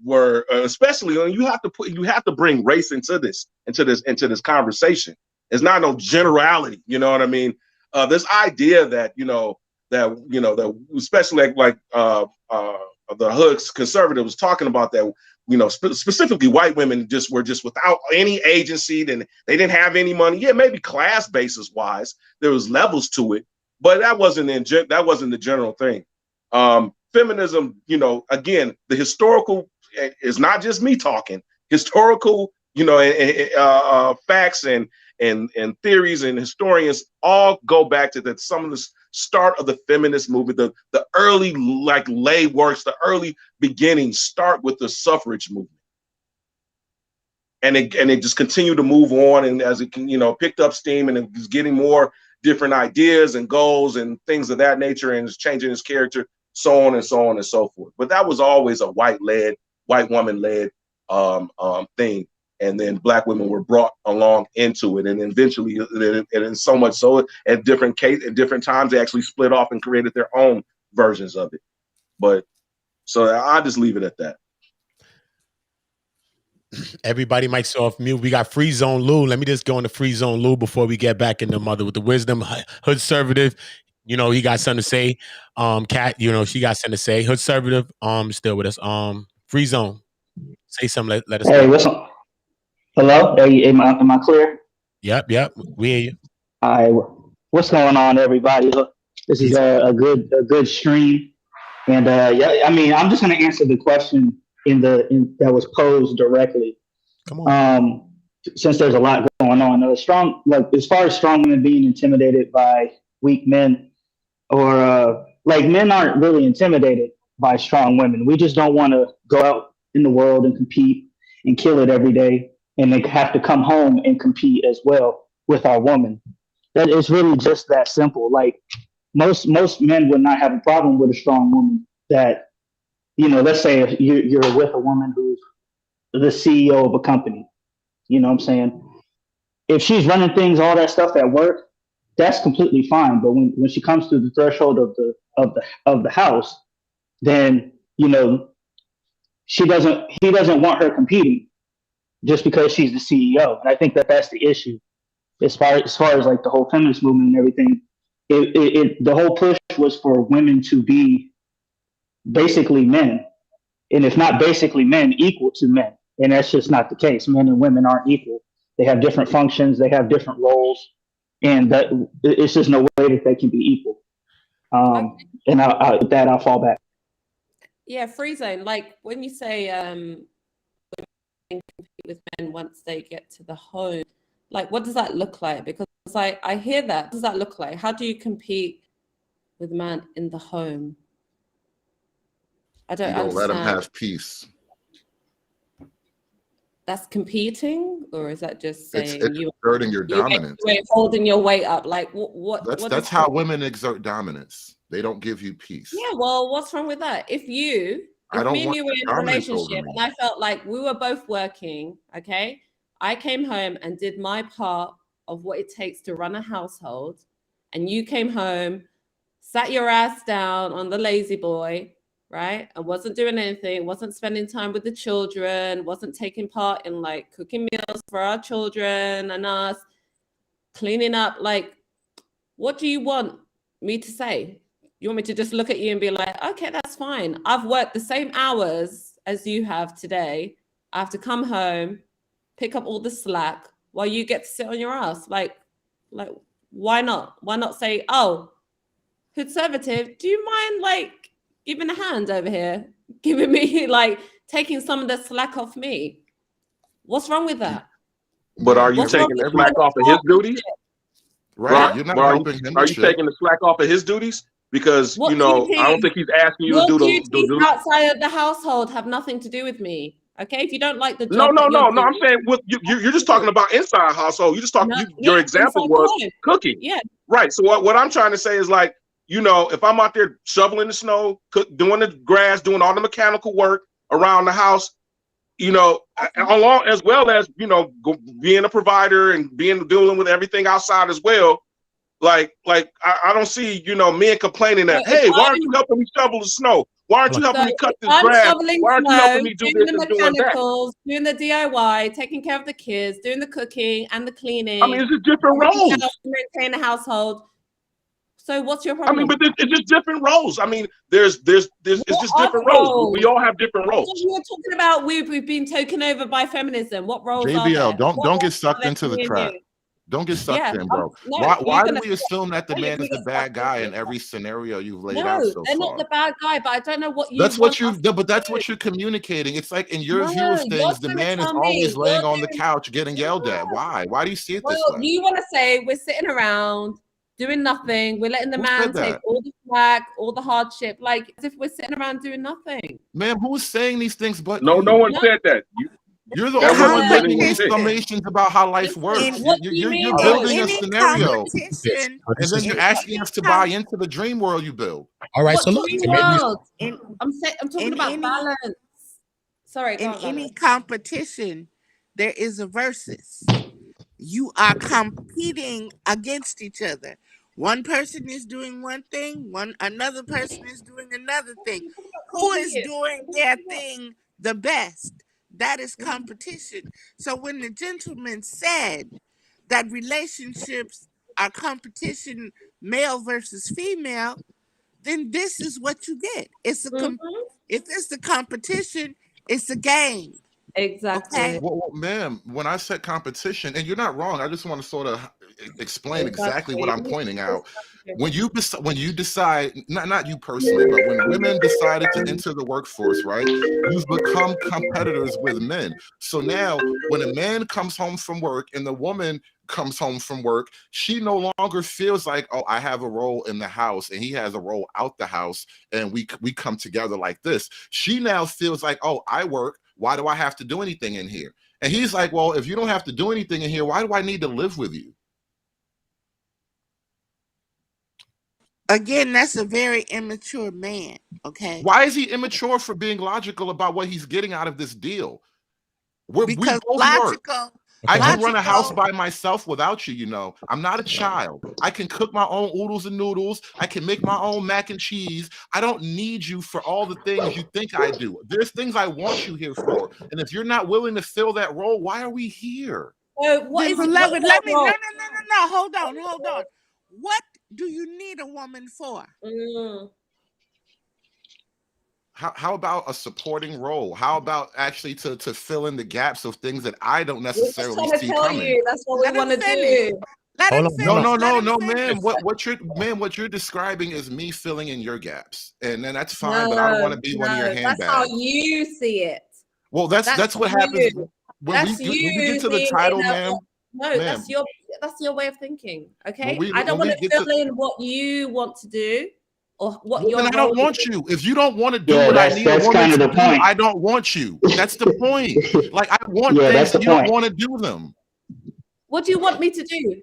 [SPEAKER 10] were especially when you have to bring race into this conversation. It's not no generality, you know what I mean? This idea that that especially the hoods conservative was talking about that specifically white women were just without any agency, then they didn't have any money. Yeah, maybe class basis wise there was levels to it, but that wasn't the general thing. Feminism, again, the historical is not just me talking. Historical, facts and theories and historians all go back to some of the start of the feminist movement. The early lay works, the early beginnings start with the suffrage movement, and it just continued to move on, and as it picked up steam and it was getting more different ideas and goals and things of that nature, and it's changing its character, so on and so on and so forth. But that was always a white woman led thing, and then black women were brought along into it, and eventually, and so much so at different times they actually split off and created their own versions of it. But so I'll just leave it at that.
[SPEAKER 1] Everybody mics off mute. We got Free Zone Lou. Let me just go into Free Zone Lou before we get back into Mother with the Wisdom. Hood Conservative, he got something to say. Kat, she got something to say. Hood Conservative, still with us. Free Zone, say something. Let us know.
[SPEAKER 12] Hey, what's up? Hello, hey, am I clear?
[SPEAKER 1] Yep. We hear you.
[SPEAKER 12] All right, what's going on, everybody? Look, this is
[SPEAKER 1] Peace.
[SPEAKER 12] a good stream, and yeah, I mean, I'm just going to answer the question that was posed directly.
[SPEAKER 1] Come on.
[SPEAKER 12] Since there's a lot going on, strong, like as far as strong women being intimidated by weak men, or like men aren't really intimidated by strong women. We just don't want to go out in the world and compete and kill it every day, and they have to come home and compete as well with our woman. That is really just that simple. Like most men would not have a problem with a strong woman. That let's say you're with a woman who's the CEO of a company. You know what I'm saying? If she's running things, all that stuff at work, that's completely fine. But when she comes to the threshold of the house, then he doesn't want her competing just because she's the CEO. And I think that's the issue. As far as like the whole feminist movement and everything, the whole push was for women to be basically men, and if not basically men, equal to men. And that's just not the case. Men and women aren't equal. They have different functions. They have different roles, and that it's just no way that they can be equal. And with that, I'll fall back.
[SPEAKER 5] Yeah, free zone. Like when you say women compete with men once they get to the home, like what does that look like? Because I hear that. What does that look like? How do you compete with a man in the home? I don't
[SPEAKER 9] You don't let them
[SPEAKER 5] understand.
[SPEAKER 9] have peace.
[SPEAKER 5] That's competing, or is that just saying
[SPEAKER 9] It's exerting your dominance.
[SPEAKER 5] you're holding your weight up? Like what
[SPEAKER 9] That's how women exert dominance. They don't give you peace.
[SPEAKER 5] Yeah, well, what's wrong with that? If me and you were in a relationship and I felt like we were both working, okay, I came home and did my part of what it takes to run a household, and you came home, sat your ass down on the lazy boy, right? And wasn't doing anything, wasn't spending time with the children, wasn't taking part in like cooking meals for our children and us, cleaning up. Like, what do you want me to say? You want me to just look at you and be like, okay, that's fine. I've worked the same hours as you have today. I have to come home, pick up all the slack while you get to sit on your ass. Like why not? Why not say, oh, conservative, do you mind like giving a hand over here? Giving me like taking some of the slack off me. What's wrong with that?
[SPEAKER 10] But are you taking the slack off of his duties?
[SPEAKER 9] Right. You're not helping him.
[SPEAKER 10] Are you taking the slack off of his duties? Because I don't think he's asking you to do the
[SPEAKER 5] outside of the household have nothing to do with me. Okay, if you don't like the
[SPEAKER 10] job,
[SPEAKER 5] no.
[SPEAKER 10] I'm saying you're just talking about inside household. You just talking. Your example was cooking.
[SPEAKER 5] Yeah.
[SPEAKER 10] Right. So what I'm trying to say is like, if I'm out there shoveling the snow, doing the grass, doing all the mechanical work around the house, along as well as being a provider and dealing with everything outside as well. Like I don't see men complaining that, hey, why aren't you helping me shovel the snow? Why aren't you helping me cut this grass? Why aren't you helping me do this and doing that?
[SPEAKER 5] Doing the DIY, taking care of the kids, doing the cooking and the cleaning.
[SPEAKER 10] I mean, it's just different roles.
[SPEAKER 5] Maintain a household. So what's your problem?
[SPEAKER 10] I mean, but it's just different roles. I mean, it's just different roles. We all have different roles.
[SPEAKER 5] You were talking about we've been taken over by feminism. What roles
[SPEAKER 9] JBL,
[SPEAKER 5] are there?
[SPEAKER 9] Don't get sucked into the trap. Don't get sucked in, bro. Why do we assume that the man is the bad guy in every scenario you've laid out so far?
[SPEAKER 5] They're not the bad guy, but I don't know what you.
[SPEAKER 9] That's what you. But that's what you're communicating. It's like in your view of things, the man is always laying on the couch getting yelled at. Why? Why do you see it this way?
[SPEAKER 5] You want to say we're sitting around doing nothing. We're letting the man take all the slack, all the hardship, like as if we're sitting around doing nothing.
[SPEAKER 9] Man, who's saying these things? But
[SPEAKER 10] no one said that.
[SPEAKER 9] You're the only one making exclamations about how life works. You're building a scenario, and then you're asking us to buy into the dream world you build.
[SPEAKER 1] All right, so look,
[SPEAKER 5] I'm talking about balance. Sorry.
[SPEAKER 7] In any competition, there is a versus. You are competing against each other. One person is doing one thing, another person is doing another thing. Who is doing their thing the best? That is competition. So when the gentleman said that relationships are competition, male versus female, then this is what you get. It's if it's the competition, it's a game.
[SPEAKER 11] Exactly.
[SPEAKER 7] Okay.
[SPEAKER 9] Well, ma'am, when I said competition, and you're not wrong, I just want to sort of explain exactly what I'm pointing out. When you decide, not you personally, but when women decided to enter the workforce, right, you've become competitors with men. So now when a man comes home from work and the woman comes home from work, she no longer feels like, oh, I have a role in the house and he has a role out the house, and we come together like this. She now feels like, oh, I work. Why do I have to do anything in here? And he's like, well, if you don't have to do anything in here, why do I need to live with you?
[SPEAKER 7] Again, that's a very immature man. Okay.
[SPEAKER 9] Why is he immature for being logical about what he's getting out of this deal? We
[SPEAKER 7] Because
[SPEAKER 9] both work.
[SPEAKER 7] logical.
[SPEAKER 9] I can run a house by myself without you, you know. I'm not a child. I can cook my own oodles and noodles. I can make my own mac and cheese. I don't need you for all the things you think I do. There's things I want you here for. And if you're not willing to fill that role, why are we here?
[SPEAKER 11] What is
[SPEAKER 7] Beloved, let me
[SPEAKER 11] no.
[SPEAKER 7] hold on. What do you need a woman for?
[SPEAKER 9] How about a supporting role? How about actually to fill in the gaps of things that I don't necessarily see coming?
[SPEAKER 11] That's what we want to do.
[SPEAKER 9] No, ma'am. What you're describing is me filling in your gaps, and then that's fine. But I don't want to be one of your handbags.
[SPEAKER 11] That's how you see it.
[SPEAKER 9] Well, that's what happens when we get to the title, ma'am.
[SPEAKER 11] No, that's your way of thinking. Okay, I don't want to fill in what you want to do. Or what
[SPEAKER 9] I don't want you. If you don't want to do what I need a woman to do, I don't want you. That's the point. Like, I want things, and you don't want to do them.
[SPEAKER 11] What do you want me to do?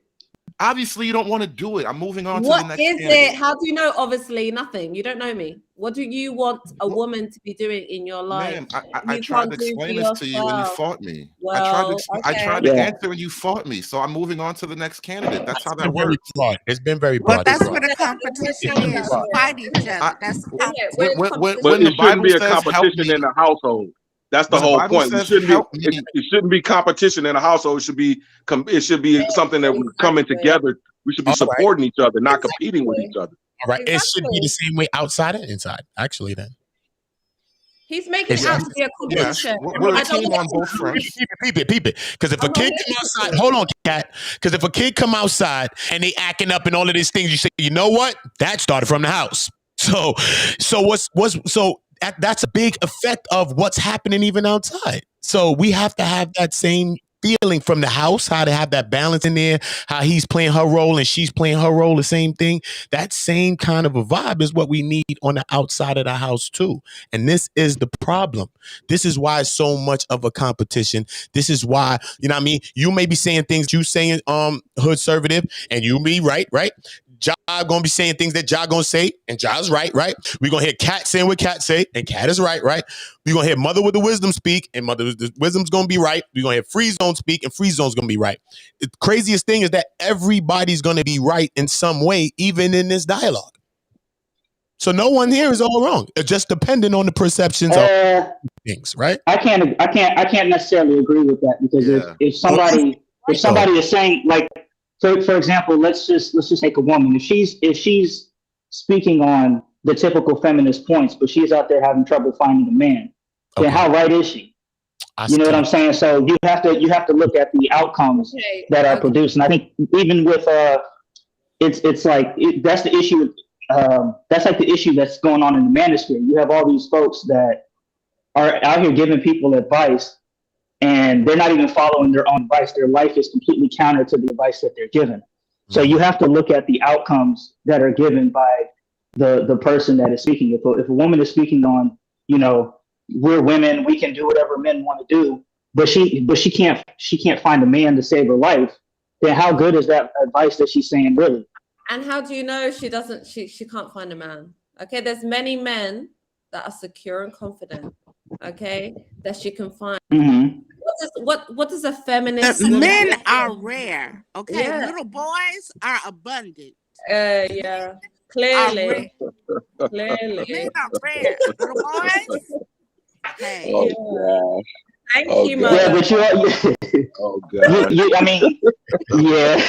[SPEAKER 9] Obviously, you don't want to do it. I'm moving on to the next.
[SPEAKER 11] What is it? How do you know? Obviously, nothing. You don't know me. What do you want a woman to be doing in your life?
[SPEAKER 9] Ma'am, I tried to explain this to you and you fought me. Well, I tried to answer and you fought me. So I'm moving on to the next candidate. That's how that works.
[SPEAKER 1] It's been very broad.
[SPEAKER 7] But that's what a competition is. Fight each other. That's
[SPEAKER 10] when it shouldn't be a competition in the household. That's the whole point. It shouldn't be competition in a household. It should be something that we're coming together. We should be supporting each other, not competing with each other.
[SPEAKER 1] All right. It should be the same way outside and inside, actually, then.
[SPEAKER 11] He's making it out to be a competition.
[SPEAKER 9] We're a team on both fronts.
[SPEAKER 1] Peep it. Because if a kid come outside, hold on, Kat. Because if a kid come outside and they acting up and all of these things, you say, you know what? That started from the house. So that's a big effect of what's happening even outside. So we have to have that same feeling from the house, how to have that balance in there, how he's playing her role and she's playing her role, the same thing. That same kind of a vibe is what we need on the outside of the house too. And this is the problem. This is why it's so much of a competition. This is why, you know what I mean? You may be saying things you saying hood conservative and you be right? Ja gonna be saying things that Ja gonna say, and Ja's right? We're gonna hear Kat saying what Kat say, and Kat is right? We're gonna hear Mother with the Wisdom speak, and Mother with the Wisdom's gonna be right. We're gonna hear Free Zone speak, and Free Zone's gonna be right. The craziest thing is that everybody's gonna be right in some way, even in this dialogue. So no one here is all wrong. It's just depending on the perceptions of things, right?
[SPEAKER 12] I can't necessarily agree with that, because if somebody is saying, like, for example, let's just take a woman. If she's speaking on the typical feminist points, but she's out there having trouble finding a man, then how right is she? You know what I'm saying? So you have to look at the outcomes that are produced. And I think even with it's like that's the issue. That's like the issue that's going on in the manosphere. You have all these folks that are out here giving people advice, and they're not even following their own advice. Their life is completely counter to the advice that they're given. So you have to look at the outcomes that are given by the person that is speaking. If a woman is speaking on, we're women, we can do whatever men want to do, but she can't find a man to save her life, then how good is that advice that she's saying really?
[SPEAKER 11] And how do you know she can't find a man? Okay, there's many men that are secure and confident, okay, that she can find.
[SPEAKER 12] Mm-hmm.
[SPEAKER 11] What does a feminist
[SPEAKER 7] men are rare, okay? Yeah. Little boys are abundant.
[SPEAKER 11] Yeah, clearly. Clearly.
[SPEAKER 7] Men are rare. Little boys. Hey.
[SPEAKER 10] Oh, gosh.
[SPEAKER 11] Thank you, Mother.
[SPEAKER 12] Yeah, but
[SPEAKER 10] oh, God.
[SPEAKER 12] I mean, yeah.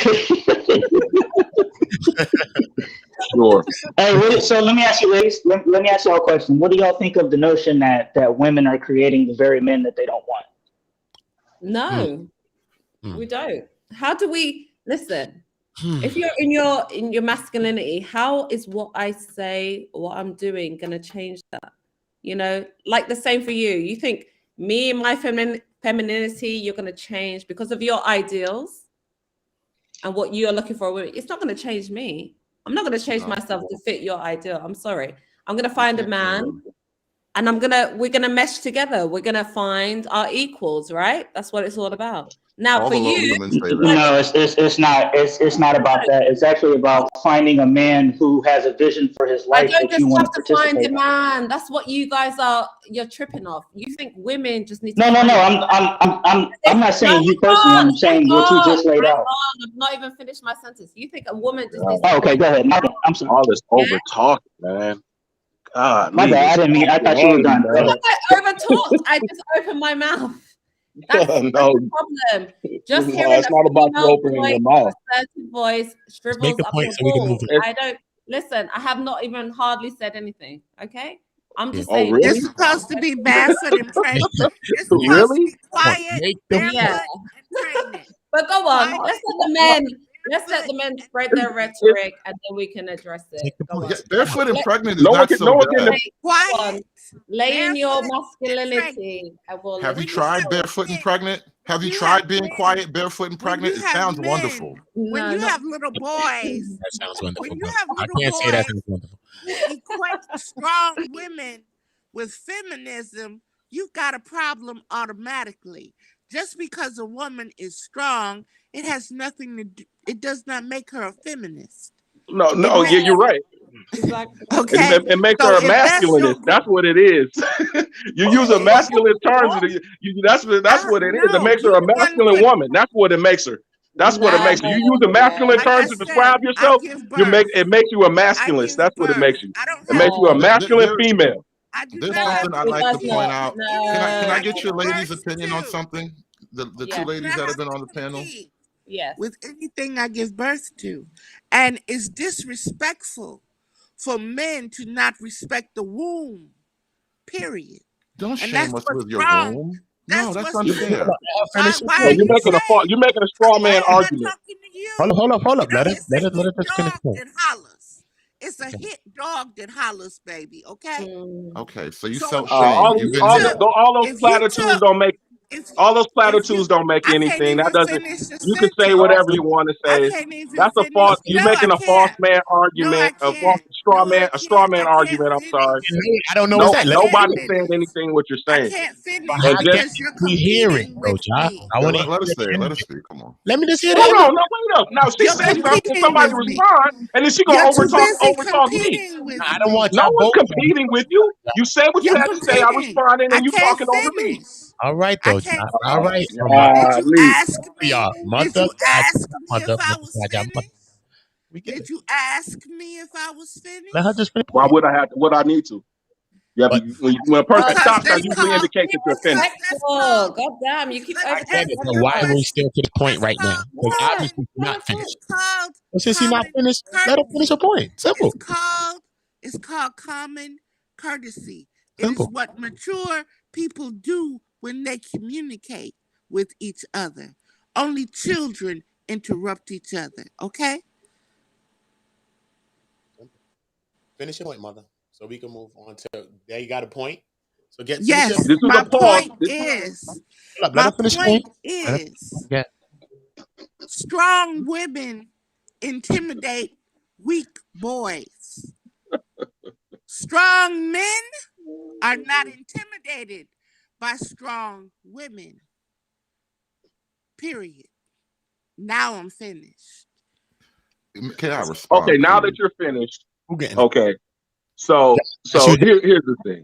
[SPEAKER 10] Sure.
[SPEAKER 12] Hey, so let me ask you, ladies. Let me ask y'all a question. What do y'all think of the notion that women are creating the very men that they don't want?
[SPEAKER 11] No,
[SPEAKER 1] Mm.
[SPEAKER 11] we don't. How do we listen?
[SPEAKER 1] Mm.
[SPEAKER 11] If you're in your masculinity, how is what I say, what I'm doing, gonna change that? You know, like the same for you. You think me and my femininity, you're gonna change because of your ideals and what you're looking for. It's not gonna change me. I'm not gonna change myself to fit your ideal. I'm sorry. I'm gonna find a man, and we're gonna mesh together. We're gonna find our equals, right? That's what it's all about. Now,
[SPEAKER 9] All
[SPEAKER 11] for
[SPEAKER 9] the low
[SPEAKER 11] you,
[SPEAKER 9] women say that.
[SPEAKER 12] No, it's not about that. It's actually about finding a man who has a vision for his
[SPEAKER 11] I
[SPEAKER 12] life
[SPEAKER 11] don't
[SPEAKER 12] that you
[SPEAKER 11] just
[SPEAKER 12] want
[SPEAKER 11] have
[SPEAKER 12] to
[SPEAKER 11] to find
[SPEAKER 12] participate
[SPEAKER 11] a
[SPEAKER 12] in.
[SPEAKER 11] man. That's what you guys you're tripping off. You think women just need to
[SPEAKER 12] No,
[SPEAKER 11] find a man.
[SPEAKER 12] I'm not
[SPEAKER 11] No,
[SPEAKER 12] saying you
[SPEAKER 11] hang
[SPEAKER 12] personally.
[SPEAKER 11] on,
[SPEAKER 12] I'm saying what you just laid out.
[SPEAKER 11] I've not even finished my sentence. You think a woman just needs
[SPEAKER 6] God,
[SPEAKER 11] to
[SPEAKER 12] Oh, okay,
[SPEAKER 11] find
[SPEAKER 12] go ahead. I'm sorry.
[SPEAKER 6] all this
[SPEAKER 11] yeah?
[SPEAKER 6] over talking, man. God,
[SPEAKER 12] My bad. I
[SPEAKER 6] it's
[SPEAKER 12] didn't mean. I
[SPEAKER 6] talking
[SPEAKER 12] thought you were
[SPEAKER 6] on you,
[SPEAKER 12] done. Go
[SPEAKER 6] man.
[SPEAKER 12] ahead.
[SPEAKER 11] I over talked. I just opened my mouth. That's
[SPEAKER 6] No,
[SPEAKER 11] the problem. Just
[SPEAKER 6] no,
[SPEAKER 11] hearing
[SPEAKER 6] it's
[SPEAKER 11] a
[SPEAKER 6] not about you
[SPEAKER 11] female
[SPEAKER 6] opening
[SPEAKER 11] voice,
[SPEAKER 6] your mouth.
[SPEAKER 11] assertive voice,
[SPEAKER 1] Just make
[SPEAKER 11] shrivels
[SPEAKER 1] the
[SPEAKER 11] up
[SPEAKER 1] point
[SPEAKER 11] your
[SPEAKER 1] so we can move
[SPEAKER 11] balls.
[SPEAKER 1] on.
[SPEAKER 11] I don't listen. I have not even hardly said anything. Okay, I'm
[SPEAKER 1] Yeah.
[SPEAKER 11] just
[SPEAKER 6] Oh,
[SPEAKER 11] saying.
[SPEAKER 7] You're
[SPEAKER 6] really?
[SPEAKER 7] supposed to be barefoot and pregnant. You're supposed to
[SPEAKER 6] Really?
[SPEAKER 7] be quiet,
[SPEAKER 1] Make the
[SPEAKER 7] barefoot,
[SPEAKER 11] Yeah,
[SPEAKER 7] and pregnant.
[SPEAKER 11] but go on.
[SPEAKER 7] Quiet,
[SPEAKER 11] Let's let the men spread their
[SPEAKER 6] It,
[SPEAKER 11] rhetoric, and then we can address
[SPEAKER 1] take
[SPEAKER 11] it.
[SPEAKER 1] the
[SPEAKER 11] Go
[SPEAKER 1] point.
[SPEAKER 11] on.
[SPEAKER 9] Yeah, barefoot and
[SPEAKER 11] Let,
[SPEAKER 9] pregnant is
[SPEAKER 6] no one
[SPEAKER 9] not
[SPEAKER 6] can.
[SPEAKER 9] so
[SPEAKER 6] No one can.
[SPEAKER 9] bad.
[SPEAKER 7] quiet,
[SPEAKER 11] lay in your
[SPEAKER 7] barefoot, and pregnant.
[SPEAKER 11] masculinity, and we'll
[SPEAKER 9] Have you
[SPEAKER 11] listen.
[SPEAKER 7] When you
[SPEAKER 9] tried
[SPEAKER 7] have
[SPEAKER 11] Go on.
[SPEAKER 9] barefoot and
[SPEAKER 7] men,
[SPEAKER 9] pregnant?
[SPEAKER 7] when
[SPEAKER 9] Have you
[SPEAKER 7] you have
[SPEAKER 9] tried being
[SPEAKER 7] men,
[SPEAKER 9] quiet, barefoot and
[SPEAKER 7] when
[SPEAKER 9] pregnant?
[SPEAKER 7] you
[SPEAKER 9] It
[SPEAKER 7] have
[SPEAKER 9] sounds wonderful.
[SPEAKER 7] men, when
[SPEAKER 11] No,
[SPEAKER 7] you
[SPEAKER 11] not
[SPEAKER 7] have little boys,
[SPEAKER 1] That sounds
[SPEAKER 7] when
[SPEAKER 1] wonderful,
[SPEAKER 7] you
[SPEAKER 1] brother.
[SPEAKER 7] have
[SPEAKER 1] I
[SPEAKER 7] little
[SPEAKER 1] can't say that
[SPEAKER 7] boys
[SPEAKER 1] sounds wonderful.
[SPEAKER 7] who equate strong women with feminism, you've got a problem automatically. Just because a woman is strong, it has nothing to do, it does not make her a feminist.
[SPEAKER 10] No,
[SPEAKER 7] It
[SPEAKER 10] no,
[SPEAKER 7] may,
[SPEAKER 10] yeah, you're right.
[SPEAKER 11] exactly.
[SPEAKER 7] okay?
[SPEAKER 10] It makes
[SPEAKER 7] So
[SPEAKER 10] her a
[SPEAKER 7] if that's your
[SPEAKER 10] masculinist. That's what it is. You use a masculine terms.
[SPEAKER 11] What?
[SPEAKER 10] That's what it is. It
[SPEAKER 7] no,
[SPEAKER 10] makes her
[SPEAKER 7] you
[SPEAKER 10] a
[SPEAKER 7] the one
[SPEAKER 10] masculine
[SPEAKER 7] put
[SPEAKER 10] woman. That's what it makes her. That's what it
[SPEAKER 11] No
[SPEAKER 10] makes her. You use a masculine
[SPEAKER 7] like
[SPEAKER 10] terms
[SPEAKER 7] I
[SPEAKER 10] to
[SPEAKER 7] said,
[SPEAKER 10] describe
[SPEAKER 7] I
[SPEAKER 10] yourself.
[SPEAKER 7] give
[SPEAKER 10] You make
[SPEAKER 7] birth.
[SPEAKER 10] it makes you a
[SPEAKER 7] I
[SPEAKER 10] masculinist.
[SPEAKER 7] give
[SPEAKER 10] That's what it
[SPEAKER 7] birth.
[SPEAKER 10] makes you.
[SPEAKER 7] I don't
[SPEAKER 10] It
[SPEAKER 7] have
[SPEAKER 10] makes
[SPEAKER 7] to
[SPEAKER 10] you a
[SPEAKER 11] no
[SPEAKER 7] give
[SPEAKER 10] masculine
[SPEAKER 9] There,
[SPEAKER 10] female.
[SPEAKER 7] I do
[SPEAKER 9] there's
[SPEAKER 7] not
[SPEAKER 11] no
[SPEAKER 7] have
[SPEAKER 9] something
[SPEAKER 7] to
[SPEAKER 9] I'd
[SPEAKER 11] it
[SPEAKER 7] give
[SPEAKER 9] like to
[SPEAKER 11] does
[SPEAKER 7] birth.
[SPEAKER 9] point
[SPEAKER 11] not.
[SPEAKER 9] out. Can
[SPEAKER 7] Anything
[SPEAKER 9] I
[SPEAKER 7] I
[SPEAKER 9] get
[SPEAKER 11] No.
[SPEAKER 7] give
[SPEAKER 9] your ladies'
[SPEAKER 7] birth
[SPEAKER 9] opinion on
[SPEAKER 7] to,
[SPEAKER 9] something? The two
[SPEAKER 11] Yes.
[SPEAKER 7] I do
[SPEAKER 9] ladies
[SPEAKER 7] not
[SPEAKER 9] that have
[SPEAKER 7] have
[SPEAKER 9] been
[SPEAKER 7] to
[SPEAKER 9] on the panel.
[SPEAKER 7] compete
[SPEAKER 11] Yes.
[SPEAKER 7] with anything I give birth to. And it's disrespectful for men to not respect the womb, period.
[SPEAKER 9] Don't
[SPEAKER 7] And
[SPEAKER 9] shame
[SPEAKER 7] that's
[SPEAKER 9] us
[SPEAKER 7] what's
[SPEAKER 9] with your
[SPEAKER 7] wrong.
[SPEAKER 9] womb. No,
[SPEAKER 7] That's
[SPEAKER 9] that's
[SPEAKER 7] what's
[SPEAKER 9] unfair.
[SPEAKER 1] Finish the
[SPEAKER 7] why
[SPEAKER 10] Oh,
[SPEAKER 7] are
[SPEAKER 1] point.
[SPEAKER 10] you're
[SPEAKER 7] you
[SPEAKER 10] making
[SPEAKER 7] saying
[SPEAKER 10] you're making a straw
[SPEAKER 7] why
[SPEAKER 10] man
[SPEAKER 7] am I
[SPEAKER 10] argument.
[SPEAKER 7] talking to you?
[SPEAKER 1] Hold up.
[SPEAKER 7] You know, it's a
[SPEAKER 1] Let
[SPEAKER 7] hit
[SPEAKER 1] it just finish
[SPEAKER 7] dog
[SPEAKER 1] the point.
[SPEAKER 7] that hollers. It's a
[SPEAKER 1] Okay.
[SPEAKER 7] hit dog that hollers, baby. Okay.
[SPEAKER 11] Mm.
[SPEAKER 9] Okay, so you
[SPEAKER 7] So
[SPEAKER 9] felt shame. You've been hit.
[SPEAKER 10] All those
[SPEAKER 7] if you
[SPEAKER 10] platitudes
[SPEAKER 7] took
[SPEAKER 10] don't make
[SPEAKER 7] if if you
[SPEAKER 10] platitudes don't make
[SPEAKER 7] I can't
[SPEAKER 10] anything. That
[SPEAKER 7] even
[SPEAKER 10] doesn't.
[SPEAKER 7] finish the
[SPEAKER 10] You can say whatever
[SPEAKER 7] sentence.
[SPEAKER 10] you want to
[SPEAKER 7] I
[SPEAKER 10] say.
[SPEAKER 7] can't even
[SPEAKER 10] That's a
[SPEAKER 7] finish.
[SPEAKER 10] false.
[SPEAKER 1] Okay.
[SPEAKER 10] You're
[SPEAKER 7] No, I
[SPEAKER 10] making a false
[SPEAKER 7] can't.
[SPEAKER 10] man
[SPEAKER 7] No, I
[SPEAKER 10] argument. A false
[SPEAKER 7] can't. No, I
[SPEAKER 10] straw
[SPEAKER 7] can't.
[SPEAKER 10] man
[SPEAKER 7] I can't
[SPEAKER 10] argument. I'm sorry.
[SPEAKER 7] finish.
[SPEAKER 1] I don't know what's
[SPEAKER 10] No,
[SPEAKER 1] that.
[SPEAKER 7] I
[SPEAKER 1] Let me
[SPEAKER 7] can't
[SPEAKER 10] nobody
[SPEAKER 1] finish.
[SPEAKER 10] saying
[SPEAKER 7] finish.
[SPEAKER 10] anything what you're
[SPEAKER 7] I
[SPEAKER 10] saying.
[SPEAKER 7] can't
[SPEAKER 1] But
[SPEAKER 7] finish
[SPEAKER 1] how
[SPEAKER 10] And
[SPEAKER 1] can
[SPEAKER 10] just
[SPEAKER 7] because you're
[SPEAKER 1] we hear it,
[SPEAKER 7] competing
[SPEAKER 1] though,
[SPEAKER 7] with
[SPEAKER 1] Ja?
[SPEAKER 7] me.
[SPEAKER 1] I want to
[SPEAKER 9] Let us
[SPEAKER 1] hear
[SPEAKER 9] stay.
[SPEAKER 1] the
[SPEAKER 9] Let
[SPEAKER 1] end
[SPEAKER 9] us
[SPEAKER 1] of it.
[SPEAKER 9] speak. Come on.
[SPEAKER 1] Let me just hear the
[SPEAKER 10] hold
[SPEAKER 1] end of
[SPEAKER 10] on,
[SPEAKER 1] it.
[SPEAKER 10] no, wait up. Now she
[SPEAKER 7] You're
[SPEAKER 10] says something,
[SPEAKER 7] competing
[SPEAKER 10] somebody
[SPEAKER 7] with me.
[SPEAKER 10] respond, and then she gonna
[SPEAKER 7] You're too busy
[SPEAKER 10] overtalk me.
[SPEAKER 7] competing with
[SPEAKER 1] I don't
[SPEAKER 7] me.
[SPEAKER 1] want
[SPEAKER 10] No
[SPEAKER 1] y'all
[SPEAKER 10] one's
[SPEAKER 1] both.
[SPEAKER 10] competing with you. You said what you
[SPEAKER 7] You're
[SPEAKER 10] had to say. I
[SPEAKER 7] competing.
[SPEAKER 10] responded,
[SPEAKER 7] I
[SPEAKER 10] and you
[SPEAKER 7] can't
[SPEAKER 10] talking over me.
[SPEAKER 7] finish.
[SPEAKER 1] All right,
[SPEAKER 7] I
[SPEAKER 1] though, Ja.
[SPEAKER 7] can't
[SPEAKER 1] All
[SPEAKER 7] finish.
[SPEAKER 1] right. From
[SPEAKER 7] Did you ask me?
[SPEAKER 1] y'all.
[SPEAKER 7] Did
[SPEAKER 1] Mother,
[SPEAKER 7] you ask me if I was finished?
[SPEAKER 1] we get
[SPEAKER 7] Did
[SPEAKER 1] it.
[SPEAKER 7] you ask me if I was
[SPEAKER 1] Let her
[SPEAKER 7] finished?
[SPEAKER 1] just finish the
[SPEAKER 10] Why
[SPEAKER 1] point.
[SPEAKER 10] would I have? Would I need to? Yeah,
[SPEAKER 1] But
[SPEAKER 10] when a person
[SPEAKER 7] Because
[SPEAKER 10] stops, that
[SPEAKER 7] that's
[SPEAKER 10] usually
[SPEAKER 7] called.
[SPEAKER 10] indicates that you're
[SPEAKER 7] Because
[SPEAKER 10] finished.
[SPEAKER 7] that's
[SPEAKER 11] Respectful.
[SPEAKER 7] called.
[SPEAKER 11] God damn, you keep
[SPEAKER 7] Let
[SPEAKER 1] I
[SPEAKER 7] me
[SPEAKER 1] get
[SPEAKER 11] overtalking
[SPEAKER 1] it.
[SPEAKER 7] answer
[SPEAKER 1] But
[SPEAKER 7] your
[SPEAKER 1] why
[SPEAKER 11] everyone.
[SPEAKER 1] are we
[SPEAKER 7] question.
[SPEAKER 1] still to the point
[SPEAKER 7] That's
[SPEAKER 1] right now?
[SPEAKER 7] called.
[SPEAKER 1] Because
[SPEAKER 11] Yeah,
[SPEAKER 1] obviously she's
[SPEAKER 11] let
[SPEAKER 1] not
[SPEAKER 11] her
[SPEAKER 1] finished.
[SPEAKER 11] talk.
[SPEAKER 7] It's called
[SPEAKER 1] But since she's not
[SPEAKER 7] common
[SPEAKER 1] finished, let her finish her
[SPEAKER 7] courtesy.
[SPEAKER 1] point. Simple.
[SPEAKER 7] It's called common courtesy. It is
[SPEAKER 1] Simple.
[SPEAKER 7] what mature people do when they communicate with each other. Only children interrupt each other. Okay.
[SPEAKER 1] Finish your point, mother. So we can move on to there. You got a point. So finish your
[SPEAKER 7] Yes.
[SPEAKER 10] This is
[SPEAKER 7] My
[SPEAKER 10] a pause.
[SPEAKER 7] point is.
[SPEAKER 1] hold up. Let
[SPEAKER 7] My
[SPEAKER 1] her finish your
[SPEAKER 7] point
[SPEAKER 1] point. Let her,
[SPEAKER 7] is.
[SPEAKER 1] yeah.
[SPEAKER 7] Strong women intimidate weak boys. Strong men are not intimidated by strong women. Period. Now I'm finished.
[SPEAKER 9] Can I
[SPEAKER 10] Okay,
[SPEAKER 9] respond,
[SPEAKER 10] now that
[SPEAKER 9] please?
[SPEAKER 10] you're finished.
[SPEAKER 1] Who getting it?
[SPEAKER 10] Okay, so
[SPEAKER 1] That's you.
[SPEAKER 10] here's the thing.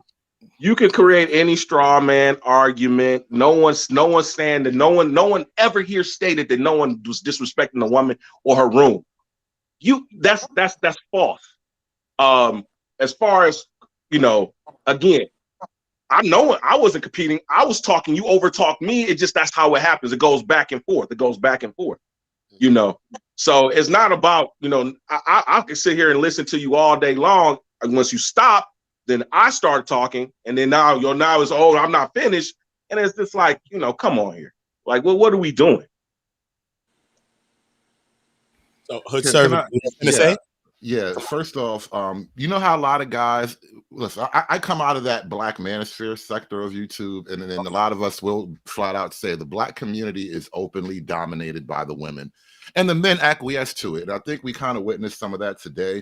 [SPEAKER 10] You can create any straw man argument. No one's saying that no one ever here stated that no one was disrespecting a woman or her room. That's false. As far as again, I know I wasn't competing. I was talking. You overtalked me. It just that's how it happens. It goes back and forth. So it's not about I can sit here and listen to you all day long. And once you stop, then I start talking, and then now it's I'm not finished, and it's just like come on here. Like, well, what are we doing?
[SPEAKER 1] So hood
[SPEAKER 9] Can
[SPEAKER 1] service.
[SPEAKER 9] I,
[SPEAKER 1] You gonna
[SPEAKER 9] yeah,
[SPEAKER 1] say?
[SPEAKER 9] yeah. First off, you know how a lot of guys listen. I come out of that black manosphere sector of YouTube, and then a lot of us will flat out say the black community is openly dominated by the women, and the men acquiesce to it. And I think we kind of witnessed some of that today.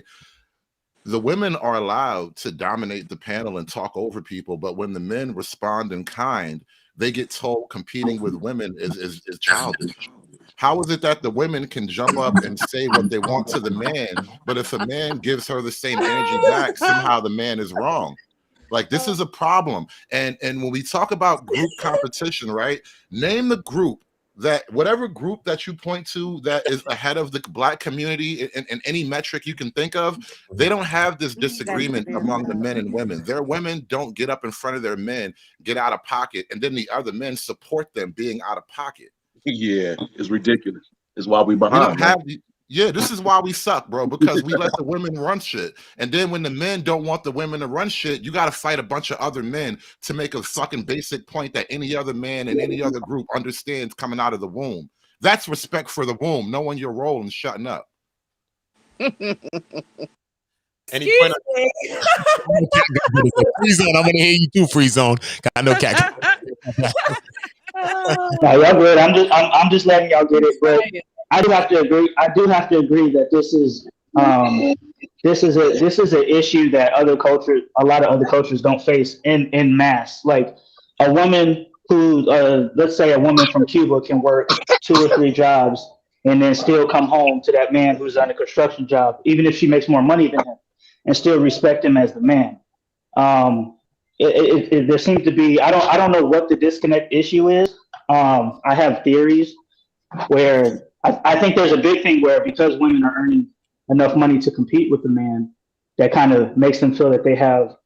[SPEAKER 9] The women are allowed to dominate the panel and talk over people, but when the men respond in kind, they get told competing with women is childish. How is it that the women can jump up and say what they want to the man, but if a man gives her the same energy back, somehow the man is wrong? Like, this is a problem. And when we talk about group competition, right? Name the group whatever group that you point to that is ahead of the black community in any metric you can think of, they don't have this disagreement among the men and women. Their women don't get up in front of their men, get out of pocket, and then the other men support them being out of pocket.
[SPEAKER 10] Yeah, it's ridiculous. It's why we
[SPEAKER 9] We
[SPEAKER 10] behind.
[SPEAKER 9] don't have this is why we suck, bro, because we let the women run shit. And then when the men don't want the women to run shit, you got to fight a bunch of other men to make a fucking basic point that any other man in any other group understands coming out of the womb. That's respect for the womb, knowing your role and shutting up.
[SPEAKER 1] Any point? Free zone. I'm gonna hear you too, free zone. I know cat.
[SPEAKER 12] No, y'all good. I'm just letting y'all get it. But I do have to agree. I do have to agree that this is an issue that a lot of other cultures don't face in mass. Like a woman who, let's say, a woman from Cuba can work 2 or 3 jobs and then still come home to that man who's on a construction job, even if she makes more money than him, and still respect him as the man. There seems to be, I don't know what the disconnect issue is. I have theories where I think there's a big thing where because women are earning enough money to compete with the man, that kind of makes them feel that they have,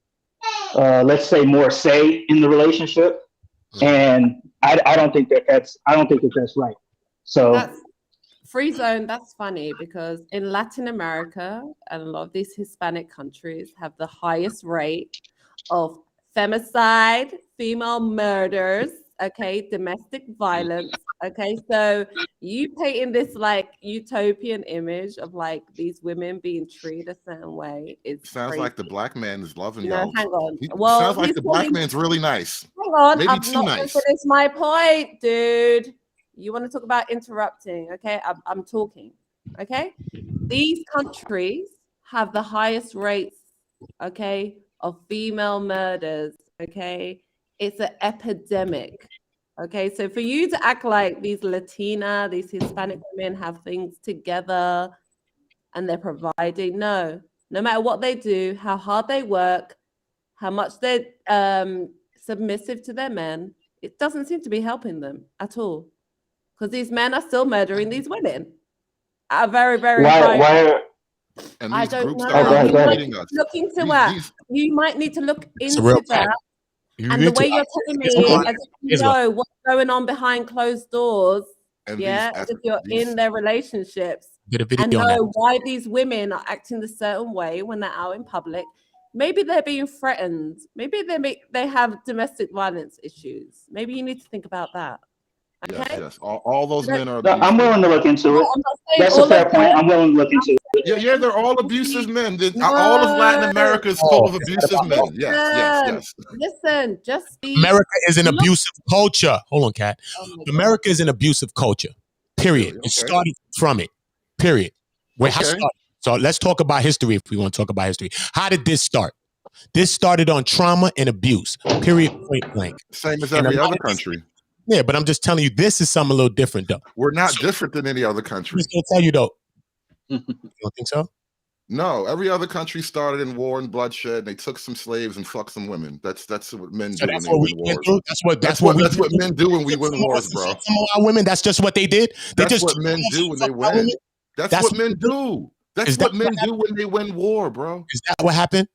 [SPEAKER 12] let's say, more say in the relationship. And I don't think that's right. So
[SPEAKER 11] That's free zone. That's funny because in Latin America and a lot of these Hispanic countries have the highest rate of femicide, female murders, okay, domestic violence. Okay, so you painting this like utopian image of like these women being treated a certain way is
[SPEAKER 9] Sounds
[SPEAKER 11] crazy.
[SPEAKER 9] like the black man is loving
[SPEAKER 11] No,
[SPEAKER 9] y'all.
[SPEAKER 11] hang on.
[SPEAKER 9] Well, sounds like the black man's really nice.
[SPEAKER 11] Hang on,
[SPEAKER 9] maybe
[SPEAKER 11] I'm
[SPEAKER 9] too
[SPEAKER 11] not
[SPEAKER 9] nice.
[SPEAKER 11] finished my point, dude. You want to talk about interrupting? Okay, I'm talking. Okay, these countries have the highest rates, okay, of female murders. Okay, it's an epidemic. Okay, so for you to act like these Hispanic women have things together and they're providing, no matter what they do, how hard they work, how much they're submissive to their men, it doesn't seem to be helping them at all. Because these men are still murdering these women at a very, very high rate.
[SPEAKER 9] And
[SPEAKER 11] I
[SPEAKER 9] these
[SPEAKER 11] don't
[SPEAKER 9] groups
[SPEAKER 11] know.
[SPEAKER 9] are
[SPEAKER 11] You might
[SPEAKER 9] feeding us.
[SPEAKER 11] look into that. You might need to look
[SPEAKER 1] It's a real
[SPEAKER 11] into that.
[SPEAKER 1] fact.
[SPEAKER 11] And the way you're telling me, as if you know what's going on behind closed doors,
[SPEAKER 9] and
[SPEAKER 11] as if you're in their relationships,
[SPEAKER 1] Get a video
[SPEAKER 11] and
[SPEAKER 1] on
[SPEAKER 11] know
[SPEAKER 1] that.
[SPEAKER 11] why these women are acting a certain way when they're out in public. Maybe they're being threatened. Maybe they have domestic violence issues. Maybe you need to think about that. Okay?
[SPEAKER 9] Yes. All those men are
[SPEAKER 12] I'm
[SPEAKER 9] abusive.
[SPEAKER 12] willing to look into it.
[SPEAKER 11] I'm not saying
[SPEAKER 12] That's a
[SPEAKER 11] all
[SPEAKER 12] fair
[SPEAKER 11] of
[SPEAKER 12] point.
[SPEAKER 11] them.
[SPEAKER 12] I'm willing to look into it.
[SPEAKER 9] Yeah, they're all abusive men. All of Latin America is full of abusive men. Yes.
[SPEAKER 11] Listen, just be.
[SPEAKER 1] America is an abusive culture. Hold on, Kat. America is an abusive culture. Period.
[SPEAKER 9] Really?
[SPEAKER 1] It started from it. Period. How started? So let's talk about history if we want to talk about history. How did this start? This started on trauma and abuse. Period. Point blank.
[SPEAKER 9] Same as every other country.
[SPEAKER 1] Yeah, but I'm just telling you, this is something a little different, though.
[SPEAKER 9] We're not different than any other country.
[SPEAKER 1] I'm just gonna tell you, though. You don't think so?
[SPEAKER 9] No, every other country started in war and bloodshed. They took some slaves and fucked some women. That's what men do when they win wars. That's what men do when we win wars, bro.
[SPEAKER 1] Some of our women, that's just what they did.
[SPEAKER 9] That's what men do when they win. That's what men do. That's what men do when they win war, bro.
[SPEAKER 1] Is that what happened?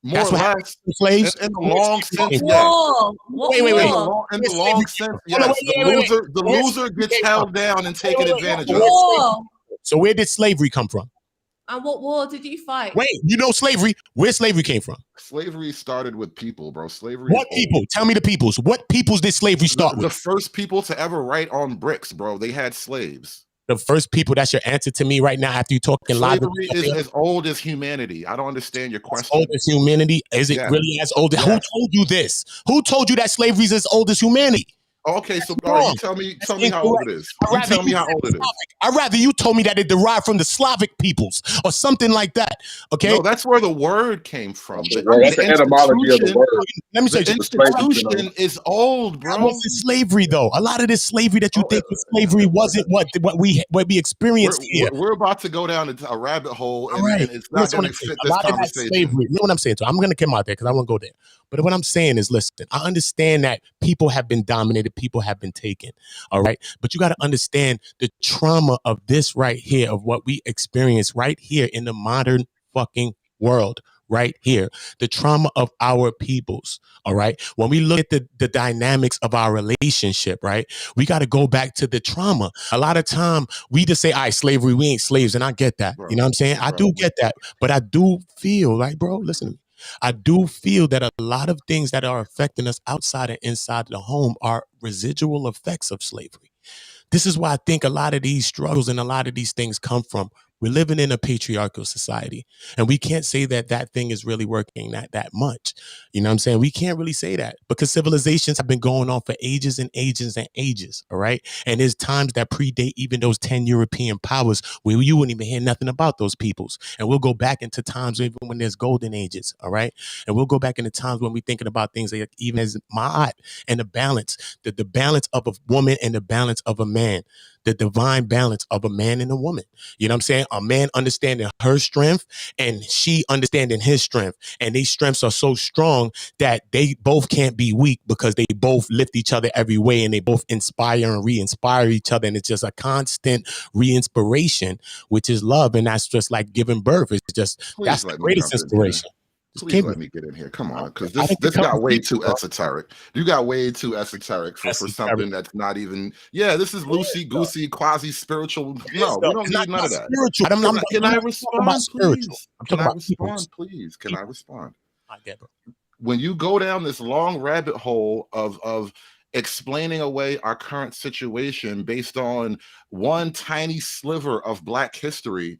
[SPEAKER 9] More or less. Slaves? In the long sense, yes.
[SPEAKER 1] Wait.
[SPEAKER 9] In the long sense, yes. The loser gets held down and taken advantage of.
[SPEAKER 1] So where did slavery come from?
[SPEAKER 11] And what war did you fight?
[SPEAKER 1] Wait, you know slavery? Where slavery came from?
[SPEAKER 9] Slavery started with people, bro. Slavery.
[SPEAKER 1] What people? Tell me the peoples. What peoples did slavery start with?
[SPEAKER 9] The first people to ever write on bricks, bro. They had slaves.
[SPEAKER 1] The first people. That's your answer to me right now. After you talking live,
[SPEAKER 9] slavery is as old as humanity. I don't understand your question.
[SPEAKER 1] As old as humanity? Is it really as old? Who told you this? Who told you that slavery is as old as humanity?
[SPEAKER 9] Okay, so all right, you tell me how old it is. You tell me how old it is.
[SPEAKER 1] I'd rather you told me that it derived from the Slavic peoples or something like that. Okay,
[SPEAKER 9] no, that's where the word came from.
[SPEAKER 10] That's the etymology of the word.
[SPEAKER 1] Let me say,
[SPEAKER 9] the institution is old, bro.
[SPEAKER 1] That wasn't slavery, though. A lot of this slavery that you think was slavery wasn't what we experienced here.
[SPEAKER 9] We're about to go down into a rabbit hole, and it's not going to fit this conversation.
[SPEAKER 1] Slavery. You know what I'm saying? So I'm going to come out there because I want to go there. But what I'm saying is, listen, I understand that people have been dominated, people have been taken, all right? But you got to understand the trauma of this right here, of what we experience right here in the modern fucking world, right here. The trauma of our peoples, all right? When we look at the dynamics of our relationship, right? We got to go back to the trauma. A lot of time, we just say, all right, slavery, we ain't slaves, and I get that. Bro, you know what I'm saying? I do get that. But I do feel like, bro, listen to me. I do feel that a lot of things that are affecting us outside and inside the home are residual effects of slavery. This is why I think a lot of these struggles and a lot of these things come from. We're living in a patriarchal society, and we can't say that that thing is really working that much. You know what I'm saying? We can't really say that because civilizations have been going on for ages and ages and ages, all right? And there's times that predate even those 10 European powers where you wouldn't even hear nothing about those peoples. And we'll go back into times even when there's golden ages, all right? And we'll go back into times when we're thinking about things like even as Ma'at and the balance of a woman and the balance of a man. The divine balance of a man and a woman. You know what I'm saying? A man understanding her strength and she understanding his strength. And these strengths are so strong that they both can't be weak because they both lift each other every way and they both inspire and re-inspire each other. And it's just a constant re-inspiration, which is love. And that's just like giving birth. It's just, that's the greatest inspiration.
[SPEAKER 9] Please let me get in here. Come on, because this got way too esoteric. You got way too esoteric for something that's not even. Yeah, this is loosey goosey, quasi spiritual. No, we don't need none of that. Can I respond, please? Can I respond, please? Can I respond? When you go down this long rabbit hole of explaining away our current situation based on one tiny sliver of Black history,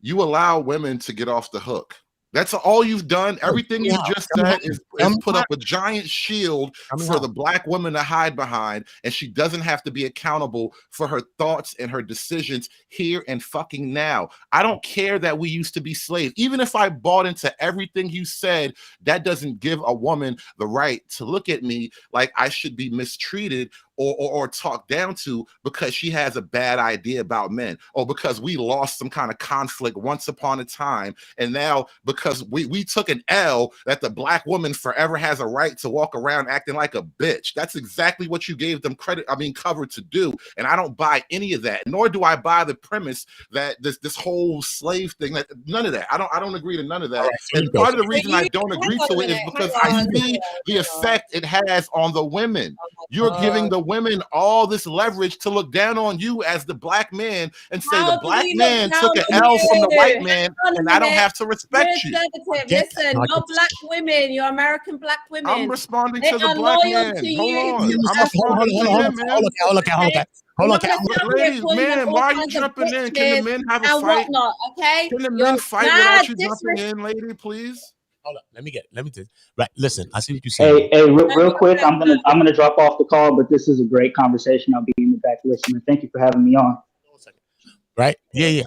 [SPEAKER 9] you allow women to get off the hook. That's all you've done. Everything you just said is put up a giant shield for the Black woman to hide behind, and she doesn't have to be accountable for her thoughts and her decisions here and fucking now. I don't care that we used to be slaves. Even if I bought into everything you said, that doesn't give a woman the right to look at me like I should be mistreated or talked down to because she has a bad idea about men, or because we lost some kind of conflict once upon a time, and now because we took an L, that the Black woman forever has a right to walk around acting like a bitch. That's exactly what you gave them cover to do, and I don't buy any of that. Nor do I buy the premise that this whole slave thing. That none of that. I don't agree to none of that. And part of the reason I don't agree to it is because I see the effect it has on the women. You're giving the women all this leverage to look down on you as the Black man and say the Black man took an L from the white man and I don't have to respect you.
[SPEAKER 11] Listen, no Black women, you're American Black women.
[SPEAKER 9] I'm responding to the Black man. Hold on. Ladies, man, why are you jumping in? Can the men have a fight?
[SPEAKER 11] Whatnot, okay?
[SPEAKER 9] Can the men fight without you jumping in, lady, please?
[SPEAKER 1] Hold on. Let me just right. Listen, I see what you're saying.
[SPEAKER 12] Hey, real quick, I'm gonna drop off the call, but this is a great conversation. I'll be in the back listening. Thank you for having me on.
[SPEAKER 1] Right? Yeah.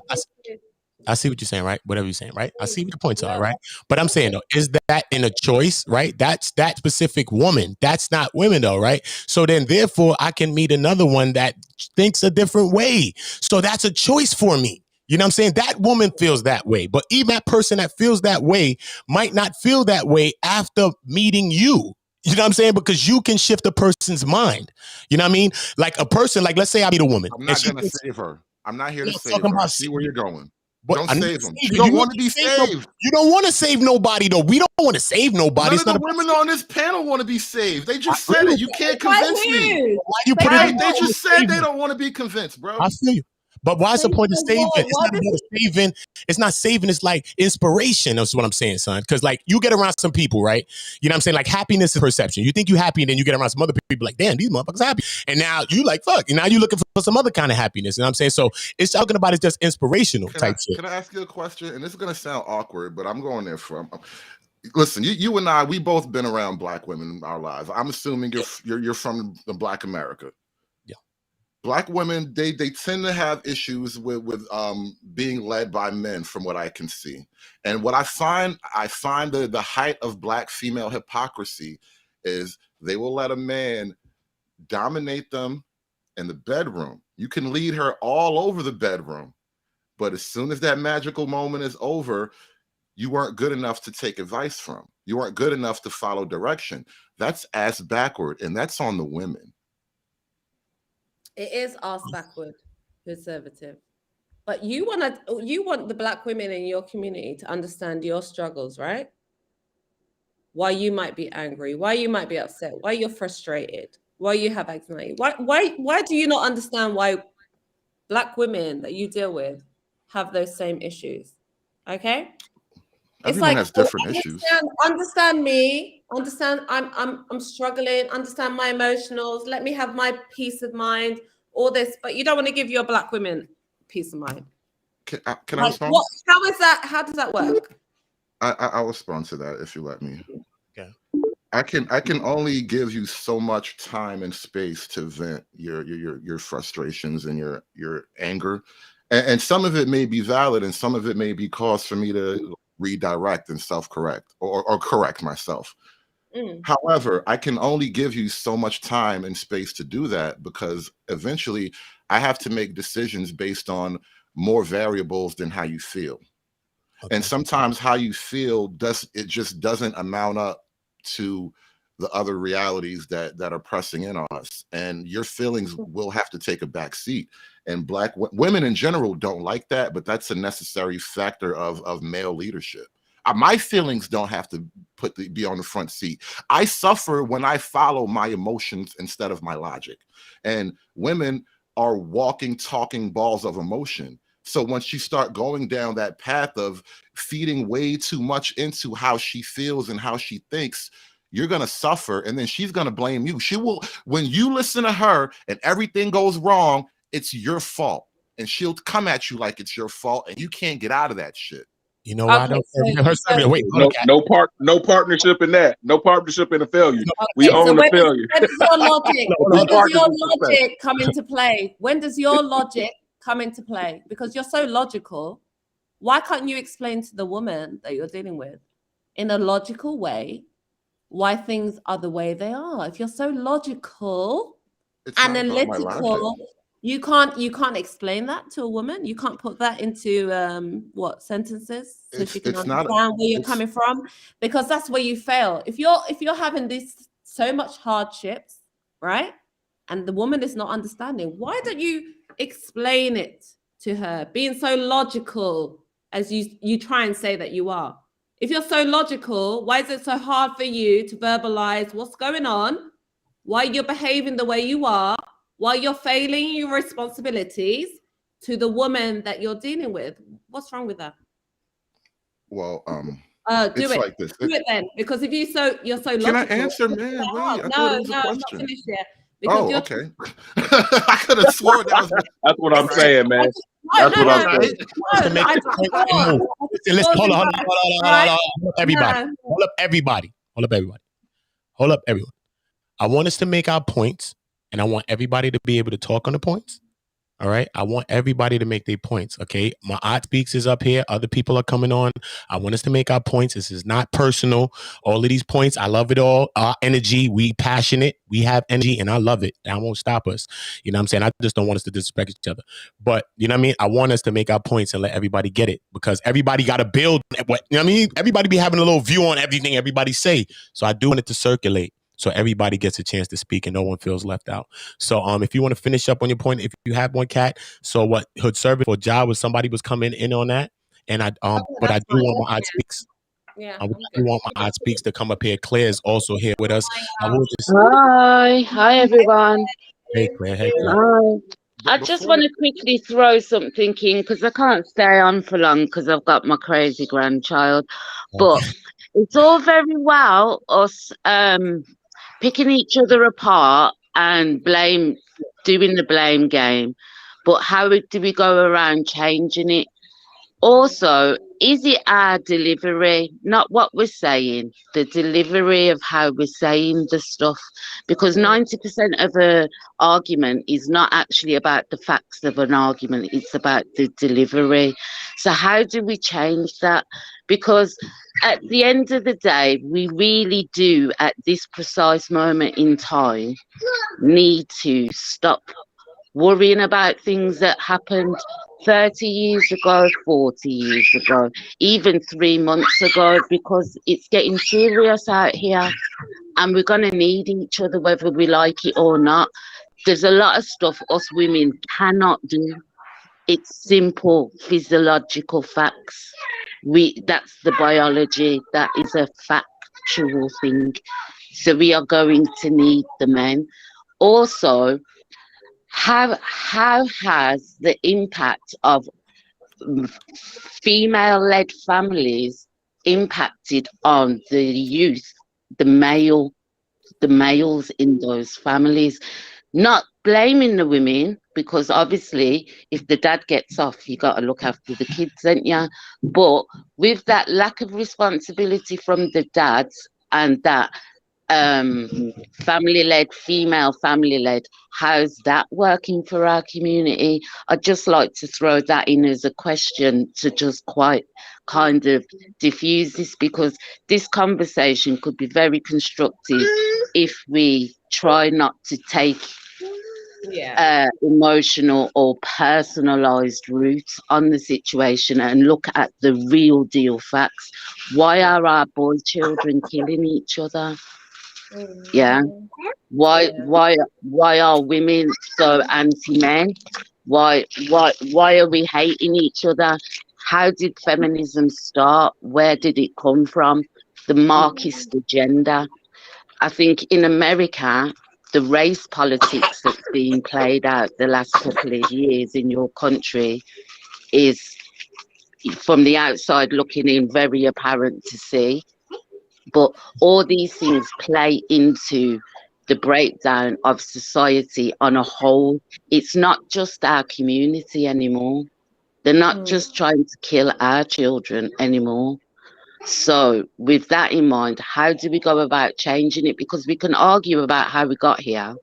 [SPEAKER 1] I see what you're saying, right? Whatever you're saying, right? I see what the points are, right? But I'm saying though, is that in a choice, right? That's that specific woman. That's not women though, right? So then therefore I can meet another one that thinks a different way. So that's a choice for me. You know what I'm saying? That woman feels that way. But even that person that feels that way might not feel that way after meeting you. You know what I'm saying? Because you can shift a person's mind. You know what I mean? Like a person, like let's say I meet a woman.
[SPEAKER 9] I'm not going to save her. I'm not here to save her. I see where you're going. Don't save them. You don't want to be saved.
[SPEAKER 1] You don't want to save nobody, though. We don't want to save nobody.
[SPEAKER 9] None of the women on this panel want to be saved. They just said it. You can't convince me.
[SPEAKER 1] Why you put it?
[SPEAKER 9] They just said they don't want to be convinced, bro.
[SPEAKER 1] I feel you. But why is the
[SPEAKER 11] Saving
[SPEAKER 1] point of saving?
[SPEAKER 11] what?
[SPEAKER 1] It's
[SPEAKER 11] What
[SPEAKER 1] not
[SPEAKER 11] does
[SPEAKER 1] about saving. It's not saving. It's like inspiration. That's what I'm saying, son. Because like you get around some people, right? You know what I'm saying? Like happiness is perception. You think you happy, and then you get around some other people like, damn, these motherfuckers happy. And now you like, fuck. And now you looking for some other kind of happiness. You know what I'm saying? So it's talking about it's just inspirational type shit.
[SPEAKER 9] Can I ask you a question? And this is gonna sound awkward, but I'm going there from. Listen, you and I, we both been around Black women in our lives. I'm assuming you're from the Black America. Black women, they tend to have issues with being led by men, from what I can see. And what I find the height of Black female hypocrisy is they will let a man dominate them in the bedroom. You can lead her all over the bedroom, but as soon as that magical moment is over, you weren't good enough to take advice from. You weren't good enough to follow direction. That's ass backward, and that's on the women.
[SPEAKER 5] It is ass backward, conservative. But you want the Black women in your community to understand your struggles, right? Why you might be angry, why you might be upset, why you're frustrated, why you have anxiety. Why do you not understand why Black women that you deal with have those same issues? Okay?
[SPEAKER 9] Everyone has different issues.
[SPEAKER 5] Understand me. Understand I'm struggling. Understand my emotionals. Let me have my peace of mind. All this, but you don't want to give your Black women peace of mind.
[SPEAKER 9] Can I respond?
[SPEAKER 5] How is that? How does that work?
[SPEAKER 9] I'll respond to that if you let me.
[SPEAKER 1] Okay.
[SPEAKER 9] I can only give you so much time and space to vent your frustrations and your anger, and some of it may be valid, and some of it may be cause for me to redirect and self-correct or correct myself. However, I can only give you so much time and space to do that, because eventually I have to make decisions based on more variables than how you feel. Okay. And sometimes how you feel just doesn't amount up to the other realities that are pressing in on us, and your feelings will have to take a back seat. And Black women in general don't like that, but that's a necessary factor of male leadership. My feelings don't have to be on the front seat. I suffer when I follow my emotions instead of my logic. And women are walking, talking balls of emotion. So once you start going down that path of feeding way too much into how she feels and how she thinks, you're going to suffer, and then she's going to blame you. She will, when you listen to her and everything goes wrong, it's your fault. And she'll come at you like it's your fault, and you can't get out of that shit.
[SPEAKER 1] You know why?
[SPEAKER 10] Wait, no partnership in that. No partnership in a failure. We own the failure.
[SPEAKER 5] When does your logic come into play? When does your logic come into play? Because you're so logical. Why can't you explain to the woman that you're dealing with in a logical way why things are the way they are? If you're so logical, analytical, you can't explain that to a woman. You can't put that into sentences so she can understand where you're coming from, because that's where you fail. If you're having this so much hardships, right, and the woman is not understanding, why don't you explain it to her, being so logical as you try and say that you are? If you're so logical, why is it so hard for you to verbalize what's going on, why you're behaving the way you are, why you're failing your responsibilities to the woman that you're dealing with? What's wrong with that?
[SPEAKER 9] Well,
[SPEAKER 5] do it.
[SPEAKER 9] Like this.
[SPEAKER 5] Do it then, because if you're so logical.
[SPEAKER 9] Can I answer, man? Wait, I thought it was a question.
[SPEAKER 5] I'm not finished yet.
[SPEAKER 9] Oh, okay. I could have sworn that was.
[SPEAKER 10] That's what I'm saying, man. That's what I'm saying.
[SPEAKER 1] Listen, hold up, everybody. Hold up, everyone. I want us to make our points, and I want everybody to be able to talk on the points. All right. I want everybody to make their points. Okay. My Odd Speaks is up here. Other people are coming on. I want us to make our points. This is not personal. All of these points, I love it all. Our energy, we passionate. We have energy, and I love it. That won't stop us. You know what I'm saying? I just don't want us to disrespect each other. But you know what I mean? I want us to make our points and let everybody get it, because everybody got to build what, you know what I mean? Everybody be having a little view on everything everybody say. So I do want it to circulate, so everybody gets a chance to speak and no one feels left out. So if you want to finish up on your point, if you have one, Cat. So what Hood Service or Job was somebody was coming in on that. And I but I do want my Odd Speaks. Yeah. I do want my Odd Speaks to come up here. Claire is also here with us.
[SPEAKER 13] Hi everyone.
[SPEAKER 1] Hey Claire. Hey Claire.
[SPEAKER 13] Hi. I just want to quickly throw something in because I can't stay on for long because I've got my crazy grandchild. But it's all very well us picking each other apart and doing the blame game. But how do we go around changing it? Also, is it our delivery, not what we're saying, the delivery of how we're saying the stuff? Because 90% of an argument is not actually about the facts of an argument, it's about the delivery. So, how do we change that? Because at the end of the day, we really do, at this precise moment in time, need to stop worrying about things that happened 30 years ago, 40 years ago, even 3 months ago, because it's getting serious out here and we're going to need each other whether we like it or not. There's a lot of stuff us women cannot do. It's simple physiological facts. That's the biology, that is a factual thing. So we are going to need the men. Also, how has the impact of female-led families impacted on the youth, the males in those families? Not blaming the women, because obviously if the dad gets off, you got to look after the kids, don't you? But with that lack of responsibility from the dads and that family-led, female family-led, how's that working for our community? I'd just like to throw that in as a question to just quite kind of diffuse this, because this conversation could be very constructive if we try not to take emotional or personalized route on the situation and look at the real deal facts. Why are our boy children killing each other? Yeah. Why are women so anti-men? Why are we hating each other? How did feminism start? Where did it come from? The Marxist agenda. I think in America, the race politics that's being played out the last couple of years in your country is, from the outside looking in, very apparent to see. But all these things play into the breakdown of society on a whole. It's not just our community anymore. They're not just trying to kill our children anymore. So with that in mind, how do we go about changing it? Because we can argue about how we got here.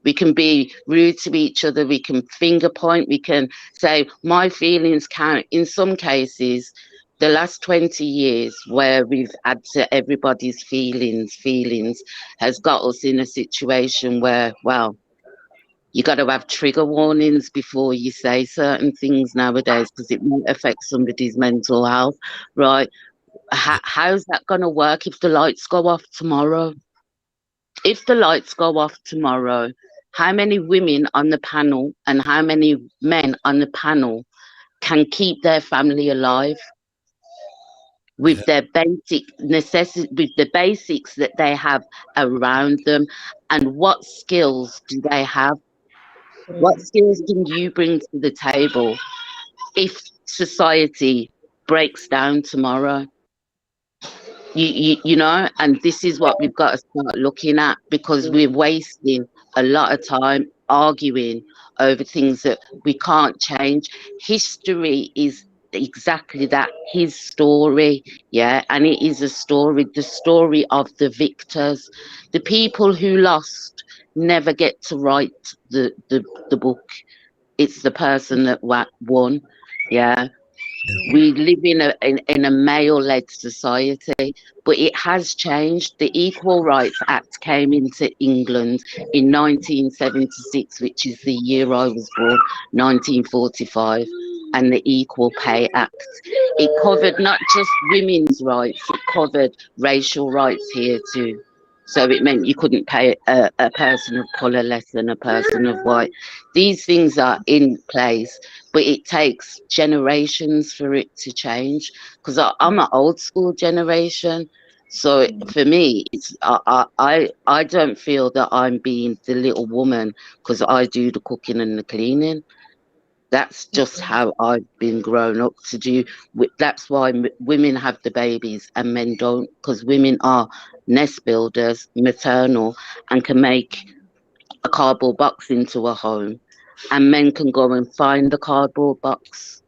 [SPEAKER 13] We can be rude to each other. We can finger point. We can say my feelings count. In some cases, the last 20 years where we've had to everybody's feelings has got us in a situation where, well, you got to have trigger warnings before you say certain things nowadays because it might affect somebody's mental health, right? How's that going to work if the lights go off tomorrow? If the lights go off tomorrow, how many women on the panel and how many men on the panel can keep their family alive with their basic necessity, with the basics that they have around them? And what skills do they have? What skills can you bring to the table if society breaks down tomorrow? You know, and this is what we've got to start looking at, because we're wasting a lot of time arguing over things that we can't change. History is exactly that, his story, yeah, and it is a story, the story of the victors. The people who lost never get to write the book. It's the person that won, yeah. We live in a male-led society, but it has changed. The Equal Rights Act came into England in 1976, which is the year I was born, 1945, and the Equal Pay Act. It covered not just women's rights, it covered racial rights here too. So it meant you couldn't pay a person of colour less than a person of white. These things are in place, but it takes generations for it to change. Because I'm an old school generation. So for me, it's I don't feel that I'm being the little woman because I do the cooking and the cleaning. That's just how I've been grown up to do. That's why women have the babies and men don't, because women are nest builders, maternal, and can make a cardboard box into a home, and men can go and find the cardboard box.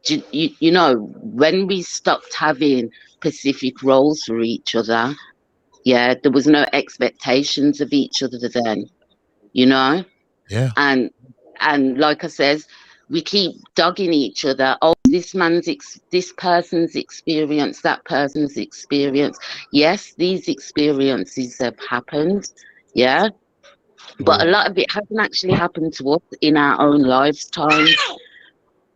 [SPEAKER 13] You know, when we stopped having specific roles for each other, yeah, there was no expectations of each other then, you know?
[SPEAKER 1] Yeah.
[SPEAKER 13] And like I says, we keep dogging each other. Oh, this person's experience, that person's experience. Yes, these experiences have happened, yeah, but a lot of it hasn't actually happened to us in our own lifetime.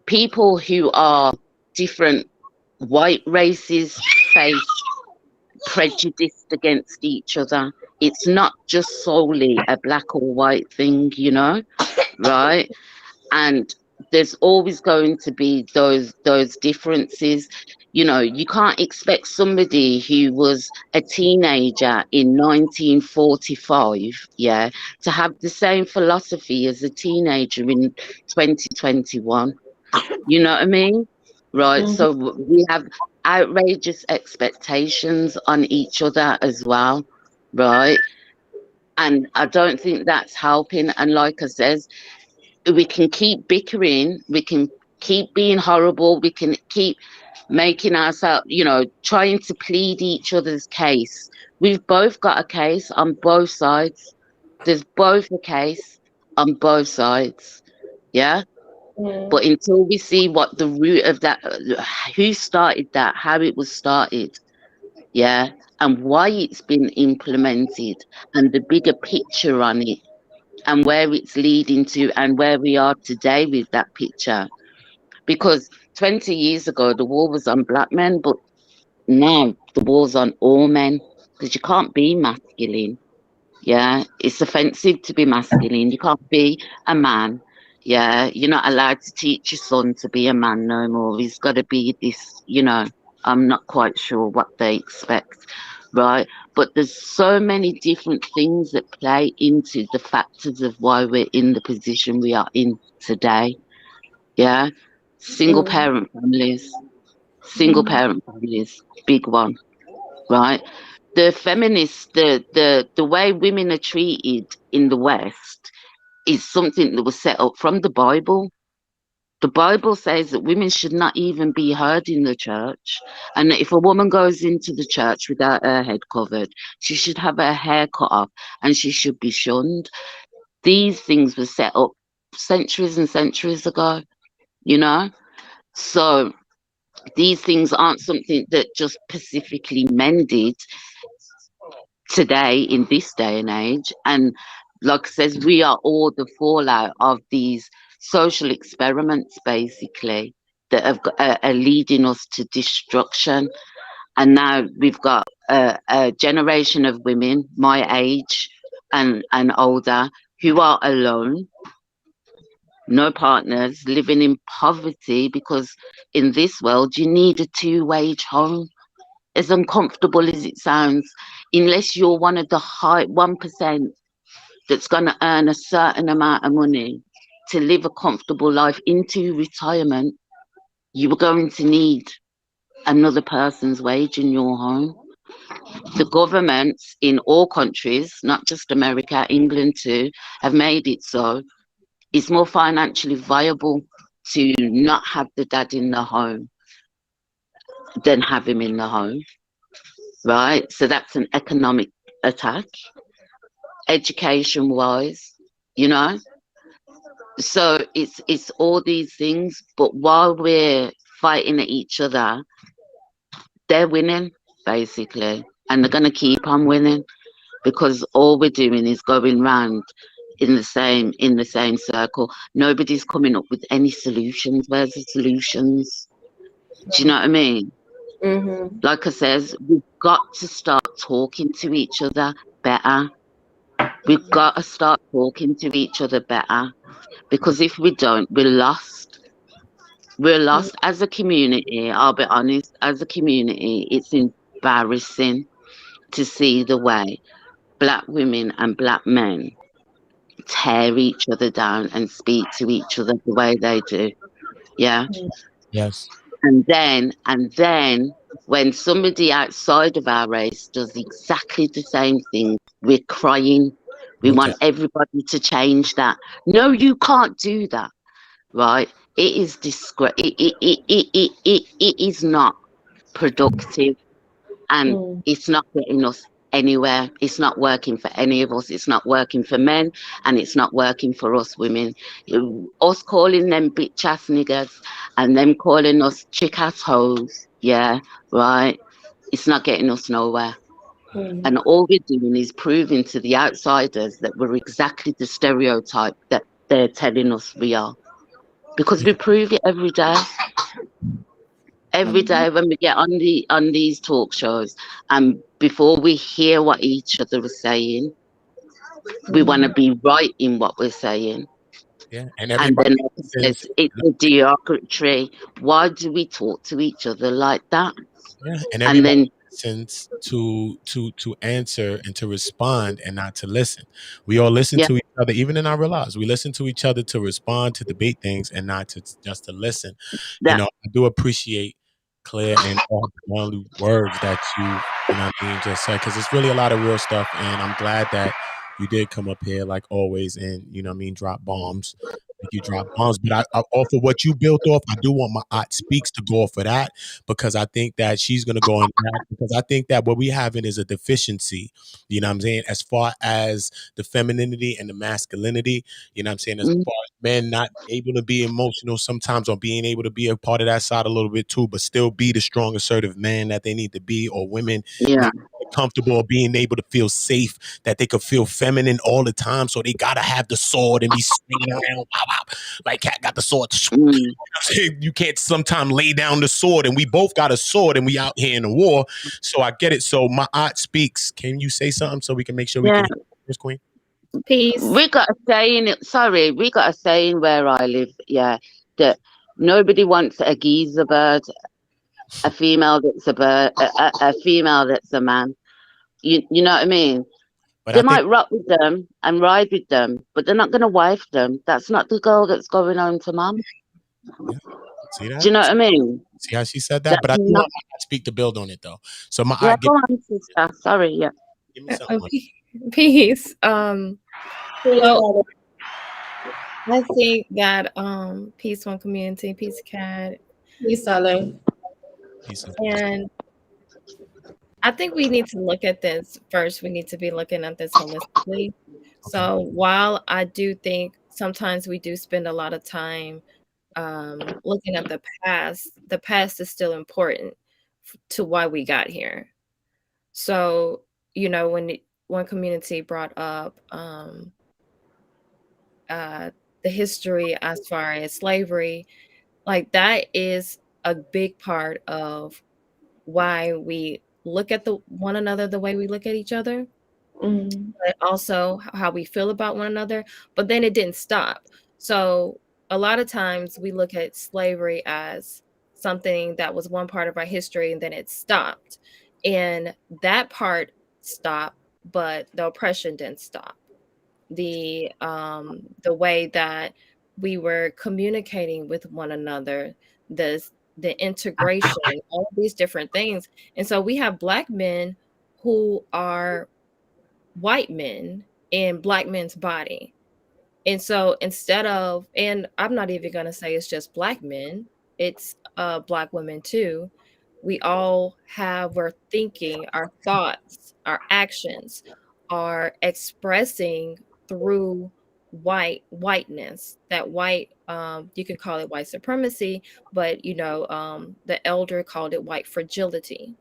[SPEAKER 13] People who are different white races face prejudiced against each other. It's not just solely a black or white thing, you know, right? And there's always going to be those differences. You know, you can't expect somebody who was a teenager in 1945, yeah, to have the same philosophy as a teenager in 2021. You know what I mean? Right. So we have outrageous expectations on each other as well, right? And I don't think that's helping. And like I says, we can keep bickering, we can keep being horrible, we can keep making ourselves, you know, trying to plead each other's case. We've both got a case on both sides. There's both a case on both sides. Yeah. But until we see what the root of that, who started that, how it was started, yeah, and why it's been implemented, and the bigger picture on it, and where it's leading to, and where we are today with that picture. Because 20 years ago, the war was on black men, but now the war's on all men, because you can't be masculine. Yeah, it's offensive to be masculine. You can't be a man. Yeah, you're not allowed to teach your son to be a man no more. He's got to be this, you know. I'm not quite sure what they expect, right? But there's so many different things that play into the factors of why we're in the position we are in today. Yeah, single parent families, big one, right? The feminists, the way women are treated in the West is something that was set up from the Bible. The Bible says that women should not even be heard in the church. And that if a woman goes into the church without her head covered, she should have her hair cut off and she should be shunned. These things were set up centuries and centuries ago, you know? So these things aren't something that just specifically men did today in this day and age. And like I says, we are all the fallout of these social experiments basically that are leading us to destruction. And now we've got a generation of women my age and older who are alone, no partners, living in poverty, because in this world you need a two-wage home. As uncomfortable as it sounds, unless you're one of the high 1% that's going to earn a certain amount of money to live a comfortable life into retirement, you are going to need another person's wage in your home. The governments in all countries, not just America, England too, have made it so it's more financially viable to not have the dad in the home than have him in the home, right? So that's an economic attack, education wise, you know. So it's all these things, but while we're fighting at each other, they're winning basically, and they're going to keep on winning because all we're doing is going round in the same circle. Nobody's coming up with any solutions. Where's the solutions? Do you know what I mean? Like I says, we've got to start talking to each other better. We've got to start talking to each other better, because if we don't, we're lost. We're lost as a community. I'll be honest, as a community, it's embarrassing. to see the way black women and black men tear each other down and speak to each other the way they do. Yeah.
[SPEAKER 1] Yes.
[SPEAKER 13] And then when somebody outside of our race does exactly the same thing, we're crying. We want everybody to change that. No, you can't do that, right? It is it is not productive, and it's not getting us anywhere. It's not working for any of us. It's not working for men, and it's not working for us women. Us calling them bitch ass niggas and them calling us chick ass hoes, yeah, right? It's not getting us nowhere. And all we're doing is proving to the outsiders that we're exactly the stereotype that they're telling us we are. Because we prove it every day. Every day when we get on these talk shows, and before we hear what each other is saying, we want to be right in what we're saying.
[SPEAKER 1] Yeah, and
[SPEAKER 13] And
[SPEAKER 1] everybody
[SPEAKER 13] then
[SPEAKER 1] listens.
[SPEAKER 13] it's a derogatory. Why do we talk to each other like that?
[SPEAKER 1] Yeah, and
[SPEAKER 13] And
[SPEAKER 1] everybody
[SPEAKER 13] then
[SPEAKER 1] listens to answer and to respond and not to listen. We all listen
[SPEAKER 13] yeah,
[SPEAKER 1] to each other, even in our real lives. We listen to each other to respond, to debate things, and not to just to listen. You
[SPEAKER 13] that
[SPEAKER 1] know, I do appreciate Claire and all the only words that you know what I mean, just said, because it's really a lot of real stuff, and I'm glad that you did come up here like always and you know what I mean, drop bombs. Like you drop bombs, but I off of what you built off, I do want my aunt speaks to go off of that because I think that she's going to go in that because I think that what we having is a deficiency, you know what I'm saying, as far as the femininity and the masculinity, you know what I'm saying, as
[SPEAKER 13] mm,
[SPEAKER 1] far as men not able to be emotional sometimes or being able to be a part of that side a little bit too, but still be the strong, assertive man that they need to be, or women
[SPEAKER 13] yeah,
[SPEAKER 1] not comfortable or being able to feel safe, that they could feel feminine all the time. So they gotta have the sword and be swinging around, wow, wow, like Cat got the sword.
[SPEAKER 13] mm,
[SPEAKER 1] You can't sometimes lay down the sword, and we both got a sword, and we out here in the war. So I get it. So my aunt speaks. Can you say something so we can make sure we
[SPEAKER 13] yeah.
[SPEAKER 1] can hear this, Queen?
[SPEAKER 11] Peace.
[SPEAKER 13] We got a saying. Sorry, we got a saying where I live. Yeah, that nobody wants a geezer bird, a female that's a bird, a female that's a man. You know what I mean?
[SPEAKER 1] But
[SPEAKER 13] They
[SPEAKER 1] I think
[SPEAKER 13] might rock with them and ride with them, but they're not going to wife them. That's not the girl that's going home to mum.
[SPEAKER 1] yeah, see
[SPEAKER 13] Do you
[SPEAKER 1] that?
[SPEAKER 13] know what I mean?
[SPEAKER 1] See how she said that?
[SPEAKER 13] That's
[SPEAKER 1] But I do
[SPEAKER 13] not.
[SPEAKER 1] want my aunt speak to build on it though. So my
[SPEAKER 13] Yeah,
[SPEAKER 1] aunt,
[SPEAKER 13] go on, sister. Sorry, yeah.
[SPEAKER 1] give me something.
[SPEAKER 14] Peace. So I think that peace one community, peace cat,
[SPEAKER 5] Peace, darling.
[SPEAKER 1] Peace.
[SPEAKER 14] and I think we need to look at this first. We need to be looking at this holistically. So while I do think sometimes we do spend a lot of time looking at the past is still important to why we got here. So, you know, when one community brought up uh, the history as far as slavery, like that is a big part of why we look at the one another the way we look at each other, but also how we feel about one another. But then it didn't stop. So a lot of times we look at slavery as something that was one part of our history and then it stopped. And that part stopped, but the oppression didn't stop. The way that we were communicating with one another, the the integration, all of these different things. And so we have black men who are white men in black men's body. And so instead of, and I'm not even going to say it's just black men, it's black women too. We all have, we're thinking, our thoughts, our actions are expressing through whiteness. That white, you can call it white supremacy, but you know, the elder called it white fragility.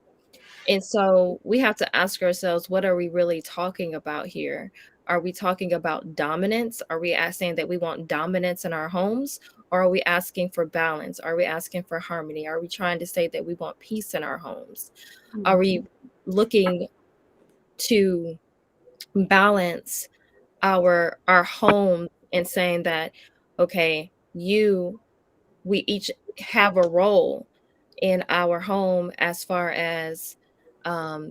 [SPEAKER 14] And so we have to ask ourselves, what are we really talking about here? Are we talking about dominance? Are we saying that we want dominance in our homes? Or are we asking for balance? Are we asking for harmony? Are we trying to say that we want peace in our homes? Are we looking to balance our home and saying that, okay, we each have a role in our home as far as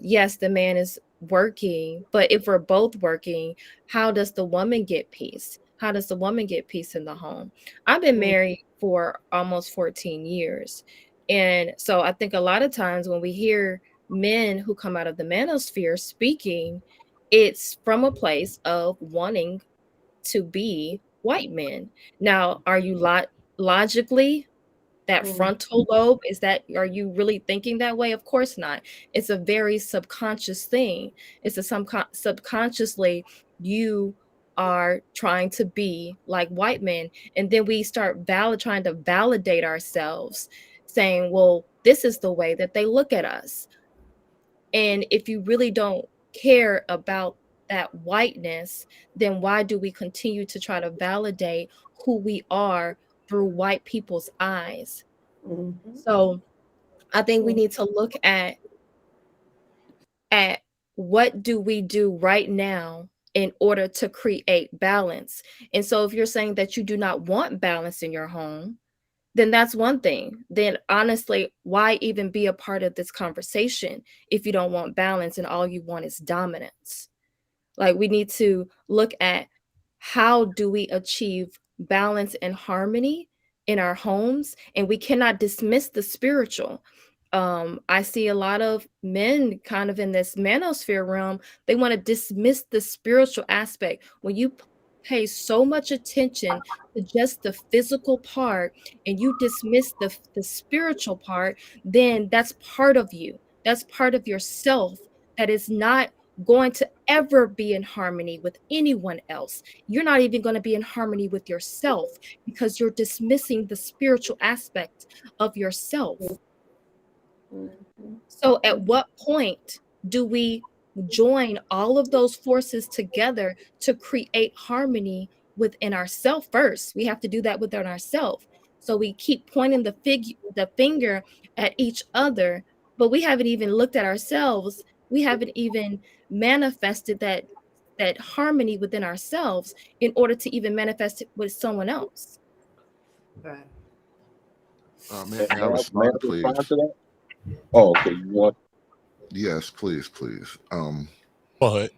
[SPEAKER 14] yes, the man is working, but if we're both working, how does the woman get peace? How does the woman get peace in the home? I've been married for almost 14 years. And so I think a lot of times when we hear men who come out of the manosphere speaking, it's from a place of wanting to be white men. Now, are you logically that frontal lobe, are you really thinking that way? Of course not. It's a very subconscious thing. It's a subconsciously you are trying to be like white men, and then we start trying to validate ourselves, saying, well, this is the way that they look at us. And if you really don't care about that whiteness, then why do we continue to try to validate who we are through white people's eyes? So I think we need to look at what do we do right now in order to create balance. And so if you're saying that you do not want balance in your home, then that's one thing. Then honestly, why even be a part of this conversation if you don't want balance and all you want is dominance? Like, we need to look at how do we achieve balance and harmony in our homes, and we cannot dismiss the spiritual. I see a lot of men kind of in this manosphere realm, they want to dismiss the spiritual aspect. When you pay so much attention to just the physical part and you dismiss the spiritual part, then that's part of you. That's part of yourself that is not going to ever be in harmony with anyone else. You're not even going to be in harmony with yourself because you're dismissing the spiritual aspect of yourself. So at what point do we join all of those forces together to create harmony within ourselves first? We have to do that within ourselves. So we keep pointing the finger at each other, but we haven't even looked at ourselves. We haven't even manifested that harmony within ourselves in order to even manifest it with someone else.
[SPEAKER 9] May I respond, please?
[SPEAKER 10] To that? Oh, okay. You want?
[SPEAKER 9] Yes, please.
[SPEAKER 1] Go ahead.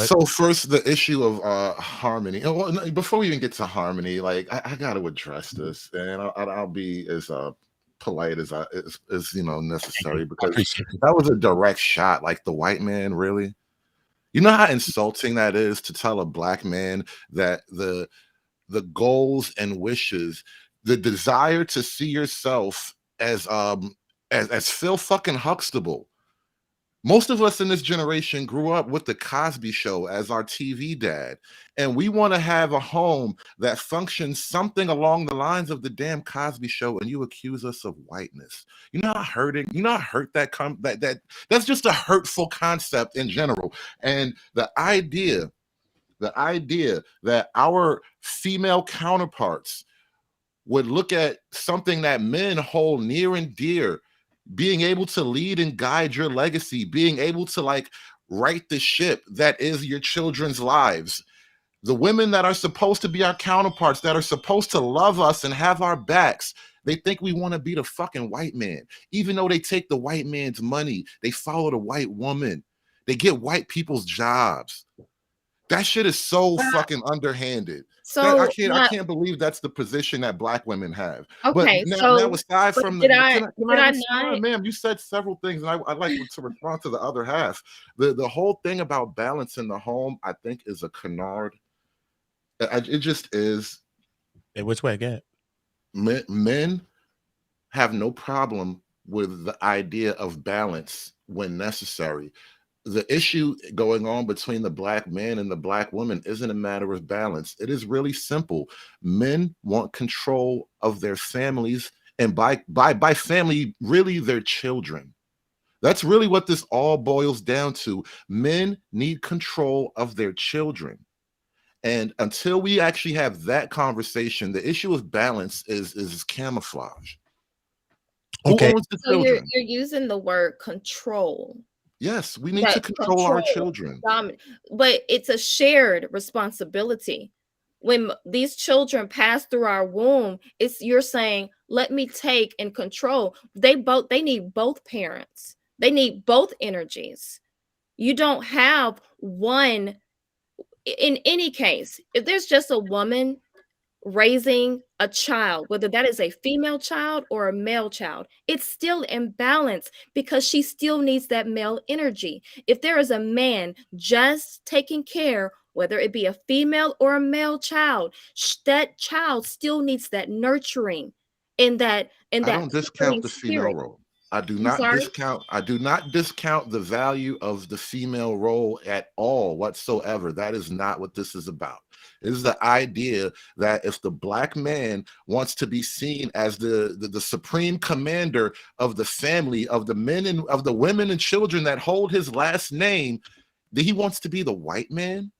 [SPEAKER 9] So first, the issue of harmony. Well, before we even get to harmony, like I got to address this, and I'll be as polite as as necessary, because that was a direct shot. Like, the white man, really? You know how insulting that is to tell a black man that the goals and wishes, the desire to see yourself as Phil fucking Huxtable. Most of us in this generation grew up with the Cosby Show as our TV dad, and we want to have a home that functions something along the lines of the damn Cosby Show, and you accuse us of whiteness. You know how hurting, you know how hurt that's just a hurtful concept in general. And the idea that our female counterparts would look at something that men hold near and dear, being able to lead and guide your legacy, being able to like right the ship that is your children's lives. The women that are supposed to be our counterparts, that are supposed to love us and have our backs, they think we want to be the fucking white man. Even though they take the white man's money, they follow the white woman. They get white people's jobs. That shit is so fucking underhanded.
[SPEAKER 14] So
[SPEAKER 9] I can't believe that's the position that black women have.
[SPEAKER 14] Okay,
[SPEAKER 9] but now,
[SPEAKER 14] so
[SPEAKER 9] aside
[SPEAKER 14] but
[SPEAKER 9] from
[SPEAKER 14] did
[SPEAKER 9] the,
[SPEAKER 14] I
[SPEAKER 9] can
[SPEAKER 14] did
[SPEAKER 9] I
[SPEAKER 14] I
[SPEAKER 9] respond,
[SPEAKER 14] not?
[SPEAKER 9] ma'am? You said several things, and I'd like to respond to the other half. The whole thing about balance in the home, I think, is a canard. It just is.
[SPEAKER 1] Hey, which way again?
[SPEAKER 9] Men have no problem with the idea of balance when necessary. The issue going on between the black man and the black woman isn't a matter of balance. It is really simple. Men want control of their families, and by family, really their children. That's really what this all boils down to. Men need control of their children. And until we actually have that conversation, the issue of balance is camouflage.
[SPEAKER 1] Okay.
[SPEAKER 9] Who owns the
[SPEAKER 14] So
[SPEAKER 9] children?
[SPEAKER 14] you're using the word control.
[SPEAKER 9] Yes, we need to control our children.
[SPEAKER 14] But it's a shared responsibility. When these children pass through our womb, you're saying, let me take and control. They need both parents. They need both energies. You don't have one. In any case, if there's just a woman raising a child, whether that is a female child or a male child, it's still imbalance because she still needs that male energy. If there is a man just taking care, whether it be a female or a male child, that child still needs that nurturing and that
[SPEAKER 9] I don't discount the female
[SPEAKER 14] spirit.
[SPEAKER 9] role. I do
[SPEAKER 14] I'm
[SPEAKER 9] not
[SPEAKER 14] sorry?
[SPEAKER 9] discount the value of the female role at all whatsoever. That is not what this is about. It is the idea that if the black man wants to be seen as the supreme commander of the family, of the men and of the women and children that hold his last name, that he wants to be the white man.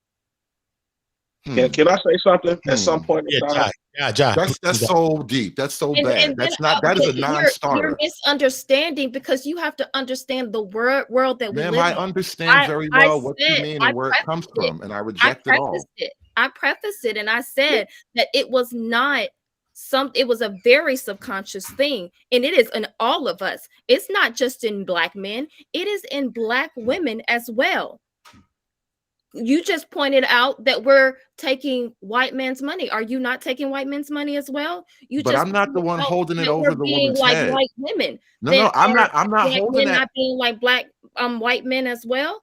[SPEAKER 10] Can I say something at some point in time?
[SPEAKER 9] That's so deep. That's so bad. That is a non-starter.
[SPEAKER 14] You're misunderstanding because you have to understand the world that we live in.
[SPEAKER 9] I understand very well what you mean and where it comes from, and I reject it all.
[SPEAKER 14] I prefaced it and I said that it was not it was a very subconscious thing, and it is in all of us. It's not just in black men, it is in black women as well. You just pointed out that we're taking white man's money. Are you not taking white men's money as well?
[SPEAKER 9] But I'm not the one holding it over the woman's
[SPEAKER 14] like
[SPEAKER 9] head.
[SPEAKER 14] White women.
[SPEAKER 9] No, I'm not holding that.
[SPEAKER 14] Not being like black white men as well.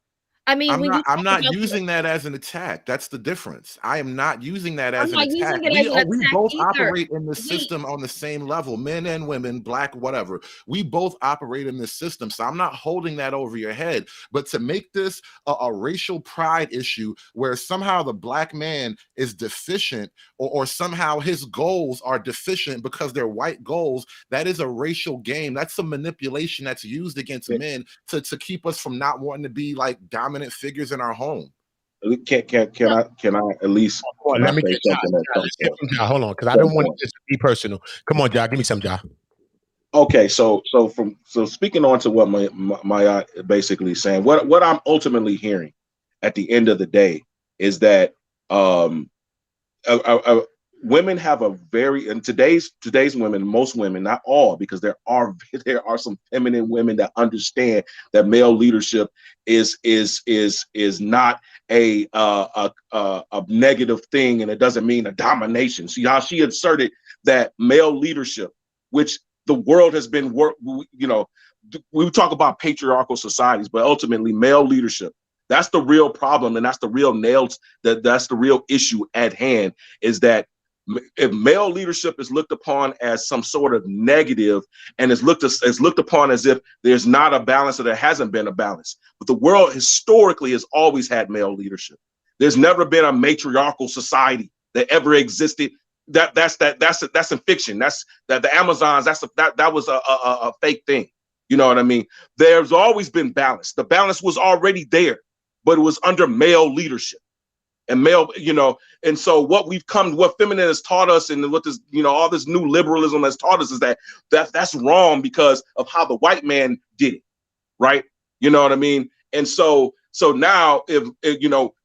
[SPEAKER 14] I mean,
[SPEAKER 9] I'm not using that as an attack. That's the difference. I am not using that as an attack. We both operate in the system on the same level, men and women, black, whatever. We both operate in this system. So I'm not holding that over your head. But to make this a racial pride issue where somehow the black man is deficient or somehow his goals are deficient because they're white goals, that is a racial game. That's some manipulation that's used against men to keep us from not wanting to be like dominant figures in our home.
[SPEAKER 10] Can I at least
[SPEAKER 1] let me get Ja. Hold on, because I don't want this to be personal. Come on, Ja, give me some, Ja.
[SPEAKER 10] Okay, so speaking on to what my basically saying, what I'm ultimately hearing at the end of the day is that women have a very, and today's women, most women, not all, because there are some feminine women that understand that male leadership is not a negative thing, and it doesn't mean a domination. See how she inserted that male leadership, which the world has been we talk about patriarchal societies, but ultimately male leadership. That's the real problem, and that's the real that's the real issue at hand, is that if male leadership is looked upon as some sort of negative and is looked upon as if there's not a balance or there hasn't been a balance. But the world historically has always had male leadership. There's never been a matriarchal society that ever existed. That's in fiction. That's the Amazons. That was a fake thing. You know what I mean? There's always been balance. The balance was already there, but it was under male leadership. And male, and so what feminine has taught us, and what this, all this new liberalism has taught us, is that's wrong because of how the white man did it, right? You know what I mean? And so now, if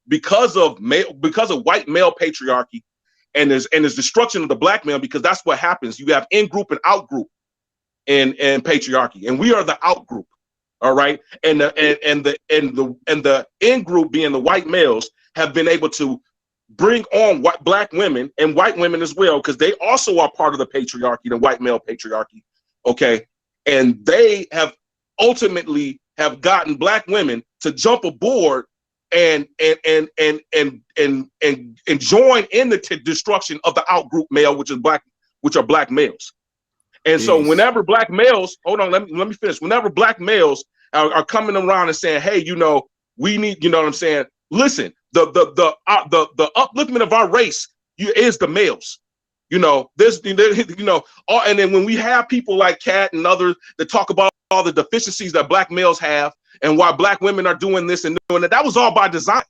[SPEAKER 10] because of white male patriarchy, and there's destruction of the black male, because that's what happens. You have in group and out group in patriarchy, and we are the out group, all right? And the in group, being the white males, have been able to bring on black women and white women as well, because they also are part of the patriarchy, the white male patriarchy. Okay. And they have ultimately have gotten black women to jump aboard and join in the destruction of the outgroup male, which are black males. And so whenever black males, hold on, let me finish. Whenever black males are coming around and saying, hey, we need, what I'm saying? Listen, the upliftment of our race is the males. And then when we have people like Kat and others that talk about all the deficiencies that black males have and why black women are doing this and doing that, that was all by design.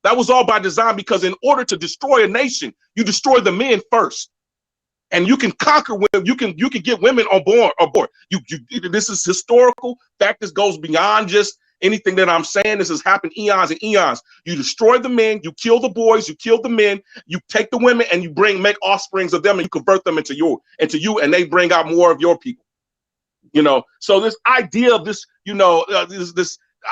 [SPEAKER 10] That was all by design, because in order to destroy a nation, you destroy the men first. And you can conquer women. You can get women on board. This is historical fact. This goes beyond just anything that I'm saying. This has happened eons and eons. You destroy the men, you kill the boys, you kill the men, you take the women, and you make offsprings of them, and you convert them into you, and they bring out more of your people. So this idea of this,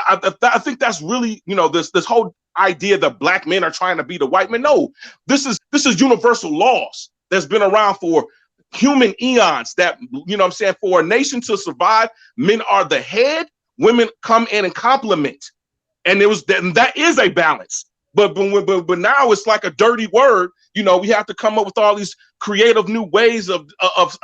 [SPEAKER 10] I think that's really, this whole idea that black men are trying to be the white men. No, this is universal laws that's been around for human eons, that, what I'm saying, for a nation to survive, men are the head, women come in and complement. And that is a balance. But now it's like a dirty word. We have to come up with all these creative new ways of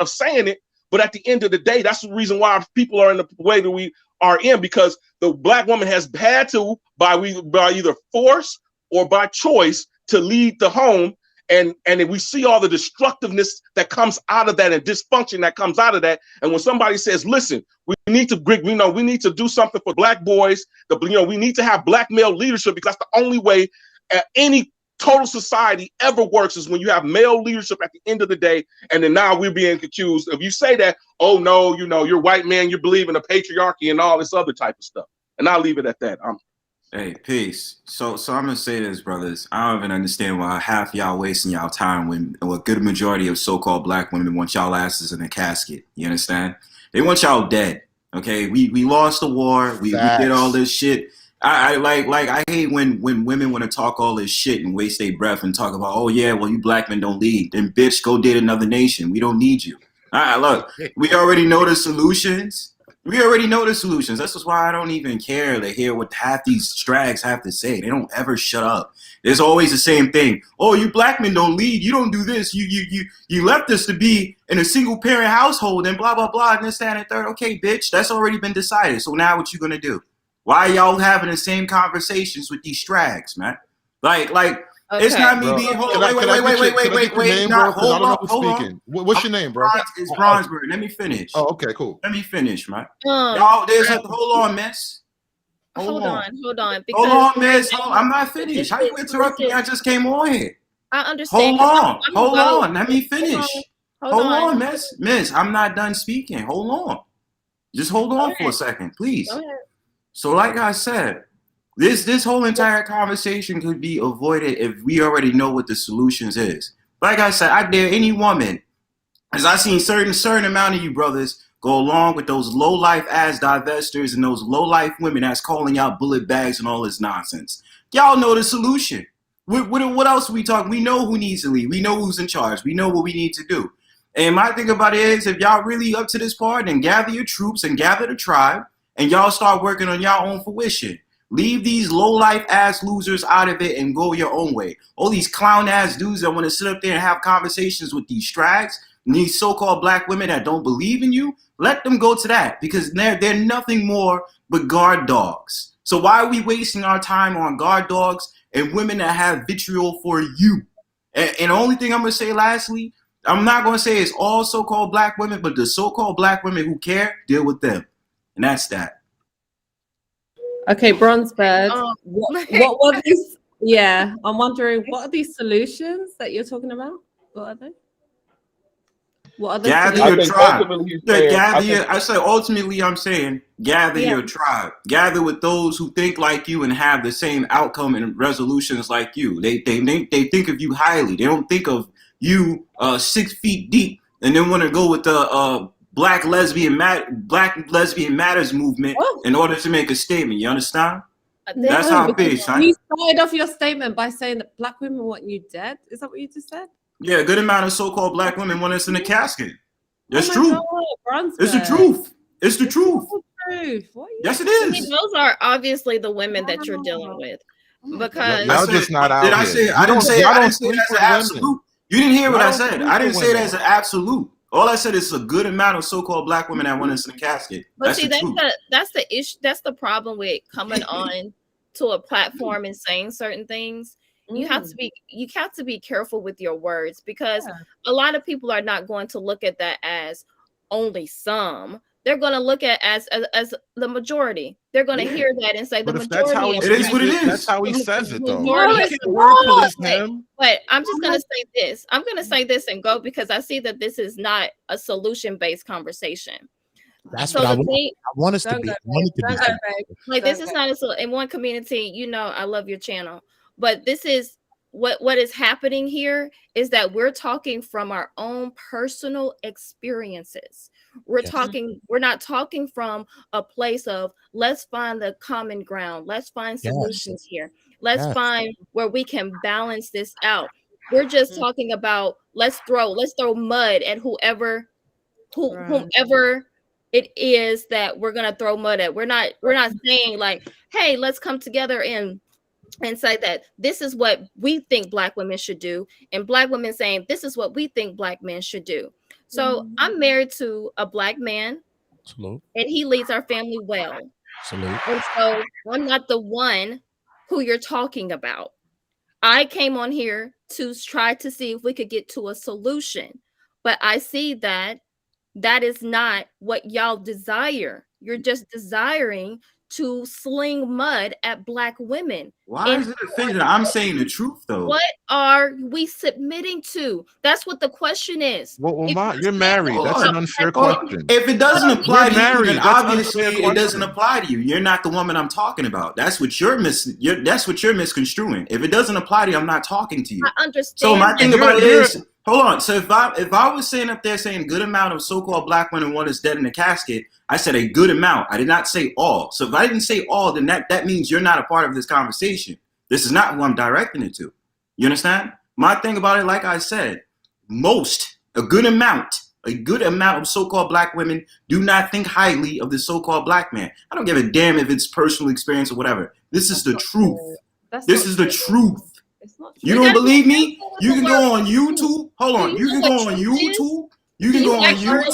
[SPEAKER 10] saying it. But at the end of the day, that's the reason why people are in the way that we are in, because the black woman has had to, by either force or by choice, to lead the home. And we see all the destructiveness that comes out of that and dysfunction that comes out of that. And when somebody says, listen, we need to do something for black boys, we need to have black male leadership, because that's the only way any total society ever works, is when you have male leadership at the end of the day. And then now we're being accused, if you say that, oh no, you're white man, you believe in the patriarchy and all this other type of stuff. And I'll leave it at that.
[SPEAKER 15] Hey, peace. So I'm gonna say this, brothers. I don't even understand why half y'all wasting y'all time when a good majority of so-called black women want y'all asses in a casket. You understand? They want y'all dead. Okay, we lost the war. We did all this shit. I hate when women want to talk all this shit and waste their breath and talk about, oh yeah, well, you black men don't lead. Then bitch, go date another nation. We don't need you. All right, look, we already know the solutions. This is why I don't even care to hear what half these strags have to say. They don't ever shut up. There's always the same thing. Oh, you black men don't lead. You don't do this. You left us to be in a single parent household and blah, blah, blah, and this, that, and third. Okay, bitch, that's already been decided. So now what you gonna do? Why are y'all having the same conversations with these strags, man? Like, okay, it's not me being. Hold on, wait. Hold on.
[SPEAKER 9] What's your name, bro?
[SPEAKER 15] It's Bronsberg. Let me finish.
[SPEAKER 9] Oh, okay, cool.
[SPEAKER 15] Let me finish, man. Y'all, hold on, miss.
[SPEAKER 14] Hold on.
[SPEAKER 15] Hold on, miss. I'm not finished. How you interrupt me? I just came on here.
[SPEAKER 14] I understand.
[SPEAKER 15] Hold on. Let me finish. Hold on, miss. Miss, I'm not done speaking. Hold on. Just hold on for a second, please. So like I said, this whole entire conversation could be avoided if we already know what the solutions is. Like I said, I dare any woman, as I seen certain amount of you brothers go along with those low-life ass divestors and those low-life women that's calling out bullet bags and all this nonsense. Y'all know the solution. What else are we talking? We know who needs to lead. We know who's in charge. We know what we need to do. And my thing about it is, if y'all really up to this part, then gather your troops and gather the tribe, and y'all start working on y'all own fruition. Leave these low-life ass losers out of it and go your own way. All these clown ass dudes that want to sit up there and have conversations with these strags and these so-called black women that don't believe in you, let them go to that, because they're nothing more but guard dogs. So why are we wasting our time on guard dogs and women that have vitriol for you? And the only thing I'm going to say lastly, I'm not going to say it's all so-called black women, but the so-called black women who care, deal with them. And that's that.
[SPEAKER 11] Okay, Bronsberg. What were these? Yeah, I'm wondering, what are these solutions that you're talking about? What are they? What are the
[SPEAKER 15] gather your tribe? I say ultimately, I'm saying gather your tribe. Gather with those who think like you and have the same outcome and resolutions like you. They think of you highly. They don't think of you 6 feet deep and then want to go with the Black Lesbian Matters movement in order to make a statement. You understand? That's how it is.
[SPEAKER 11] You started off your statement by saying that black women want you dead. Is that what you just said?
[SPEAKER 15] Yeah, a good amount of so-called black women want us in a casket. That's true. It's the truth. It's the truth. Yes, it is.
[SPEAKER 14] I mean, those are obviously the women that you're dealing with. Because
[SPEAKER 9] y'all just not out here.
[SPEAKER 15] I didn't say it as an absolute. You didn't hear what I said. I didn't say it as an absolute. All I said is a good amount of so-called black women that want us in a casket.
[SPEAKER 14] But see, that's the issue. That's the problem with coming on to a platform and saying certain things. You have to be careful with your words, because a lot of people are not going to look at that as only some. They're going to look at as the majority. They're going to hear that and say the majority.
[SPEAKER 15] It is what it is.
[SPEAKER 9] That's how he says it, though.
[SPEAKER 14] But I'm just going to say this. I'm going to say this and go, because I see that this is not a solution-based conversation.
[SPEAKER 1] That's what I want us to be.
[SPEAKER 14] Like, this is not in one community. You know, I love your channel, but this is what is happening here is that we're talking from our own personal experiences. We're not talking from a place of let's find the common ground, let's find solutions here, let's find where we can balance this out. We're just talking about let's throw mud at whomever it is that we're gonna throw mud at. We're not saying like, hey, let's come together and say that this is what we think Black women should do, and Black women saying this is what we think Black men should do. So I'm married to a Black man, and he leads our family well. And so I'm not the one who you're talking about. I came on here to try to see if we could get to a solution, but I see that that is not what y'all desire. You're just desiring to sling mud at Black women.
[SPEAKER 15] Why is it offended? I'm saying the truth, though.
[SPEAKER 14] What are we submitting to? That's what the question is.
[SPEAKER 9] Well, you're married. That's an unfair question.
[SPEAKER 15] If it doesn't apply to you, then obviously it doesn't apply to you. You're not the woman I'm talking about. That's what you're misconstruing. If it doesn't apply to you, I'm not talking to you.
[SPEAKER 14] I understand.
[SPEAKER 15] So my thing about it is, hold on. So if I was saying up there saying good amount of so-called Black women want us dead in a casket, I said a good amount. I did not say all. So if I didn't say all, then that means you're not a part of this conversation. This is not who I'm directing it to. You understand? My thing about it, like I said, a good amount of so-called Black women do not think highly of the so-called Black man. I don't give a damn if it's personal experience or whatever. This is the truth. This is the truth. You don't believe me? You can go on YouTube. Hold on. You can go on YouTube. You can go on YouTube,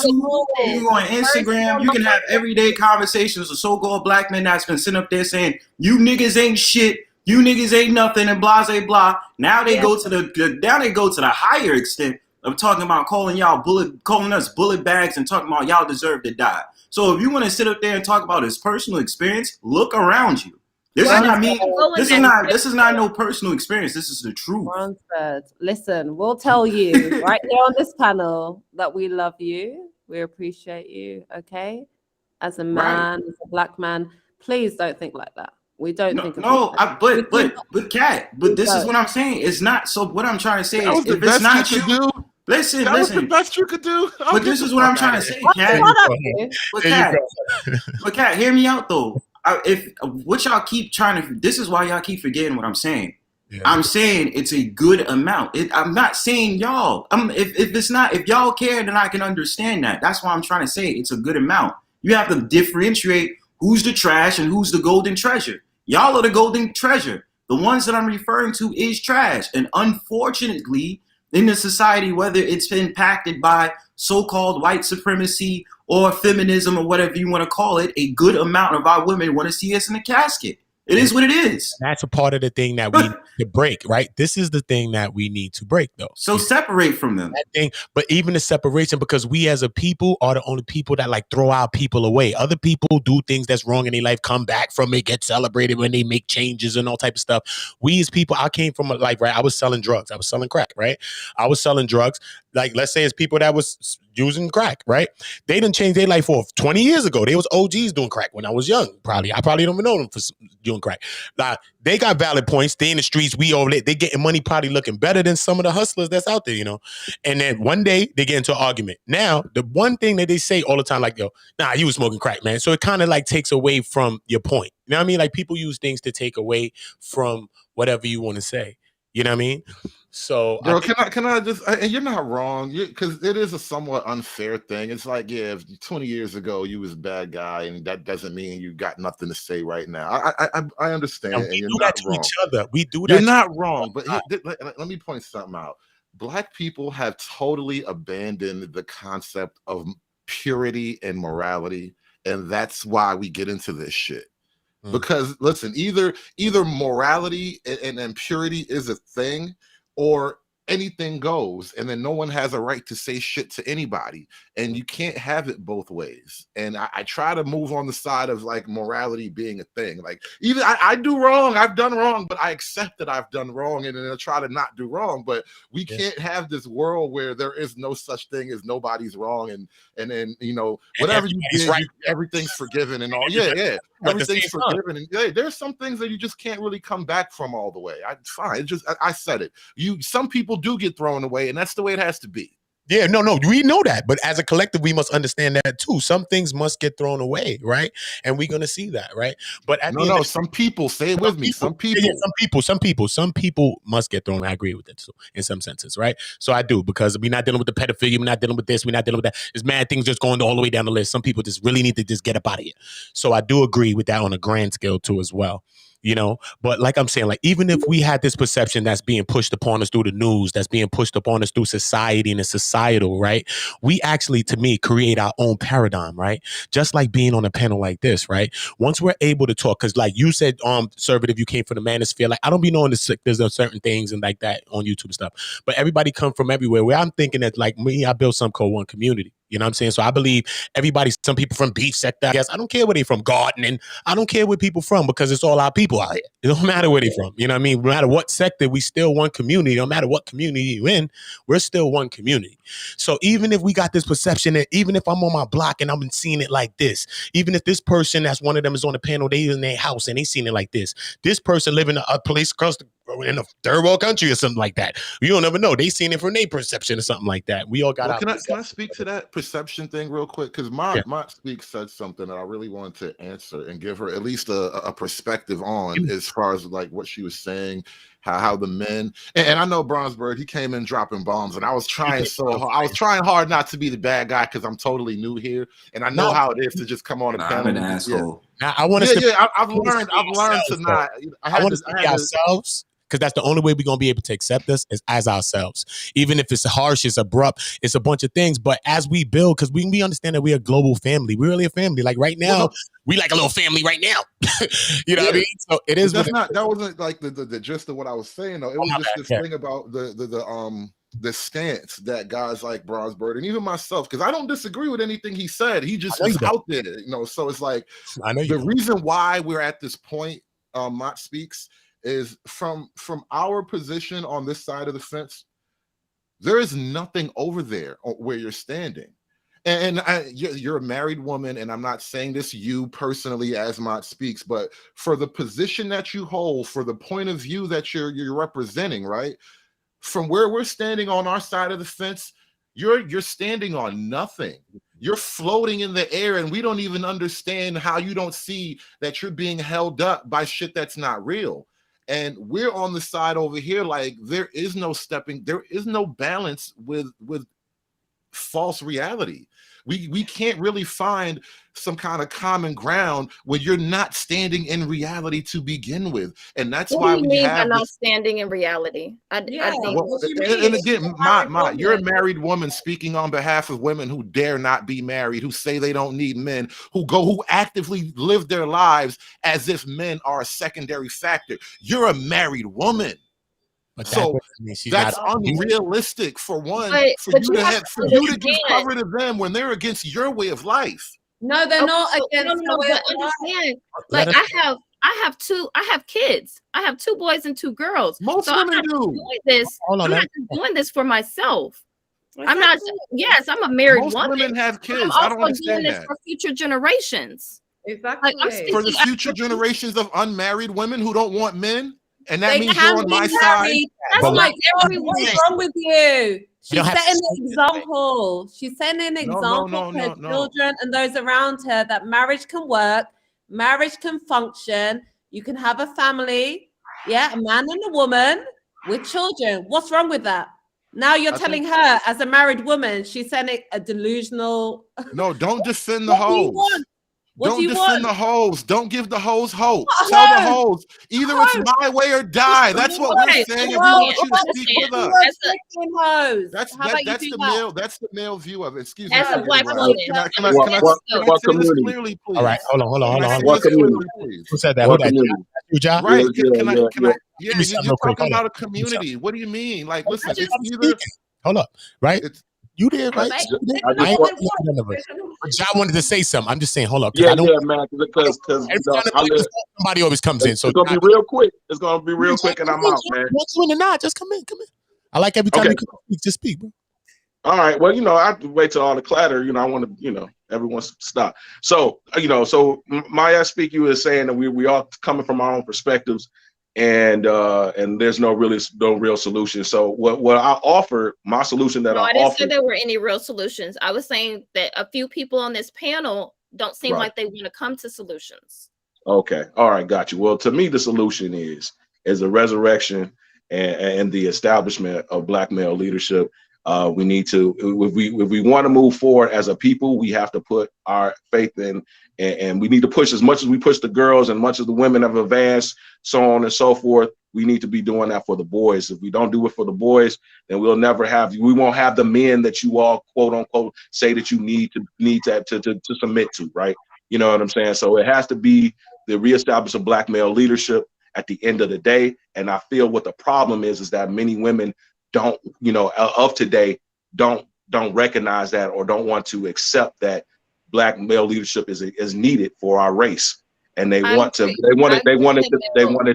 [SPEAKER 15] you can go on Instagram, you can have everyday conversations with so-called Black men that's been sitting up there saying, you niggas ain't shit, you niggas ain't nothing, and blah, blah, blah. Now they go to the higher extent of talking about calling us bullet bags and talking about y'all deserve to die. So if you want to sit up there and talk about his personal experience, look around you. This is not me. This is not no personal experience. This is the truth.
[SPEAKER 11] Listen, we'll tell you right here on this panel that we love you. We appreciate you. Okay, as a man, as a Black man, please don't think like that. We don't think.
[SPEAKER 15] But Kat, this is what I'm saying. It's not. So what I'm trying to say is, if it's not you, listen.
[SPEAKER 9] That was the best you could do.
[SPEAKER 15] But this is what I'm trying to say, Kat. But Kat, hear me out though. What y'all keep trying to, this is why y'all keep forgetting what I'm saying. I'm saying it's a good amount. I'm not saying y'all. If y'all care, then I can understand that. That's why I'm trying to say it's a good amount. You have to differentiate who's the trash and who's the golden treasure. Y'all are the golden treasure. The ones that I'm referring to is trash. And unfortunately, in the society, whether it's been impacted by so-called white supremacy or feminism or whatever you want to call it, a good amount of our women want to see us in a casket. It is what it is.
[SPEAKER 1] That's a part of the thing that we need to break, right? This is the thing that we need to break, though.
[SPEAKER 15] So separate from them.
[SPEAKER 1] That thing, but even the separation, because we as a people are the only people that like throw our people away. Other people do things that's wrong in their life, come back from it, get celebrated when they make changes and all type of stuff. We as people, I came from a life, right? I was selling drugs. I was selling crack, right? I was selling drugs. Like, let's say it's people that was using crack, right? They didn't change their life for 20 years ago. They was OGs doing crack when I was young. I probably don't even know them for doing crack. They got valid points. They in the streets. We over there. They getting money, probably looking better than some of the hustlers that's out there, you know? And then one day they get into an argument. Now, the one thing that they say all the time, like, yo, nah, you was smoking crack, man. So it kind of like takes away from your point. You know what I mean? Like, people use things to take away from whatever you want to say. You know what I mean? So,
[SPEAKER 9] bro, can I just? And you're not wrong, because it is a somewhat unfair thing. It's like, yeah, if 20 years ago you was a bad guy, and that doesn't mean you got nothing to say right now. I understand, and you're not wrong.
[SPEAKER 1] Each other. We do that.
[SPEAKER 9] You're not wrong, but let me point something out. Black people have totally abandoned the concept of purity and morality, and that's why we get into this shit. Because listen, either morality and purity is a thing, or anything goes, and then no one has a right to say shit to anybody. and you can't have it both ways. And I try to move on the side of like morality being a thing. Like even I do wrong, I've done wrong, but I accept that I've done wrong, and then I try to not do wrong. But we can't have this world where there is no such thing as nobody's wrong, and then whatever you did, right. Everything's forgiven and all. Yeah, everything's forgiven. And there's some things that you just can't really come back from all the way. Fine, I said it. Some people do get thrown away, and that's the way it has to be.
[SPEAKER 1] Yeah, no, we know that. But as a collective, we must understand that too. Some things must get thrown away, right? And we're gonna see that, right? But at the end
[SPEAKER 9] some people, say it with me. Some people.
[SPEAKER 1] Yeah, some people must get thrown away. I agree with that too, in some senses, right? So I do, because we're not dealing with the pedophilia, we're not dealing with this, we're not dealing with that. There's mad things just going all the way down the list. Some people just really need to just get up out of here. So I do agree with that on a grand scale too, as well. But like I'm saying, like, even if we had this perception that's being pushed upon us through the news, that's being pushed upon us through society and the societal, right? We actually, to me, create our own paradigm, right? Just like being on a panel like this, right? Once we're able to talk, because like you said, conservative, you came from the manosphere. Like, I don't be knowing there's certain things and like that on YouTube and stuff, but everybody come from everywhere. Where I'm thinking that, like me, I built some called One Community. You know what I'm saying? So I believe some people from beef sector, I guess. I don't care where they from, gardening. I don't care where people from, because it's all our people out here. It don't matter where they from. You know what I mean? No matter what sector, we still one community. No matter what community you in, we're still one community. So even if we got this perception, that even if I'm on my block and I've been seeing it like this, even if this person that's one of them is on the panel, they in their house and they seen it like this person living in a place across in a third world country or something like that. You don't ever know. They seen it from their perception or something like that. We all got.
[SPEAKER 9] Can I speak to that perception thing real quick? Because Mott Speak said something that I really wanted to answer and give her at least a perspective on, as far as like what she was saying, how the men and I know Bronzebird, he came in dropping bombs, and I was trying hard not to be the bad guy, because I'm totally new here, and I know how it is to just come on a panel.
[SPEAKER 15] I'm an asshole.
[SPEAKER 1] Now I want to.
[SPEAKER 9] I've learned to not.
[SPEAKER 1] I want to see ourselves. Because that's the only way we're going to be able to accept us is as ourselves. Even if it's harsh, it's abrupt, it's a bunch of things. But as we build, because we understand that we're a global family. We're really a family. Like right now, we like a little family right now. You know what I mean? So it is.
[SPEAKER 9] That wasn't like the gist of what I was saying, though. It was just this thing about the stance that guys like Bronzebird and even myself, because I don't disagree with anything he said. He just was out there, So it's like the reason why we're at this point, Mott Speaks, is from our position on this side of the fence, there is nothing over there where you're standing. And you're a married woman, and I'm not saying this you personally as Mott Speaks, but for the position that you hold, for the point of view that you're representing, right? From where we're standing on our side of the fence, you're standing on nothing. You're floating in the air, and we don't even understand how you don't see that you're being held up by shit that's not real. And we're on the side over here, like there is no balance with false reality. We can't really find some kind of common ground when you're not standing in reality to begin with, and that's why we have
[SPEAKER 14] not standing in reality.
[SPEAKER 9] And again, Ma, you're a married woman speaking on behalf of women who dare not be married, who say they don't need men, who actively live their lives as if men are a secondary factor. You're a married woman.
[SPEAKER 1] But
[SPEAKER 9] so that's unrealistic for one, for you to give cover to them when they're against your way of life.
[SPEAKER 11] No, they're not against
[SPEAKER 14] your way of life. Like I have kids. I have 2 boys and 2 girls.
[SPEAKER 9] Most women do.
[SPEAKER 14] I'm not doing this for myself. I'm not. Yes, I'm a married woman.
[SPEAKER 9] Most women have kids.
[SPEAKER 14] I
[SPEAKER 9] don't understand
[SPEAKER 14] that. For future generations.
[SPEAKER 11] Exactly.
[SPEAKER 14] Like,
[SPEAKER 9] for the future generations of unmarried women who don't want men. And that means you're on my side.
[SPEAKER 11] That's like, what's wrong with you? She's setting an example. She's setting an example for her children and those around her that marriage can work, marriage can function. You can have a family, a man and a woman with children. What's wrong with that? Now you're telling her as a married woman, she's setting a delusional.
[SPEAKER 9] No, don't defend the hoes. Don't defend the hoes. Don't give the hoes hope. Tell the hoes either it's my way or die. That's what we're saying. And we want you to speak with us. That's the male view of it. Excuse me.
[SPEAKER 14] As a black woman,
[SPEAKER 9] can I say this clearly, please?
[SPEAKER 1] All right, hold on.
[SPEAKER 9] Who
[SPEAKER 1] said that?
[SPEAKER 9] Right? Can I? You're talking about a community. What do you mean? Like, listen, it's either.
[SPEAKER 1] Hold up, right? You did, right?
[SPEAKER 11] Right?
[SPEAKER 1] I ain't gonna let none of us. But y'all wanted to say something. I'm just saying, hold up, because
[SPEAKER 10] Yeah,
[SPEAKER 1] I don't.
[SPEAKER 10] yeah, man. Because
[SPEAKER 1] Every time the black somebody always comes in. So
[SPEAKER 10] it's gonna be real quick. It's gonna be real quick, and I'm out, man.
[SPEAKER 1] Once you in or not, just come in. I like every time
[SPEAKER 10] Okay.
[SPEAKER 1] you come speak, just speak, bro.
[SPEAKER 10] All right. Well, I have to wait till all the clatter. I want to, everyone stop. So, so my speak you is saying that we all coming from our own perspectives, and there's no real solution. So what I offer, my solution that
[SPEAKER 14] No,
[SPEAKER 10] I
[SPEAKER 14] I didn't
[SPEAKER 10] offer.
[SPEAKER 14] say there were any real solutions. I was saying that a few people on this panel don't seem like they want to come to solutions.
[SPEAKER 10] Okay. All right. Got you. Well, to me, the solution is a resurrection and the establishment of Black male leadership. We need to, if we want to move forward as a people, we have to put our faith in, and we need to push as much as we push the girls and much as the women have advanced, so on and so forth. We need to be doing that for the boys. If we don't do it for the boys, then we won't have the men that you all quote unquote say that you need to submit to, right? You know what I'm saying? So it has to be the reestablishment of Black male leadership at the end of the day. And I feel what the problem is that many women don't, of today don't recognize that or don't want to accept that Black male leadership is needed for our race. And they want it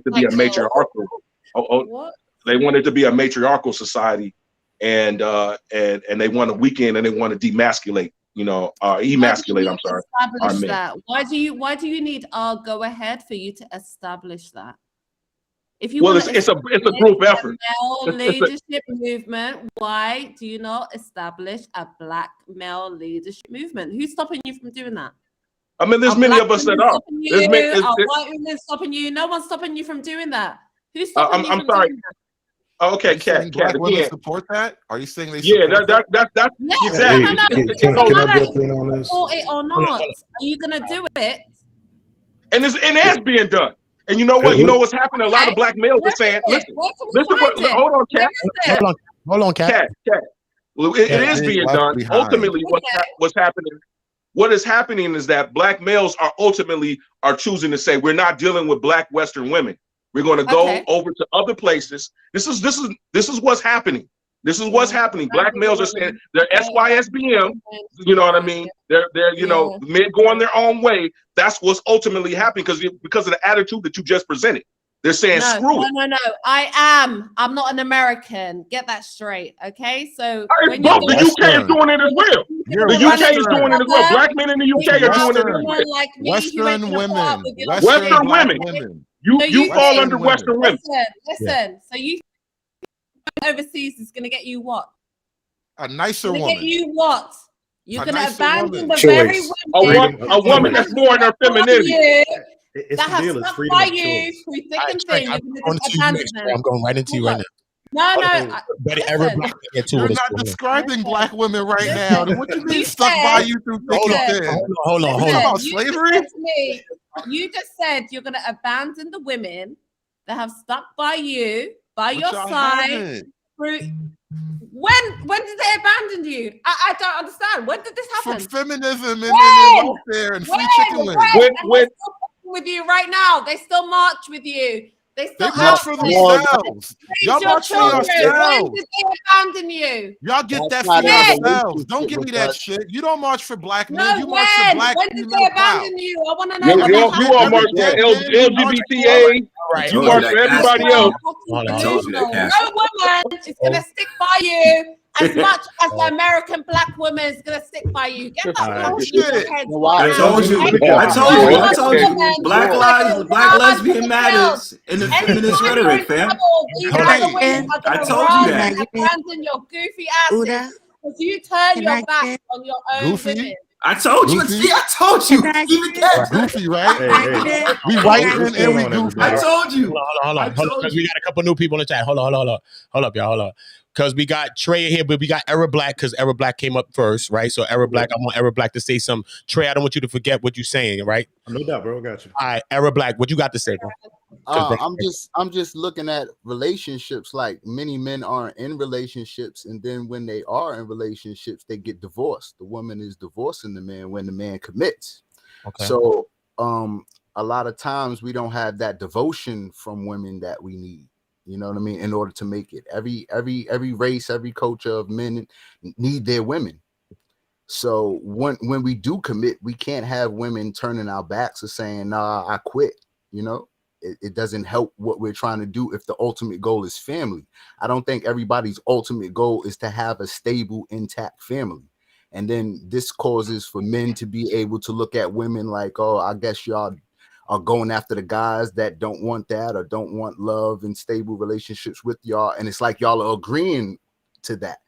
[SPEAKER 10] to be a matriarchal. They want it to be a matriarchal society, and they want to weaken and they want to demasculate, emasculate. I'm sorry.
[SPEAKER 11] Establish that. Why do you need our go ahead for you to establish that? If you
[SPEAKER 10] it's a group effort.
[SPEAKER 11] Male leadership movement. Why do you not establish a Black male leadership movement? Who's stopping you from doing that?
[SPEAKER 10] I mean, there's many of us that are.
[SPEAKER 11] White women stopping you? No one's stopping you from doing that. Who's stopping you from doing that?
[SPEAKER 10] Okay, Kat.
[SPEAKER 9] Black women support that? Are you saying they support
[SPEAKER 10] that's exactly.
[SPEAKER 11] Can I jump in on this? Support it or not? Are you gonna do it?
[SPEAKER 10] And it's being done. And you know what? You know what's happening? A lot of Black males are saying, listen, hold on, Kat.
[SPEAKER 1] Hold on, Kat.
[SPEAKER 10] Kat. Well, it is being done. Ultimately, what's happening? What is happening is that Black males are choosing to say, we're not dealing with Black Western women. We're going to go over to other places. This is what's happening. This is what's happening. Black males are saying they're SYSBM. You know what I mean? They're men going their own way. That's what's ultimately happening because of the attitude that you just presented. They're saying screw it.
[SPEAKER 11] No. I'm not an American. Get that straight, okay? So
[SPEAKER 10] the UK is doing it as well. The UK is doing it as well. Black men in the UK are doing it as well.
[SPEAKER 11] Like
[SPEAKER 9] Western women.
[SPEAKER 10] Western women. You fall under Western women.
[SPEAKER 11] Listen. So you overseas is going to get you what?
[SPEAKER 9] A nicer woman.
[SPEAKER 11] Get you what? You're going to abandon the
[SPEAKER 10] choice.
[SPEAKER 11] very women.
[SPEAKER 10] A woman that's more in her femininity.
[SPEAKER 11] That has stuck by you through thick and thin.
[SPEAKER 1] I'm going right into you right now.
[SPEAKER 11] No.
[SPEAKER 9] You're not describing Black women right now. What do you mean stuck by you through thick and thin?
[SPEAKER 1] Hold on.
[SPEAKER 9] About slavery?
[SPEAKER 11] You just said you're going to abandon the women that have stuck by you, by your side. When did they abandon you? I don't understand. When did this happen?
[SPEAKER 9] From feminism and welfare and free chicken wings.
[SPEAKER 11] With you right now, they still march with you. They
[SPEAKER 9] march for themselves. Y'all march for yourselves.
[SPEAKER 11] When did they abandon you?
[SPEAKER 9] Y'all get that for yourselves. Don't give me that shit. You don't march for Black men. You march for Black
[SPEAKER 11] when did they abandon you? I want to know.
[SPEAKER 10] You all march for LGBTA.
[SPEAKER 15] Right.
[SPEAKER 10] You march for everybody else.
[SPEAKER 15] I told you that, Cass.
[SPEAKER 11] No woman is going to stick by you as much as the American Black woman is going to stick by you. Get that bullshit.
[SPEAKER 15] I told you. Black lesbian matters in the feminist rhetoric, fam.
[SPEAKER 11] I told you that. Abandon your goofy asses because you turn your back on your own women.
[SPEAKER 15] I told you. See, I told you. Even Kat.
[SPEAKER 9] Goofy, right? We white men and we goofy.
[SPEAKER 15] I told you.
[SPEAKER 1] Hold on. Because we got a couple new people in the chat. Hold up, y'all. Hold on. Because we got Trey here, but we got Era Black because Era Black came up first, right? So Era Black, I want Era Black to say something. Trey, I don't want you to forget what you're saying, right?
[SPEAKER 16] No doubt, bro. I got you.
[SPEAKER 1] All right, Era Black, what you got to say, bro?
[SPEAKER 17] I'm just looking at relationships. Like many men aren't in relationships, and then when they are in relationships, they get divorced. The woman is divorcing the man when the man commits. Okay. So a lot of times we don't have that devotion from women that we need. You know what I mean? In order to make it, every race, every culture of men need their women. So when we do commit, we can't have women turning our backs or saying, "Nah, I quit." You know, it doesn't help what we're trying to do if the ultimate goal is family. I don't think everybody's ultimate goal is to have a stable, intact family. And then this causes for men to be able to look at women like, "Oh, I guess y'all are going after the guys that don't want that or don't want love and stable relationships with y'all." And it's like y'all are agreeing to that.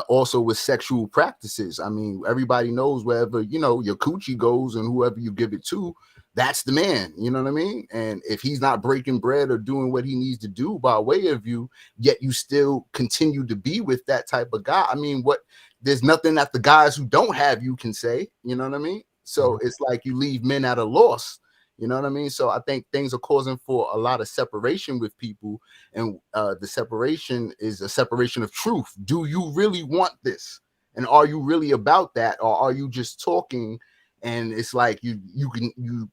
[SPEAKER 17] Also with sexual practices. I mean, everybody knows wherever, you know, your coochie goes and whoever you give it to, that's the man. You know what I mean? And if he's not breaking bread or doing what he needs to do by way of you, yet you still continue to be with that type of guy. I mean, there's nothing that the guys who don't have you can say, you know what I mean? So it's like you leave men at a loss. You know what I mean? So I think things are causing for a lot of separation with people. And the separation is a separation of truth. Do you really want this? And are you really about that? Or are you just talking? And it's like you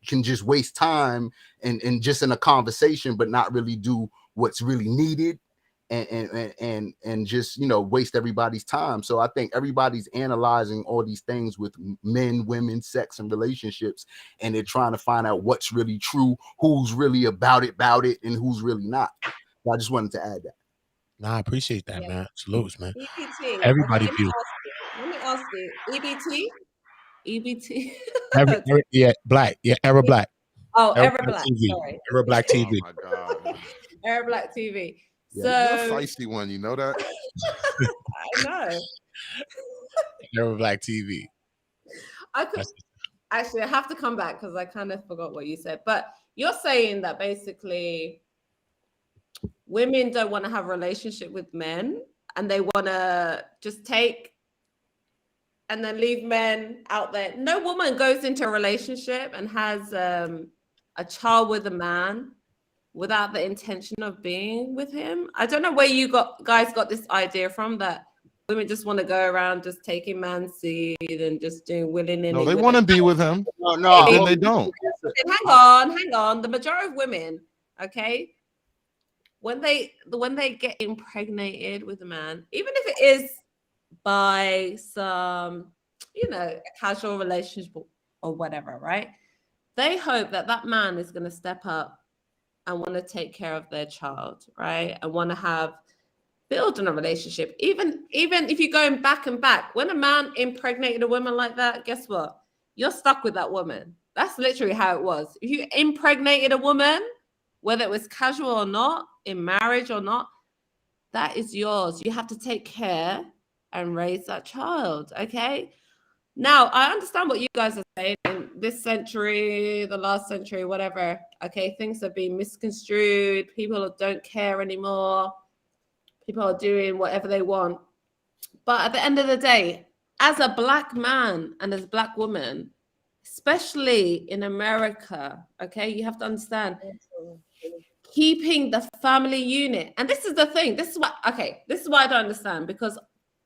[SPEAKER 17] can just waste time and just in a conversation, but not really do what's really needed. And just, you know, waste everybody's time. So I think everybody's analyzing all these things with men, women, sex, and relationships, and they're trying to find out what's really true, who's really about it, and who's really not. So I just wanted to add that.
[SPEAKER 1] Nah, I appreciate that, man. Salutes, man.
[SPEAKER 11] EBT.
[SPEAKER 1] Everybody
[SPEAKER 11] Okay,
[SPEAKER 1] view.
[SPEAKER 11] let me ask you. EBT.
[SPEAKER 1] Yeah, black. Yeah, Era Black.
[SPEAKER 11] Oh,
[SPEAKER 1] Era
[SPEAKER 11] Ever
[SPEAKER 1] Black
[SPEAKER 11] Black.
[SPEAKER 1] TV.
[SPEAKER 11] Sorry.
[SPEAKER 1] Era Black
[SPEAKER 9] Oh
[SPEAKER 1] TV.
[SPEAKER 9] my God.
[SPEAKER 11] Ever Black TV.
[SPEAKER 9] Yeah,
[SPEAKER 11] So
[SPEAKER 9] you're a feisty one, you know that?
[SPEAKER 11] I know.
[SPEAKER 1] Era Black TV.
[SPEAKER 11] I have to come back because I kind of forgot what you said. But you're saying that basically women don't want to have a relationship with men and they want to just take and then leave men out there. No woman goes into a relationship and has a child with a man without the intention of being with him. I don't know where you guys got this idea from, that women just want to go around just taking man's seed and just doing willy-nilly.
[SPEAKER 9] No, they want to be with him.
[SPEAKER 17] No,
[SPEAKER 9] then they don't.
[SPEAKER 11] Hang on. The majority of women, okay, when they get impregnated with a man, even if it is by some, you know, a casual relationship or whatever, right? They hope that that man is going to step up and want to take care of their child, right? And want to build on a relationship. Even if you're going back and back, when a man impregnated a woman like that, guess what? You're stuck with that woman. That's literally how it was. If you impregnated a woman, whether it was casual or not, in marriage or not, that is yours. You have to take care and raise that child, okay? Now, I understand what you guys are saying in this century, the last century, whatever. Okay, things are being misconstrued. People don't care anymore. People are doing whatever they want. But at the end of the day, as a Black man and as a Black woman, especially in America, okay, you have to understand, keeping the family unit. And this is the thing. This is why I don't understand, because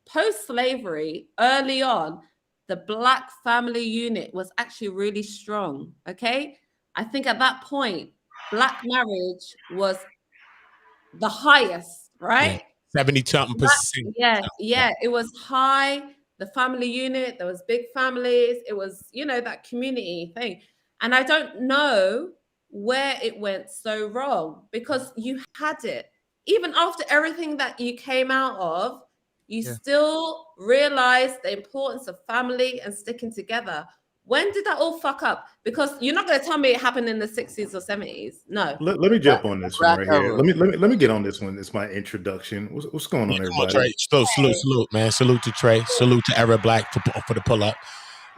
[SPEAKER 11] post-slavery, early on, the Black family unit was actually really strong, okay? I think at that point, Black marriage was the highest, right?
[SPEAKER 1] 70-something%.
[SPEAKER 11] Yeah, it was high. The family unit, there was big families. It was, you know, that community thing. And I don't know where it went so wrong, because you had it. Even after everything that you came out of, you still realized the importance of family and sticking together. When did that all fuck up? Because you're not going to tell me it happened in the 60s or 70s. No.
[SPEAKER 16] Let me jump on this one right here. Let me get on this one. It's my introduction. What's going on, everybody?
[SPEAKER 1] Trey. Salute, man. Salute to Trey. Salute to Era Black for the pull up.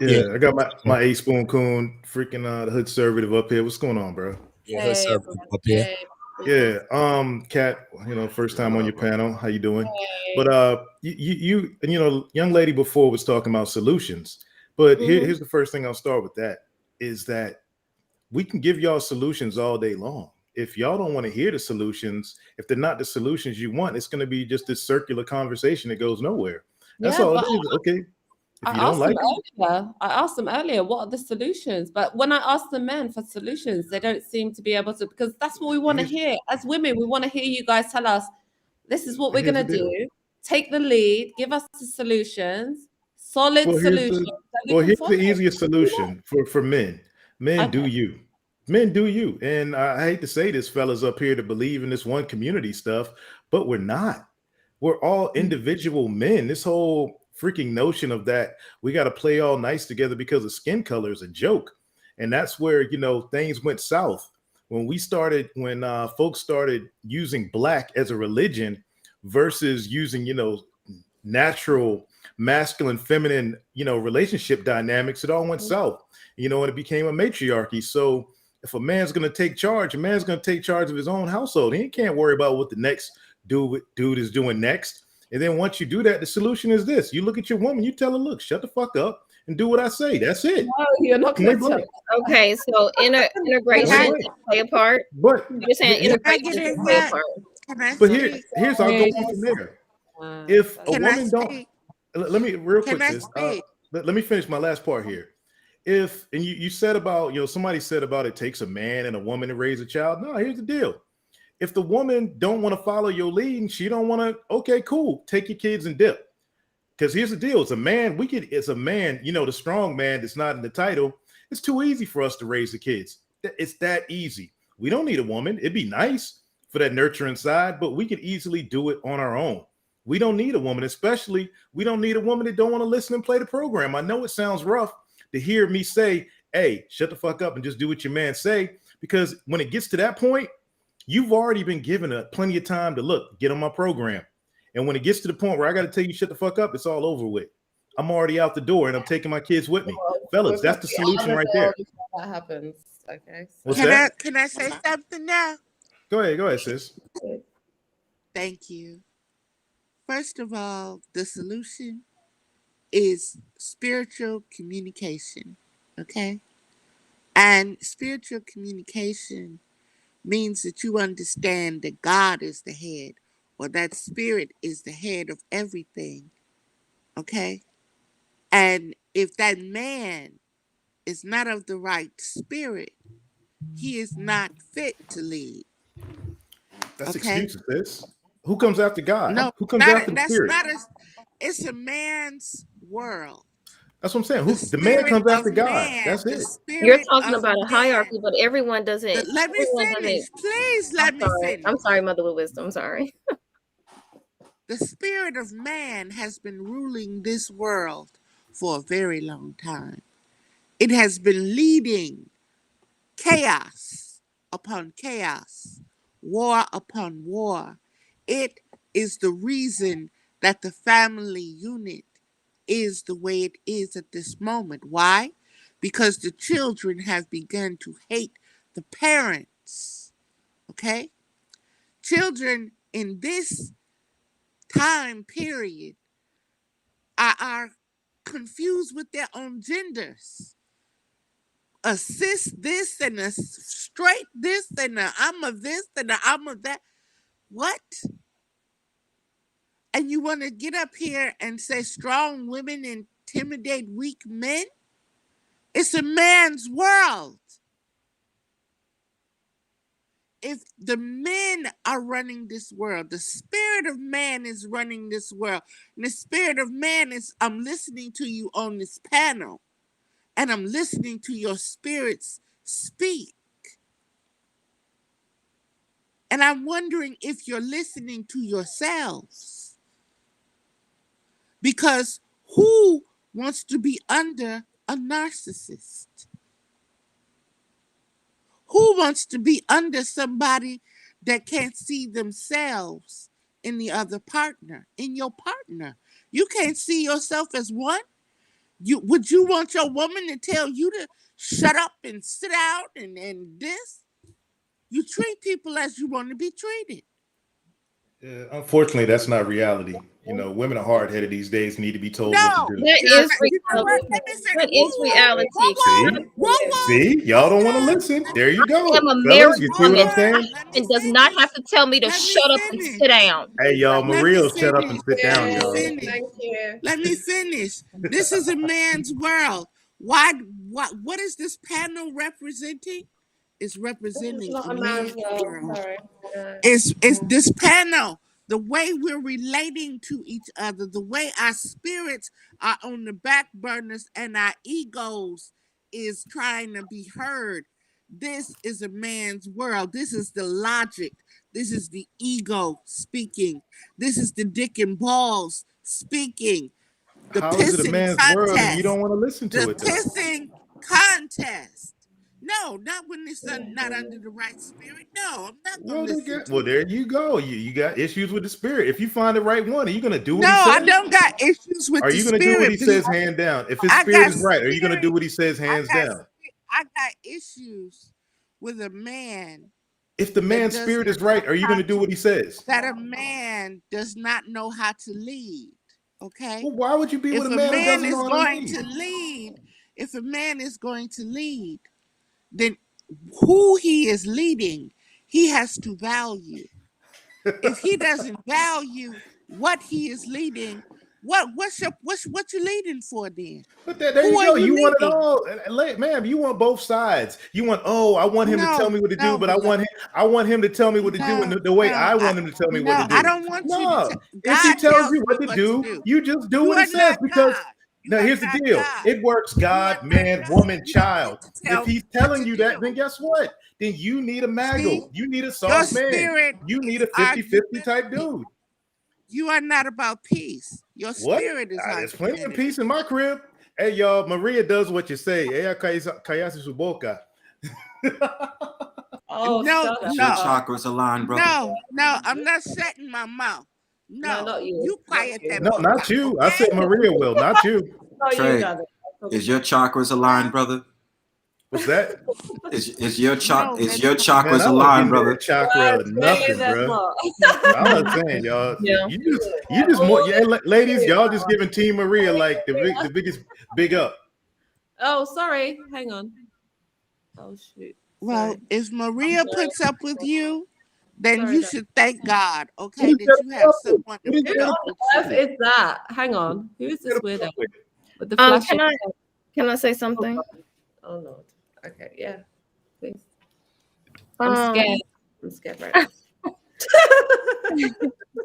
[SPEAKER 16] Yeah, I got my 8-spoon coon, freaking the hood conservative up here. What's going on, bro?
[SPEAKER 1] Yeah, hood conservative up here.
[SPEAKER 16] Yeah, Kat, you know, first time on your panel. How you doing? But you know, young lady before was talking about solutions. But here's the first thing I'll start with, that is that we can give y'all solutions all day long. If y'all don't want to hear the solutions, if they're not the solutions you want, it's going to be just this circular conversation that goes nowhere. That's all it is. Okay. If you don't like
[SPEAKER 5] them, I asked them earlier, what are the solutions? But when I ask the men for solutions, they don't seem to be able to, because that's what we want to hear. As women, we want to hear you guys tell us, this is what we're going to do. Take the lead, give us the solutions, solid solutions.
[SPEAKER 16] Here's the easiest solution for men. Men, do you. Men, do you. And I hate to say this, fellas up here, to believe in this one community stuff, but we're not. We're all individual men. This whole freaking notion of that we got to play all nice together because of skin color is a joke. And that's where, you know, things went south. When folks started using black as a religion versus using, you know, natural masculine, feminine, you know, relationship dynamics, it all went south, you know, and it became a matriarchy. So if a man's going to take charge, a man's going to take charge of his own household. He can't worry about what the next dude is doing next. And then once you do that, the solution is this. You look at your woman, you tell her, look, shut the fuck up and do what I say. That's it.
[SPEAKER 5] No, you're not going to.
[SPEAKER 14] Okay, so integration play a part.
[SPEAKER 16] But
[SPEAKER 14] you're saying integration play a part.
[SPEAKER 16] But here's I'll go on from there. If a woman don't, let me real quick, sis. Let me finish my last part here. If, and you said about, you know, somebody said about it takes a man and a woman to raise a child. No, here's the deal. If the woman don't want to follow your lead and she don't want to, okay, cool, take your kids and dip. Because here's the deal: as a man, you know, the strong man that's not in the title. It's too easy for us to raise the kids. It's that easy. We don't need a woman. It'd be nice for that nurturing side, but we could easily do it on our own. We don't need a woman, especially we don't need a woman that don't want to listen and play the program. I know it sounds rough to hear me say, hey, shut the fuck up and just do what your man say, because when it gets to that point, you've already been given plenty of time to look, get on my program. And when it gets to the point where I got to tell you shut the fuck up, it's all over with. I'm already out the door and I'm taking my kids with me. Fellas, that's the solution right there.
[SPEAKER 5] That happens. Okay.
[SPEAKER 7] Can I say something now?
[SPEAKER 16] Go ahead, sis.
[SPEAKER 7] Thank you. First of all, the solution is spiritual communication. Okay? And spiritual communication means that you understand that God is the head, or that spirit is the head of everything. Okay? And if that man is not of the right spirit, he is not fit to lead.
[SPEAKER 16] That's excuses, sis. Who comes after God?
[SPEAKER 7] No,
[SPEAKER 16] who comes after the spirit?
[SPEAKER 7] It's a man's world.
[SPEAKER 16] That's what I'm saying. The man comes after God. That's it.
[SPEAKER 14] You're talking about a hierarchy, but everyone doesn't.
[SPEAKER 7] Let me finish. Please let me finish.
[SPEAKER 14] I'm sorry, Mother with Wisdom. I'm sorry.
[SPEAKER 7] The spirit of man has been ruling this world for a very long time. It has been leading chaos upon chaos, war upon war. It is the reason that the family unit is the way it is at this moment. Why? Because the children have begun to hate the parents. Okay? Children in this time period are confused with their own genders. A cis this and a straight this and a I'm a this and a I'm a that. What? And you want to get up here and say strong women intimidate weak men? It's a man's world. If the men are running this world, the spirit of man is running this world. And the spirit of man is, I'm listening to you on this panel, and I'm listening to your spirits speak. And I'm wondering if you're listening to yourselves. Because who wants to be under a narcissist? Who wants to be under somebody that can't see themselves in the other partner, in your partner? You can't see yourself as one? Would you want your woman to tell you to shut up and sit out and this? You treat people as you want to be treated.
[SPEAKER 16] Unfortunately, that's not reality. You know, women are hard headed these days. Need to be told what to
[SPEAKER 7] No,
[SPEAKER 16] do.
[SPEAKER 14] That
[SPEAKER 7] you
[SPEAKER 14] is
[SPEAKER 7] know what?
[SPEAKER 14] reality.
[SPEAKER 7] Let me finish.
[SPEAKER 14] That is reality.
[SPEAKER 16] See, see, y'all don't want to listen. There you go,
[SPEAKER 14] I am a
[SPEAKER 16] fellas.
[SPEAKER 14] married
[SPEAKER 16] You see what I'm
[SPEAKER 14] woman
[SPEAKER 16] saying?
[SPEAKER 14] and does not have to tell me to
[SPEAKER 7] Let me
[SPEAKER 14] shut up and
[SPEAKER 7] finish.
[SPEAKER 14] sit down.
[SPEAKER 16] Hey, y'all,
[SPEAKER 7] Let me
[SPEAKER 16] Maria's shut up and
[SPEAKER 7] finish.
[SPEAKER 16] sit
[SPEAKER 7] Let
[SPEAKER 16] down,
[SPEAKER 7] me
[SPEAKER 16] y'all.
[SPEAKER 7] finish.
[SPEAKER 5] Thank you.
[SPEAKER 7] Let me finish. This is a man's world. Why? What is this panel representing? It's
[SPEAKER 5] This is
[SPEAKER 7] representing
[SPEAKER 5] not
[SPEAKER 7] a
[SPEAKER 5] a man's
[SPEAKER 7] man's
[SPEAKER 5] world.
[SPEAKER 7] world.
[SPEAKER 5] Sorry. Yeah.
[SPEAKER 7] It's this panel, the way we're relating to each other, the way our spirits are on the back burners and our egos is trying to be heard. This is a man's world. This is the logic. This is the ego speaking. This is the dick and balls speaking. The
[SPEAKER 16] How is it a
[SPEAKER 7] pissing
[SPEAKER 16] man's world and you
[SPEAKER 7] contest.
[SPEAKER 16] don't want to listen
[SPEAKER 7] The
[SPEAKER 16] to it though?
[SPEAKER 7] pissing contest. No, not when it's not under the right spirit. No, I'm not gonna listen to
[SPEAKER 16] Well,
[SPEAKER 7] it.
[SPEAKER 16] there you go. You got issues with the spirit. If you find the right one, are you gonna do what
[SPEAKER 7] No,
[SPEAKER 16] he
[SPEAKER 7] I
[SPEAKER 16] says?
[SPEAKER 7] don't got issues with
[SPEAKER 16] Are
[SPEAKER 7] the
[SPEAKER 16] you gonna do what
[SPEAKER 7] spirit.
[SPEAKER 16] he says hand down? If his
[SPEAKER 7] I
[SPEAKER 16] spirit
[SPEAKER 7] got
[SPEAKER 16] is right, are you gonna
[SPEAKER 7] spirit.
[SPEAKER 16] do what he says hands down?
[SPEAKER 7] I got issues with a man
[SPEAKER 16] If the
[SPEAKER 7] that
[SPEAKER 16] man's
[SPEAKER 7] does
[SPEAKER 16] spirit
[SPEAKER 7] not
[SPEAKER 16] is right,
[SPEAKER 7] know
[SPEAKER 16] are you
[SPEAKER 7] how
[SPEAKER 16] gonna do
[SPEAKER 7] to,
[SPEAKER 16] what he says?
[SPEAKER 7] that a man does not know how to lead. Okay?
[SPEAKER 16] Well, why would you be with
[SPEAKER 7] If
[SPEAKER 16] a
[SPEAKER 7] a
[SPEAKER 16] man who
[SPEAKER 7] man
[SPEAKER 16] doesn't know
[SPEAKER 7] is
[SPEAKER 16] how to
[SPEAKER 7] going
[SPEAKER 16] lead?
[SPEAKER 7] to lead, if a man is going to lead, then who he is leading, he has to value. If he doesn't value what he is leading, what you leading for then?
[SPEAKER 16] But there
[SPEAKER 7] Who
[SPEAKER 16] you
[SPEAKER 7] are
[SPEAKER 16] go.
[SPEAKER 7] you
[SPEAKER 16] You want it
[SPEAKER 7] leading?
[SPEAKER 16] all, ma'am. You want both sides. You want, oh, I want him to tell
[SPEAKER 7] No,
[SPEAKER 16] me what to do,
[SPEAKER 7] no,
[SPEAKER 16] but
[SPEAKER 7] beloved.
[SPEAKER 16] I want him to tell me what to do in
[SPEAKER 7] No,
[SPEAKER 16] the way
[SPEAKER 7] no,
[SPEAKER 16] I want him to tell me what to
[SPEAKER 7] I
[SPEAKER 16] do.
[SPEAKER 7] don't want you to
[SPEAKER 16] No,
[SPEAKER 7] tell.
[SPEAKER 16] if he
[SPEAKER 7] God
[SPEAKER 16] tells
[SPEAKER 7] tells
[SPEAKER 16] you
[SPEAKER 7] me
[SPEAKER 16] what to
[SPEAKER 7] what to
[SPEAKER 16] do,
[SPEAKER 7] do.
[SPEAKER 16] you just do
[SPEAKER 7] You
[SPEAKER 16] what he
[SPEAKER 7] are
[SPEAKER 16] says.
[SPEAKER 7] not
[SPEAKER 16] Because
[SPEAKER 7] God. You
[SPEAKER 16] now
[SPEAKER 7] are
[SPEAKER 16] here's the
[SPEAKER 7] not
[SPEAKER 16] deal:
[SPEAKER 7] God.
[SPEAKER 16] it works
[SPEAKER 7] You are
[SPEAKER 16] God,
[SPEAKER 7] not
[SPEAKER 16] man,
[SPEAKER 7] God.
[SPEAKER 16] woman,
[SPEAKER 7] You don't
[SPEAKER 16] child.
[SPEAKER 7] get to
[SPEAKER 16] If
[SPEAKER 7] tell me
[SPEAKER 16] he's
[SPEAKER 7] what
[SPEAKER 16] telling
[SPEAKER 7] to
[SPEAKER 16] you that, then
[SPEAKER 7] do.
[SPEAKER 16] guess what? Then you need a
[SPEAKER 7] See,
[SPEAKER 16] maggle. You need a
[SPEAKER 7] your
[SPEAKER 16] soft man.
[SPEAKER 7] spirit
[SPEAKER 16] You need
[SPEAKER 7] is
[SPEAKER 16] a 50-50 type
[SPEAKER 7] argumentative.
[SPEAKER 16] dude.
[SPEAKER 7] You are not about peace. Your
[SPEAKER 16] What?
[SPEAKER 7] spirit is
[SPEAKER 16] There's plenty of
[SPEAKER 7] argumentative.
[SPEAKER 16] peace in my crib. Hey, y'all, Maria does what you say. Ella kayasi su boca.
[SPEAKER 5] Oh,
[SPEAKER 7] No,
[SPEAKER 5] shut
[SPEAKER 15] Is your
[SPEAKER 5] up.
[SPEAKER 15] chakras aligned, brother?
[SPEAKER 7] no, I'm not shutting my mouth.
[SPEAKER 5] No,
[SPEAKER 7] No,
[SPEAKER 5] not you.
[SPEAKER 7] you
[SPEAKER 5] Not
[SPEAKER 7] quiet
[SPEAKER 5] you.
[SPEAKER 7] that
[SPEAKER 16] No,
[SPEAKER 7] boca,
[SPEAKER 16] not you. I said
[SPEAKER 7] okay?
[SPEAKER 16] Maria will, not you.
[SPEAKER 5] Not you,
[SPEAKER 15] Trey,
[SPEAKER 5] darling.
[SPEAKER 15] is your chakras aligned, brother?
[SPEAKER 16] What's that?
[SPEAKER 15] Is your
[SPEAKER 7] No,
[SPEAKER 15] is
[SPEAKER 7] they're
[SPEAKER 15] your
[SPEAKER 7] not.
[SPEAKER 16] Man,
[SPEAKER 15] chakras
[SPEAKER 16] I don't
[SPEAKER 15] aligned,
[SPEAKER 16] get that
[SPEAKER 15] brother?
[SPEAKER 16] chakra or
[SPEAKER 5] Clearly
[SPEAKER 16] nothing,
[SPEAKER 5] they're
[SPEAKER 16] bro.
[SPEAKER 5] not.
[SPEAKER 16] I'm not saying, y'all.
[SPEAKER 14] Yeah.
[SPEAKER 16] You just more,
[SPEAKER 5] Oh,
[SPEAKER 16] yeah, ladies,
[SPEAKER 5] yeah.
[SPEAKER 16] y'all just giving Team Maria like the biggest big up.
[SPEAKER 5] Oh, sorry. Hang on. Oh, shoot.
[SPEAKER 7] Well,
[SPEAKER 5] Sorry.
[SPEAKER 7] if
[SPEAKER 5] I'm
[SPEAKER 7] Maria
[SPEAKER 5] sorry.
[SPEAKER 7] puts up with you, then
[SPEAKER 5] Sorry,
[SPEAKER 7] you
[SPEAKER 5] darling.
[SPEAKER 7] should thank God,
[SPEAKER 16] What
[SPEAKER 7] okay,
[SPEAKER 16] is
[SPEAKER 7] that
[SPEAKER 16] that
[SPEAKER 7] you have
[SPEAKER 16] about?
[SPEAKER 7] someone to
[SPEAKER 16] What is
[SPEAKER 7] put
[SPEAKER 5] Who
[SPEAKER 7] up
[SPEAKER 16] that
[SPEAKER 5] on
[SPEAKER 7] with
[SPEAKER 5] earth
[SPEAKER 7] you.
[SPEAKER 5] is that? Hang on. Who is this weirdo
[SPEAKER 16] about?
[SPEAKER 5] with the flashing?
[SPEAKER 14] Can I say
[SPEAKER 5] Oh,
[SPEAKER 14] something?
[SPEAKER 5] God. Oh, Lord. Okay, yeah. Please.
[SPEAKER 14] Um,
[SPEAKER 5] I'm scared. I'm scared right now.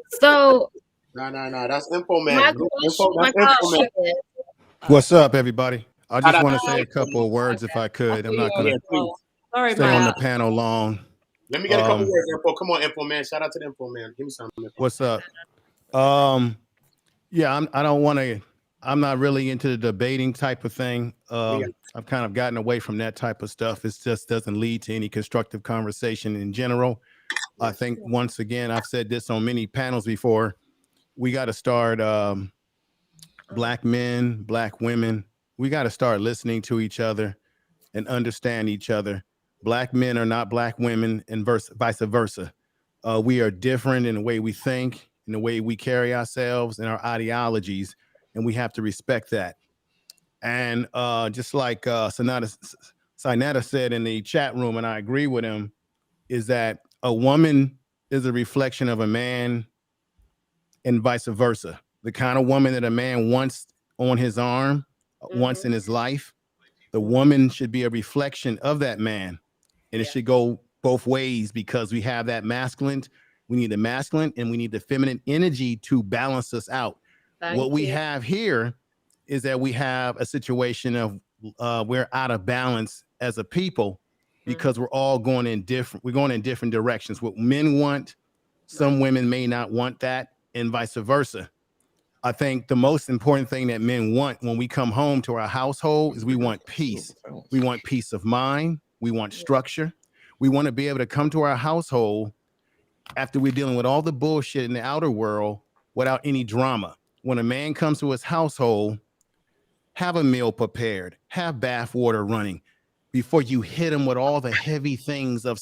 [SPEAKER 14] so
[SPEAKER 17] No. That's info
[SPEAKER 14] my
[SPEAKER 17] man.
[SPEAKER 14] question,
[SPEAKER 17] That's
[SPEAKER 14] my
[SPEAKER 17] info
[SPEAKER 5] Oh,
[SPEAKER 17] man.
[SPEAKER 14] question is,
[SPEAKER 18] What's up, everybody? I
[SPEAKER 17] Shout
[SPEAKER 18] just
[SPEAKER 17] out
[SPEAKER 18] want
[SPEAKER 17] to
[SPEAKER 18] to say a
[SPEAKER 17] info
[SPEAKER 18] couple
[SPEAKER 17] man.
[SPEAKER 18] of words if
[SPEAKER 5] okay.
[SPEAKER 18] I
[SPEAKER 5] I
[SPEAKER 18] could.
[SPEAKER 5] thought
[SPEAKER 18] I'm
[SPEAKER 5] you
[SPEAKER 18] not
[SPEAKER 5] were
[SPEAKER 18] going
[SPEAKER 17] Yeah,
[SPEAKER 18] to
[SPEAKER 5] a
[SPEAKER 17] please.
[SPEAKER 5] troll. Sorry,
[SPEAKER 18] stay on the
[SPEAKER 5] man.
[SPEAKER 18] panel long.
[SPEAKER 17] Let me get a couple words, info. Come on, info man. Shout out to the info man. Give me something, info.
[SPEAKER 18] What's up? Yeah, I don't want to. I'm not really into the debating type of thing.
[SPEAKER 17] We
[SPEAKER 18] I've kind of gotten away from that type of stuff. It just doesn't lead to any constructive conversation in general. I think once again, I've said this on many panels before. We got to start. Black men, black women. We got to start listening to each other and understand each other. Black men are not black women, and vice versa. We are different in the way we think, in the way we carry ourselves, and our ideologies, and we have to respect that. And just like Sinetta said in the chat room, and I agree with him, is that a woman is a reflection of a man, and vice versa. The kind of woman that a man wants on his arm, once in his life, the woman should be a reflection of that man. And it should go both ways because we have that masculine. We need the masculine and we need the feminine energy to balance us out. What
[SPEAKER 5] Thank
[SPEAKER 18] we
[SPEAKER 5] you.
[SPEAKER 18] have here is that we have a situation of we're out of balance as a people because we're all going in different directions. What men want, some women may not want that, and vice versa. I think the most important thing that men want when we come home to our household is we want peace. We want peace of mind. We want structure. We want to be able to come to our household after we're dealing with all the bullshit in the outer world without any drama. When a man comes to his household, have a meal prepared, have bath water running before you hit him with all the heavy things of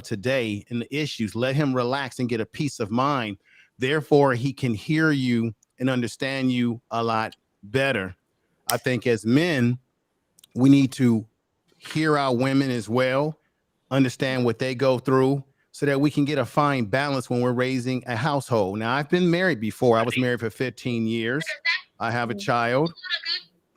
[SPEAKER 18] today and the issues. Let him relax and get a peace of mind. Therefore, he can hear you and understand you a lot better. I think as men, we need to hear our women as well, understand what they go through, so that we can get a fine balance when we're raising a household. Now, I've been married before. I was married for 15 years. I have a child.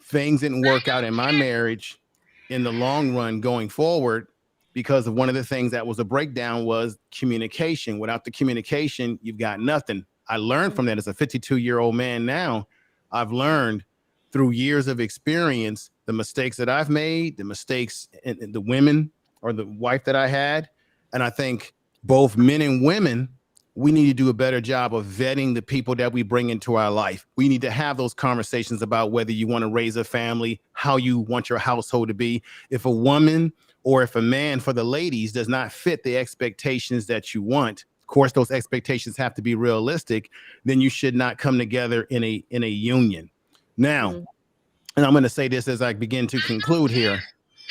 [SPEAKER 18] Things didn't work out in my marriage in the long run going forward because of one of the things that was a breakdown was communication. Without the communication, you've got nothing. I learned from that as a 52-year-old man now. I've learned through years of experience the mistakes that I've made, the mistakes in the women or the wife that I had. And I think both men and women, we need to do a better job of vetting the people that we bring into our life. We need to have those conversations about whether you want to raise a family, how you want your household to be. If a woman or if a man, for the ladies, does not fit the expectations that you want, of course, those expectations have to be realistic, then you should not come together in a union. Now, and I'm going to say this as I begin to conclude here,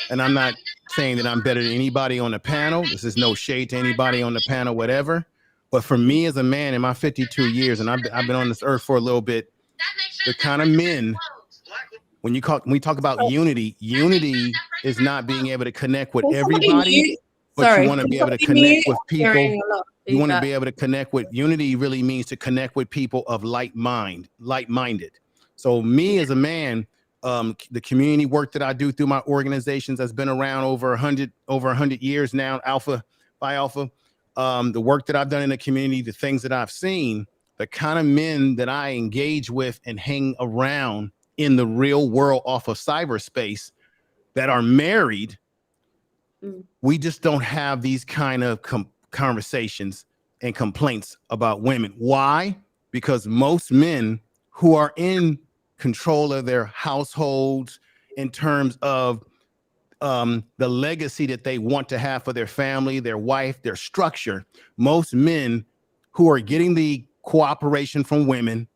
[SPEAKER 18] and I'm not saying that I'm better than anybody on the panel. This is no shade to anybody on the panel, whatever. But for me as a man in my 52 years, and I've been on this earth for a little bit, the kind of men, when we talk about unity is not being able to connect with everybody, but you want to be able to connect with people. You want to be able to connect with unity really means to connect with people of like-minded. So me as a man, the community work that I do through my organizations has been around over 100 years now, Alpha Phi Alpha. The work that I've done in the community, the things that I've seen, the kind of men that I engage with and hang around in the real world off of cyberspace that are married, we just don't have these kind of conversations and complaints about women. Why? Because most men who are in control of their households in terms of the legacy that they want to have for their family, their wife, their structure, most men who are getting the cooperation from women,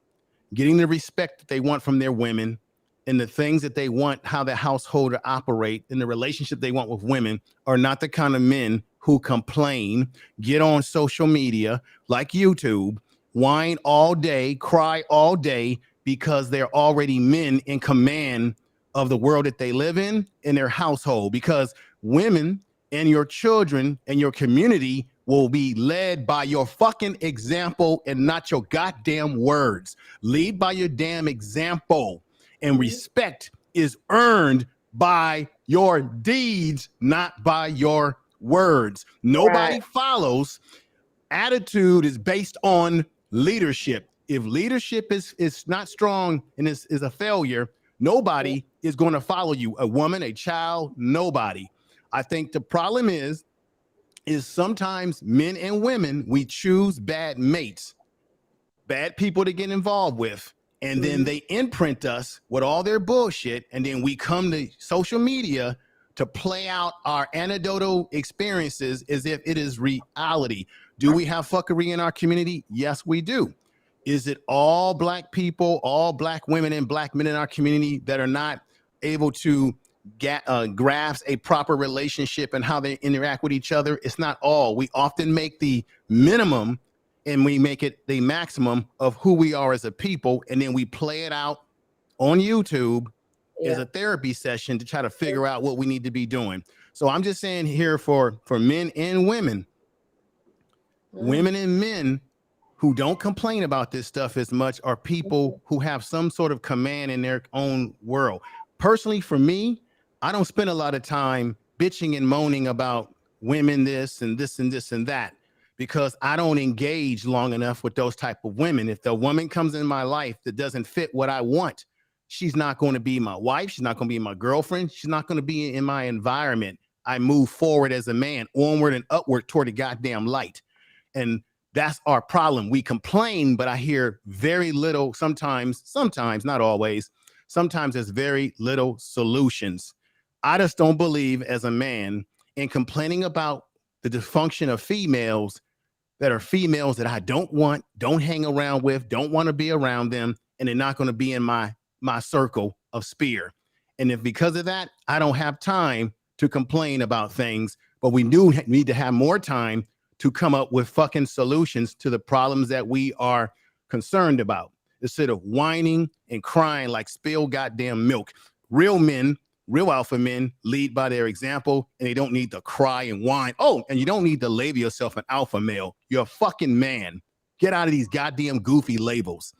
[SPEAKER 18] getting the respect that they want from their women, and the things that they want, how the household to operate, and the relationship they want with women are not the kind of men who complain, get on social media like YouTube, whine all day, cry all day, because they're already men in command of the world that they live in their household. Because women and your children and your community will be led by your fucking example and not your goddamn words. Lead by your damn example. And respect is earned by your deeds, not by your words. Nobody follows. Attitude is based on leadership. If leadership is not strong and is a failure, nobody is going to follow you. A woman, a child, nobody. I think the problem is sometimes men and women, we choose bad mates, bad people to get involved with, and then they imprint us with all their bullshit, and then we come to social media to play out our anecdotal experiences as if it is reality. Do we have fuckery in our community? Yes, we do. Is it all black people, all black women and black men in our community that are not able to grasp a proper relationship and how they interact with each other? It's not all. We often make the minimum and we make it the maximum of who we are as a people, and then we play it out on YouTube as a therapy session to try to figure out what we need to be doing. So I'm just saying here for men and women, women and men who don't complain about this stuff as much are people who have some sort of command in their own world. Personally, for me, I don't spend a lot of time bitching and moaning about women this and this and this and that, because I don't engage long enough with those type of women. If the woman comes in my life that doesn't fit what I want, she's not going to be my wife. She's not going to be my girlfriend. She's not going to be in my environment. I move forward as a man, onward and upward toward the goddamn light. And that's our problem. We complain, but I hear very little, sometimes, not always, sometimes there's very little solutions. I just don't believe as a man in complaining about the dysfunction of females that are females that I don't want, don't hang around with, don't want to be around them, and they're not going to be in my circle of spear. And if because of that, I don't have time to complain about things, but we do need to have more time to come up with fucking solutions to the problems that we are concerned about. instead of whining and crying like spilled goddamn milk. Real men, real alpha men lead by their example, and they don't need to cry and whine. Oh, and you don't need to label yourself an alpha male. You're a fucking man. Get out of these goddamn goofy labels.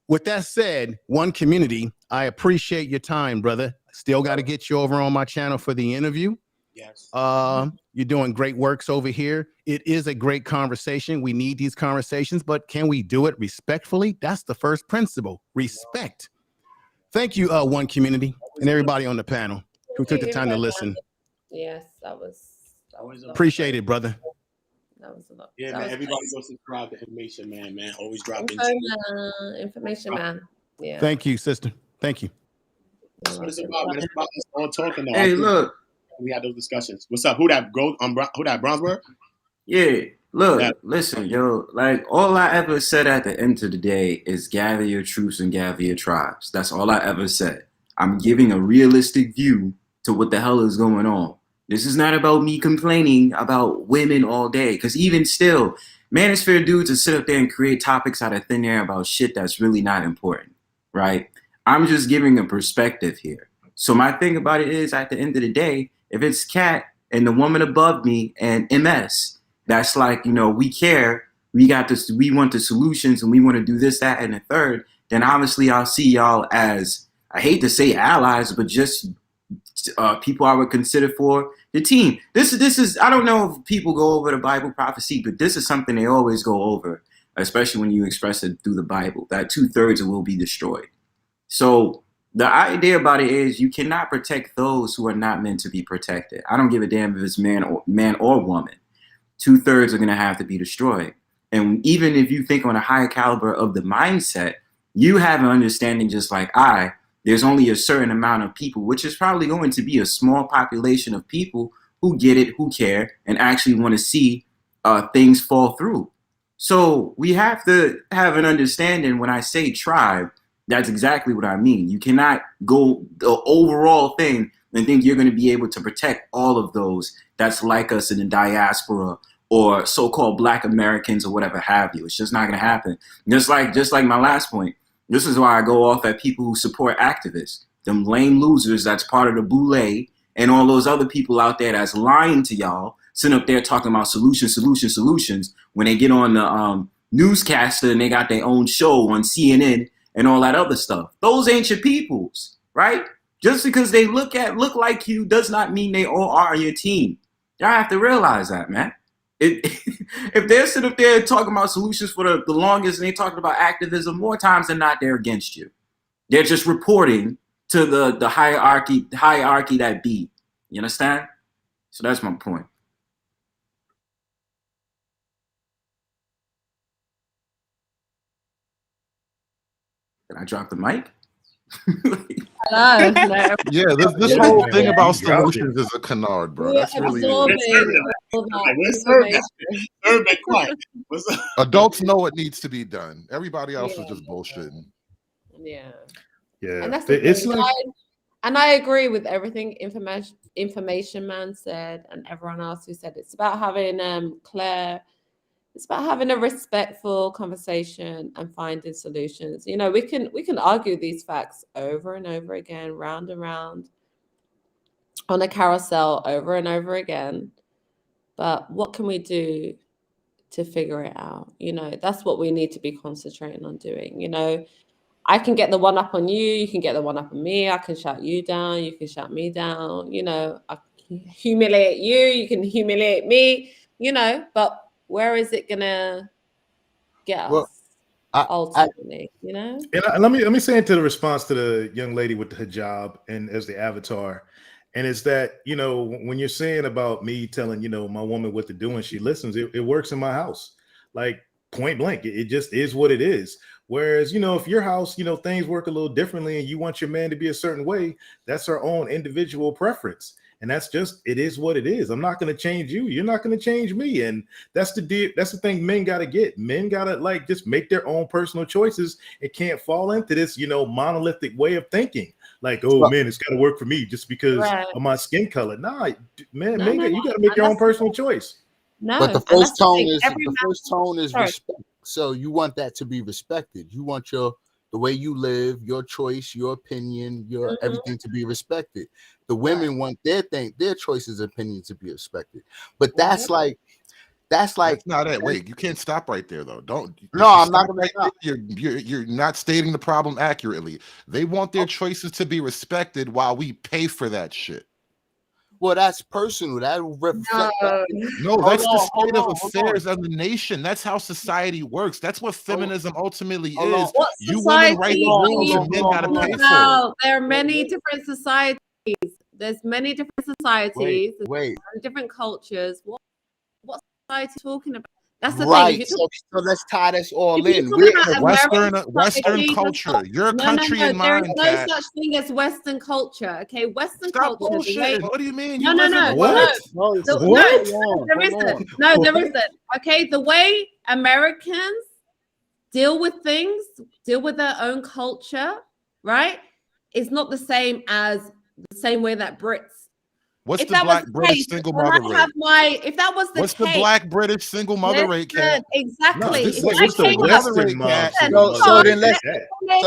[SPEAKER 18] With that said, One Community, I appreciate your time, brother. Still got to get you over on my channel for the interview.
[SPEAKER 19] Yes.
[SPEAKER 18] You're doing great works over here. It is a great conversation. We need these conversations, but can we do it respectfully? That's the first principle, respect. Thank you, One Community, and everybody on the panel who took the time to listen.
[SPEAKER 5] Yes, that was
[SPEAKER 18] Appreciate it, brother.
[SPEAKER 5] That was a lot.
[SPEAKER 19] Yeah,
[SPEAKER 5] That
[SPEAKER 19] man.
[SPEAKER 5] was
[SPEAKER 19] Everybody go subscribe to Information Man, man. Always dropping.
[SPEAKER 5] Information Man. Yeah.
[SPEAKER 18] Thank you, sister. Thank you.
[SPEAKER 19] That's what it's about, man. It's about us all talking now.
[SPEAKER 15] Hey, look.
[SPEAKER 19] We had those discussions. What's up? Who that? Who that? Brownsburg?
[SPEAKER 15] Yeah, look, listen, yo, like all I ever said at the end of the day is gather your troops and gather your tribes. That's all I ever said. I'm giving a realistic view to what the hell is going on. This is not about me complaining about women all day, because even still, manosphere dudes to sit up there and create topics out of thin air about shit that's really not important, right? I'm just giving a perspective here. So my thing about it is, at the end of the day, if it's Cat and the woman above me and MS, that's like, you know, we care, we got this, we want the solutions, and we want to do this, that, and the third, then obviously I'll see y'all as, I hate to say allies, but just people I would consider for the team. This is, I don't know if people go over the Bible prophecy, but this is something they always go over, especially when you express it through the Bible, that 2/3 will be destroyed. So the idea about it is you cannot protect those who are not meant to be protected. I don't give a damn if it's man or woman. 2/3 are going to have to be destroyed. And even if you think on a higher caliber of the mindset, you have an understanding just like there's only a certain amount of people, which is probably going to be a small population of people who get it, who care, and actually want to see things fall through. So we have to have an understanding. When I say tribe, that's exactly what I mean. You cannot go the overall thing and think you're going to be able to protect all of those that's like us in the diaspora or so-called Black Americans or whatever have you. It's just not going to happen. Just like my last point. This is why I go off at people who support activists, them lame losers that's part of the boule, and all those other people out there that's lying to y'all, sitting up there talking about solutions, when they get on the newscaster and they got their own show on CNN and all that other stuff. Those ain't your peoples, right? Just because they look like you does not mean they all are your team. Y'all have to realize that, man. If they're sitting up there talking about solutions for the longest and they talking about activism, more times than not, they're against you. They're just reporting to the hierarchy that be. You understand? So that's my point. Did I drop the mic?
[SPEAKER 5] Hello.
[SPEAKER 9] Yeah, this whole thing about solutions is a canard, bro. That's really adults know it needs to be done. Everybody else is just bullshitting.
[SPEAKER 5] Yeah.
[SPEAKER 16] Yeah.
[SPEAKER 5] And that's the
[SPEAKER 16] It's
[SPEAKER 5] thing.
[SPEAKER 16] like,
[SPEAKER 5] And I agree with everything Information Man said and everyone else who said it's about having it's about having a respectful conversation and finding solutions. You know, we can argue these facts over and over again, round and round, on a carousel over and over again. But what can we do to figure it out? You know, that's what we need to be concentrating on doing. You know, I can get the one up on you, you can get the one up on me, I can shout you down, you can shout me down, you know, I can humiliate you, you can humiliate me, you know, but where is it gonna get us ultimately, you know?
[SPEAKER 16] And let me say into the response to the young lady with the hijab and as the avatar. And it's that, you know, when you're saying about me telling, you know, my woman what to do and she listens, it works in my house. Like point blank, it just is what it is. Whereas, you know, if your house, you know, things work a little differently and you want your man to be a certain way, that's our own individual preference. And that's just, it is what it is. I'm not going to change you. You're not going to change me. And that's the thing men got to get. Men got to like just make their own personal choices. It can't fall into this, you know, monolithic way of thinking. Like, oh man, it's got to work for me just because of my skin color. Nah, man, you got to make your own personal choice.
[SPEAKER 5] No,
[SPEAKER 17] but the first tone is respect. So you want that to be respected. You want the way you live, your choice, your opinion, your everything to be respected. The women want their choices, opinions to be respected. But that's
[SPEAKER 9] that's not it. Wait, you can't stop right there though. Don't.
[SPEAKER 17] No, I'm not gonna stop.
[SPEAKER 9] You're not stating the problem accurately. They want their choices to be respected while we pay for that shit.
[SPEAKER 17] Well, that's personal. That reflects.
[SPEAKER 9] No, that's the state of affairs of the nation. That's how society works. That's what feminism ultimately is.
[SPEAKER 11] What
[SPEAKER 9] You
[SPEAKER 11] society
[SPEAKER 9] women write the
[SPEAKER 11] are
[SPEAKER 9] rules
[SPEAKER 11] you
[SPEAKER 9] and men gotta
[SPEAKER 11] talking
[SPEAKER 9] pay for it.
[SPEAKER 11] about? There are many different societies. There's many different societies.
[SPEAKER 17] Wait.
[SPEAKER 11] Different cultures. What society are you talking about? That's the
[SPEAKER 17] Right.
[SPEAKER 11] thing.
[SPEAKER 17] So let's tie this all in.
[SPEAKER 11] We're
[SPEAKER 9] Western culture. Your country and
[SPEAKER 11] there
[SPEAKER 9] mine,
[SPEAKER 11] is no
[SPEAKER 9] Kat.
[SPEAKER 11] such thing as Western culture. Okay, Western
[SPEAKER 9] Stop
[SPEAKER 11] culture.
[SPEAKER 9] bullshitting. What do you mean?
[SPEAKER 11] No,
[SPEAKER 9] You
[SPEAKER 11] no,
[SPEAKER 9] live in
[SPEAKER 11] no,
[SPEAKER 9] the
[SPEAKER 11] what?
[SPEAKER 9] West.
[SPEAKER 11] No, there isn't. No, there isn't. Okay, the way Americans deal with things, deal with their own culture, right, is not the same as the same way that Brits.
[SPEAKER 9] What's
[SPEAKER 11] If
[SPEAKER 9] the
[SPEAKER 11] that was
[SPEAKER 9] black
[SPEAKER 11] the
[SPEAKER 9] British
[SPEAKER 11] case,
[SPEAKER 9] single
[SPEAKER 11] when
[SPEAKER 9] mother
[SPEAKER 11] I
[SPEAKER 9] rate?
[SPEAKER 11] have my, if that was the
[SPEAKER 9] What's
[SPEAKER 11] case,
[SPEAKER 9] the black British single mother rate, Kat?
[SPEAKER 11] exactly.
[SPEAKER 9] No, this
[SPEAKER 11] If
[SPEAKER 9] is
[SPEAKER 11] I
[SPEAKER 9] what's the
[SPEAKER 11] came up-
[SPEAKER 9] Western mom
[SPEAKER 11] Listen,
[SPEAKER 9] single
[SPEAKER 11] hold
[SPEAKER 9] mother
[SPEAKER 11] on,
[SPEAKER 9] rate.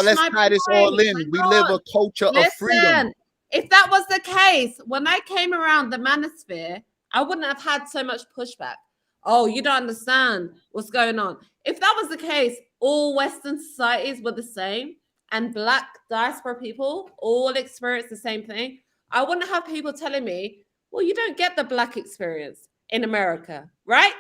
[SPEAKER 17] let's
[SPEAKER 11] my
[SPEAKER 17] tie this all
[SPEAKER 11] point.
[SPEAKER 17] in.
[SPEAKER 11] Hang
[SPEAKER 17] We live
[SPEAKER 11] on.
[SPEAKER 17] a culture of freedom.
[SPEAKER 11] Listen, if that was the case, when I came around the manosphere, I wouldn't have had so much pushback. Oh, you don't understand what's going on. If that was the case, all Western societies were the same and Black diaspora people all experience the same thing, I wouldn't have people telling me, well, you don't get the Black experience in America, right?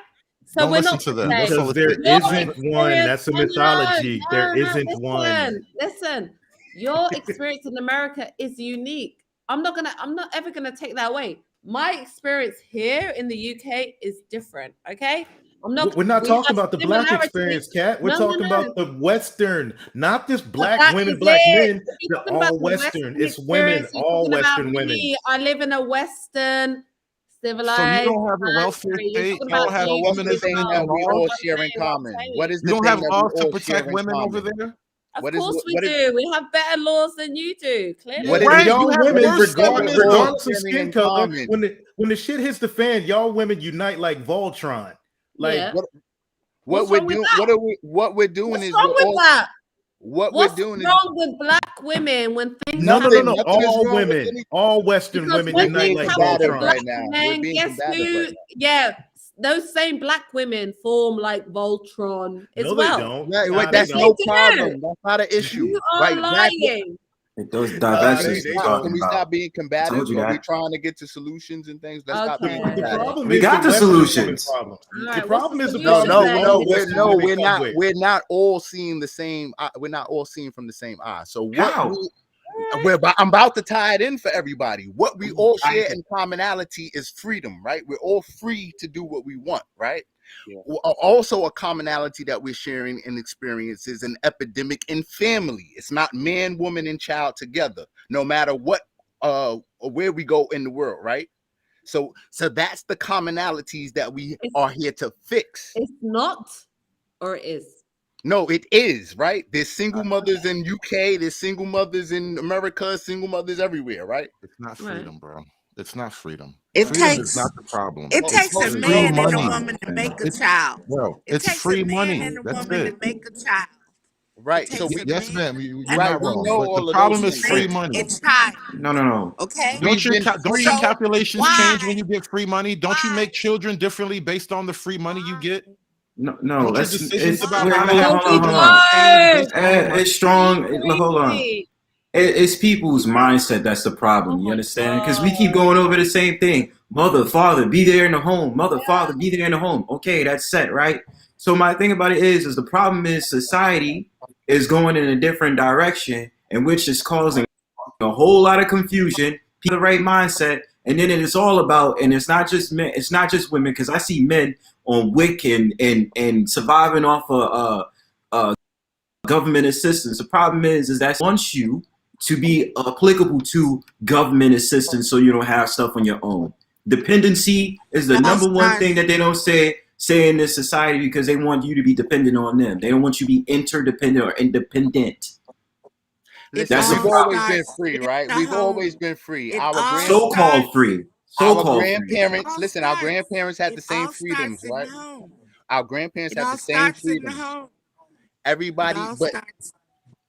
[SPEAKER 11] So
[SPEAKER 9] Don't
[SPEAKER 11] we're
[SPEAKER 9] listen
[SPEAKER 11] not
[SPEAKER 9] to
[SPEAKER 11] the
[SPEAKER 9] them.
[SPEAKER 11] same.
[SPEAKER 9] They're full
[SPEAKER 16] Because
[SPEAKER 9] of
[SPEAKER 16] there
[SPEAKER 9] shit.
[SPEAKER 16] isn't one. That's a mythology. There isn't one.
[SPEAKER 11] Listen. Your experience in America is unique. I'm not ever gonna take that away. My experience here in the UK is different. Okay,
[SPEAKER 16] We're not
[SPEAKER 11] we
[SPEAKER 16] talking
[SPEAKER 11] have
[SPEAKER 16] about the Black
[SPEAKER 11] similarities.
[SPEAKER 16] experience, Kat. We're
[SPEAKER 11] No,
[SPEAKER 16] talking
[SPEAKER 11] no.
[SPEAKER 16] about the Western, not just
[SPEAKER 11] But
[SPEAKER 16] Black
[SPEAKER 11] that
[SPEAKER 16] women,
[SPEAKER 11] is
[SPEAKER 16] Black
[SPEAKER 11] it.
[SPEAKER 16] men.
[SPEAKER 11] If you're
[SPEAKER 16] They're
[SPEAKER 11] talking about
[SPEAKER 16] all
[SPEAKER 11] the
[SPEAKER 16] Western.
[SPEAKER 11] Western
[SPEAKER 16] It's women,
[SPEAKER 11] experience, you're
[SPEAKER 16] all
[SPEAKER 11] talking about
[SPEAKER 16] Western women.
[SPEAKER 11] me. I live in a Western
[SPEAKER 9] So you
[SPEAKER 11] civilized
[SPEAKER 9] don't have a welfare
[SPEAKER 11] country. You're
[SPEAKER 9] state.
[SPEAKER 11] talking
[SPEAKER 9] You
[SPEAKER 11] about
[SPEAKER 9] don't have
[SPEAKER 11] the
[SPEAKER 17] So what's the
[SPEAKER 9] feminism
[SPEAKER 17] thing
[SPEAKER 9] and
[SPEAKER 17] that we all
[SPEAKER 9] laws.
[SPEAKER 17] share in common? What is
[SPEAKER 9] You
[SPEAKER 17] the
[SPEAKER 9] don't
[SPEAKER 17] thing
[SPEAKER 9] have
[SPEAKER 17] that
[SPEAKER 9] laws
[SPEAKER 17] we
[SPEAKER 9] to
[SPEAKER 17] all share
[SPEAKER 9] protect
[SPEAKER 17] in
[SPEAKER 9] women over
[SPEAKER 17] common?
[SPEAKER 9] there.
[SPEAKER 11] Of course we do. We have better laws than you do. Clearly.
[SPEAKER 17] What is
[SPEAKER 9] Right, you
[SPEAKER 16] Y'all
[SPEAKER 9] have
[SPEAKER 16] women,
[SPEAKER 9] worse feminism.
[SPEAKER 16] regardless of
[SPEAKER 17] sharing
[SPEAKER 16] skin
[SPEAKER 17] in
[SPEAKER 16] color,
[SPEAKER 17] common?
[SPEAKER 16] when the shit hits the fan, y'all women unite like Voltron. Like
[SPEAKER 11] Yeah.
[SPEAKER 17] What
[SPEAKER 11] What's
[SPEAKER 17] we're
[SPEAKER 11] wrong with
[SPEAKER 17] doing?
[SPEAKER 11] that?
[SPEAKER 17] What we're doing
[SPEAKER 11] What's
[SPEAKER 17] is
[SPEAKER 11] wrong with that?
[SPEAKER 17] what
[SPEAKER 11] What's
[SPEAKER 17] we're doing is
[SPEAKER 11] wrong with Black women when things
[SPEAKER 16] no.
[SPEAKER 11] happen?
[SPEAKER 17] nothing is
[SPEAKER 16] All
[SPEAKER 17] wrong with
[SPEAKER 16] women,
[SPEAKER 17] any.
[SPEAKER 16] all Western
[SPEAKER 11] Because
[SPEAKER 16] women
[SPEAKER 11] when
[SPEAKER 17] We're
[SPEAKER 16] unite
[SPEAKER 17] being
[SPEAKER 11] things
[SPEAKER 16] like
[SPEAKER 11] happen to
[SPEAKER 17] combative
[SPEAKER 16] Voltron.
[SPEAKER 11] Black
[SPEAKER 17] right now. We're
[SPEAKER 11] men,
[SPEAKER 17] being
[SPEAKER 11] guess
[SPEAKER 17] combative
[SPEAKER 11] who?
[SPEAKER 17] right now.
[SPEAKER 11] Yeah, those same Black women form like Voltron as
[SPEAKER 16] No, they
[SPEAKER 11] well.
[SPEAKER 16] don't.
[SPEAKER 17] Right,
[SPEAKER 16] Nah,
[SPEAKER 17] wait,
[SPEAKER 16] they
[SPEAKER 17] that's
[SPEAKER 16] don't.
[SPEAKER 17] no
[SPEAKER 11] do.
[SPEAKER 17] problem. That's not an issue.
[SPEAKER 11] You are
[SPEAKER 17] Right? That's what,
[SPEAKER 11] lying.
[SPEAKER 15] Those
[SPEAKER 17] can
[SPEAKER 15] diversities
[SPEAKER 16] they
[SPEAKER 15] we're
[SPEAKER 17] we stop?
[SPEAKER 16] don't.
[SPEAKER 15] talking
[SPEAKER 17] Can we
[SPEAKER 15] about.
[SPEAKER 17] stop being
[SPEAKER 15] I
[SPEAKER 17] combative?
[SPEAKER 15] told you
[SPEAKER 17] Are we
[SPEAKER 15] that.
[SPEAKER 17] trying to get to solutions and things? Let's stop being
[SPEAKER 11] Okay.
[SPEAKER 16] The
[SPEAKER 17] combative.
[SPEAKER 16] problem
[SPEAKER 15] We
[SPEAKER 16] is
[SPEAKER 15] got
[SPEAKER 16] the
[SPEAKER 15] the
[SPEAKER 16] Western women's
[SPEAKER 15] solutions.
[SPEAKER 16] problem.
[SPEAKER 11] All
[SPEAKER 16] The
[SPEAKER 11] right. What's
[SPEAKER 16] problem
[SPEAKER 11] the
[SPEAKER 16] is the
[SPEAKER 17] No,
[SPEAKER 11] solution
[SPEAKER 16] problem is
[SPEAKER 11] then?
[SPEAKER 16] all Western women come with.
[SPEAKER 17] we're not all seeing the same. We're not all seeing from the same eye. So what
[SPEAKER 15] How?
[SPEAKER 17] I'm about to tie it in for everybody. What we all share in commonality is freedom, right? We're all free to do what we want, right? Also, a commonality that we're sharing in experience is an epidemic in family. It's not man, woman, and child together, no matter what, where we go in the world, right? So that's the commonalities that we are here to fix.
[SPEAKER 11] It's not, or it is.
[SPEAKER 17] No, it is, right? There's single mothers in UK, there's single mothers in America, single mothers everywhere, right?
[SPEAKER 9] It's not freedom, bro. It's not freedom.
[SPEAKER 7] It
[SPEAKER 9] Freedom is
[SPEAKER 7] takes
[SPEAKER 9] not the problem.
[SPEAKER 7] it
[SPEAKER 9] It's
[SPEAKER 7] takes a
[SPEAKER 9] free
[SPEAKER 7] man and a
[SPEAKER 9] money.
[SPEAKER 7] woman to make a
[SPEAKER 9] It's
[SPEAKER 7] child.
[SPEAKER 9] bro.
[SPEAKER 7] It
[SPEAKER 9] It's
[SPEAKER 7] takes a
[SPEAKER 9] free
[SPEAKER 7] man
[SPEAKER 9] money.
[SPEAKER 7] and a
[SPEAKER 9] That's
[SPEAKER 7] woman
[SPEAKER 9] it.
[SPEAKER 7] to make a child.
[SPEAKER 17] Right.
[SPEAKER 7] It
[SPEAKER 17] So
[SPEAKER 7] takes a
[SPEAKER 9] Yes,
[SPEAKER 7] man
[SPEAKER 9] ma'am. You're
[SPEAKER 7] and a
[SPEAKER 9] not
[SPEAKER 17] we
[SPEAKER 9] wrong.
[SPEAKER 17] know
[SPEAKER 7] woman
[SPEAKER 9] But the
[SPEAKER 17] all of those
[SPEAKER 9] problem
[SPEAKER 7] to
[SPEAKER 9] is
[SPEAKER 17] things.
[SPEAKER 9] free
[SPEAKER 7] make
[SPEAKER 9] money.
[SPEAKER 7] a child.
[SPEAKER 15] No.
[SPEAKER 7] Okay?
[SPEAKER 17] We've been
[SPEAKER 9] Don't
[SPEAKER 17] free.
[SPEAKER 9] your calculations change when
[SPEAKER 7] Why?
[SPEAKER 9] you get free money? Don't you make children differently based on the free money you get?
[SPEAKER 15] No.
[SPEAKER 9] Don't your
[SPEAKER 15] Let's.
[SPEAKER 9] decisions
[SPEAKER 15] It's
[SPEAKER 9] about
[SPEAKER 15] wait.
[SPEAKER 9] how to
[SPEAKER 15] Hold
[SPEAKER 9] have
[SPEAKER 15] on.
[SPEAKER 11] No, we
[SPEAKER 15] Hold
[SPEAKER 9] children
[SPEAKER 15] on.
[SPEAKER 9] change based on the money?
[SPEAKER 15] It's strong. Hold on.
[SPEAKER 11] crazy.
[SPEAKER 15] It's people's mindset that's the problem. You understand? Because we keep going over the same thing. Mother, father, be there in the home. Mother, father, be there in the home. Okay, that's set, right? So my thing about it is the problem is society is going in a different direction, in which is causing a whole lot of confusion. People the right mindset, and then it is all about, and it's not just men, it's not just women, because I see men on WIC and surviving off of government assistance. The problem is that wants you to be applicable to government assistance so you don't have stuff on your own. Dependency is the
[SPEAKER 7] That's
[SPEAKER 15] number one
[SPEAKER 7] not
[SPEAKER 15] thing that they don't say in this society, because they want you to be dependent on them. They don't want you to be interdependent or independent.
[SPEAKER 17] Listen,
[SPEAKER 15] That's
[SPEAKER 17] we've
[SPEAKER 15] the
[SPEAKER 17] always
[SPEAKER 15] problem.
[SPEAKER 17] been free, right?
[SPEAKER 7] the
[SPEAKER 17] We've
[SPEAKER 7] home.
[SPEAKER 17] always been free.
[SPEAKER 7] It
[SPEAKER 17] Our
[SPEAKER 7] all
[SPEAKER 15] So-called
[SPEAKER 7] starts
[SPEAKER 15] free.
[SPEAKER 17] our
[SPEAKER 15] So-called free.
[SPEAKER 17] grandparents, listen, our grandparents had the same freedoms,
[SPEAKER 7] in
[SPEAKER 17] right?
[SPEAKER 7] the home.
[SPEAKER 17] our grandparents
[SPEAKER 7] It
[SPEAKER 17] had
[SPEAKER 7] all
[SPEAKER 17] the same
[SPEAKER 7] starts in the
[SPEAKER 17] freedoms.
[SPEAKER 7] home.
[SPEAKER 17] Everybody,
[SPEAKER 7] It all
[SPEAKER 17] but
[SPEAKER 7] starts.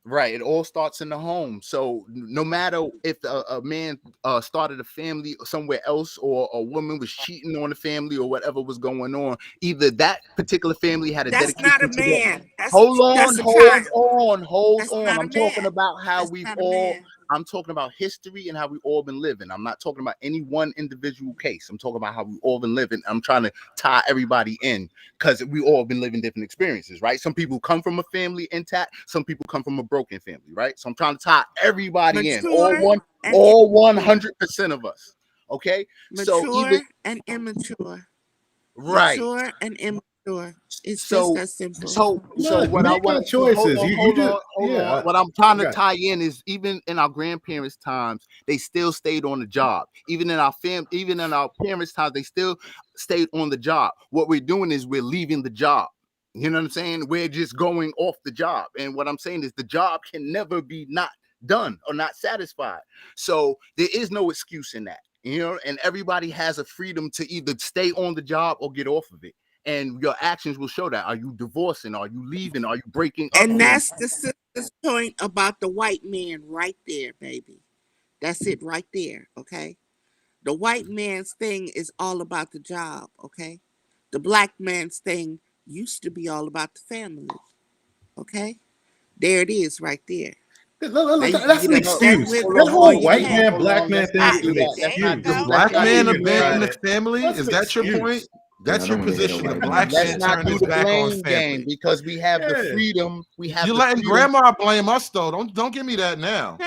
[SPEAKER 17] right, it all starts in the home. So no matter if a man started a family somewhere else, or a woman was cheating on the family, or whatever was going on, either that particular family had a
[SPEAKER 7] That's not a
[SPEAKER 17] dedication to their.
[SPEAKER 7] man.
[SPEAKER 17] Hold
[SPEAKER 7] That's a child.
[SPEAKER 17] on.
[SPEAKER 7] That's not a
[SPEAKER 17] I'm talking
[SPEAKER 7] man.
[SPEAKER 17] about how
[SPEAKER 7] That's
[SPEAKER 17] we've
[SPEAKER 7] not a
[SPEAKER 17] all.
[SPEAKER 7] man.
[SPEAKER 17] I'm talking about history and how we've all been living. I'm not talking about any one individual case. I'm talking about how we've all been living. I'm trying to tie everybody in, because we all been living different experiences, right? Some people come from a family intact. Some people come from a broken family, right? So I'm trying to tie everybody in, all
[SPEAKER 7] Mature and immature.
[SPEAKER 17] 100% of us. Okay, so either
[SPEAKER 7] Mature and immature.
[SPEAKER 17] right.
[SPEAKER 7] Mature and immature. It's just
[SPEAKER 17] So
[SPEAKER 7] that simple.
[SPEAKER 17] so what I
[SPEAKER 16] Make
[SPEAKER 17] want
[SPEAKER 16] up
[SPEAKER 17] to hold
[SPEAKER 16] choices.
[SPEAKER 17] on,
[SPEAKER 16] You just
[SPEAKER 17] hold on. What I'm trying to
[SPEAKER 16] got it.
[SPEAKER 17] tie in is, even in our grandparents' times, they still stayed on the job. Even in our parents' times, they still stayed on the job. What we're doing is we're leaving the job. You know what I'm saying? We're just going off the job. And what I'm saying is the job can never be not done or not satisfied. So there is no excuse in that. And everybody has a freedom to either stay on the job or get off of it. And your actions will show that. Are you divorcing? Are you leaving? Are you breaking up?
[SPEAKER 7] And that's the sister's point about the white man right there, baby. That's it right there, okay? The white man's thing is all about the job, okay? The black man's thing used to be all about the family, okay? There it is right there. Now you can
[SPEAKER 16] That's
[SPEAKER 7] get
[SPEAKER 16] an
[SPEAKER 7] upset
[SPEAKER 16] excuse.
[SPEAKER 7] with
[SPEAKER 16] That
[SPEAKER 7] it or
[SPEAKER 16] whole
[SPEAKER 7] you
[SPEAKER 16] white
[SPEAKER 7] can't.
[SPEAKER 16] man, black man
[SPEAKER 17] Let's
[SPEAKER 16] thing
[SPEAKER 17] not
[SPEAKER 16] is
[SPEAKER 17] do
[SPEAKER 16] an
[SPEAKER 17] that. Let's
[SPEAKER 7] There
[SPEAKER 17] not
[SPEAKER 7] you
[SPEAKER 16] excuse.
[SPEAKER 17] do
[SPEAKER 7] go.
[SPEAKER 9] Black
[SPEAKER 17] that.
[SPEAKER 9] man
[SPEAKER 16] You can try
[SPEAKER 9] abandon the
[SPEAKER 16] that.
[SPEAKER 9] family?
[SPEAKER 16] That's
[SPEAKER 9] Is
[SPEAKER 16] an
[SPEAKER 9] that your
[SPEAKER 16] excuse.
[SPEAKER 9] point? That's
[SPEAKER 15] I
[SPEAKER 9] your
[SPEAKER 15] don't want to hear the
[SPEAKER 9] position. The
[SPEAKER 15] white
[SPEAKER 9] black
[SPEAKER 15] man
[SPEAKER 17] Let's
[SPEAKER 9] man
[SPEAKER 15] shit.
[SPEAKER 17] not
[SPEAKER 9] turned
[SPEAKER 17] do
[SPEAKER 9] his
[SPEAKER 17] the
[SPEAKER 9] back on
[SPEAKER 17] blame game,
[SPEAKER 9] family.
[SPEAKER 17] because we have the
[SPEAKER 16] Yeah.
[SPEAKER 17] freedom. We have
[SPEAKER 9] You're
[SPEAKER 17] the
[SPEAKER 9] letting
[SPEAKER 17] freedom.
[SPEAKER 9] grandma blame us though. Don't give me that now.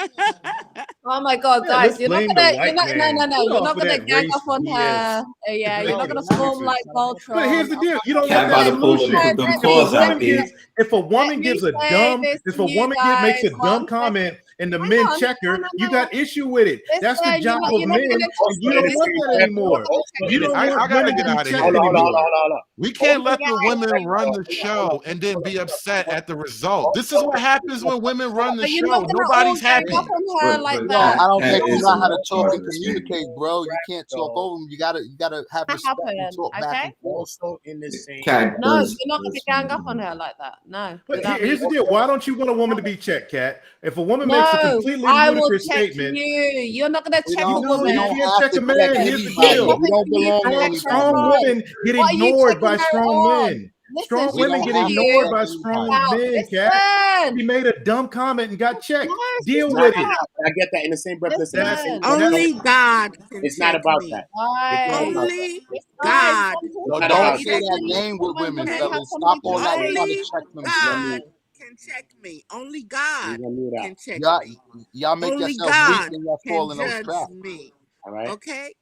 [SPEAKER 11] Oh my God,
[SPEAKER 16] Yeah,
[SPEAKER 11] guys!
[SPEAKER 16] let's blame the white man.
[SPEAKER 11] No,
[SPEAKER 16] Get
[SPEAKER 11] you're
[SPEAKER 16] off
[SPEAKER 11] not
[SPEAKER 16] of
[SPEAKER 11] gonna
[SPEAKER 16] that
[SPEAKER 11] gang
[SPEAKER 16] race
[SPEAKER 11] up on
[SPEAKER 16] BS.
[SPEAKER 11] her. Yeah, you're
[SPEAKER 17] No,
[SPEAKER 11] not
[SPEAKER 17] we're
[SPEAKER 11] gonna
[SPEAKER 17] not.
[SPEAKER 11] storm like
[SPEAKER 16] But
[SPEAKER 11] Voltron.
[SPEAKER 16] here's the deal: you don't
[SPEAKER 15] Cat
[SPEAKER 16] want the
[SPEAKER 15] about to pull
[SPEAKER 16] solution.
[SPEAKER 15] them
[SPEAKER 11] Let
[SPEAKER 16] If a
[SPEAKER 11] me
[SPEAKER 15] claws out,
[SPEAKER 16] woman
[SPEAKER 15] B.
[SPEAKER 16] gives, if a
[SPEAKER 11] let
[SPEAKER 16] woman
[SPEAKER 11] me
[SPEAKER 16] gives a
[SPEAKER 11] say
[SPEAKER 16] dumb,
[SPEAKER 11] this
[SPEAKER 16] if
[SPEAKER 11] to
[SPEAKER 16] a
[SPEAKER 11] you
[SPEAKER 16] woman makes
[SPEAKER 11] guys.
[SPEAKER 16] a dumb
[SPEAKER 11] One second.
[SPEAKER 16] comment and the
[SPEAKER 11] Hang
[SPEAKER 16] men
[SPEAKER 11] on.
[SPEAKER 16] check her,
[SPEAKER 11] No,
[SPEAKER 16] you
[SPEAKER 11] no, no.
[SPEAKER 16] got issue with it. That's the
[SPEAKER 11] Listen,
[SPEAKER 16] job of
[SPEAKER 11] you're not
[SPEAKER 16] men,
[SPEAKER 11] gonna
[SPEAKER 16] and you
[SPEAKER 11] check
[SPEAKER 16] don't
[SPEAKER 11] me.
[SPEAKER 16] want that
[SPEAKER 11] You're not
[SPEAKER 16] anymore.
[SPEAKER 11] gonna check
[SPEAKER 16] You
[SPEAKER 11] me.
[SPEAKER 16] don't
[SPEAKER 9] I
[SPEAKER 16] want
[SPEAKER 9] gotta
[SPEAKER 16] women to
[SPEAKER 9] get
[SPEAKER 16] be
[SPEAKER 9] out of
[SPEAKER 16] checked
[SPEAKER 9] here.
[SPEAKER 16] anymore.
[SPEAKER 9] We can't let the
[SPEAKER 11] Guys,
[SPEAKER 9] women run the show and then be upset at the result. This is what happens when women run the
[SPEAKER 11] but you're not
[SPEAKER 9] show.
[SPEAKER 11] gonna all
[SPEAKER 9] Nobody's
[SPEAKER 11] gang up
[SPEAKER 9] happy.
[SPEAKER 11] on her like
[SPEAKER 17] You don't.
[SPEAKER 11] that.
[SPEAKER 17] I don't
[SPEAKER 15] Cat
[SPEAKER 17] think you
[SPEAKER 15] is
[SPEAKER 17] know
[SPEAKER 15] a
[SPEAKER 17] how to talk and
[SPEAKER 15] positive experience.
[SPEAKER 17] communicate, bro. You can't talk over them. You gotta have
[SPEAKER 11] That
[SPEAKER 17] respect and
[SPEAKER 11] happen,
[SPEAKER 17] talk back
[SPEAKER 11] okay?
[SPEAKER 17] and forth.
[SPEAKER 19] Also in the same.
[SPEAKER 15] Cat
[SPEAKER 11] No,
[SPEAKER 15] does.
[SPEAKER 11] you're not gonna gang up on her like that. No,
[SPEAKER 16] But
[SPEAKER 11] without
[SPEAKER 16] here's
[SPEAKER 11] me.
[SPEAKER 16] the deal: why don't you want a woman to be checked, Cat? If a woman makes a
[SPEAKER 11] No,
[SPEAKER 16] completely
[SPEAKER 11] I will
[SPEAKER 16] ludicrous
[SPEAKER 11] check
[SPEAKER 16] statement,
[SPEAKER 11] you. You're not gonna
[SPEAKER 17] We
[SPEAKER 11] check a
[SPEAKER 17] don't.
[SPEAKER 16] no,
[SPEAKER 17] We
[SPEAKER 11] woman.
[SPEAKER 16] you
[SPEAKER 17] don't
[SPEAKER 16] can't
[SPEAKER 17] have
[SPEAKER 16] check
[SPEAKER 17] to
[SPEAKER 16] a
[SPEAKER 17] check
[SPEAKER 16] man. Here's the
[SPEAKER 11] Keep
[SPEAKER 17] anybody.
[SPEAKER 16] deal:
[SPEAKER 17] We don't
[SPEAKER 11] upping you
[SPEAKER 17] belong
[SPEAKER 11] to
[SPEAKER 17] to
[SPEAKER 11] check her
[SPEAKER 17] anybody.
[SPEAKER 16] strong
[SPEAKER 11] on.
[SPEAKER 16] women get
[SPEAKER 11] What are you
[SPEAKER 16] ignored
[SPEAKER 11] checking
[SPEAKER 16] by
[SPEAKER 11] her
[SPEAKER 16] strong
[SPEAKER 11] on?
[SPEAKER 16] men.
[SPEAKER 11] Listen,
[SPEAKER 16] Strong
[SPEAKER 17] We
[SPEAKER 11] she's
[SPEAKER 16] women
[SPEAKER 17] don't
[SPEAKER 16] get
[SPEAKER 11] telling
[SPEAKER 17] have to
[SPEAKER 16] ignored
[SPEAKER 11] you
[SPEAKER 17] check
[SPEAKER 16] by strong
[SPEAKER 17] anybody.
[SPEAKER 11] about.
[SPEAKER 16] men, Cat.
[SPEAKER 11] Listen,
[SPEAKER 16] He made a dumb comment and got checked.
[SPEAKER 11] no, she's
[SPEAKER 16] Deal
[SPEAKER 19] Not,
[SPEAKER 16] with
[SPEAKER 11] talking
[SPEAKER 16] it.
[SPEAKER 11] about.
[SPEAKER 19] I get that in the same breath. Listen, in the same
[SPEAKER 11] Listen,
[SPEAKER 19] breath. Don't.
[SPEAKER 7] Only God can
[SPEAKER 19] It's not
[SPEAKER 7] check
[SPEAKER 19] about
[SPEAKER 7] me.
[SPEAKER 19] that. It's not
[SPEAKER 11] guys,
[SPEAKER 19] about that.
[SPEAKER 7] Only
[SPEAKER 11] guys,
[SPEAKER 7] God
[SPEAKER 11] I'm
[SPEAKER 17] Yo,
[SPEAKER 19] It's
[SPEAKER 11] talking
[SPEAKER 19] not
[SPEAKER 11] about.
[SPEAKER 17] don't
[SPEAKER 19] about
[SPEAKER 7] can
[SPEAKER 17] play
[SPEAKER 19] that.
[SPEAKER 7] check
[SPEAKER 17] that
[SPEAKER 11] Listen,
[SPEAKER 7] me.
[SPEAKER 17] game with
[SPEAKER 11] women
[SPEAKER 17] women,
[SPEAKER 11] when they
[SPEAKER 7] Okay?
[SPEAKER 11] have
[SPEAKER 17] fellas. Stop
[SPEAKER 11] something to
[SPEAKER 17] all that
[SPEAKER 11] say,
[SPEAKER 17] trying to
[SPEAKER 7] Only
[SPEAKER 17] check them
[SPEAKER 19] We're
[SPEAKER 17] stuff.
[SPEAKER 19] gonna
[SPEAKER 7] God
[SPEAKER 19] mute.
[SPEAKER 7] can check me. Only
[SPEAKER 19] We're
[SPEAKER 7] God
[SPEAKER 19] gonna mute out.
[SPEAKER 7] can check
[SPEAKER 17] Y'all,
[SPEAKER 7] me.
[SPEAKER 17] y'all make
[SPEAKER 7] Only
[SPEAKER 17] yourself weak
[SPEAKER 7] God
[SPEAKER 17] and y'all
[SPEAKER 7] can
[SPEAKER 17] fall in those
[SPEAKER 7] judge
[SPEAKER 17] traps.
[SPEAKER 7] me.
[SPEAKER 19] All right.
[SPEAKER 7] Okay?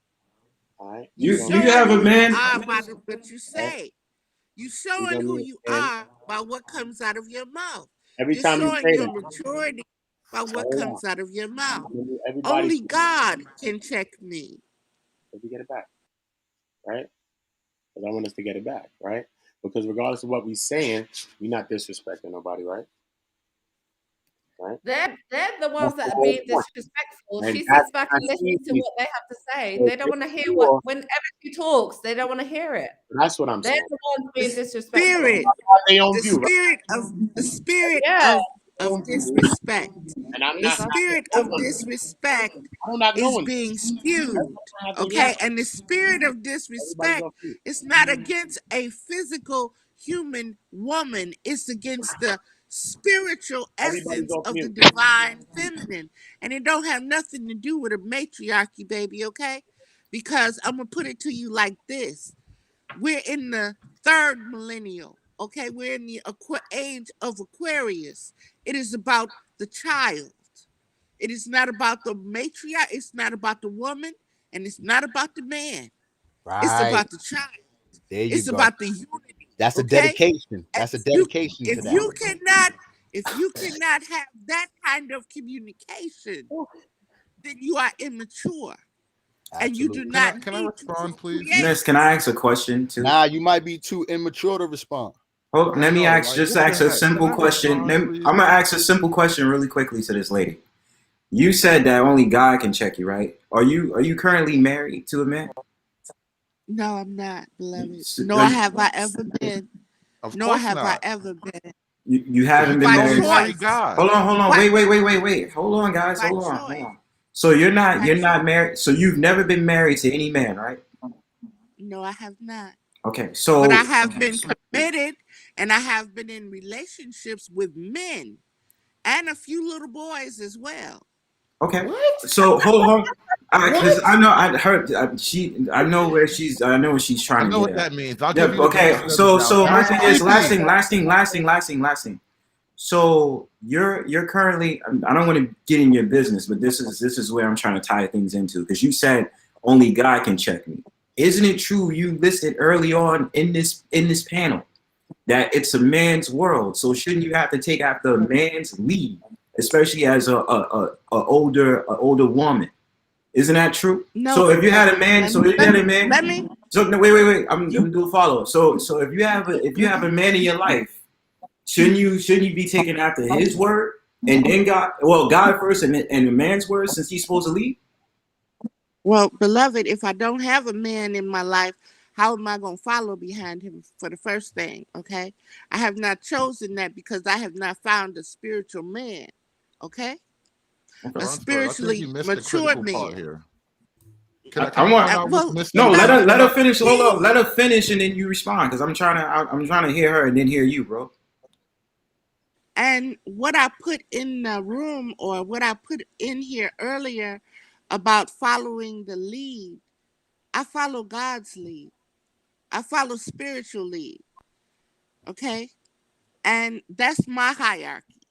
[SPEAKER 19] All right.
[SPEAKER 7] You
[SPEAKER 19] We're
[SPEAKER 15] Do
[SPEAKER 19] gonna
[SPEAKER 15] you
[SPEAKER 7] showing
[SPEAKER 15] have a
[SPEAKER 7] who you
[SPEAKER 15] man?
[SPEAKER 7] are by what you
[SPEAKER 19] all right.
[SPEAKER 7] say. You
[SPEAKER 19] We're
[SPEAKER 7] showing
[SPEAKER 19] gonna
[SPEAKER 7] who
[SPEAKER 19] mute.
[SPEAKER 7] you
[SPEAKER 19] And
[SPEAKER 7] are by what comes out of your mouth.
[SPEAKER 19] every
[SPEAKER 7] You're
[SPEAKER 19] time you
[SPEAKER 7] showing
[SPEAKER 19] say
[SPEAKER 7] your
[SPEAKER 19] that,
[SPEAKER 7] maturity by what
[SPEAKER 19] hold on.
[SPEAKER 7] comes out of your mouth.
[SPEAKER 19] I'm gonna mute everybody.
[SPEAKER 7] Only God can check me.
[SPEAKER 19] If we get it back, right? Because I want us to get it back, right? Because regardless of what we're saying, we're not disrespecting nobody, right? Right?
[SPEAKER 11] they're the ones
[SPEAKER 19] That's the
[SPEAKER 11] that are
[SPEAKER 19] whole
[SPEAKER 11] being
[SPEAKER 19] point.
[SPEAKER 11] disrespectful.
[SPEAKER 19] And
[SPEAKER 11] She
[SPEAKER 19] that's
[SPEAKER 11] sits back
[SPEAKER 19] not
[SPEAKER 11] and listens to
[SPEAKER 19] easy.
[SPEAKER 11] what they have to say.
[SPEAKER 19] So
[SPEAKER 11] They don't want to hear what.
[SPEAKER 19] therefore,
[SPEAKER 11] Whenever she talks, they don't want to hear it.
[SPEAKER 19] that's what I'm
[SPEAKER 11] They're
[SPEAKER 19] saying.
[SPEAKER 11] the ones
[SPEAKER 7] The
[SPEAKER 11] being disrespectful.
[SPEAKER 7] spirit,
[SPEAKER 19] They own
[SPEAKER 7] the
[SPEAKER 19] view, right?
[SPEAKER 7] spirit of the spirit
[SPEAKER 11] Yeah,
[SPEAKER 7] of disrespect.
[SPEAKER 19] And I'm
[SPEAKER 7] The
[SPEAKER 19] not knocking
[SPEAKER 7] spirit
[SPEAKER 19] no
[SPEAKER 7] of
[SPEAKER 19] one.
[SPEAKER 7] disrespect
[SPEAKER 19] I don't knock no
[SPEAKER 7] is
[SPEAKER 19] one.
[SPEAKER 7] being spewed.
[SPEAKER 19] Everybody have their
[SPEAKER 11] yeah.
[SPEAKER 7] Okay,
[SPEAKER 19] view.
[SPEAKER 7] and the spirit of
[SPEAKER 19] Everybody's
[SPEAKER 7] disrespect
[SPEAKER 19] on view.
[SPEAKER 7] is not against a physical human woman, it's against the spiritual
[SPEAKER 19] Everybody's
[SPEAKER 7] essence
[SPEAKER 19] off
[SPEAKER 7] of the
[SPEAKER 19] mute.
[SPEAKER 7] divine feminine. And it don't have nothing to do with a matriarchy, baby, okay? Because I'm gonna put it to you like this. We're in the third millennial, okay? We're in the age of Aquarius. It is about the child. It is not about the matriarch, it's not about the woman, and it's not about the man. It's
[SPEAKER 17] Right.
[SPEAKER 7] about the child.
[SPEAKER 17] There you
[SPEAKER 7] It's
[SPEAKER 17] go.
[SPEAKER 7] about the unity.
[SPEAKER 17] That's a
[SPEAKER 7] Okay?
[SPEAKER 17] dedication.
[SPEAKER 7] And
[SPEAKER 17] That's a dedication to that.
[SPEAKER 7] if you cannot have that kind of communication, then you are immature. And you do
[SPEAKER 17] Absolutely.
[SPEAKER 7] not
[SPEAKER 9] Can I
[SPEAKER 7] need to
[SPEAKER 9] respond, please?
[SPEAKER 7] procreate.
[SPEAKER 15] Miss, can I ask a question too?
[SPEAKER 17] Nah, you might be too immature to respond.
[SPEAKER 15] Hold, let me
[SPEAKER 9] No,
[SPEAKER 15] ask,
[SPEAKER 9] like
[SPEAKER 15] just
[SPEAKER 9] what the
[SPEAKER 15] ask a
[SPEAKER 9] heck? Can
[SPEAKER 15] simple
[SPEAKER 9] I
[SPEAKER 15] question.
[SPEAKER 9] respond,
[SPEAKER 15] I'm
[SPEAKER 9] please?
[SPEAKER 15] gonna ask a simple question really quickly to this lady. You said that only God can check you, right? Are you currently married to a man?
[SPEAKER 7] No, I'm not, beloved.
[SPEAKER 15] S-
[SPEAKER 7] Nor
[SPEAKER 15] are you-
[SPEAKER 7] have I ever been.
[SPEAKER 9] Of
[SPEAKER 7] Nor
[SPEAKER 9] course
[SPEAKER 7] have I
[SPEAKER 9] not.
[SPEAKER 7] ever been.
[SPEAKER 15] You haven't
[SPEAKER 9] You
[SPEAKER 15] been
[SPEAKER 7] By
[SPEAKER 9] can only
[SPEAKER 15] married.
[SPEAKER 9] marry
[SPEAKER 7] choice.
[SPEAKER 9] God.
[SPEAKER 15] Hold on.
[SPEAKER 7] By,
[SPEAKER 15] Wait. Hold on, guys.
[SPEAKER 7] by
[SPEAKER 15] Hold
[SPEAKER 7] choice.
[SPEAKER 15] on. So you're
[SPEAKER 7] By
[SPEAKER 15] not
[SPEAKER 7] choice.
[SPEAKER 15] married. So you've never been married to any man, right?
[SPEAKER 7] No, I have not.
[SPEAKER 15] Okay.
[SPEAKER 7] But I
[SPEAKER 15] So
[SPEAKER 7] have been committed and I have been in relationships with men and a few little boys as well.
[SPEAKER 15] okay.
[SPEAKER 1] What?
[SPEAKER 15] So hold on. Because
[SPEAKER 1] What?
[SPEAKER 15] I know I know where she's. I know what she's
[SPEAKER 9] I
[SPEAKER 15] trying to
[SPEAKER 9] know
[SPEAKER 15] get
[SPEAKER 9] what
[SPEAKER 15] at.
[SPEAKER 9] that means. I'll
[SPEAKER 15] Yeah.
[SPEAKER 9] give you the
[SPEAKER 15] Okay.
[SPEAKER 9] benefit of the doubt.
[SPEAKER 15] So
[SPEAKER 9] That
[SPEAKER 15] my
[SPEAKER 9] was
[SPEAKER 15] thing is
[SPEAKER 9] creepy.
[SPEAKER 15] last thing. So you're currently. I don't want to get in your business, but this is where I'm trying to tie things into, because you said only God can check me. Isn't it true you listed early on in this panel that it's a man's world? So shouldn't you have to take after a man's lead, especially as a older woman? Isn't that true?
[SPEAKER 7] No,
[SPEAKER 15] So if you had a man,
[SPEAKER 7] let me
[SPEAKER 15] so no, wait. I'm gonna do a follow. So if you have a man in your life, shouldn't you be taking after his word and then God first and the man's word, since he's supposed to lead?
[SPEAKER 7] well, beloved, if I don't have a man in my life, how am I going to follow behind him for the first thing? Okay. I have not chosen that because I have not found a spiritual man. Okay. A
[SPEAKER 9] Brunsberg, I think
[SPEAKER 7] spiritually
[SPEAKER 9] you missed the
[SPEAKER 7] mature
[SPEAKER 9] critical part
[SPEAKER 7] man.
[SPEAKER 9] here. Can
[SPEAKER 15] I
[SPEAKER 9] you
[SPEAKER 15] want.
[SPEAKER 9] find out what's
[SPEAKER 7] Well,
[SPEAKER 9] missing?
[SPEAKER 15] No,
[SPEAKER 9] What
[SPEAKER 7] no,
[SPEAKER 9] you're
[SPEAKER 15] let
[SPEAKER 9] leaving
[SPEAKER 15] her
[SPEAKER 9] out?
[SPEAKER 15] finish. Hold
[SPEAKER 7] he,
[SPEAKER 15] on, let her finish and then you respond, because I'm trying to hear her and then hear you, bro.
[SPEAKER 7] and what I put in the room or what I put in here earlier about following the lead, I follow God's lead. I follow spiritual lead. Okay. And that's my hierarchy.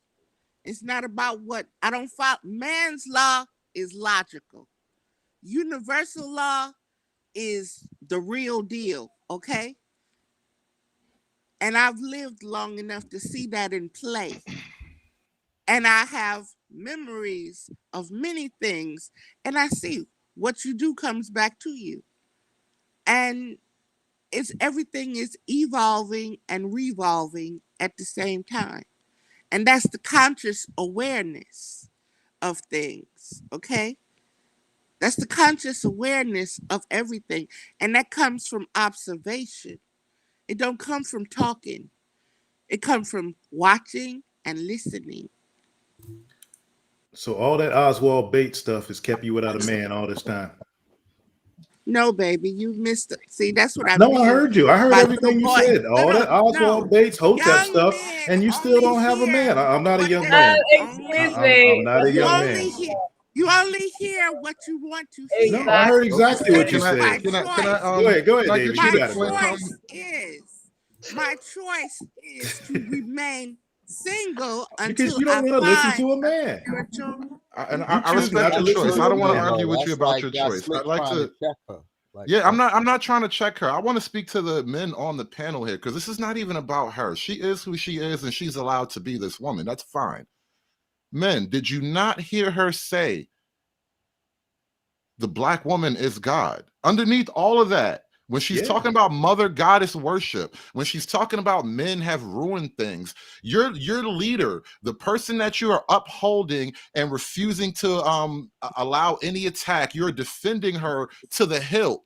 [SPEAKER 7] It's not about what I don't follow. Man's law is logical. Universal law is the real deal. Okay. And I've lived long enough to see that in play. And I have memories of many things. And I see what you do comes back to you. And everything is evolving and revolving at the same time. And that's the conscious awareness of things. Okay. That's the conscious awareness of everything. And that comes from observation. It don't come from talking. It comes from watching and listening.
[SPEAKER 16] So all that Oswald Bates stuff has kept you without a man all this time.
[SPEAKER 7] No, baby, you missed it. See, that's what I
[SPEAKER 16] No, I
[SPEAKER 7] mean
[SPEAKER 16] heard you. I heard
[SPEAKER 7] by little
[SPEAKER 16] everything you
[SPEAKER 7] boy.
[SPEAKER 16] said. All that
[SPEAKER 7] No.
[SPEAKER 16] Oswald Bates, Hotep
[SPEAKER 7] Young
[SPEAKER 16] stuff,
[SPEAKER 7] men
[SPEAKER 16] and you still
[SPEAKER 7] only
[SPEAKER 16] don't have a
[SPEAKER 7] hear
[SPEAKER 16] man. I'm not a
[SPEAKER 7] what
[SPEAKER 16] young
[SPEAKER 7] they
[SPEAKER 16] man.
[SPEAKER 7] only
[SPEAKER 5] Excuse
[SPEAKER 16] I'm
[SPEAKER 5] me.
[SPEAKER 16] not a
[SPEAKER 7] you
[SPEAKER 16] young
[SPEAKER 7] only
[SPEAKER 16] man.
[SPEAKER 7] hear you only hear what you want to hear.
[SPEAKER 16] No, I heard
[SPEAKER 5] Exactly.
[SPEAKER 16] exactly
[SPEAKER 9] Okay,
[SPEAKER 16] what you
[SPEAKER 9] can I
[SPEAKER 7] My
[SPEAKER 16] said.
[SPEAKER 9] can I can I
[SPEAKER 7] choice,
[SPEAKER 16] Go
[SPEAKER 9] can
[SPEAKER 16] ahead,
[SPEAKER 9] I
[SPEAKER 16] David.
[SPEAKER 9] get you
[SPEAKER 16] You
[SPEAKER 7] my
[SPEAKER 9] to
[SPEAKER 16] got it,
[SPEAKER 9] explain
[SPEAKER 16] brother.
[SPEAKER 7] choice
[SPEAKER 9] something?
[SPEAKER 7] is to remain single
[SPEAKER 16] Because
[SPEAKER 7] until
[SPEAKER 16] you don't
[SPEAKER 7] I
[SPEAKER 16] want to listen
[SPEAKER 7] find
[SPEAKER 16] to a
[SPEAKER 7] a
[SPEAKER 16] man.
[SPEAKER 7] spiritual.
[SPEAKER 16] You
[SPEAKER 9] I
[SPEAKER 16] choose
[SPEAKER 9] respect
[SPEAKER 16] not to
[SPEAKER 9] your
[SPEAKER 17] That's
[SPEAKER 16] listen
[SPEAKER 9] choice.
[SPEAKER 16] to
[SPEAKER 9] I
[SPEAKER 16] a
[SPEAKER 9] don't want to
[SPEAKER 17] slick,
[SPEAKER 16] man.
[SPEAKER 9] argue
[SPEAKER 17] though.
[SPEAKER 9] with you
[SPEAKER 17] That's
[SPEAKER 9] about
[SPEAKER 17] like
[SPEAKER 9] your
[SPEAKER 17] that's
[SPEAKER 9] choice.
[SPEAKER 17] slick
[SPEAKER 9] I'd like
[SPEAKER 17] trying to
[SPEAKER 9] to.
[SPEAKER 17] check her. Like,
[SPEAKER 9] Yeah,
[SPEAKER 17] come on.
[SPEAKER 9] I'm not trying to check her. I want to speak to the men on the panel here, because this is not even about her. She is who she is, and she's allowed to be this woman. That's fine. Men, did you not hear her say the black woman is God? Underneath all of that, when she's
[SPEAKER 16] Yeah.
[SPEAKER 9] talking about mother goddess worship, when she's talking about men have ruined things, your leader, the person that you are upholding and refusing to allow any attack, you're defending her to the hilt,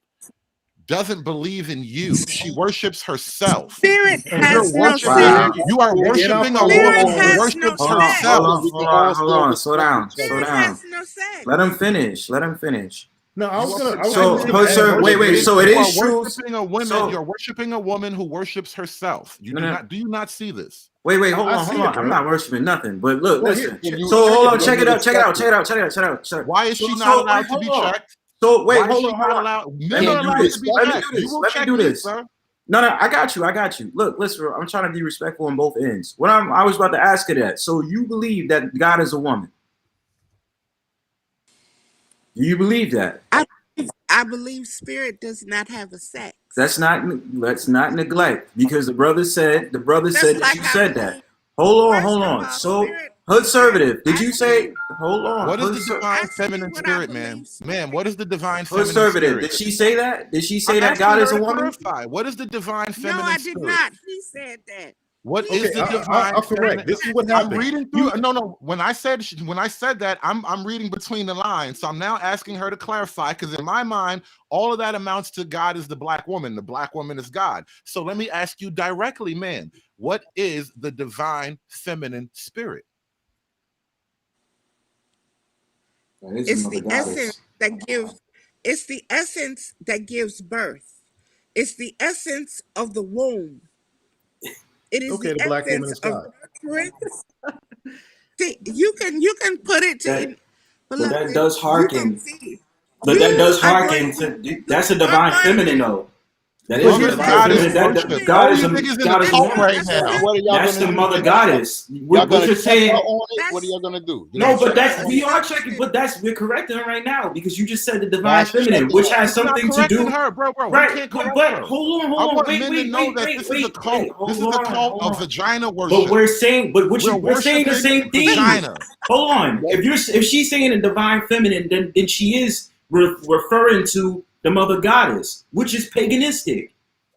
[SPEAKER 9] doesn't believe in you. She worships herself.
[SPEAKER 7] Spirit
[SPEAKER 9] And you're
[SPEAKER 7] has no
[SPEAKER 9] worshiping,
[SPEAKER 15] Wow.
[SPEAKER 7] sex.
[SPEAKER 9] you are
[SPEAKER 16] And I
[SPEAKER 9] worshiping a
[SPEAKER 16] follow
[SPEAKER 9] woman
[SPEAKER 7] Spirit
[SPEAKER 9] who
[SPEAKER 16] along.
[SPEAKER 7] has no
[SPEAKER 9] worships
[SPEAKER 15] Hold on,
[SPEAKER 7] sex.
[SPEAKER 15] hold
[SPEAKER 9] herself.
[SPEAKER 15] on,
[SPEAKER 17] We
[SPEAKER 15] hold
[SPEAKER 17] can
[SPEAKER 15] on,
[SPEAKER 17] all
[SPEAKER 15] hold
[SPEAKER 17] still
[SPEAKER 15] on. Slow
[SPEAKER 17] respect
[SPEAKER 15] down,
[SPEAKER 17] each other.
[SPEAKER 15] slow
[SPEAKER 7] Spirit
[SPEAKER 15] down.
[SPEAKER 7] has no sex.
[SPEAKER 15] Let him finish. Let him finish.
[SPEAKER 16] No, I
[SPEAKER 9] You
[SPEAKER 16] was
[SPEAKER 9] are
[SPEAKER 16] gonna
[SPEAKER 15] So,
[SPEAKER 16] just
[SPEAKER 9] protecting
[SPEAKER 16] gonna
[SPEAKER 9] and
[SPEAKER 15] sir,
[SPEAKER 16] add
[SPEAKER 15] wait.
[SPEAKER 9] worshiping.
[SPEAKER 15] So it
[SPEAKER 9] You are
[SPEAKER 15] is true.
[SPEAKER 9] worshiping a woman.
[SPEAKER 15] So
[SPEAKER 9] You're worshiping a woman who worships herself. You
[SPEAKER 15] no,
[SPEAKER 9] do
[SPEAKER 15] no.
[SPEAKER 9] not. Do you not see this?
[SPEAKER 15] Wait.
[SPEAKER 16] I
[SPEAKER 15] Hold
[SPEAKER 16] see
[SPEAKER 15] on.
[SPEAKER 16] it,
[SPEAKER 15] I'm
[SPEAKER 16] bro.
[SPEAKER 15] not worshiping nothing. But look,
[SPEAKER 16] Well, here,
[SPEAKER 15] listen.
[SPEAKER 17] Can you
[SPEAKER 15] So
[SPEAKER 9] Check
[SPEAKER 15] hold
[SPEAKER 9] it,
[SPEAKER 15] on.
[SPEAKER 17] can
[SPEAKER 15] Check
[SPEAKER 17] you
[SPEAKER 15] it
[SPEAKER 9] brother.
[SPEAKER 15] out.
[SPEAKER 17] respect it?
[SPEAKER 15] Check it out.
[SPEAKER 9] Why is she not
[SPEAKER 15] So wait.
[SPEAKER 9] allowed to
[SPEAKER 15] Hold
[SPEAKER 9] be
[SPEAKER 15] on.
[SPEAKER 9] checked?
[SPEAKER 15] So wait.
[SPEAKER 9] Why is
[SPEAKER 15] Hold
[SPEAKER 9] she
[SPEAKER 15] on.
[SPEAKER 9] not allowed? Men
[SPEAKER 15] Let me
[SPEAKER 9] are
[SPEAKER 17] Can
[SPEAKER 15] do
[SPEAKER 17] you
[SPEAKER 9] allowed to
[SPEAKER 15] this.
[SPEAKER 9] be
[SPEAKER 17] respect
[SPEAKER 15] Let me
[SPEAKER 17] it?
[SPEAKER 9] checked.
[SPEAKER 15] do
[SPEAKER 9] You
[SPEAKER 15] this.
[SPEAKER 9] will
[SPEAKER 15] Let me
[SPEAKER 9] check
[SPEAKER 15] do
[SPEAKER 9] me,
[SPEAKER 15] this.
[SPEAKER 9] sir.
[SPEAKER 15] No. I got you. Look, listen. I'm trying to be respectful on both ends. I was about to ask her that. So you believe that God is a woman? Do you believe that?
[SPEAKER 7] I believe spirit does not have a sex.
[SPEAKER 15] Let's not neglect, because the brother said
[SPEAKER 7] Just
[SPEAKER 15] that
[SPEAKER 7] like
[SPEAKER 15] you
[SPEAKER 7] I
[SPEAKER 15] said that.
[SPEAKER 7] believe,
[SPEAKER 15] Hold
[SPEAKER 7] first of
[SPEAKER 15] on.
[SPEAKER 7] all,
[SPEAKER 15] So
[SPEAKER 7] spirit,
[SPEAKER 15] conservative. Did you
[SPEAKER 7] ask me,
[SPEAKER 15] say? Hold on.
[SPEAKER 9] What is the divine
[SPEAKER 7] ask me
[SPEAKER 9] feminine
[SPEAKER 7] what I
[SPEAKER 9] spirit,
[SPEAKER 7] believe
[SPEAKER 9] ma'am?
[SPEAKER 7] spirit.
[SPEAKER 9] Ma'am, what is the divine feminine
[SPEAKER 15] Conservative.
[SPEAKER 9] spirit?
[SPEAKER 15] Did she say that? Did she
[SPEAKER 9] I'm
[SPEAKER 15] say that
[SPEAKER 9] asking
[SPEAKER 15] God is
[SPEAKER 9] her
[SPEAKER 15] a
[SPEAKER 9] to
[SPEAKER 15] woman?
[SPEAKER 9] clarify. What is the divine
[SPEAKER 7] No,
[SPEAKER 9] feminine
[SPEAKER 7] I did
[SPEAKER 9] spirit?
[SPEAKER 7] not. He said that.
[SPEAKER 9] What is the divine?
[SPEAKER 16] I'll correct. This is what happened.
[SPEAKER 9] I'm reading through. No. When I said that, I'm reading between the lines. So I'm now asking her to clarify, because in my mind, all of that amounts to God is the black woman. The black woman is God. So let me ask you directly, man. What is the divine feminine spirit?
[SPEAKER 7] It's the essence that gives. It's the essence that gives birth. It's the essence of the womb. It is
[SPEAKER 16] Okay,
[SPEAKER 7] the
[SPEAKER 16] the black woman
[SPEAKER 7] essence
[SPEAKER 16] is
[SPEAKER 7] of
[SPEAKER 16] God.
[SPEAKER 7] nurturing. See, you can put it to,
[SPEAKER 15] But that
[SPEAKER 7] beloved,
[SPEAKER 15] does
[SPEAKER 7] you can
[SPEAKER 15] harken.
[SPEAKER 7] see.
[SPEAKER 15] But that does
[SPEAKER 7] You are
[SPEAKER 15] harken
[SPEAKER 7] going
[SPEAKER 15] to that's a divine feminine though. That
[SPEAKER 16] But
[SPEAKER 15] is a
[SPEAKER 16] here's the
[SPEAKER 15] divine
[SPEAKER 16] deal.
[SPEAKER 15] feminine. That God is a woman.
[SPEAKER 17] What are y'all
[SPEAKER 15] That's
[SPEAKER 17] gonna
[SPEAKER 15] the
[SPEAKER 17] do?
[SPEAKER 15] mother goddess.
[SPEAKER 17] Y'all
[SPEAKER 15] What
[SPEAKER 17] gonna
[SPEAKER 15] you're
[SPEAKER 17] check her
[SPEAKER 15] saying?
[SPEAKER 17] on it? What are y'all gonna do?
[SPEAKER 15] No, but
[SPEAKER 17] Check her
[SPEAKER 15] that's
[SPEAKER 17] on
[SPEAKER 15] we
[SPEAKER 17] it?
[SPEAKER 15] are checking. But we're correcting her right now because you just said the divine
[SPEAKER 17] That's
[SPEAKER 15] feminine,
[SPEAKER 17] checking
[SPEAKER 15] which
[SPEAKER 17] her.
[SPEAKER 15] has
[SPEAKER 9] It's not
[SPEAKER 15] something to
[SPEAKER 9] correcting
[SPEAKER 15] do.
[SPEAKER 9] her, bro. We
[SPEAKER 15] Right,
[SPEAKER 9] can't correct
[SPEAKER 15] but
[SPEAKER 9] her.
[SPEAKER 15] hold
[SPEAKER 9] I
[SPEAKER 15] on,
[SPEAKER 9] want
[SPEAKER 15] wait,
[SPEAKER 9] men to know that this is a cult. This is a cult of vagina worship.
[SPEAKER 15] But we're saying, we're saying the
[SPEAKER 9] worshiping
[SPEAKER 15] same thing.
[SPEAKER 9] vagina.
[SPEAKER 15] Hold on. If she's saying the divine feminine, then she is referring to the mother goddess, which is paganistic.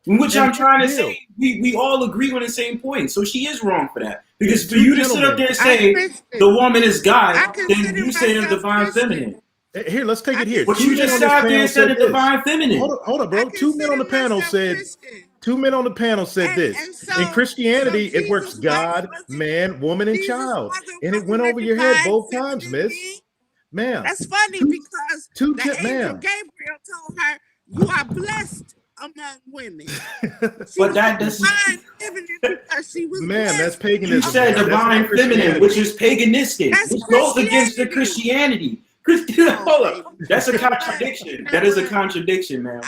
[SPEAKER 15] Which
[SPEAKER 16] And
[SPEAKER 15] I'm trying to
[SPEAKER 16] here's the deal.
[SPEAKER 15] say, we all agree on the same point. So she is wrong for that. Because
[SPEAKER 16] It's
[SPEAKER 15] for
[SPEAKER 16] two
[SPEAKER 15] you to sit up
[SPEAKER 16] gentlemen.
[SPEAKER 15] there and say the woman is God,
[SPEAKER 7] I
[SPEAKER 15] then
[SPEAKER 7] consider
[SPEAKER 15] you say the
[SPEAKER 7] myself
[SPEAKER 15] divine
[SPEAKER 7] Christian.
[SPEAKER 15] feminine.
[SPEAKER 16] Here, let's take it here.
[SPEAKER 15] But
[SPEAKER 16] Two
[SPEAKER 15] you
[SPEAKER 16] men
[SPEAKER 15] just
[SPEAKER 16] on
[SPEAKER 15] sat
[SPEAKER 16] this
[SPEAKER 15] out there
[SPEAKER 16] panel
[SPEAKER 15] and said
[SPEAKER 16] said
[SPEAKER 15] the
[SPEAKER 16] this.
[SPEAKER 15] divine feminine.
[SPEAKER 16] Hold up, bro. Two men on the panel said. Two men on the panel said this.
[SPEAKER 7] And so,
[SPEAKER 16] In Christianity, it works
[SPEAKER 7] Jesus
[SPEAKER 16] God, man, woman, and
[SPEAKER 7] Jesus
[SPEAKER 16] child,
[SPEAKER 7] wasn't
[SPEAKER 16] and it
[SPEAKER 7] working
[SPEAKER 16] went
[SPEAKER 7] the
[SPEAKER 16] over your head
[SPEAKER 7] divine
[SPEAKER 16] both times,
[SPEAKER 7] feminine
[SPEAKER 16] Miss.
[SPEAKER 7] being.
[SPEAKER 16] Ma'am.
[SPEAKER 7] That's funny because the angel
[SPEAKER 16] Ma'am.
[SPEAKER 7] Gabriel told her, "You are blessed among women." She
[SPEAKER 15] But
[SPEAKER 7] was
[SPEAKER 15] that
[SPEAKER 7] a
[SPEAKER 15] doesn't.
[SPEAKER 7] divine feminine because she was
[SPEAKER 16] Ma'am, that's
[SPEAKER 7] blessed.
[SPEAKER 15] You
[SPEAKER 16] paganism,
[SPEAKER 15] said
[SPEAKER 16] ma'am. That's not
[SPEAKER 15] divine feminine,
[SPEAKER 16] Christianity.
[SPEAKER 15] which is paganistic,
[SPEAKER 7] That's
[SPEAKER 15] which goes against the
[SPEAKER 7] Christianity.
[SPEAKER 15] Christianity.
[SPEAKER 7] Oh,
[SPEAKER 15] Hold
[SPEAKER 7] baby.
[SPEAKER 15] up. That's a
[SPEAKER 7] You know what?
[SPEAKER 15] contradiction.
[SPEAKER 7] You know
[SPEAKER 15] That is a
[SPEAKER 7] what?
[SPEAKER 15] contradiction, ma'am.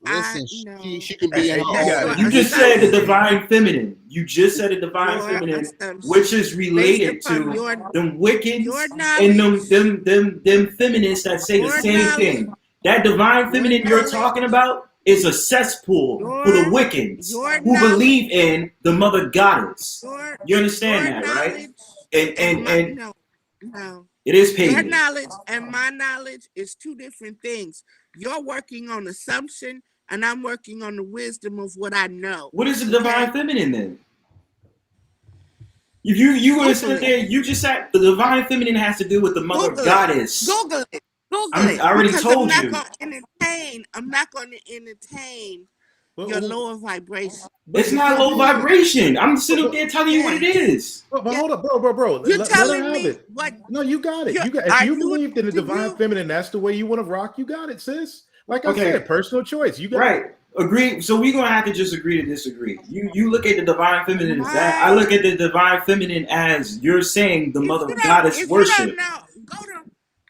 [SPEAKER 17] Listen,
[SPEAKER 7] No.
[SPEAKER 17] she can be in her
[SPEAKER 16] You
[SPEAKER 7] That's
[SPEAKER 16] got
[SPEAKER 17] own.
[SPEAKER 7] your
[SPEAKER 16] it.
[SPEAKER 15] You
[SPEAKER 16] You
[SPEAKER 15] just
[SPEAKER 16] get it.
[SPEAKER 15] said the
[SPEAKER 7] assumption.
[SPEAKER 15] divine feminine. You just said the divine
[SPEAKER 7] Your
[SPEAKER 15] feminine,
[SPEAKER 7] assumption.
[SPEAKER 15] which is
[SPEAKER 7] Based
[SPEAKER 15] related
[SPEAKER 7] upon
[SPEAKER 15] to
[SPEAKER 7] your
[SPEAKER 15] them Wiccans and
[SPEAKER 7] knowledge,
[SPEAKER 15] them feminists that say the
[SPEAKER 7] your
[SPEAKER 15] same
[SPEAKER 7] knowledge,
[SPEAKER 15] thing. That divine
[SPEAKER 7] your
[SPEAKER 15] feminine you're
[SPEAKER 7] knowledge,
[SPEAKER 15] talking about is a cesspool for the Wiccans
[SPEAKER 7] your
[SPEAKER 15] who
[SPEAKER 7] knowledge,
[SPEAKER 15] believe in the mother goddess. You understand
[SPEAKER 7] your
[SPEAKER 15] that, right?
[SPEAKER 7] knowledge,
[SPEAKER 15] And
[SPEAKER 7] no, no.
[SPEAKER 15] it is
[SPEAKER 7] Your
[SPEAKER 15] pagan.
[SPEAKER 7] knowledge and my knowledge is two different things. You're working on assumption, and I'm working on the wisdom of what I know.
[SPEAKER 15] What is the divine feminine then? If you were sitting there, you just said the divine feminine has to do with the mother
[SPEAKER 7] Google it.
[SPEAKER 15] goddess.
[SPEAKER 7] Google it. Google
[SPEAKER 15] I
[SPEAKER 7] it.
[SPEAKER 15] already
[SPEAKER 7] Because
[SPEAKER 15] told you.
[SPEAKER 7] I'm not going to entertain your lower vibration.
[SPEAKER 15] It's not low vibration. I'm sitting up there telling you what it is.
[SPEAKER 16] But hold up, bro.
[SPEAKER 7] You're
[SPEAKER 16] Let her
[SPEAKER 7] telling
[SPEAKER 16] have
[SPEAKER 7] me
[SPEAKER 16] it.
[SPEAKER 7] what?
[SPEAKER 16] No, you got it. You got. If you believed in the divine feminine, that's the way you want to rock. You got it, sis. Like I said, personal choice. You got it.
[SPEAKER 15] Agree. So we're gonna have to just agree to disagree. You look at the divine feminine as that. I look at the divine feminine as you're saying the mother goddess
[SPEAKER 7] If
[SPEAKER 15] worship.
[SPEAKER 7] you don't know,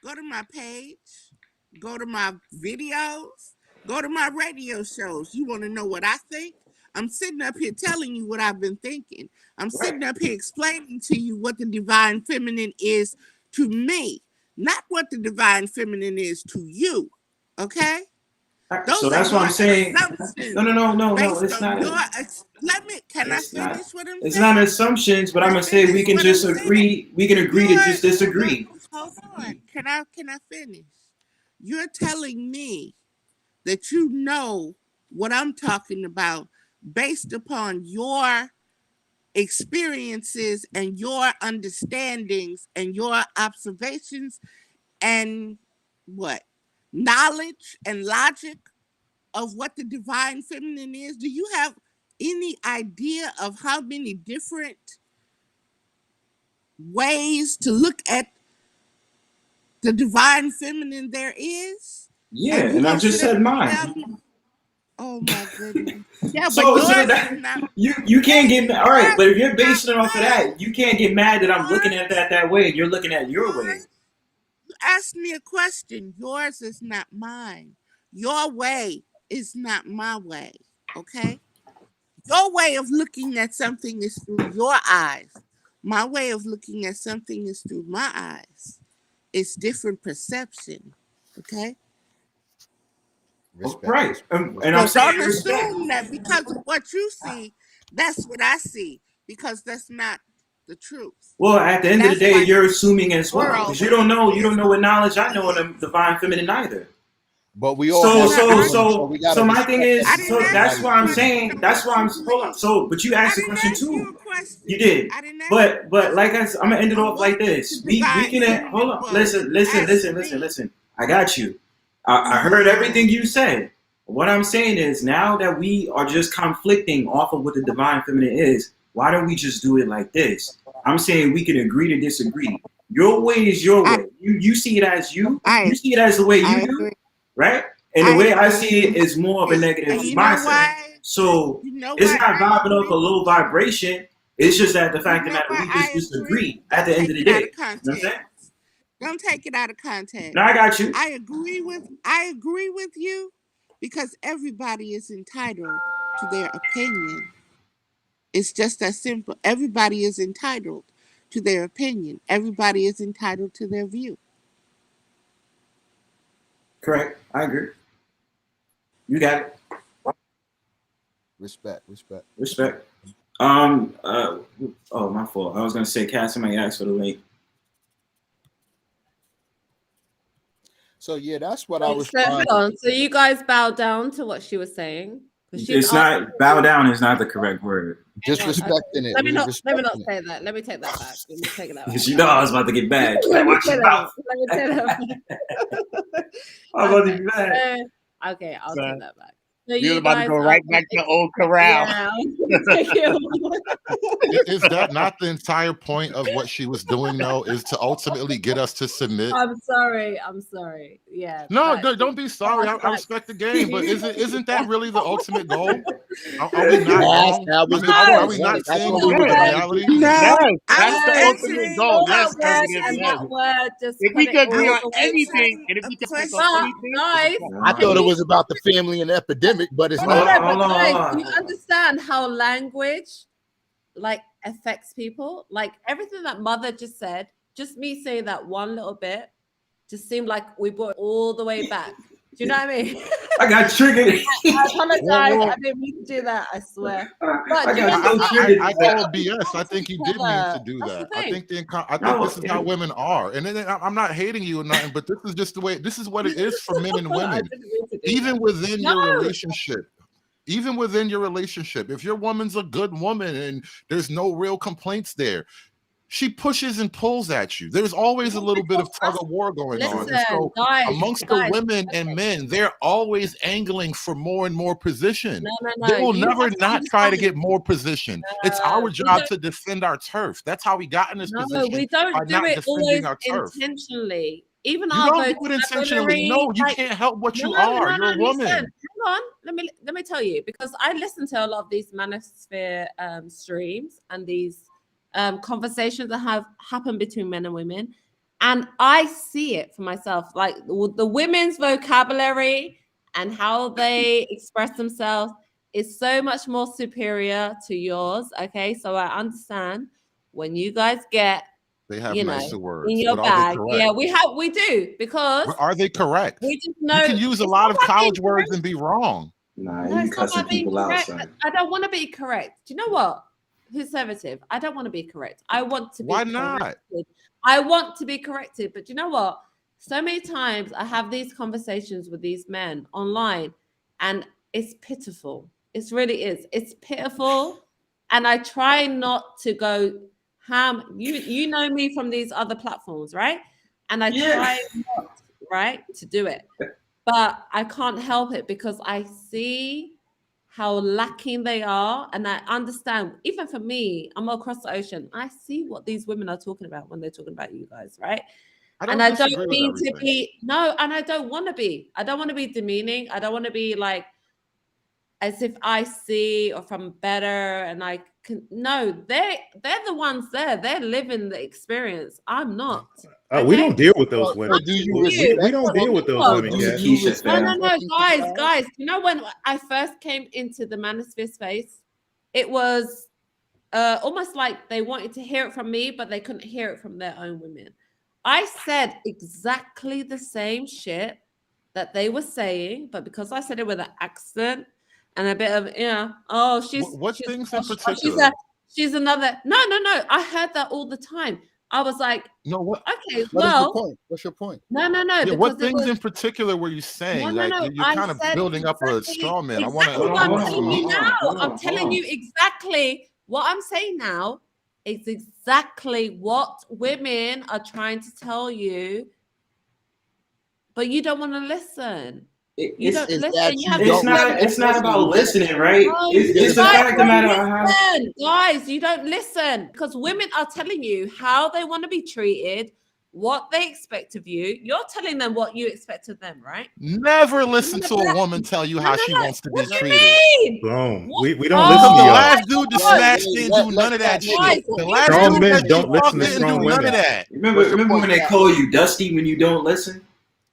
[SPEAKER 7] go to my page, go to my videos, go to my radio shows. You want to know what I think? I'm sitting up here telling you what I've been thinking. I'm sitting up here explaining to you what the divine feminine is to me, not what the divine feminine is to you. Okay?
[SPEAKER 15] So that's what I'm saying. No. It's not.
[SPEAKER 7] Can I finish what I'm saying?
[SPEAKER 15] It's not assumptions, but I'm gonna say we can just agree. We can agree to just disagree.
[SPEAKER 7] Hold on. Can I finish? You're telling me that you know what I'm talking about based upon your experiences and your understandings and your observations and what? Knowledge and logic of what the divine feminine is. Do you have any idea of how many different ways to look at the divine feminine there is?
[SPEAKER 15] Yeah, and I just said mine.
[SPEAKER 7] Oh my goodness. Yeah, but
[SPEAKER 15] So
[SPEAKER 7] yours
[SPEAKER 15] that,
[SPEAKER 7] is not.
[SPEAKER 15] you can't get mad. All right, but if you're basing it off of that, you can't get mad that I'm looking at that way and you're looking at your way.
[SPEAKER 7] You asked me a question. Yours is not mine. Your way is not my way. Okay? Your way of looking at something is through your eyes. My way of looking at something is through my eyes. It's different perception. Okay?
[SPEAKER 15] Right. And
[SPEAKER 7] So
[SPEAKER 15] I'm saying
[SPEAKER 7] don't
[SPEAKER 15] respect.
[SPEAKER 7] assume that because of what you see, that's what I see, because that's not the truth.
[SPEAKER 15] Well, at the end of the day, you're assuming as well
[SPEAKER 7] World
[SPEAKER 15] because you don't know
[SPEAKER 7] is
[SPEAKER 15] what knowledge I know in the divine feminine either.
[SPEAKER 2] But we all have feelings, so we gotta
[SPEAKER 15] So my thing
[SPEAKER 2] respect
[SPEAKER 15] is, so that's
[SPEAKER 2] everybody's
[SPEAKER 15] why I'm
[SPEAKER 2] feelings.
[SPEAKER 15] saying, that's why I'm, hold on. So, but you asked a question too. You did.
[SPEAKER 7] I didn't ask you a
[SPEAKER 15] But like
[SPEAKER 7] question
[SPEAKER 15] I'm gonna end it
[SPEAKER 7] on
[SPEAKER 15] off like
[SPEAKER 7] what
[SPEAKER 15] this.
[SPEAKER 7] the
[SPEAKER 15] We
[SPEAKER 7] divine
[SPEAKER 15] can, hold
[SPEAKER 7] feminine
[SPEAKER 15] on.
[SPEAKER 7] was.
[SPEAKER 15] Listen,
[SPEAKER 7] You
[SPEAKER 15] listen,
[SPEAKER 7] asked
[SPEAKER 15] listen, listen,
[SPEAKER 7] me.
[SPEAKER 15] listen. I got you. I heard everything you said. What I'm saying is, now that we are just conflicting off of what the divine feminine is, why don't we just do it like this? I'm saying we can agree to disagree. Your way is your way. You see it as you. You see it as the way you
[SPEAKER 7] I
[SPEAKER 15] do,
[SPEAKER 7] agree.
[SPEAKER 15] right? And the
[SPEAKER 7] I
[SPEAKER 15] way I
[SPEAKER 7] agree.
[SPEAKER 15] see it is more of a negative
[SPEAKER 7] And you know
[SPEAKER 15] mindset.
[SPEAKER 7] why?
[SPEAKER 15] So
[SPEAKER 7] You know
[SPEAKER 15] it's
[SPEAKER 7] why
[SPEAKER 15] not
[SPEAKER 7] I
[SPEAKER 15] vibing off a
[SPEAKER 7] agree with
[SPEAKER 15] low
[SPEAKER 7] you?
[SPEAKER 15] vibration. It's just that the
[SPEAKER 7] You
[SPEAKER 15] fact of the
[SPEAKER 7] know
[SPEAKER 15] matter,
[SPEAKER 7] why
[SPEAKER 15] we just
[SPEAKER 7] I agree?
[SPEAKER 15] disagree at
[SPEAKER 7] Don't
[SPEAKER 15] the end
[SPEAKER 7] take
[SPEAKER 15] of the
[SPEAKER 7] it out
[SPEAKER 15] day.
[SPEAKER 7] of
[SPEAKER 15] You know what I'm saying?
[SPEAKER 7] context. Don't take it out of context.
[SPEAKER 15] No, I got you.
[SPEAKER 7] I agree with you because everybody is entitled to their opinion. It's just that simple. Everybody is entitled to their opinion. Everybody is entitled to their view.
[SPEAKER 15] Correct. I agree. You got it.
[SPEAKER 2] Respect.
[SPEAKER 15] Respect. Oh, my fault. I was gonna say, Cass, somebody asked for the link.
[SPEAKER 2] So yeah, that's what I was
[SPEAKER 11] So
[SPEAKER 2] trying.
[SPEAKER 11] hold on. So you guys bow down to what she was saying? Because she's
[SPEAKER 15] It's not, bow down is not the correct word.
[SPEAKER 2] Just
[SPEAKER 11] Okay.
[SPEAKER 2] respecting it.
[SPEAKER 11] Let me
[SPEAKER 2] We
[SPEAKER 11] not
[SPEAKER 2] respecting it.
[SPEAKER 11] say that. Let me take that back. Let me take that back.
[SPEAKER 15] You know I was about to get bad.
[SPEAKER 11] Let me
[SPEAKER 15] Watch
[SPEAKER 11] take
[SPEAKER 15] your
[SPEAKER 11] that
[SPEAKER 15] mouth.
[SPEAKER 11] back. Let me take that back.
[SPEAKER 15] I'm about to be mad.
[SPEAKER 11] Okay, I'll
[SPEAKER 19] So,
[SPEAKER 11] take that back. So
[SPEAKER 19] we was
[SPEAKER 11] you
[SPEAKER 19] about to
[SPEAKER 11] guys
[SPEAKER 19] go
[SPEAKER 11] are
[SPEAKER 19] right back to old corral.
[SPEAKER 11] yeah. Take it.
[SPEAKER 9] Is that not the entire point of what she was doing, though? Is to ultimately get us to submit?
[SPEAKER 11] I'm sorry. Yeah.
[SPEAKER 9] No,
[SPEAKER 11] That's
[SPEAKER 9] don't be sorry. I
[SPEAKER 11] that's
[SPEAKER 9] respect the game, but isn't that really the ultimate goal? Are we not
[SPEAKER 2] Yes,
[SPEAKER 9] wrong?
[SPEAKER 2] that
[SPEAKER 9] I
[SPEAKER 2] was
[SPEAKER 9] mean,
[SPEAKER 2] the
[SPEAKER 9] are
[SPEAKER 2] point.
[SPEAKER 9] we
[SPEAKER 2] Yes,
[SPEAKER 9] not
[SPEAKER 2] that's
[SPEAKER 9] seeing
[SPEAKER 2] what
[SPEAKER 9] this
[SPEAKER 2] we were
[SPEAKER 9] as a
[SPEAKER 2] trying to
[SPEAKER 9] reality?
[SPEAKER 2] do.
[SPEAKER 7] No,
[SPEAKER 19] Yes,
[SPEAKER 7] I'm
[SPEAKER 19] that's the ultimate
[SPEAKER 7] answering
[SPEAKER 19] goal.
[SPEAKER 11] all
[SPEAKER 19] Yes,
[SPEAKER 11] that word
[SPEAKER 19] evidence.
[SPEAKER 11] and
[SPEAKER 19] Yes.
[SPEAKER 11] that word just
[SPEAKER 19] If
[SPEAKER 11] put
[SPEAKER 19] we
[SPEAKER 11] it
[SPEAKER 19] can agree
[SPEAKER 11] all
[SPEAKER 19] on
[SPEAKER 11] the way back.
[SPEAKER 19] anything, and if
[SPEAKER 7] a
[SPEAKER 19] we can pick on
[SPEAKER 11] But
[SPEAKER 7] question.
[SPEAKER 19] anything,
[SPEAKER 11] guys,
[SPEAKER 2] I
[SPEAKER 11] can
[SPEAKER 2] thought it
[SPEAKER 11] you
[SPEAKER 2] was about the family and epidemic, but it's
[SPEAKER 11] no, no,
[SPEAKER 2] not.
[SPEAKER 11] no,
[SPEAKER 15] Hold
[SPEAKER 11] but
[SPEAKER 15] on,
[SPEAKER 11] guys,
[SPEAKER 15] hold
[SPEAKER 11] do you
[SPEAKER 15] on.
[SPEAKER 11] understand how language like affects people? Like everything that mother just said, just me saying that one little bit just seemed like we brought it all the way back. Do you know what I mean?
[SPEAKER 15] I got triggered.
[SPEAKER 11] I apologize.
[SPEAKER 9] Well,
[SPEAKER 11] I didn't mean to do that. I swear. But
[SPEAKER 15] I
[SPEAKER 11] do you
[SPEAKER 15] got so
[SPEAKER 11] understand?
[SPEAKER 15] triggered.
[SPEAKER 9] I call BS. I think he did mean
[SPEAKER 11] Clever.
[SPEAKER 9] to do
[SPEAKER 11] That's the
[SPEAKER 9] that. I
[SPEAKER 11] thing.
[SPEAKER 9] think I think
[SPEAKER 15] No,
[SPEAKER 9] this is how women are, and then I'm not hating you or nothing, but this is just the way. This is what it is for men and
[SPEAKER 11] I
[SPEAKER 9] women,
[SPEAKER 11] didn't mean to do
[SPEAKER 9] even
[SPEAKER 11] that.
[SPEAKER 9] within
[SPEAKER 11] No,
[SPEAKER 9] your relationship. Even within your relationship, if your woman's a good woman and there's no real complaints there, she pushes and pulls at you. There's always a little bit of tug of war going on. And
[SPEAKER 11] listen,
[SPEAKER 9] so amongst the
[SPEAKER 11] guys.
[SPEAKER 9] women and men, they're always angling for more and more position. They
[SPEAKER 11] No.
[SPEAKER 9] will
[SPEAKER 11] You
[SPEAKER 9] never
[SPEAKER 11] have to
[SPEAKER 9] not try to
[SPEAKER 11] understand.
[SPEAKER 9] get more position. It's our
[SPEAKER 11] We
[SPEAKER 9] job
[SPEAKER 11] don't.
[SPEAKER 9] to defend our turf. That's how we got in this
[SPEAKER 11] No,
[SPEAKER 9] position,
[SPEAKER 11] we
[SPEAKER 9] by
[SPEAKER 11] don't do
[SPEAKER 9] not
[SPEAKER 11] it
[SPEAKER 9] defending
[SPEAKER 11] always
[SPEAKER 9] our turf.
[SPEAKER 11] intentionally. Even
[SPEAKER 9] You
[SPEAKER 11] our
[SPEAKER 9] don't do it intentionally.
[SPEAKER 11] vocabulary,
[SPEAKER 9] No, you
[SPEAKER 11] like
[SPEAKER 9] can't help what
[SPEAKER 11] no,
[SPEAKER 9] you
[SPEAKER 11] no,
[SPEAKER 9] are.
[SPEAKER 11] no,
[SPEAKER 9] You're
[SPEAKER 11] no.
[SPEAKER 9] a
[SPEAKER 11] Listen,
[SPEAKER 9] woman.
[SPEAKER 11] hang on. Let me tell you because I listen to a lot of these manosphere streams and these conversations that have happened between men and women, and I see it for myself. Like the women's vocabulary and how they express themselves is so much more superior to yours. Okay, so I understand when you guys get,
[SPEAKER 9] They have
[SPEAKER 11] you know,
[SPEAKER 9] nicer
[SPEAKER 11] in
[SPEAKER 9] words,
[SPEAKER 11] your
[SPEAKER 9] but are they
[SPEAKER 11] bag.
[SPEAKER 9] correct?
[SPEAKER 11] Yeah, we do because
[SPEAKER 9] But are they correct?
[SPEAKER 11] we just
[SPEAKER 9] You
[SPEAKER 11] know
[SPEAKER 9] can use a
[SPEAKER 11] it's
[SPEAKER 9] lot
[SPEAKER 11] not
[SPEAKER 9] of
[SPEAKER 11] about being
[SPEAKER 9] college words
[SPEAKER 11] correct.
[SPEAKER 9] and be wrong.
[SPEAKER 15] Nah,
[SPEAKER 11] No,
[SPEAKER 15] you
[SPEAKER 11] it's not
[SPEAKER 15] cussing
[SPEAKER 11] about being
[SPEAKER 15] people out,
[SPEAKER 11] correct.
[SPEAKER 15] son.
[SPEAKER 11] I don't want to be correct. Do you know what? Conservative. I don't want to be correct. I want to be
[SPEAKER 9] Why not?
[SPEAKER 11] corrected. I want to be corrected. But you know what? So many times I have these conversations with these men online, and it's pitiful. It really is. It's pitiful. And I try not to go ham. You know me from these other platforms, right? And I try not, right, to do it. But I can't help it because I see how lacking they are. And I understand, even for me, I'm across the ocean. I see what these women are talking about when they're talking about you guys, right?
[SPEAKER 9] I
[SPEAKER 11] And
[SPEAKER 9] don't
[SPEAKER 11] I don't
[SPEAKER 9] disagree with
[SPEAKER 11] mean to
[SPEAKER 9] everything.
[SPEAKER 11] be, no, and I don't want to be. I don't want to be demeaning. I don't want to be like, as if I see or from better and I can, no, they're the ones there. They're living the experience. I'm not.
[SPEAKER 16] We
[SPEAKER 11] Okay.
[SPEAKER 16] don't deal with those
[SPEAKER 2] So
[SPEAKER 16] women.
[SPEAKER 2] do you
[SPEAKER 16] We
[SPEAKER 2] respect
[SPEAKER 16] don't
[SPEAKER 2] them?
[SPEAKER 16] deal with those
[SPEAKER 11] Well,
[SPEAKER 16] women,
[SPEAKER 2] Do
[SPEAKER 16] Cat.
[SPEAKER 2] you
[SPEAKER 15] Keisha,
[SPEAKER 2] respect
[SPEAKER 15] fam.
[SPEAKER 11] no,
[SPEAKER 2] what people say?
[SPEAKER 11] guys. You know when I first came into the manosphere space, it was almost like they wanted to hear it from me, but they couldn't hear it from their own women. I said exactly the same shit that they were saying, but because I said it with an accent and a bit of, oh,
[SPEAKER 9] What things in
[SPEAKER 11] she's a
[SPEAKER 9] particular?
[SPEAKER 11] she's another. No. I heard that all the time. I was like,
[SPEAKER 9] no, what?
[SPEAKER 11] okay,
[SPEAKER 9] What is your
[SPEAKER 11] well,
[SPEAKER 9] point? What's your point?
[SPEAKER 11] no,
[SPEAKER 9] Yeah,
[SPEAKER 11] because
[SPEAKER 9] what
[SPEAKER 11] it
[SPEAKER 9] things
[SPEAKER 11] was
[SPEAKER 9] in particular were you saying? Like
[SPEAKER 11] no.
[SPEAKER 9] you're
[SPEAKER 11] I
[SPEAKER 9] kind of
[SPEAKER 11] said
[SPEAKER 9] building up a
[SPEAKER 11] exactly,
[SPEAKER 9] straw man. I
[SPEAKER 11] exactly what
[SPEAKER 9] I
[SPEAKER 11] I'm
[SPEAKER 9] want
[SPEAKER 11] telling
[SPEAKER 9] some
[SPEAKER 11] you
[SPEAKER 9] meat.
[SPEAKER 11] now. I'm telling you exactly what I'm saying now. It's exactly what women are trying to tell you, but you don't want to listen. You don't
[SPEAKER 17] Is
[SPEAKER 11] listen.
[SPEAKER 17] that
[SPEAKER 11] You
[SPEAKER 17] you
[SPEAKER 11] have
[SPEAKER 17] don't
[SPEAKER 11] this
[SPEAKER 17] want
[SPEAKER 11] way.
[SPEAKER 17] to
[SPEAKER 15] It's not
[SPEAKER 17] listen?
[SPEAKER 15] about listening, right?
[SPEAKER 11] No,
[SPEAKER 15] It's
[SPEAKER 11] you
[SPEAKER 15] the
[SPEAKER 11] guys
[SPEAKER 15] fact of the
[SPEAKER 11] don't
[SPEAKER 15] matter of how.
[SPEAKER 11] listen. Guys, you don't listen because women are telling you how they want to be treated, what they expect of you. You're telling them what you expect of them, right?
[SPEAKER 9] Never listen to a woman tell you how she wants to be
[SPEAKER 11] What do you
[SPEAKER 9] treated.
[SPEAKER 11] mean?
[SPEAKER 16] Boom.
[SPEAKER 11] What?
[SPEAKER 16] We don't
[SPEAKER 9] Because
[SPEAKER 16] listen to
[SPEAKER 9] the
[SPEAKER 11] Oh
[SPEAKER 16] y'all.
[SPEAKER 11] my
[SPEAKER 9] last dude that
[SPEAKER 11] God.
[SPEAKER 9] smashed didn't do none of that
[SPEAKER 11] Guys,
[SPEAKER 9] shit. The
[SPEAKER 11] you
[SPEAKER 9] last
[SPEAKER 16] Strong
[SPEAKER 9] dude
[SPEAKER 16] men
[SPEAKER 9] that she
[SPEAKER 16] don't listen
[SPEAKER 9] fucked
[SPEAKER 16] to
[SPEAKER 9] didn't do
[SPEAKER 16] strong
[SPEAKER 9] none of
[SPEAKER 16] women.
[SPEAKER 9] that.
[SPEAKER 15] Remember when they call you dusty when you don't listen?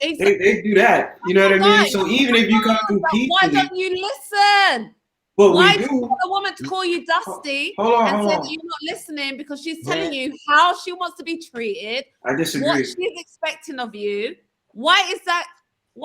[SPEAKER 11] Exactly.
[SPEAKER 15] They do that. You know what I mean? So even if you come through
[SPEAKER 11] Why
[SPEAKER 15] peacefully,
[SPEAKER 11] don't you listen?
[SPEAKER 15] what
[SPEAKER 11] Why
[SPEAKER 15] we
[SPEAKER 11] do you
[SPEAKER 15] do.
[SPEAKER 11] want a woman to call you dusty
[SPEAKER 15] Hold
[SPEAKER 11] and say that
[SPEAKER 15] on.
[SPEAKER 11] you're not listening because she's
[SPEAKER 15] Man,
[SPEAKER 11] telling you how she wants to be treated,
[SPEAKER 15] I
[SPEAKER 11] what
[SPEAKER 15] disagree.
[SPEAKER 11] she's expecting of you? Why is that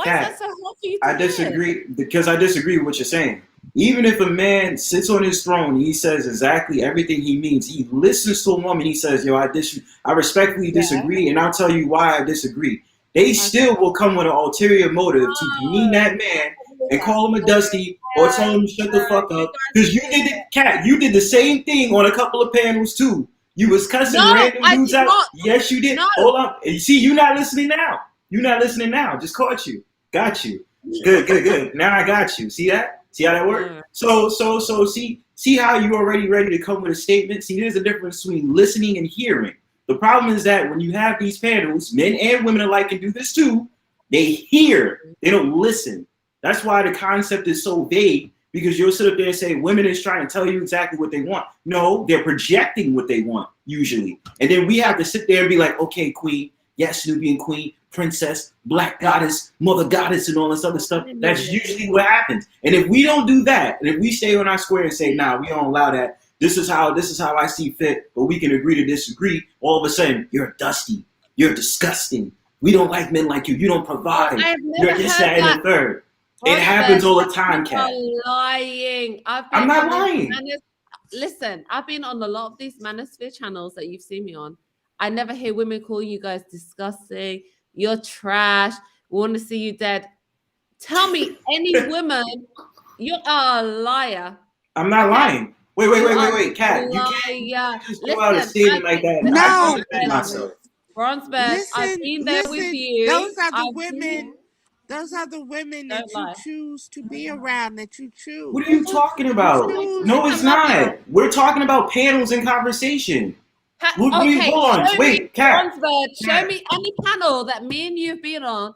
[SPEAKER 15] Kat,
[SPEAKER 11] so hard for you to
[SPEAKER 15] I
[SPEAKER 11] hear?
[SPEAKER 15] disagree because I disagree with what you're saying. Even if a man sits on his throne and he says exactly everything he means, he listens to a woman, he says, yo, I respectfully disagree, and I'll tell you why I disagree. They still will come with an ulterior motive to demean that man and call him a dusty or tell him to shut the fuck up. Because you did it, Kat, you did the same thing on a couple of panels too. You was cussing
[SPEAKER 11] No,
[SPEAKER 15] random
[SPEAKER 11] I
[SPEAKER 15] dudes
[SPEAKER 11] did
[SPEAKER 15] out.
[SPEAKER 11] not.
[SPEAKER 15] Yes, you did.
[SPEAKER 11] No.
[SPEAKER 15] Hold up. You see, you're not listening now. You're not listening now. Just caught you. Got you. Good. Now I got you. See that? See how that worked? So see how you already ready to come with a statement? See, there's a difference between listening and hearing. The problem is that when you have these panels, men and women alike can do this too, they hear, they don't listen. That's why the concept is so vague, because you'll sit up there and say women is trying to tell you exactly what they want. No, they're projecting what they want, usually. And then we have to sit there and be like, okay, queen, yes, Nubian queen, princess, black goddess, mother goddess, and all this other stuff. That's usually what happens. And if we don't do that, and if we stay on our square and say, nah, we don't allow that, this is how I see fit, but we can agree to disagree, all of a sudden, you're dusty. You're disgusting. We don't like men like you. You don't provide. You're this, that, and the third. It happens all the time, Kat.
[SPEAKER 11] You're lying.
[SPEAKER 15] I'm not lying.
[SPEAKER 11] Listen, I've been on a lot of these manosphere channels that you've seen me on. I never hear women call you guys disgusting. You're trash. We want to see you dead. Tell me any woman. You are a liar.
[SPEAKER 15] I'm not lying. Wait, Kat. You can't just throw out a statement like that.
[SPEAKER 7] No.
[SPEAKER 15] I defend myself.
[SPEAKER 11] Bronzebed, I've been there with you.
[SPEAKER 7] Those are the women. Those are the women that you choose to be around, that you choose.
[SPEAKER 15] What are you talking about? No, it's not. We're talking about panels and conversation. Wait, Kat.
[SPEAKER 11] Show me any panel that me and you have been on.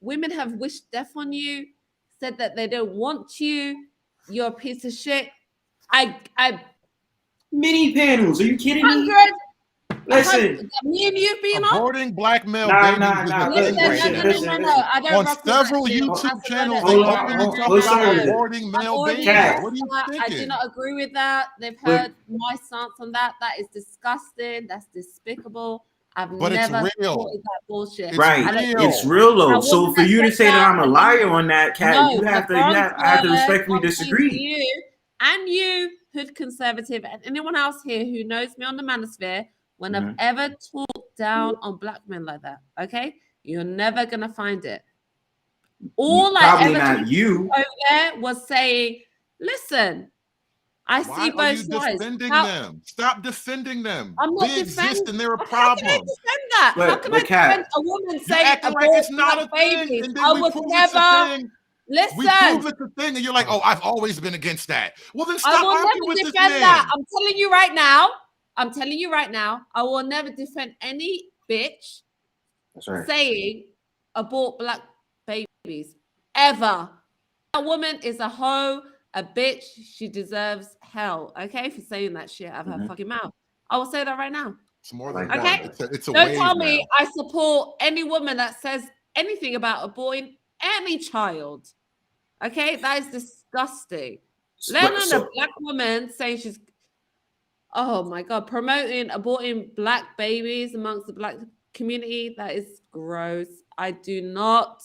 [SPEAKER 11] Women have wished death on you, said that they don't want you. You're a piece of shit.
[SPEAKER 15] Mini panels. Are you kidding me? Listen,
[SPEAKER 11] me and you've been
[SPEAKER 9] aborting black male
[SPEAKER 15] nah,
[SPEAKER 9] babies is a thing right now.
[SPEAKER 11] No. I don't
[SPEAKER 9] On several YouTube channels, they openly talk about aborting male babies. What are you thinking?
[SPEAKER 11] I do not agree with that. They've heard my stance on that. That is disgusting. That's despicable. I've never supported that bullshit.
[SPEAKER 15] It's real though. So for you to say that I'm a liar on that, Kat, I have to respectfully disagree.
[SPEAKER 11] You, hood conservative, and anyone else here who knows me on the manosphere, when I've ever talked down on black men like that, okay? You're never gonna find it. All I ever over there was saying, listen, I see both sides.
[SPEAKER 9] Why are you defending them? Stop defending them.
[SPEAKER 11] I'm not
[SPEAKER 9] they exist and they're a
[SPEAKER 11] How
[SPEAKER 9] problem.
[SPEAKER 11] can I defend that? How can I defend a woman saying
[SPEAKER 9] like it's not a thing, and then
[SPEAKER 11] I
[SPEAKER 9] we
[SPEAKER 11] would
[SPEAKER 9] prove
[SPEAKER 11] never.
[SPEAKER 9] it's a thing.
[SPEAKER 11] Listen,
[SPEAKER 9] we prove it's a thing, and you're like, "Oh, I've always been against that." Well, then stop
[SPEAKER 11] I will
[SPEAKER 9] arguing with
[SPEAKER 11] never
[SPEAKER 9] this
[SPEAKER 11] defend
[SPEAKER 9] man.
[SPEAKER 11] that. I'm telling you right now. I will never defend any bitch saying abort black babies ever. That woman is a hoe, a bitch. She deserves hell. Okay, for saying that shit out of her fucking mouth. I will say that right now.
[SPEAKER 9] It's more than
[SPEAKER 11] okay.
[SPEAKER 9] It's a
[SPEAKER 11] Don't tell me I support any woman that says anything about aborting any child. Okay, that is disgusting. Let alone a black woman saying she's, oh my God, promoting aborting black babies amongst the black community. That is gross. I do not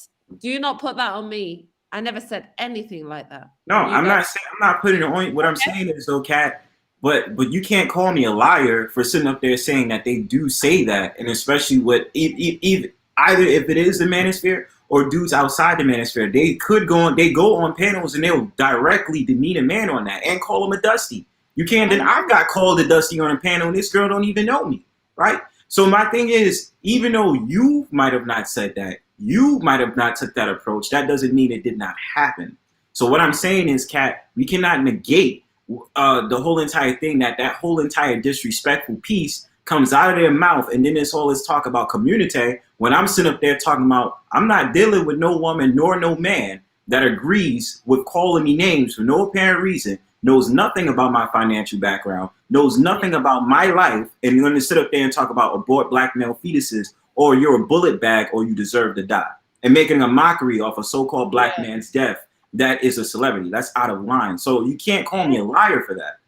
[SPEAKER 11] put that on me. I never said anything like that.
[SPEAKER 15] No, I'm not putting it on. What I'm saying is though, Kat, But you can't call me a liar for sitting up there saying that they do say that, and especially with either if it is the manosphere or dudes outside the manosphere, they go on panels and they'll directly demean a man on that and call him a dusty. You can't. Then I've got called a dusty on a panel, and this girl don't even know me, right? So my thing is, even though you might have not said that, you might have not took that approach, that doesn't mean it did not happen. So what I'm saying is, Kat, we cannot negate the whole entire thing, that whole entire disrespectful piece comes out of their mouth, and then this whole is talk about community, when I'm sitting up there talking about I'm not dealing with no woman nor no man that agrees with calling me names for no apparent reason, knows nothing about my financial background, knows nothing about my life, and you're going to sit up there and talk about abort black male fetuses, or you're a bullet bag, or you deserve to die, and making a mockery off a so-called black man's death that is a celebrity. That's out of line. So you can't call me a liar for that,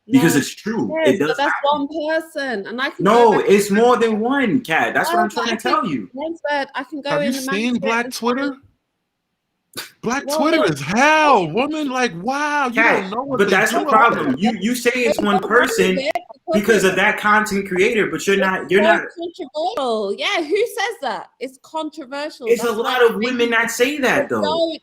[SPEAKER 15] because it's true.
[SPEAKER 11] Yes,
[SPEAKER 15] it does
[SPEAKER 11] but that's
[SPEAKER 15] happen.
[SPEAKER 11] one person, and I can.
[SPEAKER 15] No, it's more than one, Kat. That's what I'm trying to tell you.
[SPEAKER 11] I can go
[SPEAKER 1] Have
[SPEAKER 11] in
[SPEAKER 1] you
[SPEAKER 11] the
[SPEAKER 1] seen Black Twitter? Black
[SPEAKER 11] Well,
[SPEAKER 1] Twitter
[SPEAKER 11] look,
[SPEAKER 1] is hell, woman. Like, wow, you
[SPEAKER 15] Kat,
[SPEAKER 1] don't know what
[SPEAKER 15] but
[SPEAKER 1] they
[SPEAKER 15] that's
[SPEAKER 1] do
[SPEAKER 15] the
[SPEAKER 1] over
[SPEAKER 15] problem.
[SPEAKER 1] there.
[SPEAKER 15] You say it's one person because of that content creator, but you're not.
[SPEAKER 11] Controversial. Yeah, who says that? It's controversial.
[SPEAKER 15] It's
[SPEAKER 11] That's
[SPEAKER 15] a lot of women that say that, though.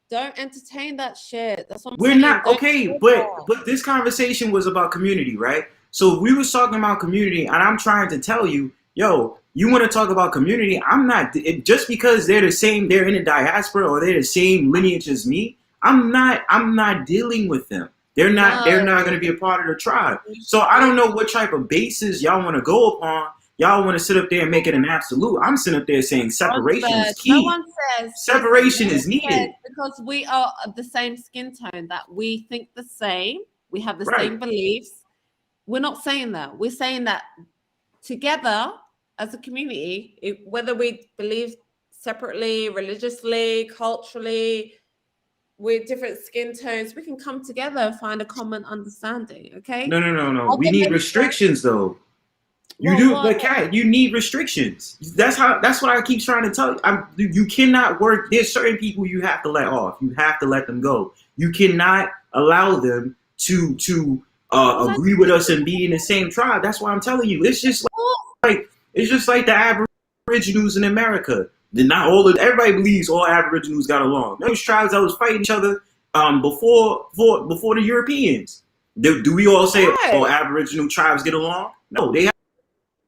[SPEAKER 11] Don't entertain that shit. That's what I'm
[SPEAKER 15] We're
[SPEAKER 11] saying.
[SPEAKER 15] not
[SPEAKER 11] Don't
[SPEAKER 15] okay,
[SPEAKER 11] do
[SPEAKER 15] but
[SPEAKER 11] that.
[SPEAKER 15] this conversation was about community, right? So we was talking about community, and I'm trying to tell you, yo, you want to talk about community? I'm not just because they're the same, they're in the diaspora or they're the same lineage as me. I'm not dealing with them. They're not going to be a part of the tribe. So I don't know what type of basis y'all want to go upon. Y'all want to sit up there and make it an absolute. I'm sitting up there saying separation is key.
[SPEAKER 11] No one says
[SPEAKER 15] Separation is needed.
[SPEAKER 11] because we are of the same skin tone, that we think the same, we have the
[SPEAKER 15] Right.
[SPEAKER 11] same beliefs. We're not saying that. We're saying that together as a community, whether we believe separately, religiously, culturally, with different skin tones, we can come together and find a common understanding. Okay?
[SPEAKER 15] No. We need restrictions, though. You
[SPEAKER 11] Well,
[SPEAKER 15] do,
[SPEAKER 11] what?
[SPEAKER 15] but Kat, you need restrictions. That's what I keep trying to tell you. You cannot work. There's certain people you have to let off. You have to let them go. You cannot allow them to agree with us and be in the same tribe. That's why I'm telling you. It's just like the Aboriginals in America. Everybody believes all Aboriginals got along. Those tribes that was fighting each other before the Europeans. Do we all say all Aboriginal tribes get along? No, they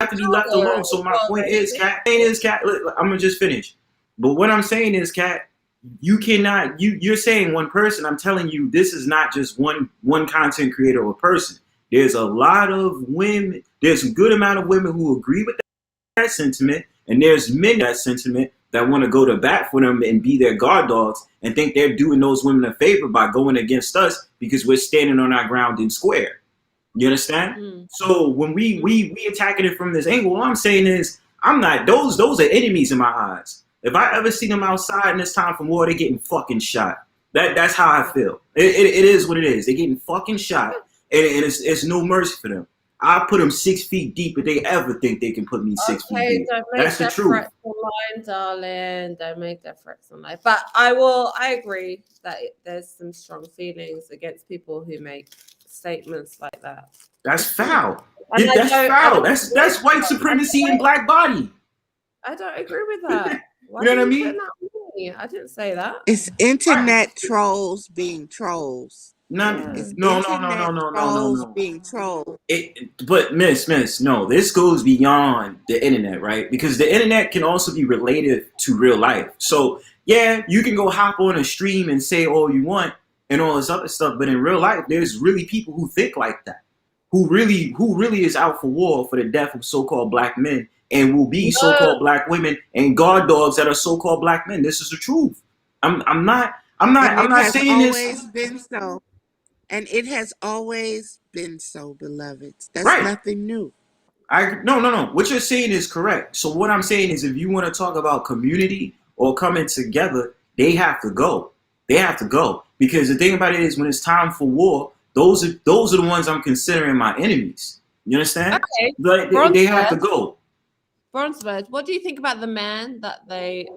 [SPEAKER 15] have to be left alone. So my point is, Kat, I'm gonna just finish. But what I'm saying is, Kat, you cannot. You're saying one person. I'm telling you, this is not just one content creator or person. There's a lot of women. There's a good amount of women who agree with that sentiment, and there's men that sentiment that want to go to bat for them and be their guard dogs and think they're doing those women a favor by going against us because we're standing on our ground in square. You understand? So when we attacking it from this angle, all I'm saying is I'm not those are enemies in my eyes. If I ever see them outside and it's time for war, they're getting fucking shot. That's how I feel. It is what it is. They're getting fucking shot, and it's no mercy for them. I put them 6 feet deep if they ever think they can put me 6 feet deep. That's the truth.
[SPEAKER 11] Threats online, darling. Don't make their threats online. But I agree that there's some strong feelings against people who make statements like that.
[SPEAKER 15] That's foul. That's foul. That's white supremacy in black body.
[SPEAKER 11] I don't agree with that. Why
[SPEAKER 15] You know what I
[SPEAKER 11] did you
[SPEAKER 15] mean?
[SPEAKER 11] put that on me? I didn't say that.
[SPEAKER 7] It's internet trolls being trolls.
[SPEAKER 15] No.
[SPEAKER 7] Being trolls.
[SPEAKER 15] But Miss, no, this goes beyond the internet, right? Because the internet can also be related to real life. So yeah, you can go hop on a stream and say all you want and all this other stuff, but in real life, there's really people who think like that, who really is out for war for the death of so-called black men and will be so-called black women and guard dogs that are so-called black men. This is the truth. I'm not saying this.
[SPEAKER 7] Been so. And it has always been so, beloveds. That's
[SPEAKER 15] Right.
[SPEAKER 7] nothing new.
[SPEAKER 15] No. What you're saying is correct. So what I'm saying is if you want to talk about community or coming together, they have to go. They have to go. Because the thing about it is when it's time for war, those are the ones I'm considering my enemies. You understand?
[SPEAKER 11] Okay.
[SPEAKER 15] But they have to go.
[SPEAKER 11] Bronzebird, what do you think about the man that I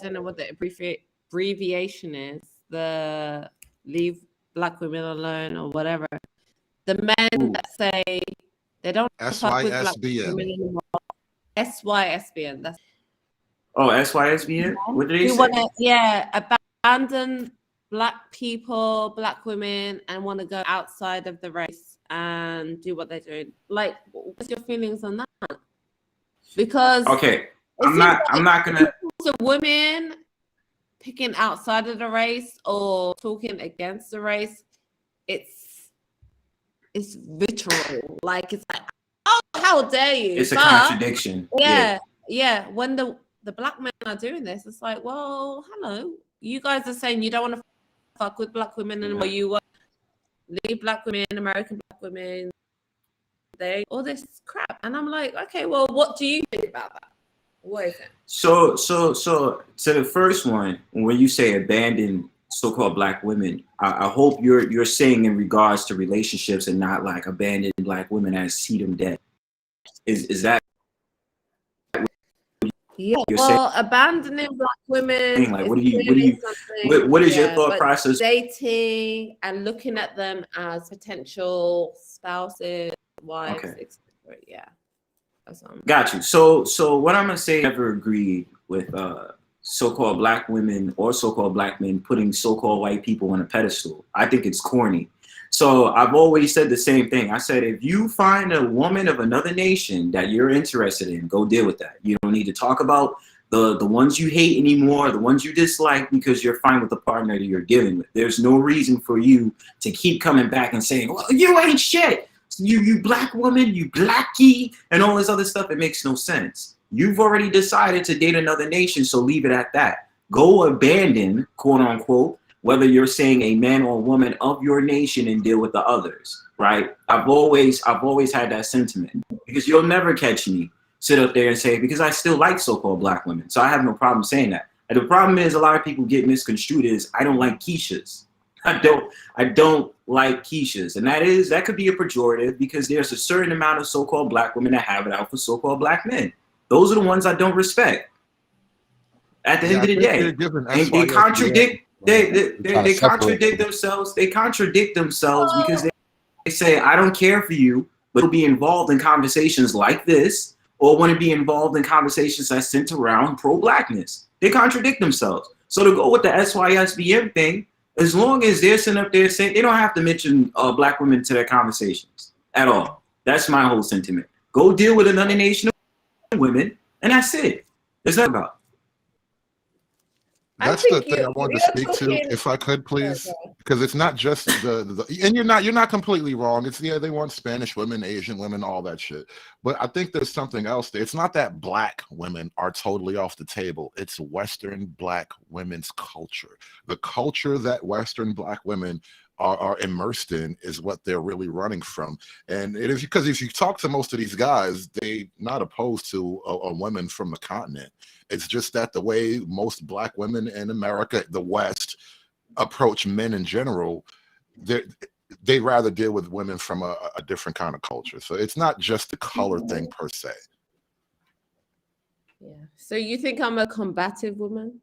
[SPEAKER 11] don't know what the abbreviation is, the leave black women alone or whatever. The men that say they don't fuck with black
[SPEAKER 9] SYSBN.
[SPEAKER 11] women anymore. SYSBN. That's
[SPEAKER 15] Oh, SYSBN? What did they
[SPEAKER 11] we
[SPEAKER 15] say?
[SPEAKER 11] want to, abandon black people, black women, and want to go outside of the race and do what they're doing. Like, what's your feelings on that? Because
[SPEAKER 15] okay, I'm not gonna.
[SPEAKER 11] The women picking outside of the race or talking against the race, it's vitriol. Like, it's like, oh, how dare you?
[SPEAKER 15] It's a contradiction.
[SPEAKER 11] Yeah. When the black men are doing this, it's like, well, hello. You guys are saying you don't want to fuck with black women anymore. You want to leave black women, American black women, all this crap. And I'm like, okay, well, what do you think about that? What is it?
[SPEAKER 15] So to the first one, when you say abandon so-called black women, I hope you're saying in regards to relationships and not like abandon black women as see them dead. Is that?
[SPEAKER 11] Yeah. Well, abandoning black women.
[SPEAKER 15] Like, what is your thought process?
[SPEAKER 11] Dating and looking at them as potential spouses, wives, etc. Yeah.
[SPEAKER 15] Got you. So what I'm gonna say, never agreed with so-called black women or so-called black men putting so-called white people on a pedestal. I think it's corny. So I've always said the same thing. I said, if you find a woman of another nation that you're interested in, go deal with that. You don't need to talk about the ones you hate anymore, the ones you dislike, because you're fine with the partner that you're dealing with. There's no reason for you to keep coming back and saying, well, you ain't shit. You black woman, you blackie, and all this other stuff. It makes no sense. You've already decided to date another nation, so leave it at that. Go abandon, quote unquote, whether you're saying a man or a woman of your nation and deal with the others, right? I've always had that sentiment, because you'll never catch me sit up there and say, because I still like so-called black women, so I have no problem saying that. And the problem is a lot of people get misconstrued is I don't like Keishas. I don't like Keishas, and that could be a pejorative, because there's a certain amount of so-called black women that have it out for so-called black men. Those are the ones I don't respect. At the end of the day, they contradict. They contradict themselves. They contradict themselves because they say, I don't care for you, but will be involved in conversations like this, or want to be involved in conversations that center around pro-blackness. They contradict themselves. So to go with the SYSBM thing, as long as they're sitting up there saying, they don't have to mention black women to their conversations at all. That's my whole sentiment. Go deal with another nation of women, and that's it. There's nothing about it.
[SPEAKER 9] That's the thing I wanted to speak to, if I could, please, because it's not just and you're not completely wrong. It's they want Spanish women, Asian women, all that shit. But I think there's something else there. It's not that black women are totally off the table. It's Western black women's culture. The culture that Western black women are immersed in is what they're really running from. And it is because if you talk to most of these guys, they're not opposed to a woman from the continent. It's just that the way most black women in America, the West, approach men in general, they'd rather deal with women from a different kind of culture. So it's not just the color thing per se.
[SPEAKER 11] Yeah. So you think I'm a combative woman?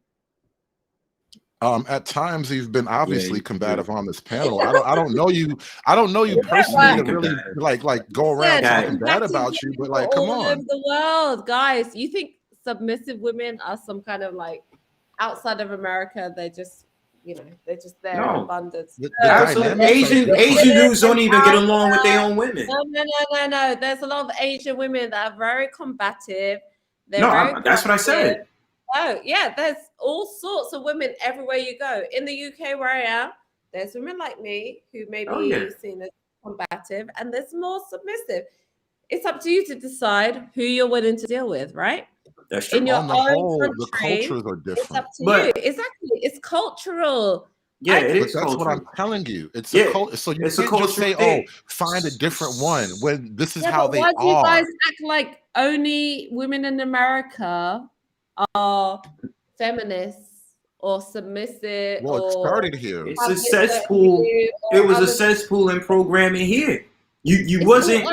[SPEAKER 9] At times you've been obviously combative on this panel. I don't know you. I don't know you personally to really like go around talking bad about you, but like, come on.
[SPEAKER 11] All over the world, guys. You think submissive women are some kind of like outside of America? They're just, they're just there in abundance.
[SPEAKER 15] Asian dudes don't even get along with their own women.
[SPEAKER 11] No. There's a lot of Asian women that are very combative. That's what I said. Oh, yeah, there's all sorts of women everywhere you go. In the UK where I am, there's women like me who may be seen as combative, and there's more submissive. It's up to you to decide who you're willing to deal with, right?
[SPEAKER 15] That's true.
[SPEAKER 11] In your own country,
[SPEAKER 9] the cultures are different.
[SPEAKER 11] It's up to you. Exactly. It's cultural.
[SPEAKER 15] Yeah, it is.
[SPEAKER 9] That's
[SPEAKER 15] cultural.
[SPEAKER 9] what I'm telling you. It's a culture. So you can't just say, "Oh, find a different one." When this is how they are.
[SPEAKER 11] Why do you guys act like only women in America are feminists or submissive?
[SPEAKER 9] Well, it started here.
[SPEAKER 15] It's a cesspool. It was a cesspool in programming here. You wasn't.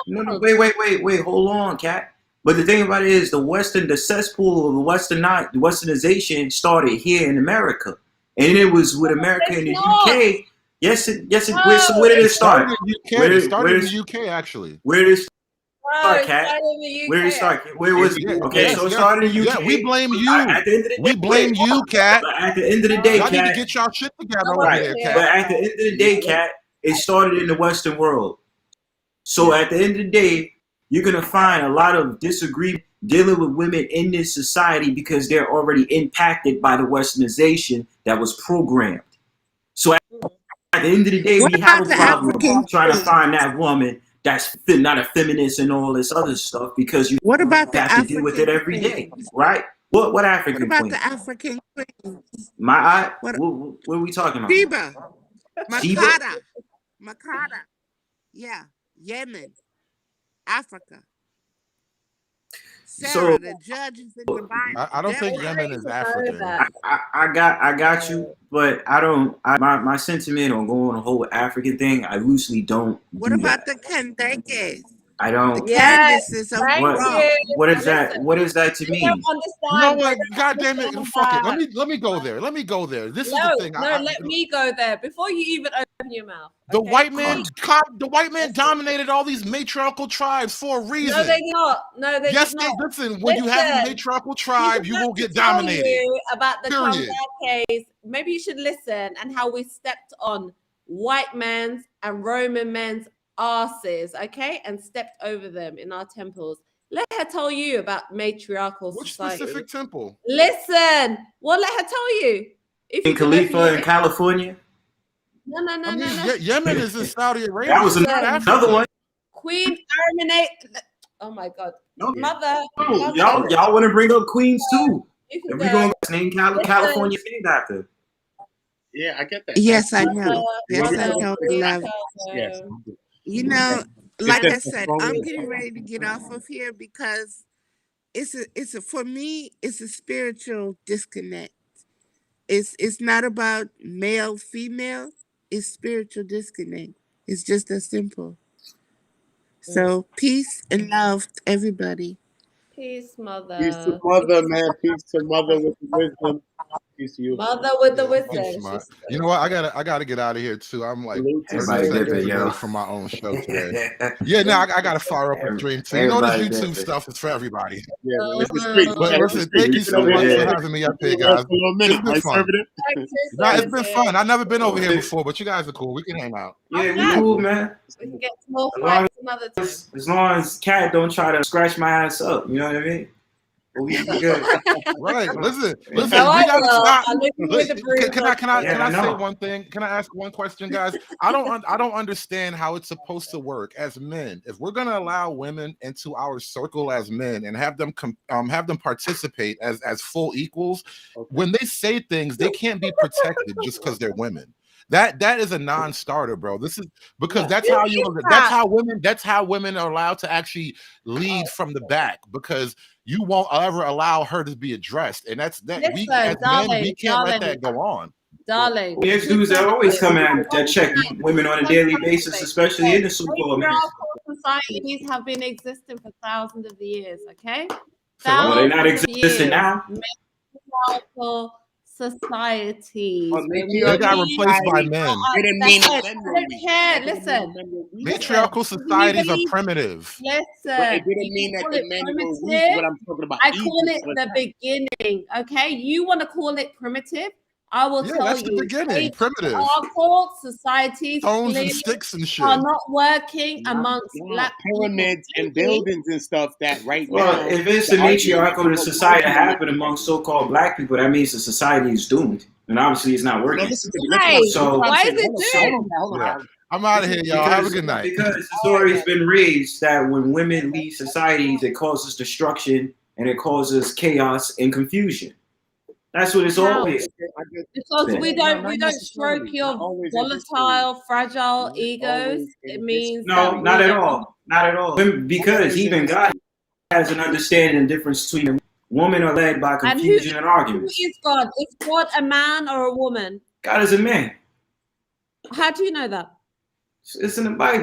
[SPEAKER 15] No, wait. Hold on, Kat. But the thing about it is, the cesspool of the westernization started here in America, and it was with America and the UK. Yes, it. So
[SPEAKER 11] No,
[SPEAKER 15] where did it
[SPEAKER 11] it's
[SPEAKER 15] start?
[SPEAKER 9] Started in the UK.
[SPEAKER 15] Where
[SPEAKER 9] It
[SPEAKER 15] did
[SPEAKER 9] started in the UK actually.
[SPEAKER 15] where did it
[SPEAKER 11] no,
[SPEAKER 15] start,
[SPEAKER 11] it
[SPEAKER 15] Cat?
[SPEAKER 11] started in the
[SPEAKER 15] Where did it
[SPEAKER 11] UK.
[SPEAKER 15] start? Where was it?
[SPEAKER 9] Yeah,
[SPEAKER 15] Okay,
[SPEAKER 9] yes,
[SPEAKER 15] so it
[SPEAKER 9] yes.
[SPEAKER 15] started in
[SPEAKER 9] Yeah,
[SPEAKER 15] UK.
[SPEAKER 9] we blame
[SPEAKER 15] But
[SPEAKER 9] you.
[SPEAKER 15] at the end of the
[SPEAKER 9] We
[SPEAKER 15] day,
[SPEAKER 9] blame you, Cat.
[SPEAKER 15] But at the end of the day,
[SPEAKER 9] Y'all need to
[SPEAKER 15] Cat.
[SPEAKER 9] get y'all shit together
[SPEAKER 11] I
[SPEAKER 9] over
[SPEAKER 11] wasn't
[SPEAKER 9] there,
[SPEAKER 11] here.
[SPEAKER 15] But
[SPEAKER 9] Cat.
[SPEAKER 15] at the end of the day, Cat, it started in the Western world. So at the end of the day, you're gonna find a lot of disagreement dealing with women in this society because they're already impacted by the westernization that was programmed. So at the end of the day,
[SPEAKER 7] What
[SPEAKER 15] we have
[SPEAKER 7] about
[SPEAKER 15] a
[SPEAKER 7] the
[SPEAKER 15] problem
[SPEAKER 7] African
[SPEAKER 15] trying to
[SPEAKER 7] queen?
[SPEAKER 15] find that woman that's not a feminist and all this other stuff because you
[SPEAKER 7] What about the
[SPEAKER 15] have to deal with it
[SPEAKER 7] African
[SPEAKER 15] every day,
[SPEAKER 7] queens?
[SPEAKER 15] right? What
[SPEAKER 7] What
[SPEAKER 15] African
[SPEAKER 7] about
[SPEAKER 15] queen?
[SPEAKER 7] the African queens? What
[SPEAKER 15] What are we talking about?
[SPEAKER 7] Sheba,
[SPEAKER 15] Sheba?
[SPEAKER 7] Makata, yeah, Yemen, Africa.
[SPEAKER 15] So
[SPEAKER 7] Sarah, the judge is in the Bible.
[SPEAKER 9] I don't think
[SPEAKER 7] Deborah.
[SPEAKER 9] Yemen is African.
[SPEAKER 15] I got you, but I don't. My sentiment on going the whole African thing, I loosely don't
[SPEAKER 7] What
[SPEAKER 15] do
[SPEAKER 7] about
[SPEAKER 15] that.
[SPEAKER 7] the Candaces?
[SPEAKER 15] I
[SPEAKER 7] The
[SPEAKER 15] don't.
[SPEAKER 11] Yes,
[SPEAKER 7] Candaces of
[SPEAKER 11] thank
[SPEAKER 7] Rome.
[SPEAKER 11] you.
[SPEAKER 15] What
[SPEAKER 11] Now
[SPEAKER 15] is that?
[SPEAKER 11] listen,
[SPEAKER 15] What is that to
[SPEAKER 11] they don't
[SPEAKER 15] me?
[SPEAKER 9] You know
[SPEAKER 11] understand. They
[SPEAKER 9] what?
[SPEAKER 11] don't
[SPEAKER 9] God damn it!
[SPEAKER 11] understand
[SPEAKER 9] Fuck it.
[SPEAKER 11] that.
[SPEAKER 9] Let me go there. Let me go there. This is the
[SPEAKER 11] No,
[SPEAKER 9] thing.
[SPEAKER 11] no, let me go there before you even open your mouth.
[SPEAKER 9] The
[SPEAKER 11] Okay?
[SPEAKER 9] white man, the white man dominated all these matriarchal tribes for a reason.
[SPEAKER 11] No, they did not. No, they
[SPEAKER 9] Yes,
[SPEAKER 11] did
[SPEAKER 9] they
[SPEAKER 11] not.
[SPEAKER 9] listen. When you have a matriarchal tribe,
[SPEAKER 11] He's
[SPEAKER 9] you
[SPEAKER 11] about
[SPEAKER 9] will
[SPEAKER 11] to
[SPEAKER 9] get
[SPEAKER 11] tell
[SPEAKER 9] dominated.
[SPEAKER 11] you about the
[SPEAKER 9] Period.
[SPEAKER 11] Clonard case. Maybe you should listen and how we stepped on white men's and Roman men's asses, okay, and stepped over them in our temples. Let her tell you about matriarchal
[SPEAKER 9] Which
[SPEAKER 11] society.
[SPEAKER 9] specific temple?
[SPEAKER 11] Listen, well, let her tell you. If
[SPEAKER 15] In
[SPEAKER 11] you can open
[SPEAKER 15] Khalifa
[SPEAKER 11] your
[SPEAKER 15] in California,
[SPEAKER 11] no, no, no,
[SPEAKER 9] I mean,
[SPEAKER 11] no, no.
[SPEAKER 9] Yemen is in Saudi Arabia.
[SPEAKER 15] that was
[SPEAKER 9] It's not
[SPEAKER 11] Listen.
[SPEAKER 15] another one.
[SPEAKER 11] Queen Arminate. Oh my God, mother, mother.
[SPEAKER 15] Y'all want to bring up queens too?
[SPEAKER 11] You
[SPEAKER 15] If
[SPEAKER 11] can
[SPEAKER 15] we
[SPEAKER 11] go.
[SPEAKER 15] gonna name
[SPEAKER 11] Listen.
[SPEAKER 15] California named after.
[SPEAKER 19] Yeah, I get that.
[SPEAKER 7] Yes, I
[SPEAKER 11] Mother,
[SPEAKER 7] know. Yes, I
[SPEAKER 11] mother,
[SPEAKER 7] know,
[SPEAKER 11] please
[SPEAKER 7] beloved.
[SPEAKER 11] tell
[SPEAKER 19] Yes.
[SPEAKER 11] them.
[SPEAKER 7] You know,
[SPEAKER 19] It's
[SPEAKER 7] like I
[SPEAKER 19] just
[SPEAKER 7] said,
[SPEAKER 19] wrong
[SPEAKER 7] I'm
[SPEAKER 19] with
[SPEAKER 7] getting ready to get off of here because it's a for me, it's a spiritual disconnect. It's not about male, female, it's spiritual disconnect. It's just that simple. So peace and love to everybody.
[SPEAKER 11] Peace,
[SPEAKER 19] Peace to
[SPEAKER 11] mother.
[SPEAKER 19] mother, man. Peace to mother with the wisdom. Peace to you.
[SPEAKER 11] Mother with the
[SPEAKER 9] Peace,
[SPEAKER 11] wisdom.
[SPEAKER 9] man.
[SPEAKER 11] She's
[SPEAKER 9] You know what? I gotta get out of here too. I'm like
[SPEAKER 19] Salute to
[SPEAKER 9] 30
[SPEAKER 15] Everybody
[SPEAKER 19] sister.
[SPEAKER 9] seconds
[SPEAKER 15] dipping,
[SPEAKER 9] away
[SPEAKER 15] yo.
[SPEAKER 9] from my own show today. Yeah, no, I gotta fire up a stream too. You know, this
[SPEAKER 15] Everybody
[SPEAKER 9] YouTube
[SPEAKER 15] dipping.
[SPEAKER 9] stuff is for everybody.
[SPEAKER 19] Yeah, man. It's the street.
[SPEAKER 9] But
[SPEAKER 19] Yeah, it's the
[SPEAKER 9] listen,
[SPEAKER 19] street.
[SPEAKER 9] thank you
[SPEAKER 19] You've been
[SPEAKER 9] so
[SPEAKER 19] over
[SPEAKER 9] much
[SPEAKER 19] here
[SPEAKER 9] for
[SPEAKER 15] Yeah.
[SPEAKER 9] having me up
[SPEAKER 19] for
[SPEAKER 9] here,
[SPEAKER 19] a
[SPEAKER 9] guys.
[SPEAKER 19] little
[SPEAKER 9] It's
[SPEAKER 19] minute.
[SPEAKER 9] been
[SPEAKER 19] Right,
[SPEAKER 9] fun.
[SPEAKER 19] conservative?
[SPEAKER 9] It's been fun. I've never been over here before, but you guys are cool. We can hang out.
[SPEAKER 15] Yeah, we cool, man.
[SPEAKER 11] We can get more
[SPEAKER 15] As long
[SPEAKER 11] fights another time.
[SPEAKER 15] as long as Cat don't try to scratch my ass up, you know what I mean? But we good.
[SPEAKER 9] Right. Listen,
[SPEAKER 11] No,
[SPEAKER 9] we
[SPEAKER 11] I
[SPEAKER 9] gotta
[SPEAKER 11] will.
[SPEAKER 9] stop.
[SPEAKER 11] I'll leave you with the broom.
[SPEAKER 9] Can I
[SPEAKER 15] Yeah, I
[SPEAKER 9] say
[SPEAKER 15] know.
[SPEAKER 9] one thing? Can I ask one question, guys? I don't understand how it's supposed to work as men. If we're gonna allow women into our circle as men and have them participate as full equals, when they say things, they can't be protected just because they're women. That is a non-starter, bro. This is because that's how women are allowed to actually lead from the back because you won't ever allow her to be addressed. And we as men, we can't let that go on.
[SPEAKER 11] Darling.
[SPEAKER 15] We ex-dudes that always come at that check women on a daily basis, especially in the so-called ministry.
[SPEAKER 11] Societies have been existing for thousands of years, okay?
[SPEAKER 15] Well, they're not
[SPEAKER 11] Thousands of
[SPEAKER 15] existing
[SPEAKER 11] years.
[SPEAKER 15] now.
[SPEAKER 11] Matriarchal societies.
[SPEAKER 9] They got replaced by men.
[SPEAKER 19] They didn't mean that men
[SPEAKER 11] I
[SPEAKER 19] were
[SPEAKER 11] don't
[SPEAKER 19] weak.
[SPEAKER 11] care.
[SPEAKER 19] That didn't mean
[SPEAKER 11] Listen.
[SPEAKER 19] men were weak.
[SPEAKER 9] Matriarchal societies are primitive.
[SPEAKER 11] Listen.
[SPEAKER 19] But it didn't
[SPEAKER 11] you
[SPEAKER 19] mean that
[SPEAKER 11] call
[SPEAKER 19] the
[SPEAKER 11] it
[SPEAKER 19] men were weak.
[SPEAKER 11] primitive.
[SPEAKER 19] What I'm talking about.
[SPEAKER 11] I call it
[SPEAKER 19] Egypt was
[SPEAKER 11] the beginning. Okay, you want to call it primitive? I will tell
[SPEAKER 9] that's
[SPEAKER 11] you.
[SPEAKER 9] the beginning. Primitive.
[SPEAKER 11] Patriarchal societies
[SPEAKER 9] Stones and
[SPEAKER 11] clearly
[SPEAKER 9] sticks and shit.
[SPEAKER 11] are not working amongst black
[SPEAKER 19] pyramids and buildings and stuff that right
[SPEAKER 15] Well,
[SPEAKER 19] now.
[SPEAKER 15] if it's a matriarchal society that happened among so-called black people, that means the society is doomed, and obviously it's not working. So
[SPEAKER 11] why is it doomed?
[SPEAKER 9] Yeah. I'm out of here, y'all. Have a good night.
[SPEAKER 15] Because the story's been raised that when women lead societies, it causes destruction and it causes chaos and confusion. That's what it's always.
[SPEAKER 11] Because we don't stroke your volatile, fragile egos. It means
[SPEAKER 15] No, not at all. Not at all. Because even God has an understanding and difference between women are led by confusion and arguments.
[SPEAKER 11] Who is God? Is God a man or a woman?
[SPEAKER 15] God is a man.
[SPEAKER 11] How do you know that?
[SPEAKER 15] It's in the Bible.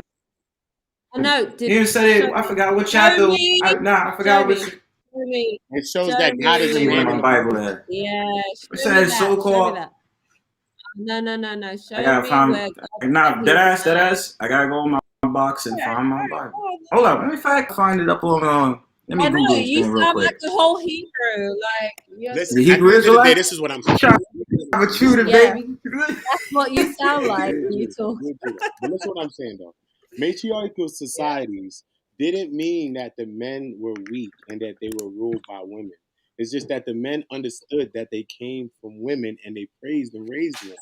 [SPEAKER 11] I know.
[SPEAKER 15] You said it. I forgot what chapter. I forgot which.
[SPEAKER 19] It shows that God is a man.
[SPEAKER 15] My Bible there.
[SPEAKER 11] Yeah.
[SPEAKER 15] It says so-called.
[SPEAKER 11] No. Show
[SPEAKER 15] I gotta
[SPEAKER 11] me
[SPEAKER 15] find.
[SPEAKER 11] where God
[SPEAKER 15] Nah,
[SPEAKER 11] said
[SPEAKER 15] that
[SPEAKER 11] he's
[SPEAKER 15] ass. I gotta go in my box and find my
[SPEAKER 11] Go
[SPEAKER 15] Bible.
[SPEAKER 11] on.
[SPEAKER 15] Hold up, let me find it up on. Let me
[SPEAKER 11] I know
[SPEAKER 15] Google this
[SPEAKER 11] you
[SPEAKER 15] thing real
[SPEAKER 11] sound
[SPEAKER 15] quick.
[SPEAKER 11] like a whole Hebrew. Like you're
[SPEAKER 20] Listen,
[SPEAKER 15] The
[SPEAKER 20] at
[SPEAKER 15] Hebrew
[SPEAKER 20] the end of the day,
[SPEAKER 15] Israelite.
[SPEAKER 20] this is what I'm saying.
[SPEAKER 15] Trying to have a tutor,
[SPEAKER 11] yeah.
[SPEAKER 15] baby.
[SPEAKER 11] That's what you sound like when you talk.
[SPEAKER 19] We'll do that. But listen what I'm saying though. Matriarchal societies didn't mean that the men were weak and that they were ruled by women. It's just that the men understood that they came from women and they praised and raised women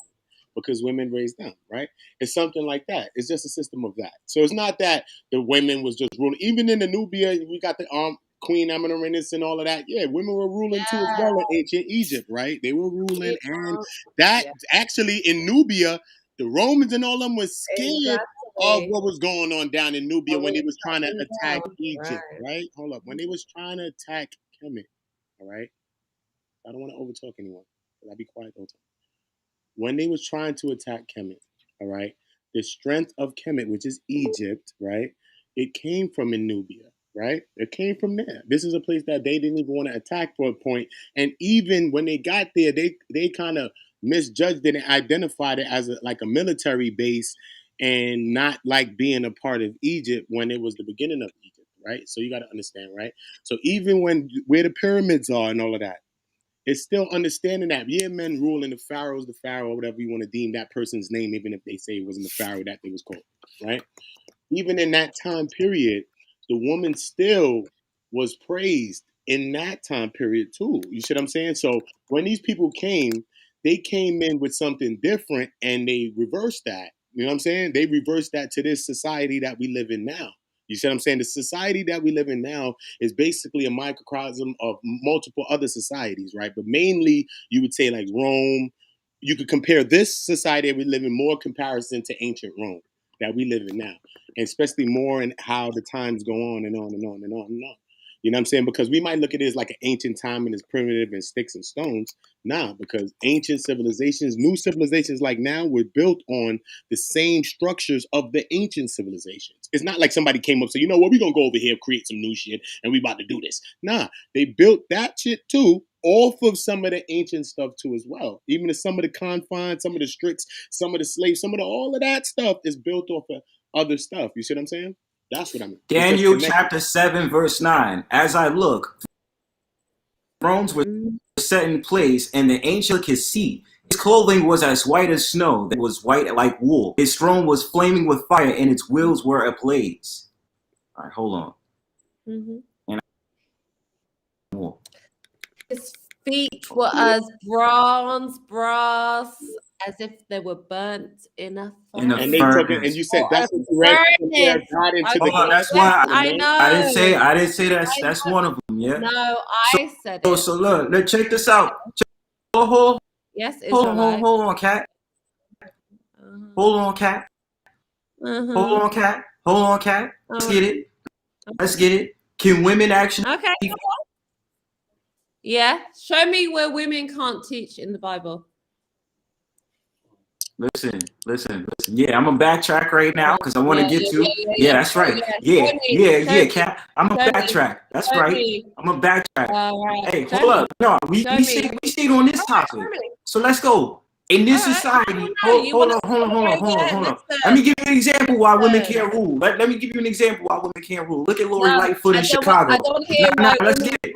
[SPEAKER 19] because women raised them, right? It's something like that. It's just a system of that. So it's not that the women was just ruling. Even in the Nubia, we got the Queen Amenorinitis and all of that. Yeah, women were ruling too as well in ancient Egypt, right? They were ruling, and that actually in Nubia, the Romans and all of them was scared of what was going on down in Nubia when they was trying to attack Egypt, right? Hold up. When they was trying to attack Kemet, all right? I don't want to overtalk anyone. I'll be quiet the whole time. When they was trying to attack Kemet, all right, the strength of Kemet, which is Egypt, right, it came from in Nubia, right? It came from there. This is a place that they didn't even want to attack for a point. And even when they got there, they kind of misjudged it and identified it as like a military base and not like being a part of Egypt when it was the beginning of Egypt, right? So you got to understand, right? So even when where the pyramids are and all of that, it's still understanding that, yeah, men ruling the pharaoh, whatever you want to deem that person's name, even if they say it wasn't the pharaoh that they was called, right? Even in that time period, the woman still was praised in that time period too. You see what I'm saying? So when these people came, they came in with something different and they reversed that. You know what I'm saying? They reversed that to this society that we live in now. You see what I'm saying? The society that we live in now is basically a microcosm of multiple other societies, right? But mainly you would say like Rome. You could compare this society that we live in more comparison to ancient Rome that we live in now, and especially more in how the times go on and on and on and on and on. You know what I'm saying? Because we might look at it as like an ancient time and it's primitive and sticks and stones. Nah, because ancient civilizations, new civilizations like now were built on the same structures of the ancient civilizations. It's not like somebody came up and said, you know what, we're going to go over here, create some new shit, and we about to do this. Nah, they built that shit too off of some of the ancient stuff too as well. Even if some of the confines, some of the stricts, some of the slaves, some of the, all of that stuff is built off of other stuff. You see what I'm saying? That's what I mean.
[SPEAKER 15] Daniel chapter 7, verse 9. As I look, thrones were set in place, and the angel could see. His clothing was as white as snow, that was white like wool. His throne was flaming with fire, and its wheels were ablaze. All right, hold on. And
[SPEAKER 11] His feet were as bronze, brass, as if they were burnt in a furnace.
[SPEAKER 19] And they took it, and you said that's what you read. Compare God into the
[SPEAKER 15] hold on, that's
[SPEAKER 11] Yes,
[SPEAKER 15] why
[SPEAKER 11] I know.
[SPEAKER 15] I didn't say that's one of them. Yeah.
[SPEAKER 11] No, I said it.
[SPEAKER 15] So look, let's check this out. Hold
[SPEAKER 11] Yes,
[SPEAKER 15] on, hold on, cat. Hold on, cat. Hold on, cat. Hold on, cat. Let's get it. Let's get it. Can women actually?
[SPEAKER 11] Okay. Yeah. Show me where women can't teach in the Bible.
[SPEAKER 15] Listen. Yeah, I'm gonna backtrack right now because I want to get to. Yeah, that's right. Yeah, cat. I'm gonna backtrack. That's right. I'm gonna backtrack. Hey, hold up. No, we stayed on this topic. So let's go. In this society, hold on. Let me give you an example why women can't rule. Let me give you an example why women can't rule. Look at Lori Lightfoot in Chicago. Nah, let's get it.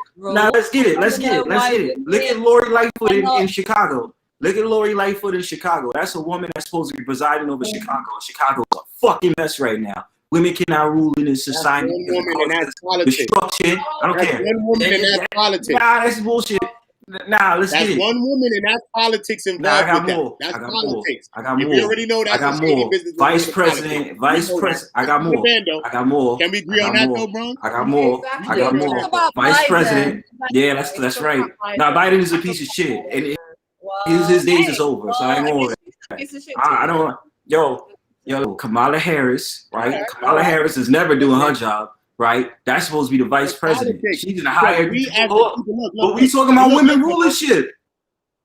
[SPEAKER 15] Let's get it. Look at Lori Lightfoot in Chicago. Look at Lori Lightfoot in Chicago. That's a woman that's supposed to be presiding over Chicago. Chicago's a fucking mess right now. Women cannot rule in this society.
[SPEAKER 19] That's one woman, and that's politics.
[SPEAKER 15] Destruction. I don't care.
[SPEAKER 19] One woman, and that's politics.
[SPEAKER 15] Nah, that's bullshit. Nah, let's get it.
[SPEAKER 19] That's one woman, and that's politics involved.
[SPEAKER 15] Nah, I got
[SPEAKER 19] with
[SPEAKER 15] more.
[SPEAKER 19] That. That's
[SPEAKER 15] I got
[SPEAKER 19] politics.
[SPEAKER 15] more. I got
[SPEAKER 19] if
[SPEAKER 15] more.
[SPEAKER 19] You already know that's
[SPEAKER 15] I got more. Vice President. I got more. I got more.
[SPEAKER 19] Can we agree on that though, bro?
[SPEAKER 15] I got more. I got more. Vice President. Yeah, that's right. Now Biden is a piece of shit, and his days is over. So I ain't going with that. I don't. Yo, Kamala Harris, right? Kamala Harris is never doing her job. Right, that's supposed to be the vice president. She's in a higher. But we talking about women rulership.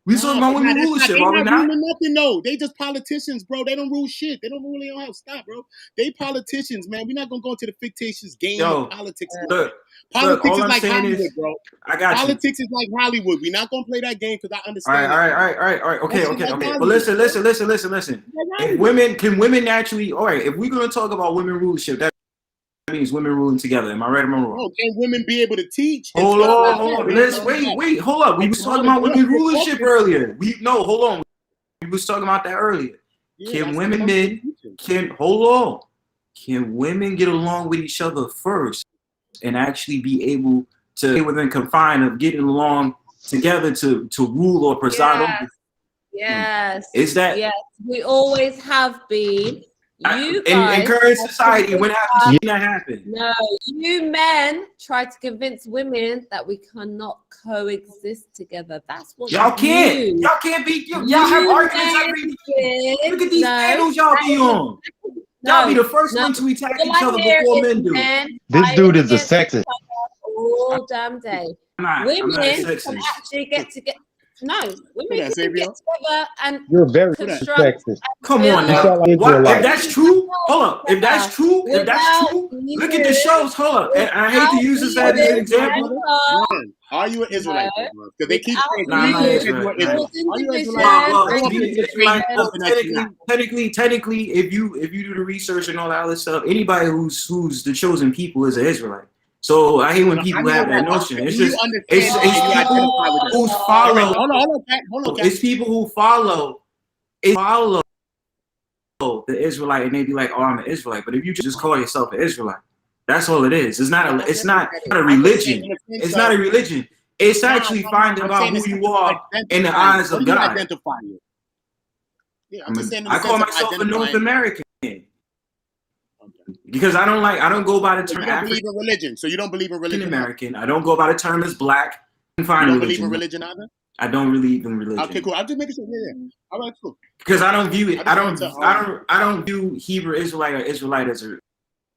[SPEAKER 15] We talking about women rulership,
[SPEAKER 19] They
[SPEAKER 15] are we
[SPEAKER 19] not
[SPEAKER 15] not?
[SPEAKER 19] ruling nothing, though. They just politicians, bro. They don't rule shit. They don't really don't have stop, bro. They politicians, man. We're not gonna go into the fictitious game of politics.
[SPEAKER 15] Look,
[SPEAKER 19] Politics
[SPEAKER 15] all
[SPEAKER 19] is
[SPEAKER 15] I'm
[SPEAKER 19] like
[SPEAKER 15] saying
[SPEAKER 19] Hollywood,
[SPEAKER 15] is,
[SPEAKER 19] bro.
[SPEAKER 15] I got you.
[SPEAKER 19] Politics is like Hollywood. We're not gonna play that game because I
[SPEAKER 15] All
[SPEAKER 19] understand.
[SPEAKER 15] right. Okay. But listen. If women can women naturally, all right, if we're gonna talk about women rulership, that means women ruling together. Am I right or am I wrong?
[SPEAKER 19] Oh, can women be able to teach?
[SPEAKER 15] Hold on. Let's wait. Hold up. We was talking about women rulership earlier. Hold on. We was talking about that earlier. Can women get along with each other first and actually be able to stay within confine of getting along together to rule or preside over?
[SPEAKER 11] Yes.
[SPEAKER 15] Is that
[SPEAKER 11] yes? We always have been. You
[SPEAKER 15] in
[SPEAKER 11] guys
[SPEAKER 15] current
[SPEAKER 11] have
[SPEAKER 15] society? When have you seen that happen?
[SPEAKER 11] No, you men try to convince women that we cannot coexist together. That's what
[SPEAKER 15] Y'all can't.
[SPEAKER 11] you-
[SPEAKER 15] Y'all can't be. Y'all
[SPEAKER 11] you
[SPEAKER 15] have arguments
[SPEAKER 11] men
[SPEAKER 15] every.
[SPEAKER 11] did.
[SPEAKER 15] Look at these
[SPEAKER 11] No,
[SPEAKER 15] panels y'all be on. Y'all be the first one to attack
[SPEAKER 11] All
[SPEAKER 15] each
[SPEAKER 11] I
[SPEAKER 15] other
[SPEAKER 11] hear
[SPEAKER 15] before
[SPEAKER 11] is
[SPEAKER 15] men do.
[SPEAKER 11] men
[SPEAKER 8] This dude
[SPEAKER 11] fighting
[SPEAKER 8] is a
[SPEAKER 11] against
[SPEAKER 8] sexist.
[SPEAKER 11] each other all damn day.
[SPEAKER 15] I'm not a
[SPEAKER 11] Women can
[SPEAKER 15] sexist.
[SPEAKER 11] actually get together. No, women
[SPEAKER 19] that,
[SPEAKER 11] can get together and
[SPEAKER 8] You're very
[SPEAKER 11] construct.
[SPEAKER 8] sexist.
[SPEAKER 15] Come
[SPEAKER 11] You
[SPEAKER 15] on
[SPEAKER 8] You
[SPEAKER 15] now.
[SPEAKER 8] sound like
[SPEAKER 15] What if
[SPEAKER 8] Israelite.
[SPEAKER 15] that's true? Hold up. If that's true, look at the shows. Hold up. And I hate to use this as an example.
[SPEAKER 19] Are you an Israelite? Because they keep saying,
[SPEAKER 15] Nah, I'm not Israelite.
[SPEAKER 19] Are you Israelite?
[SPEAKER 15] Well, to be Israelite, technically, if you do the research and all that other stuff, anybody who's the chosen people is an Israelite. So I hate when people have that notion. It's just it's people who follow. It's people who follow the Israelite, and they be like, "Oh, I'm an Israelite." But if you just call yourself an Israelite, that's all it is. It's not a religion. It's not a religion. It's actually finding out who you are in the eyes of God.
[SPEAKER 19] Identify you. Yeah, I'm just saying
[SPEAKER 15] I call myself a North American because I don't go by the term
[SPEAKER 19] you don't believe in religion. So you don't believe in religion.
[SPEAKER 15] American. I don't go by the term as black.
[SPEAKER 19] You don't believe in religion either?
[SPEAKER 15] I don't believe in religion.
[SPEAKER 19] Okay, cool. I'm just making sure. Yeah. All right, cool.
[SPEAKER 15] Because I don't view it. I don't view Hebrew Israelite or Israelite as a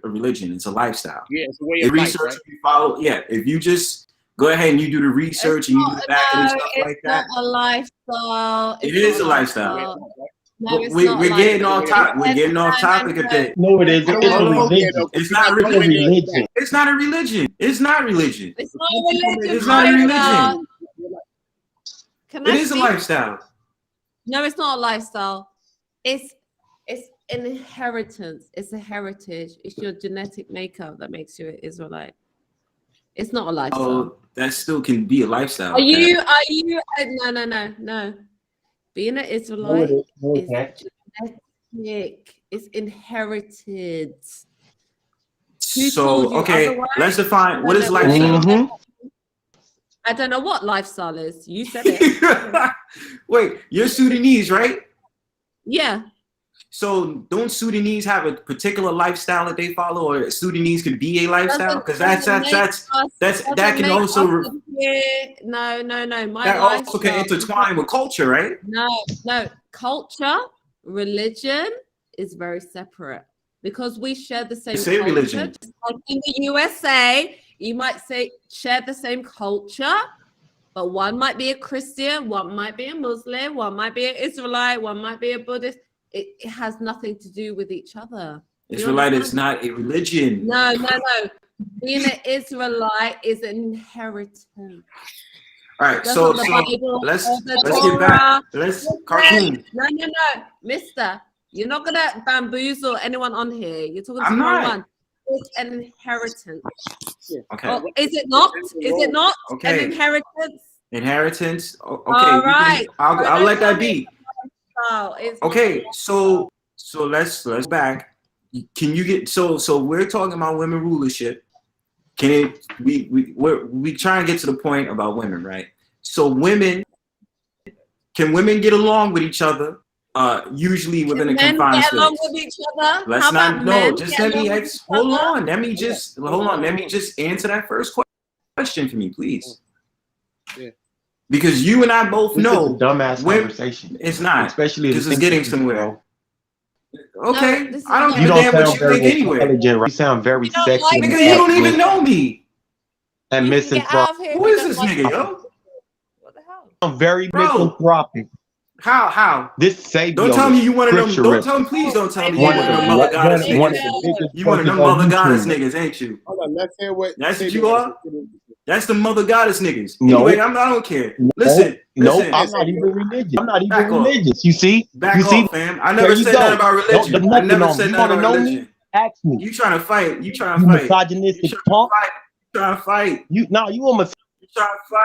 [SPEAKER 15] religion. It's a lifestyle.
[SPEAKER 19] Yeah, it's a way of life, right?
[SPEAKER 15] You follow. Yeah, if you just go ahead and you do the research and you do the back and stuff like that.
[SPEAKER 11] It's not a lifestyle.
[SPEAKER 15] It is a lifestyle.
[SPEAKER 11] No, it's
[SPEAKER 15] we're
[SPEAKER 11] not
[SPEAKER 15] getting off topic. We're getting off topic a bit.
[SPEAKER 8] No, it isn't. It's a religion.
[SPEAKER 15] It's not a religion. It's not a religion. It's not religion.
[SPEAKER 11] It's not a religion.
[SPEAKER 15] It's not a religion.
[SPEAKER 11] Can
[SPEAKER 15] It
[SPEAKER 11] I
[SPEAKER 15] is a
[SPEAKER 11] speak?
[SPEAKER 15] lifestyle.
[SPEAKER 11] No, it's not a lifestyle. It's an inheritance. It's a heritage. It's your genetic makeup that makes you an Israelite. It's not a lifestyle.
[SPEAKER 15] Oh, that still can be a lifestyle.
[SPEAKER 11] Are you? No. Being an Israelite is genetic. It's inherited.
[SPEAKER 15] So okay, let's define what is lifestyle.
[SPEAKER 11] I don't know what lifestyle is. You said it.
[SPEAKER 15] Wait, you're Sudanese, right?
[SPEAKER 11] Yeah.
[SPEAKER 15] So don't Sudanese have a particular lifestyle that they follow, or Sudanese could be a lifestyle? Because that can also
[SPEAKER 11] no. My
[SPEAKER 15] that
[SPEAKER 11] lifestyle,
[SPEAKER 15] also can intertwine with culture, right?
[SPEAKER 11] No. Culture, religion is very separate because we share the same culture.
[SPEAKER 15] Religion.
[SPEAKER 11] Just like in the USA, you might share the same culture, but one might be a Christian, one might be a Muslim, one might be an Israelite, one might be a Buddhist. It has nothing to do with each other.
[SPEAKER 15] Israelite is not a religion.
[SPEAKER 11] No. Being an Israelite is an inheritance.
[SPEAKER 15] All right, so let's get back. Let's cartoon.
[SPEAKER 11] No, Mister. You're not gonna bamboozle anyone on here. You're talking to
[SPEAKER 15] I'm
[SPEAKER 11] the wrong
[SPEAKER 15] not.
[SPEAKER 11] one. It's an inheritance.
[SPEAKER 15] Okay.
[SPEAKER 11] Oh, is it not? Is it not
[SPEAKER 15] Okay.
[SPEAKER 11] an inheritance?
[SPEAKER 15] Inheritance. Okay.
[SPEAKER 11] All right.
[SPEAKER 15] I'll let that be.
[SPEAKER 11] It's
[SPEAKER 15] Okay. So let's back. Can you get so we're talking about women rulership. Can it we try and get to the point about women, right? So can women get along with each other? Usually within a confined space.
[SPEAKER 11] along with each other?
[SPEAKER 15] Let's not
[SPEAKER 11] men
[SPEAKER 15] just
[SPEAKER 11] get
[SPEAKER 15] let me
[SPEAKER 11] along with each
[SPEAKER 15] hold
[SPEAKER 11] other?
[SPEAKER 15] on. Let me just answer that first question for me, please.
[SPEAKER 19] Yeah.
[SPEAKER 15] Because you and I both know
[SPEAKER 8] dumbass conversation.
[SPEAKER 15] It's not,
[SPEAKER 8] especially
[SPEAKER 15] because it's getting somewhere. Okay,
[SPEAKER 11] No,
[SPEAKER 15] I don't
[SPEAKER 8] You
[SPEAKER 15] give a damn
[SPEAKER 8] don't
[SPEAKER 15] what
[SPEAKER 8] sound
[SPEAKER 15] you
[SPEAKER 8] very
[SPEAKER 15] think anyway.
[SPEAKER 8] intelligent, right? You sound very sexy.
[SPEAKER 15] Nigga, you don't even know me.
[SPEAKER 8] And
[SPEAKER 11] Get out of
[SPEAKER 8] misinformed.
[SPEAKER 11] here.
[SPEAKER 15] Who is this nigga, yo?
[SPEAKER 11] What the hell?
[SPEAKER 8] very misanthropic.
[SPEAKER 15] How?
[SPEAKER 8] This Savior.
[SPEAKER 15] Don't tell me you one of them. Don't tell me, please don't tell me you one of them mother goddess niggas. You one of them mother goddess niggas, ain't you?
[SPEAKER 19] Hold on, let's hear what.
[SPEAKER 15] That's what you are? That's the mother goddess niggas.
[SPEAKER 8] No.
[SPEAKER 15] Anyway, I don't care.
[SPEAKER 8] No,
[SPEAKER 15] Listen.
[SPEAKER 8] I'm not even religious. I'm not even religious. You see?
[SPEAKER 15] Back off, fam. I never said nothing about religion. I never said nothing about religion.
[SPEAKER 8] Ask me.
[SPEAKER 15] You trying to fight? You trying
[SPEAKER 8] You
[SPEAKER 15] to fight?
[SPEAKER 8] misogynistic punk.
[SPEAKER 15] You trying to fight?
[SPEAKER 8] You a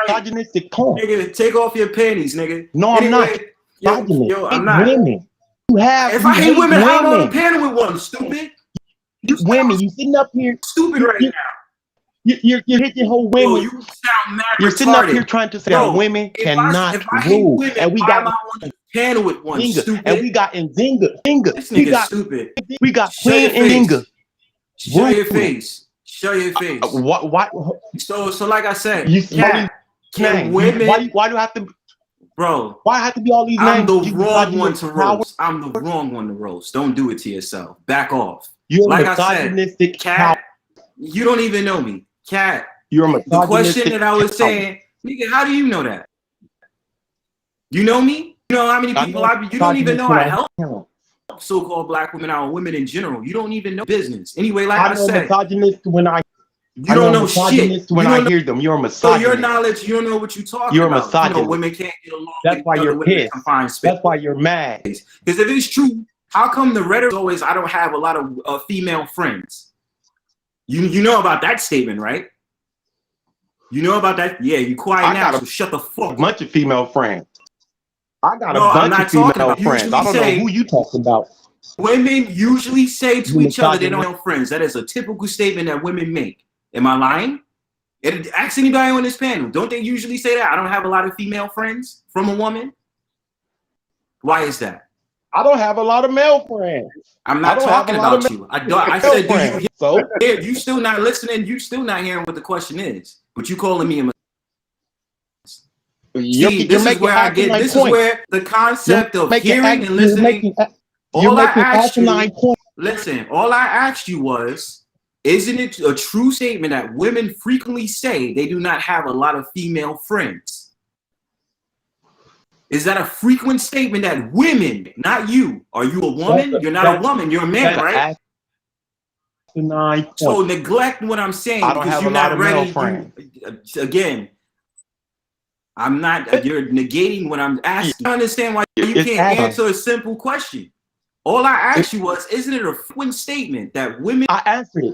[SPEAKER 8] misogynistic punk.
[SPEAKER 15] Nigga, take off your panties, nigga.
[SPEAKER 8] No, I'm not.
[SPEAKER 15] Yo, I'm not.
[SPEAKER 8] Women. If I
[SPEAKER 15] hate women, I'm on the panel with one, stupid.
[SPEAKER 8] Women, you sitting up here.
[SPEAKER 15] Stupid right now.
[SPEAKER 8] You're hitting whole women.
[SPEAKER 15] Yo, you sound mad
[SPEAKER 8] You're sitting up here
[SPEAKER 15] retarded.
[SPEAKER 8] trying to say that women cannot rule. And we got
[SPEAKER 15] panel with one, stupid.
[SPEAKER 8] And we got Nzinga.
[SPEAKER 15] This nigga stupid.
[SPEAKER 8] We got Queen Nzinga.
[SPEAKER 15] Show your face. Show your face.
[SPEAKER 8] Why?
[SPEAKER 15] So like I said,
[SPEAKER 8] can
[SPEAKER 15] women?
[SPEAKER 8] Why do I have to?
[SPEAKER 15] Bro,
[SPEAKER 8] why have to be all these
[SPEAKER 15] I'm
[SPEAKER 8] names?
[SPEAKER 15] the wrong one to roast. I'm the wrong one to roast. Don't do it to yourself. Back off.
[SPEAKER 8] You're
[SPEAKER 15] like
[SPEAKER 8] misogynistic.
[SPEAKER 15] I said, Cat, you don't even know me. Cat,
[SPEAKER 8] you're a misogynistic.
[SPEAKER 15] The question that I was saying, nigga, how do you know that? You know me? You know how many people you don't even know I help so-called black women out, women in general. You don't even know business. Anyway, like I said,
[SPEAKER 8] misogynist when
[SPEAKER 15] you don't know shit.
[SPEAKER 8] When I hear them, you're a misogynist.
[SPEAKER 15] So your knowledge, you don't know what you're talking
[SPEAKER 8] you're
[SPEAKER 15] about.
[SPEAKER 8] A misogynist.
[SPEAKER 15] You know, women can't get along.
[SPEAKER 8] That's why you're pissed. That's why you're mad.
[SPEAKER 15] Because if it's true, how come the rhetoric is always, I don't have a lot of female friends? You know about that statement, right? You know about that? Yeah, you quiet now, so shut the fuck up.
[SPEAKER 8] A bunch of female friends. I got a bunch of female friends. I don't know who you talking about.
[SPEAKER 15] Women usually say to each other they don't have friends. That is a typical statement that women make. Am I lying? Ask anybody on this panel. Don't they usually say that? I don't have a lot of female friends from a woman. Why is that?
[SPEAKER 8] I don't have a lot of male friends.
[SPEAKER 15] I'm not talking about you. I said, do you hear? So you still not listening? You still not hearing what the question is? But you calling me a. See, this is where I get. This is where the concept of hearing and listening. All I asked you. Listen, all I asked you was. Isn't it a true statement that women frequently say they do not have a lot of female friends? Is that a frequent statement that women, not you, are you a woman? You're not a woman, you're a man, right? So neglect what I'm saying because you're not ready. Again, I'm not, you're negating what I'm asking. I understand why you can't answer a simple question. All I asked you was, isn't it a frequent statement that women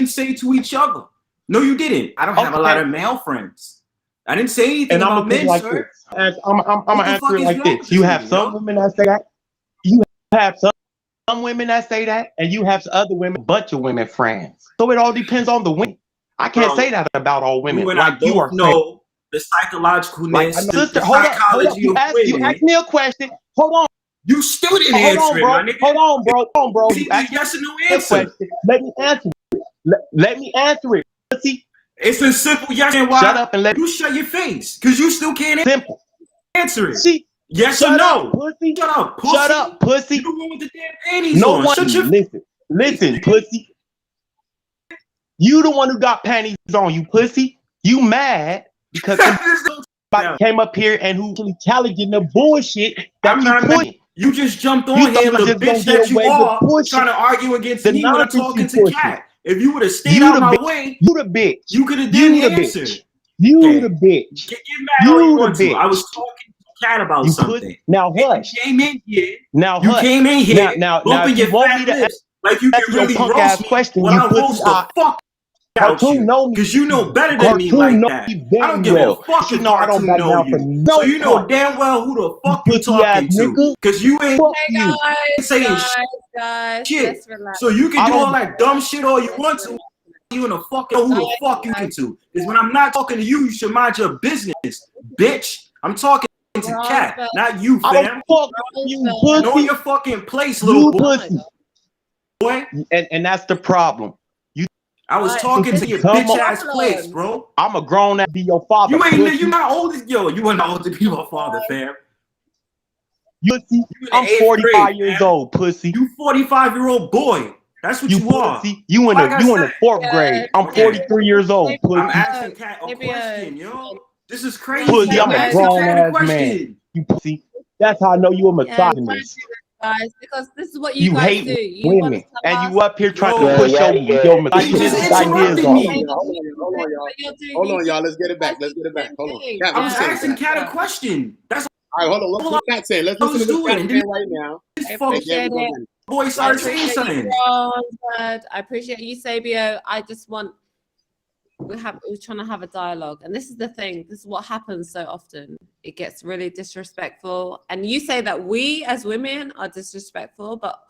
[SPEAKER 15] say to each other? No, you didn't. I don't have a lot of male friends. I didn't say anything about men, sir.
[SPEAKER 8] I'm gonna answer it like this. You have some women that say that. You have some women that say that, and you have other women, a bunch of women friends. So it all depends on the women. I can't say that about all women.
[SPEAKER 15] Like you are know the psychologicalness, the psychology of women.
[SPEAKER 8] You asked me a question. Hold on.
[SPEAKER 15] You still didn't answer it, my nigga.
[SPEAKER 8] Hold on, bro.
[SPEAKER 15] You yes or no answer.
[SPEAKER 8] Let me answer it. Let me answer it. See,
[SPEAKER 15] it's a simple yes and why.
[SPEAKER 8] Shut up and let
[SPEAKER 15] you shut your face, because you still can't answer it.
[SPEAKER 8] See,
[SPEAKER 15] yes or no.
[SPEAKER 8] Pussy.
[SPEAKER 15] Shut up, pussy.
[SPEAKER 8] Shut up, pussy.
[SPEAKER 15] You the one with the damn panties on.
[SPEAKER 8] Listen, pussy. You the one who got panties on, you pussy. You mad because somebody came up here and who challenging the bullshit that you put.
[SPEAKER 15] You just jumped on here, little bitch that you are, trying to argue against me when I'm talking to Cat. If you would have stayed out my way,
[SPEAKER 8] you the bitch.
[SPEAKER 15] You could have done the answer.
[SPEAKER 8] You the bitch.
[SPEAKER 15] Get mad all you want to. I was talking to Cat about something.
[SPEAKER 8] Now hush.
[SPEAKER 15] You came in here.
[SPEAKER 8] Now
[SPEAKER 15] you came in here.
[SPEAKER 8] Now
[SPEAKER 15] bumping your fat lips like you can really roast me.
[SPEAKER 8] Question.
[SPEAKER 15] When I roast the fuck out you, because you know better than me like that. I don't give a fuck if Cartoon know you. So you know damn well who the fuck you talking to, because you ain't saying shit. So you can do all that dumb shit all you want to. You and the fuck know who the fuck you can to. Because when I'm not talking to you, you should mind your business, bitch. I'm talking to Cat, not you, fam. Know your fucking place, little boy.
[SPEAKER 8] And that's the problem.
[SPEAKER 15] I was talking to your bitch ass place, bro.
[SPEAKER 8] I'm a grown ass be your father.
[SPEAKER 15] You not old as yo. You ain't old to be my father, fam.
[SPEAKER 8] I'm 45 years old, pussy.
[SPEAKER 15] You 45-year-old boy. That's what you are.
[SPEAKER 8] You in the fourth grade. I'm 43 years old, pussy.
[SPEAKER 15] I'm asking Cat a question, yo. This is crazy.
[SPEAKER 8] Pussy, I'm a
[SPEAKER 15] Ask a
[SPEAKER 8] grown
[SPEAKER 15] cat
[SPEAKER 8] ass man.
[SPEAKER 15] question.
[SPEAKER 8] You pussy. That's how I know you a
[SPEAKER 11] Yeah,
[SPEAKER 8] misogynist.
[SPEAKER 11] guys, because this is what you
[SPEAKER 8] You
[SPEAKER 11] guys
[SPEAKER 8] hate
[SPEAKER 11] do. You want to
[SPEAKER 8] women,
[SPEAKER 11] tell
[SPEAKER 8] and
[SPEAKER 11] us
[SPEAKER 8] you up here trying to
[SPEAKER 15] Yo,
[SPEAKER 8] push your
[SPEAKER 15] he just
[SPEAKER 8] misogynist ideas
[SPEAKER 15] interrupted
[SPEAKER 8] on.
[SPEAKER 15] me.
[SPEAKER 19] Hold on, y'all.
[SPEAKER 11] what you're doing.
[SPEAKER 19] Hold
[SPEAKER 11] You
[SPEAKER 19] on,
[SPEAKER 11] do
[SPEAKER 19] y'all. Let's get it back.
[SPEAKER 11] the
[SPEAKER 19] Let's get it back.
[SPEAKER 11] same
[SPEAKER 19] Hold on.
[SPEAKER 11] thing.
[SPEAKER 19] Cat,
[SPEAKER 15] I
[SPEAKER 19] what you
[SPEAKER 15] was
[SPEAKER 11] Yeah,
[SPEAKER 19] saying,
[SPEAKER 15] asking
[SPEAKER 19] Cat?
[SPEAKER 15] Cat a
[SPEAKER 11] yeah.
[SPEAKER 15] question. That's
[SPEAKER 19] All right, hold on.
[SPEAKER 15] all
[SPEAKER 19] What's Cat saying? Let's
[SPEAKER 15] I
[SPEAKER 19] listen
[SPEAKER 15] was
[SPEAKER 19] to what
[SPEAKER 15] doing.
[SPEAKER 19] Cat's
[SPEAKER 15] And then
[SPEAKER 19] saying right now.
[SPEAKER 15] this
[SPEAKER 11] I
[SPEAKER 15] fucking
[SPEAKER 19] And then
[SPEAKER 11] appreciate
[SPEAKER 19] we go
[SPEAKER 11] it.
[SPEAKER 19] in.
[SPEAKER 15] boy
[SPEAKER 11] I
[SPEAKER 15] started saying
[SPEAKER 11] appreciate you,
[SPEAKER 15] something.
[SPEAKER 11] Bronze. I appreciate you, Sabio. I just want we're trying to have a dialogue, and this is the thing. This is what happens so often. It gets really disrespectful, and you say that we as women are disrespectful, but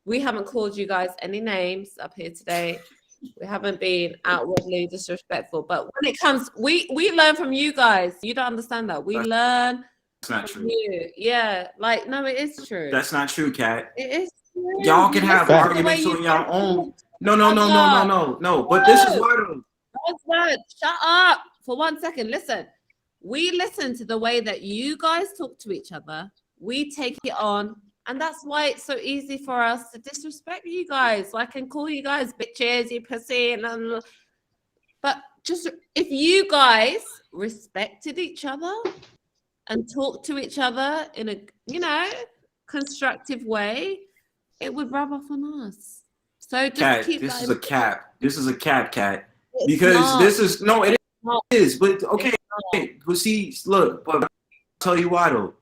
[SPEAKER 11] we haven't called you guys any names up here today. We haven't been outwardly disrespectful, but when it comes, we learn from you guys. You don't understand that. We learn
[SPEAKER 15] That's not
[SPEAKER 11] from
[SPEAKER 15] true.
[SPEAKER 11] you. Yeah, like no, it is true.
[SPEAKER 15] That's not true, Cat.
[SPEAKER 11] It is true.
[SPEAKER 15] Y'all can
[SPEAKER 11] You
[SPEAKER 15] have
[SPEAKER 11] listen to the way
[SPEAKER 15] arguments
[SPEAKER 11] you
[SPEAKER 15] on your own. No.
[SPEAKER 11] No.
[SPEAKER 15] But this is why though.
[SPEAKER 11] Oswald, shut up for 1 second. Listen, we listen to the way that you guys talk to each other. We take it on, and that's why it's so easy for us to disrespect you guys. So I can call you guys bitches, you pussy, but just if you guys respected each other and talked to each other in a constructive way, it would rub off on us. So just
[SPEAKER 15] Cat,
[SPEAKER 11] keep
[SPEAKER 15] this
[SPEAKER 11] that
[SPEAKER 15] is
[SPEAKER 11] in
[SPEAKER 15] a cap. This is a Cat.
[SPEAKER 11] It's
[SPEAKER 15] Because
[SPEAKER 11] not.
[SPEAKER 15] this is no, it
[SPEAKER 11] not.
[SPEAKER 15] is. But okay, but see, look, but I'll tell you why though.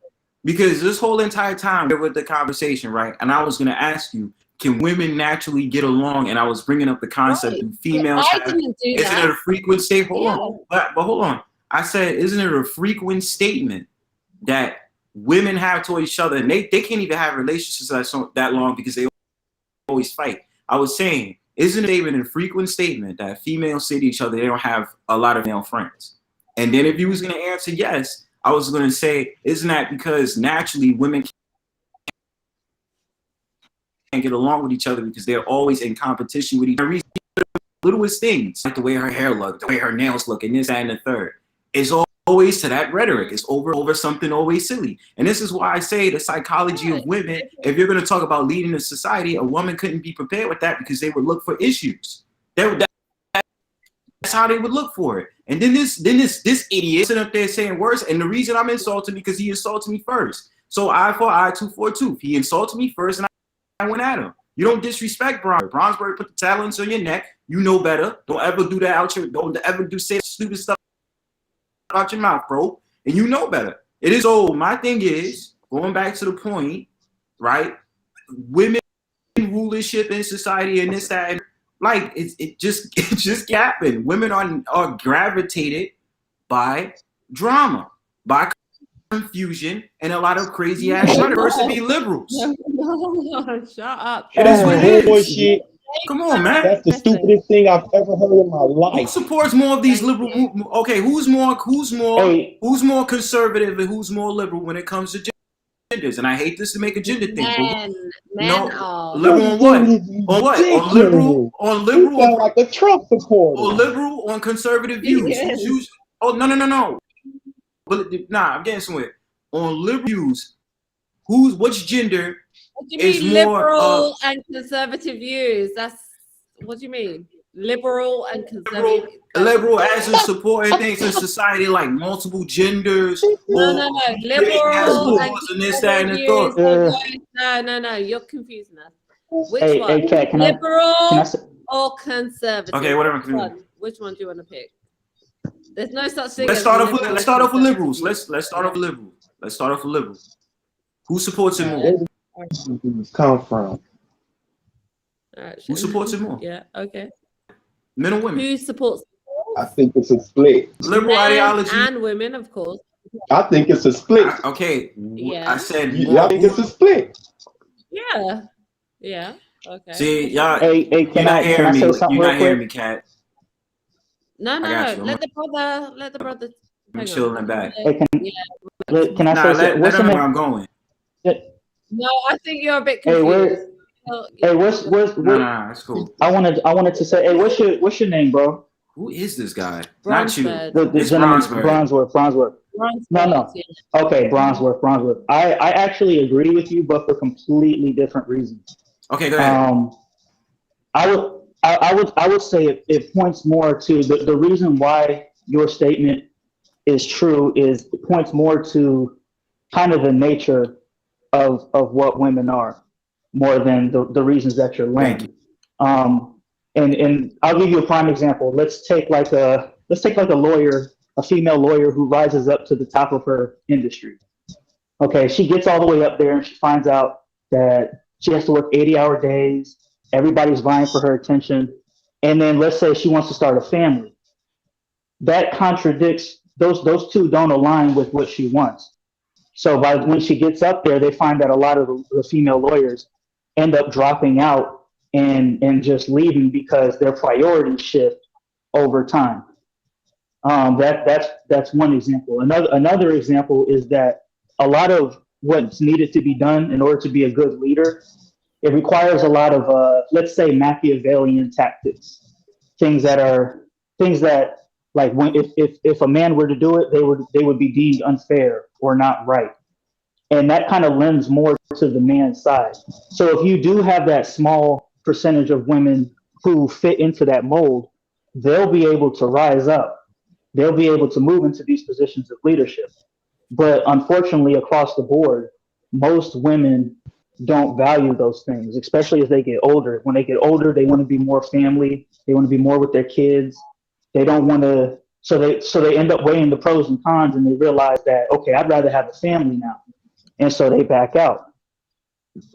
[SPEAKER 15] Because this whole entire time with the conversation, right? And I was gonna ask you, can women naturally get along? And I was bringing up the concept of females
[SPEAKER 11] I
[SPEAKER 15] have.
[SPEAKER 11] didn't do
[SPEAKER 15] Isn't
[SPEAKER 11] that.
[SPEAKER 15] it a frequent state? Hold
[SPEAKER 11] Yeah.
[SPEAKER 15] on, but hold on. I said, isn't it a frequent statement that women have to each other, and they can't even have relationships that long because they always fight. I was saying, isn't it even a frequent statement that females say to each other they don't have a lot of male friends? And then if you was going to answer yes, I was going to say, isn't that because naturally women can't get along with each other because they're always in competition with each other? Littlest things, like the way her hair look, the way her nails look, and this, that, and the third. It's always to that rhetoric. It's over something always silly. And this is why I say the psychology of women, if you're going to talk about leading a society, a woman couldn't be prepared with that because they would look for issues. That's how they would look for it. And then this idiot sitting up there saying words. And the reason I'm insulted because he insulted me first. So eye for eye, tooth for tooth. He insulted me first, and I went at him. You don't disrespect Bronzeberg. Bronzeberg put the talons on your neck. You know better. Don't ever do that out your. Don't ever say stupid stuff out your mouth, bro. And you know better. It is old. My thing is going back to the point, right? Women rulership in society and this, that, and like it just happened. Women are gravitated by drama, by confusion, and a lot of crazy ass shit versus be liberals.
[SPEAKER 11] No, shut up.
[SPEAKER 15] It is what it is.
[SPEAKER 8] Shit.
[SPEAKER 15] Come on, man.
[SPEAKER 8] That's the stupidest thing I've ever heard in my life.
[SPEAKER 15] Who supports more of these liberal movements? Okay, who's more conservative and who's more liberal when it comes to genders? And I hate this to make a gender thing.
[SPEAKER 11] Men are
[SPEAKER 15] liberal on what? On what? On liberal? On liberal?
[SPEAKER 8] You sound like a Trump supporter.
[SPEAKER 15] Or liberal on conservative views?
[SPEAKER 11] Yes.
[SPEAKER 15] Oh no. But I'm getting somewhere. On liberal views, which gender?
[SPEAKER 11] What do you mean liberal and conservative views? What do you mean? Liberal and conservative.
[SPEAKER 15] Liberal as in supporting things in society like multiple genders.
[SPEAKER 11] No. Liberal and
[SPEAKER 15] this, that, and the
[SPEAKER 11] views.
[SPEAKER 15] thought.
[SPEAKER 11] No. You're confusing us. Which
[SPEAKER 12] Hey,
[SPEAKER 11] one?
[SPEAKER 12] Kat,
[SPEAKER 11] Liberal
[SPEAKER 12] can I say,
[SPEAKER 11] or conservative?
[SPEAKER 15] Okay, whatever.
[SPEAKER 11] Which one do you want to pick? There's no such thing.
[SPEAKER 15] Let's start off with liberals. Let's start off with liberals. Who supports it more?
[SPEAKER 8] Come from.
[SPEAKER 15] Who supports it more?
[SPEAKER 11] Yeah. Okay.
[SPEAKER 15] Men or women?
[SPEAKER 11] Who supports?
[SPEAKER 8] I think it's a split.
[SPEAKER 15] Liberal ideology
[SPEAKER 11] and women, of course.
[SPEAKER 8] I think it's a split.
[SPEAKER 15] Okay.
[SPEAKER 11] Yeah.
[SPEAKER 15] I said.
[SPEAKER 8] I think it's a split.
[SPEAKER 11] Yeah. Okay.
[SPEAKER 15] See, y'all.
[SPEAKER 12] Hey, can I say something
[SPEAKER 15] You're
[SPEAKER 12] real
[SPEAKER 15] not hearing
[SPEAKER 12] quick?
[SPEAKER 15] me, Kat.
[SPEAKER 11] No. Let the brother.
[SPEAKER 15] I'm chilling back.
[SPEAKER 12] Hey, can I say something?
[SPEAKER 15] Let them know where I'm going.
[SPEAKER 11] No, I think you're a bit
[SPEAKER 12] Hey,
[SPEAKER 11] confused.
[SPEAKER 12] No,
[SPEAKER 15] that's cool.
[SPEAKER 12] I wanted to say, hey, what's your name, bro?
[SPEAKER 15] Who is this guy?
[SPEAKER 11] Bronzeberg.
[SPEAKER 12] Not you. The gentleman, Bronzeworth. No. Okay, Bronzeworth. I actually agree with you, but for completely different reasons.
[SPEAKER 15] Okay, go ahead.
[SPEAKER 12] I would say it points more to the reason why your statement is true is it points more to kind of the nature of what women are, more than the reasons that you're laying. And I'll give you a prime example. Let's take like a lawyer, a female lawyer who rises up to the top of her industry. Okay, she gets all the way up there and she finds out that she has to work 80-hour days. Everybody's vying for her attention. And then let's say she wants to start a family. That contradicts, those two don't align with what she wants. So when she gets up there, they find that a lot of the female lawyers end up dropping out and just leaving because their priorities shift over time. That's one example. Another example is that a lot of what's needed to be done in order to be a good leader, it requires a lot of let's say Machiavellian tactics, things that like when if a man were to do it, they would be deemed unfair or not right. And that kind of lends more to the man's side. So if you do have that small percentage of women who fit into that mold, they'll be able to rise up. They'll be able to move into these positions of leadership. But unfortunately, across the board, most women don't value those things, especially as they get older. When they get older, they want to be more family. They want to be more with their kids. They don't want to. So they end up weighing the pros and cons, and they realize that, okay, I'd rather have a family now, and so they back out.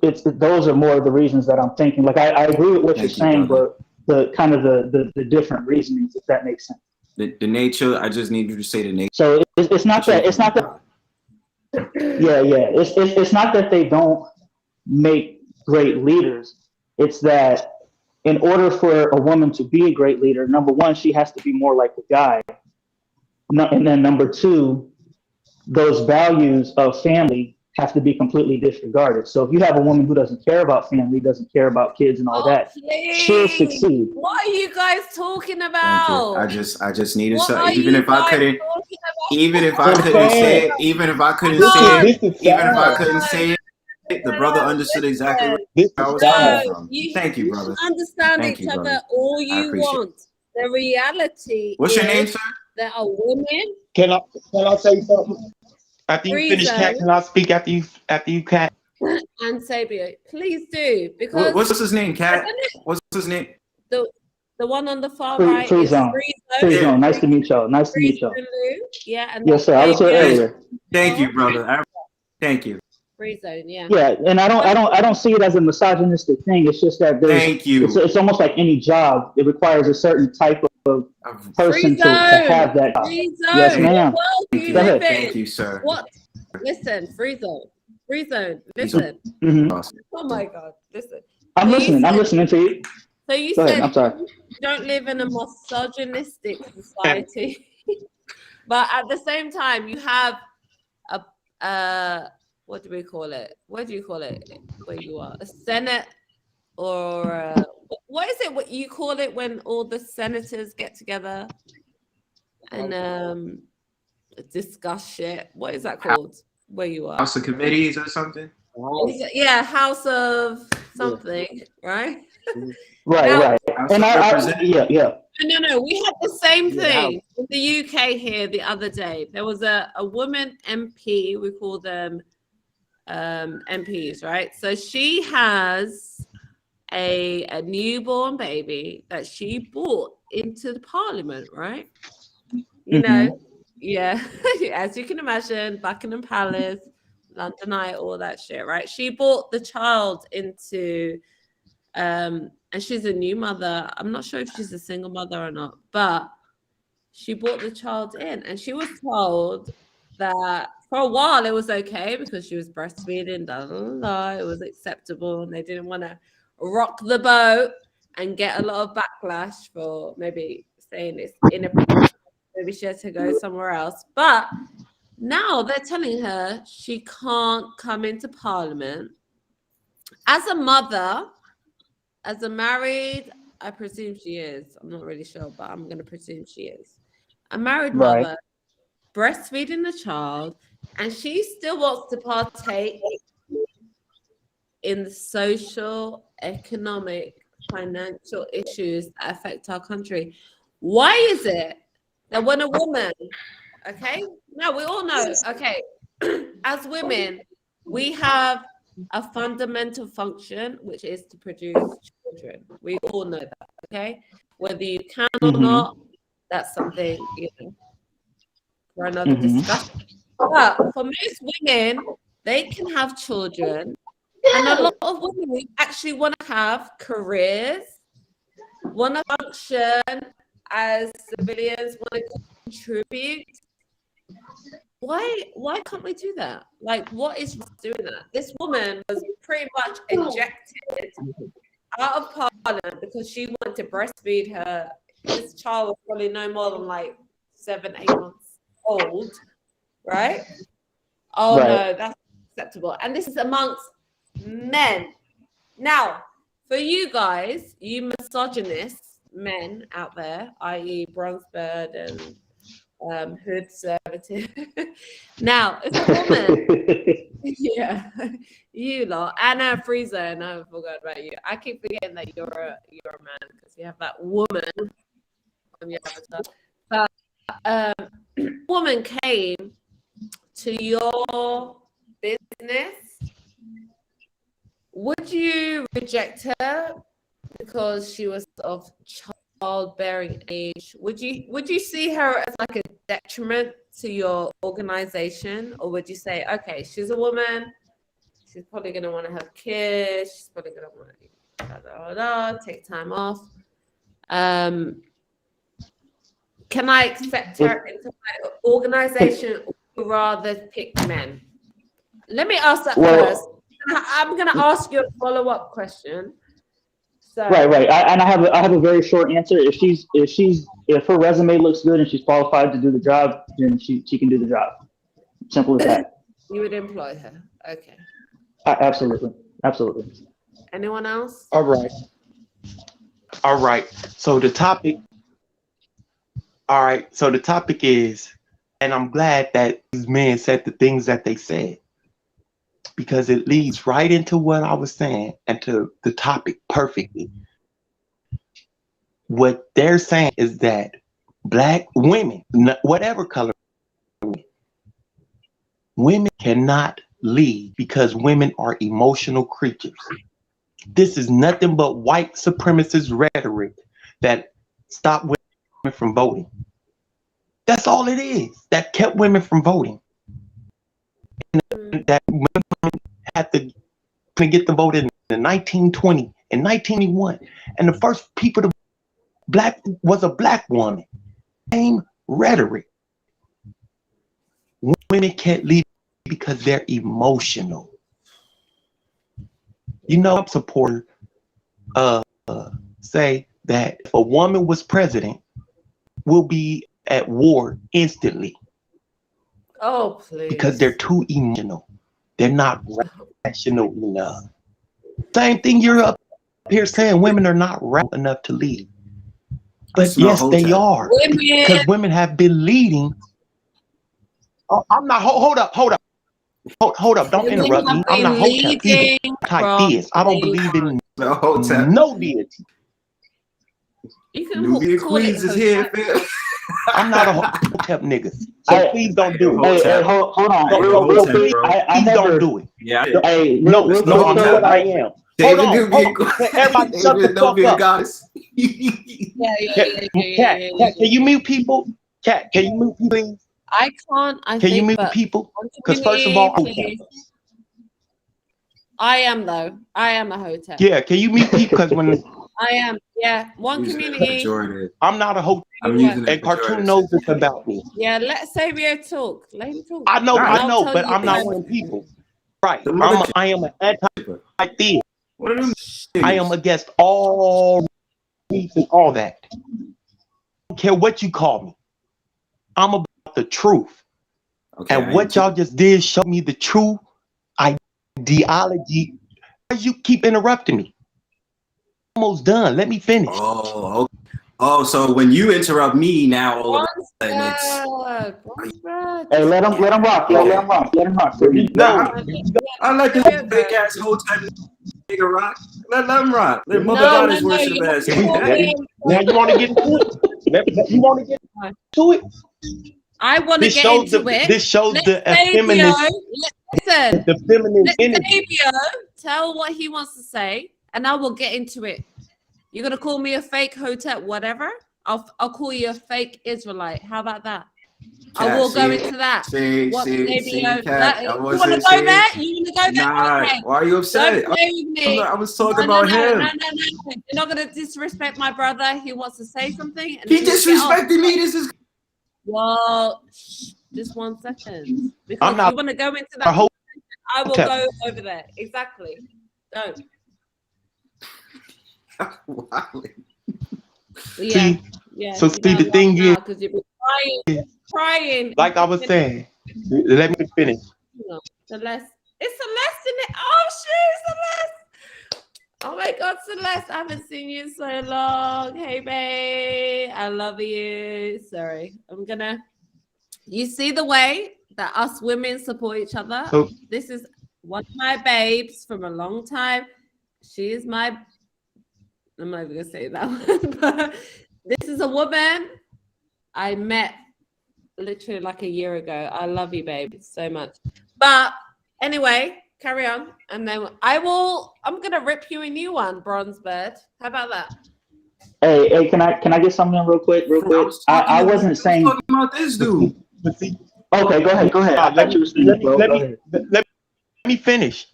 [SPEAKER 12] Those are more of the reasons that I'm thinking. Like I agree with what you're saying, but the kind of the different reasonings, if that makes sense.
[SPEAKER 15] The nature. I just need you to say the nature.
[SPEAKER 12] So it's not that. Yeah. It's not that they don't make great leaders. It's that in order for a woman to be a great leader, number one, she has to be more like the guy. And then number two, those values of family have to be completely disregarded. So if you have a woman who doesn't care about family, doesn't care about kids and all that, she'll succeed.
[SPEAKER 11] What are you guys talking about?
[SPEAKER 15] I just needed
[SPEAKER 11] What
[SPEAKER 15] something.
[SPEAKER 11] are
[SPEAKER 15] Even
[SPEAKER 11] you
[SPEAKER 15] if I
[SPEAKER 11] guys
[SPEAKER 15] couldn't,
[SPEAKER 11] talking about?
[SPEAKER 15] even if I couldn't say it, even if I couldn't say it, even if I couldn't say it, the brother understood exactly where I was coming from. Thank you, brother.
[SPEAKER 11] Understand
[SPEAKER 15] Thank
[SPEAKER 11] each
[SPEAKER 15] you,
[SPEAKER 11] other
[SPEAKER 15] brother.
[SPEAKER 11] all
[SPEAKER 15] I
[SPEAKER 11] you
[SPEAKER 15] appreciate it.
[SPEAKER 11] want. The reality
[SPEAKER 15] What's your name,
[SPEAKER 11] is
[SPEAKER 15] sir?
[SPEAKER 11] there are women.
[SPEAKER 8] Can I say something? After you finish, Kat, can I speak after you, Kat?
[SPEAKER 11] And Sabio, please do, because
[SPEAKER 15] What's his name, Kat? What's his name?
[SPEAKER 11] The one on the far
[SPEAKER 12] Free
[SPEAKER 11] right is
[SPEAKER 12] zone. Free zone. Nice to meet y'all. Nice to meet y'all.
[SPEAKER 11] Yeah, and
[SPEAKER 12] Yes, sir. I was here earlier.
[SPEAKER 15] Thank you, brother. Thank you.
[SPEAKER 11] Free zone, yeah.
[SPEAKER 12] Yeah, and I don't see it as a misogynistic thing. It's just that
[SPEAKER 15] Thank you.
[SPEAKER 12] It's almost like any job. It requires a certain type of person to have that job.
[SPEAKER 11] Free zone.
[SPEAKER 12] Yes, ma'am.
[SPEAKER 11] What world do you
[SPEAKER 12] Go
[SPEAKER 11] live
[SPEAKER 12] ahead.
[SPEAKER 11] in?
[SPEAKER 15] Thank you, sir.
[SPEAKER 11] What? Listen, free zone. Free zone. Listen.
[SPEAKER 12] Mhm.
[SPEAKER 11] Oh my God. Listen.
[SPEAKER 12] I'm
[SPEAKER 11] So
[SPEAKER 12] listening. I'm listening to you.
[SPEAKER 11] So you
[SPEAKER 12] Go
[SPEAKER 11] said
[SPEAKER 12] ahead. I'm sorry.
[SPEAKER 11] you don't live in a misogynistic society, but at the same time, you have a what do we call it? What do you call it? Where you are, a senate, or what is it? What you call it when all the senators get together and discuss shit? What is that called? Where you are?
[SPEAKER 15] House of Committees or something?
[SPEAKER 11] Yeah, House of something, right?
[SPEAKER 12] Right,
[SPEAKER 11] Now,
[SPEAKER 12] right. And yeah.
[SPEAKER 11] No. We had the same thing in the UK here the other day. There was a woman MP. We call them MPs, right? So she has a newborn baby that she brought into the parliament, right? You know, yeah, as you can imagine, Buckingham Palace, London Eye, all that shit, right? She brought the child into and she's a new mother. I'm not sure if she's a single mother or not, but she brought the child in, and she was told that for a while it was okay because she was breastfeeding, it was acceptable, and they didn't want to rock the boat and get a lot of backlash for maybe saying it's inappropriate. Maybe she had to go somewhere else. But now they're telling her she can't come into parliament as a mother. As a married, I presume she is. I'm not really sure, but I'm going to presume she is. A married mother, breastfeeding the child, and she still wants to partake in the social, economic, financial issues that affect our country. Why is it that when a woman Okay. No, we all know. Okay. As women, we have a fundamental function, which is to produce children. We all know that. Okay. Whether you can or not, that's something, for another discussion. But for most women, they can have children. And a lot of women actually want to have careers, want to function as civilians, want to contribute. Why can't we do that? Like, what is doing that? This woman was pretty much ejected out of Parliament because she wanted to breastfeed her. This child was probably no more than like 7, 8 months old, right? Oh
[SPEAKER 12] Right.
[SPEAKER 11] no, that's acceptable. And this is amongst men. Now, for you guys, you misogynist men out there, i.e. Bronzebird and hood conservative. Now, if a woman, yeah, you lot, Anna Free Zone, I forgot about you. I keep forgetting that you're a man because you have that woman on your avatar. But woman came to your business, would you reject her because she was of childbearing age? Would you see her as like a detriment to your organization, or would you say, okay, she's a woman, she's probably going to want to have kids, she's probably going to want to take time off, can I accept her into my organization, or rather pick men? Let me ask that first. I'm going to ask you a follow-up question. So,
[SPEAKER 12] Right. And I have a very short answer. If her resume looks good and she's qualified to do the job, then she can do the job. Simple as that.
[SPEAKER 11] You would employ her. Okay.
[SPEAKER 12] Absolutely.
[SPEAKER 11] Anyone else?
[SPEAKER 8] All right. So the topic is, and I'm glad that these men said the things that they said, because it leads right into what I was saying and to the topic perfectly. What they're saying is that Black women, whatever color, women cannot lead because women are emotional creatures. This is nothing but white supremacist rhetoric that stopped women from voting. That's all it is that kept women from voting. And that women had to get the vote in 1920 and 1981. And the first people to was a Black woman. Same rhetoric. Women can't lead because they're emotional. You know, I'm supporter say that if a woman was president, we'll be at war instantly.
[SPEAKER 11] Oh, please.
[SPEAKER 8] Because they're too emotional. They're not rational enough. Same thing you're up here saying, women are not rational enough to lead. But yes, they are. Because women have been leading. Oh, I'm not, hold up. Don't interrupt me. I'm not Hotep either. Type this. I don't believe in no deity.
[SPEAKER 11] You can call Queens is here,
[SPEAKER 8] I'm not a Hotep nigga. So please don't do it.
[SPEAKER 12] Hey, hold on.
[SPEAKER 8] Please don't do it.
[SPEAKER 15] Yeah.
[SPEAKER 8] Hey, no, I'm what I am. Hold on. Everybody shut the fuck up. Cat, can you mute people? Cat, can you mute people, please?
[SPEAKER 11] I can't.
[SPEAKER 8] Can you mute people? Because first of all,
[SPEAKER 11] I am though. I am a Hotep.
[SPEAKER 8] Yeah, can you mute people? Because when
[SPEAKER 11] I am, yeah, one community.
[SPEAKER 8] I'm not a Hotep, and Cartoon knows this about me.
[SPEAKER 11] Yeah, let Xavier talk. Let him talk.
[SPEAKER 8] I know, but I'm not one of people. Right. I am an anti-theist. I am against all and all that. I don't care what you call me. I'm about the truth. Okay, and what y'all just did show me the true ideology. You keep interrupting me. Almost done. Let me finish.
[SPEAKER 15] Oh, okay. Oh, so when you interrupt me now, all of a sudden it's
[SPEAKER 12] hey, let him rock. Let him rock.
[SPEAKER 15] No, I let this big ass whole time nigga rock. Let him rock. Let mother goddess worship ass.
[SPEAKER 8] Now you want to get into it? You want to get into it?
[SPEAKER 11] I want to get into it.
[SPEAKER 8] This shows
[SPEAKER 11] Let
[SPEAKER 8] the
[SPEAKER 11] Fabio,
[SPEAKER 8] feminist.
[SPEAKER 11] listen,
[SPEAKER 8] The feminine
[SPEAKER 11] let
[SPEAKER 8] energy.
[SPEAKER 11] Fabio tell what he wants to say, and I will get into it. You're gonna call me a fake hotel, whatever. I'll call you a fake Israelite. How about that? I will go into that.
[SPEAKER 15] See,
[SPEAKER 11] What
[SPEAKER 15] Cat, I
[SPEAKER 11] you want to
[SPEAKER 15] wasn't
[SPEAKER 11] go
[SPEAKER 15] saying.
[SPEAKER 11] there? You want to go there?
[SPEAKER 15] Nah,
[SPEAKER 11] Okay.
[SPEAKER 15] why are you upset?
[SPEAKER 11] Don't play with me.
[SPEAKER 15] I was talking about him.
[SPEAKER 11] No. You're not going to disrespect my brother. He wants to say something. And
[SPEAKER 15] He disrespected me. This is.
[SPEAKER 11] Well, just 1 second. Because
[SPEAKER 8] I'm not
[SPEAKER 11] you want to go into
[SPEAKER 8] a
[SPEAKER 11] that.
[SPEAKER 8] whole
[SPEAKER 11] I will
[SPEAKER 8] hotel.
[SPEAKER 11] go over there. Exactly. Don't.
[SPEAKER 8] See,
[SPEAKER 11] Yeah.
[SPEAKER 8] so see, the thing is,
[SPEAKER 11] because you've been crying.
[SPEAKER 8] like I was saying, let me finish.
[SPEAKER 11] No, Celeste. It's Celeste in it. Oh, shit, Celeste. Oh my God, Celeste. I haven't seen you in so long. Hey, babe. I love you. Sorry. You see the way that us women support each other?
[SPEAKER 8] So-
[SPEAKER 11] This is one of my babes from a long time. She is my, I'm not even going to say that one, but this is a woman I met literally like a year ago. I love you, babe, so much. But anyway, carry on. And then I'm going to rip you a new one, Bronze Bird. How about that?
[SPEAKER 12] Hey, can I get something in real quick? I wasn't saying.
[SPEAKER 15] Talking about this dude.
[SPEAKER 12] Okay, go ahead. I thought you were speaking, bro. Go ahead.
[SPEAKER 8] Let me finish.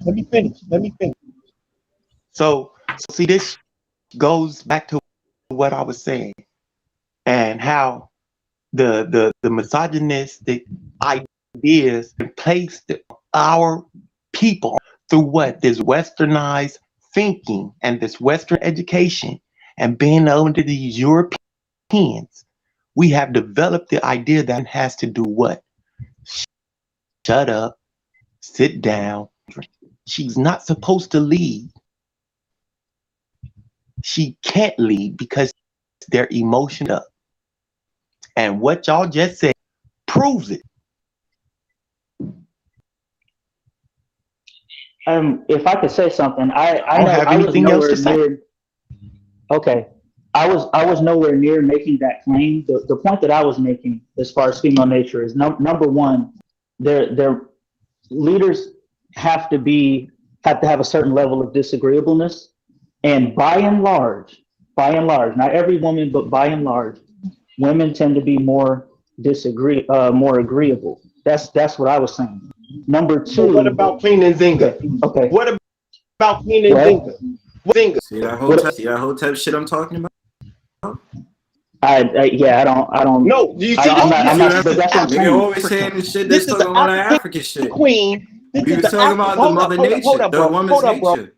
[SPEAKER 8] So see, this goes back to what I was saying and how the misogynistic ideas placed our people through what this westernized thinking and this Western education and being under these Europeans, we have developed the idea that has to do what? Shut up, sit down. She's not supposed to lead. She can't lead because they're emotional up. And what y'all just said proves it.
[SPEAKER 12] If I could say something, I
[SPEAKER 8] don't
[SPEAKER 12] know
[SPEAKER 8] have
[SPEAKER 12] I was
[SPEAKER 8] anything else to say.
[SPEAKER 12] near. Okay, I was nowhere near making that claim. The point that I was making, as far as female nature, is number one, their leaders have to have a certain level of disagreeableness, and by and large, not every woman, but by and large, women tend to be more agreeable. That's what I was saying. Number two.
[SPEAKER 8] But what about Queen Nzinga?
[SPEAKER 12] Okay.
[SPEAKER 8] What about Queen Nzinga?
[SPEAKER 15] See that Hotep shit I'm talking about?
[SPEAKER 12] I don't.
[SPEAKER 8] No, you see,
[SPEAKER 12] I'm not. But that's what I'm
[SPEAKER 15] Nigga
[SPEAKER 12] saying.
[SPEAKER 15] always saying this shit. This talking about that African shit.
[SPEAKER 8] Queen.
[SPEAKER 15] We was talking about the mother nature, the woman's nature.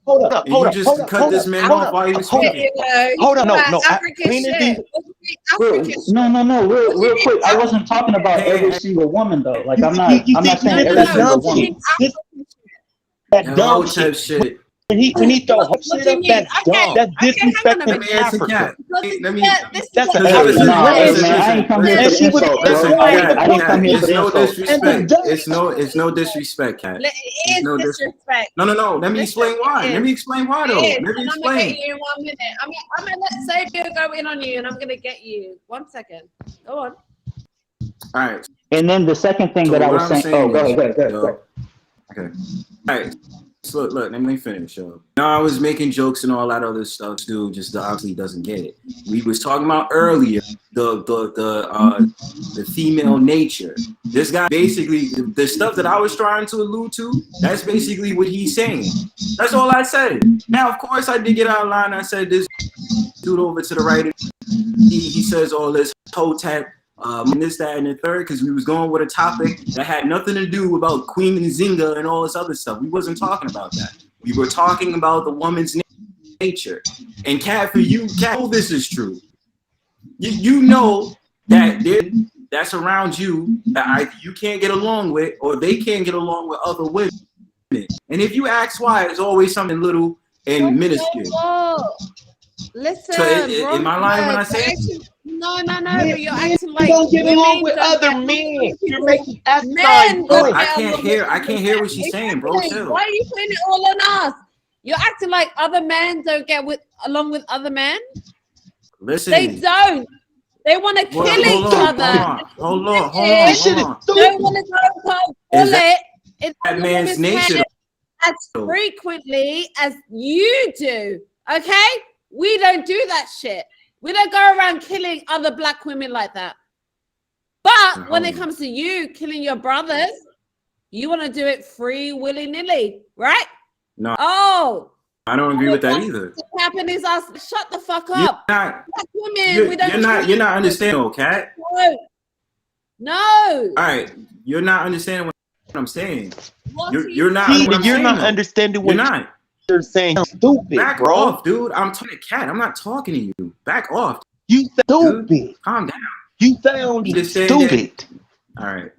[SPEAKER 8] Hold up,
[SPEAKER 15] and you just cut this man off while he was speaking.
[SPEAKER 8] Hold up, no.
[SPEAKER 11] African shit.
[SPEAKER 12] No. Real quick. I wasn't talking about every single woman though. Like I'm not saying every single woman.
[SPEAKER 8] That dumb shit. When he throw shit up, that's dumb. That's disrespecting Africa. That's an African
[SPEAKER 12] man. I ain't come here for the insult, bro. I didn't come here for the insult.
[SPEAKER 15] It's no disrespect, Cat.
[SPEAKER 11] It is
[SPEAKER 15] no
[SPEAKER 11] disrespect.
[SPEAKER 15] No. Let me explain why. Let me explain why though. Let me
[SPEAKER 11] I'm gonna
[SPEAKER 15] explain.
[SPEAKER 11] get you in 1 minute. I'm gonna let Sabio go in on you, and I'm gonna get you. 1 second. Go on.
[SPEAKER 15] All right.
[SPEAKER 12] And then the second thing that I was saying. Oh, go ahead.
[SPEAKER 15] Okay. All right. So look, let me finish, yo. Now I was making jokes and all that other stuff, dude. Just obviously doesn't get it. We was talking about earlier the female nature. This guy basically the stuff that I was trying to allude to. That's basically what he's saying. That's all I said. Now, of course, I did get out of line. I said this dude over to the right. He says all this Hotep. This, that, and the third, because we was going with a topic that had nothing to do about Queen Nzinga and all this other stuff. We wasn't talking about that. We were talking about the woman's nature. And Cat, for you, Cat, this is true. You know that that's around you that either you can't get along with or they can't get along with other women. And if you ask why, it's always something little and minuscule.
[SPEAKER 11] Listen,
[SPEAKER 15] so am I lying when I say it?
[SPEAKER 11] No, but you're acting like
[SPEAKER 8] you don't get along with other men. You're making
[SPEAKER 11] men.
[SPEAKER 15] I can't hear what she's saying, bro. Chill.
[SPEAKER 11] Why are you putting it all on us? You're acting like other men don't get along with other men.
[SPEAKER 15] Listen,
[SPEAKER 11] they don't. They want to kill each other.
[SPEAKER 15] Hold on.
[SPEAKER 11] Don't want to go put a bullet in
[SPEAKER 15] that
[SPEAKER 11] other
[SPEAKER 15] man's
[SPEAKER 11] women's
[SPEAKER 15] nature?
[SPEAKER 11] head as frequently as you do. Okay? We don't do that shit. We don't go around killing other black women like that. But when it comes to you killing your brothers, you want to do it free, willy-nilly, right?
[SPEAKER 15] No.
[SPEAKER 11] Oh.
[SPEAKER 15] I don't agree with that either.
[SPEAKER 11] What's happening is us. Shut the fuck up. Black women,
[SPEAKER 15] You're
[SPEAKER 11] we don't.
[SPEAKER 15] not understanding, though, Kat.
[SPEAKER 11] No.
[SPEAKER 15] All right, you're not understanding what I'm saying. You're not.
[SPEAKER 8] You're not understanding what you're saying. Stupid,
[SPEAKER 15] Back
[SPEAKER 8] bro.
[SPEAKER 15] off, dude. I'm talking to Kat. I'm not talking to you. Back off.
[SPEAKER 8] You stupid.
[SPEAKER 15] Dude. Calm down.
[SPEAKER 8] You sound stupid.
[SPEAKER 15] All right.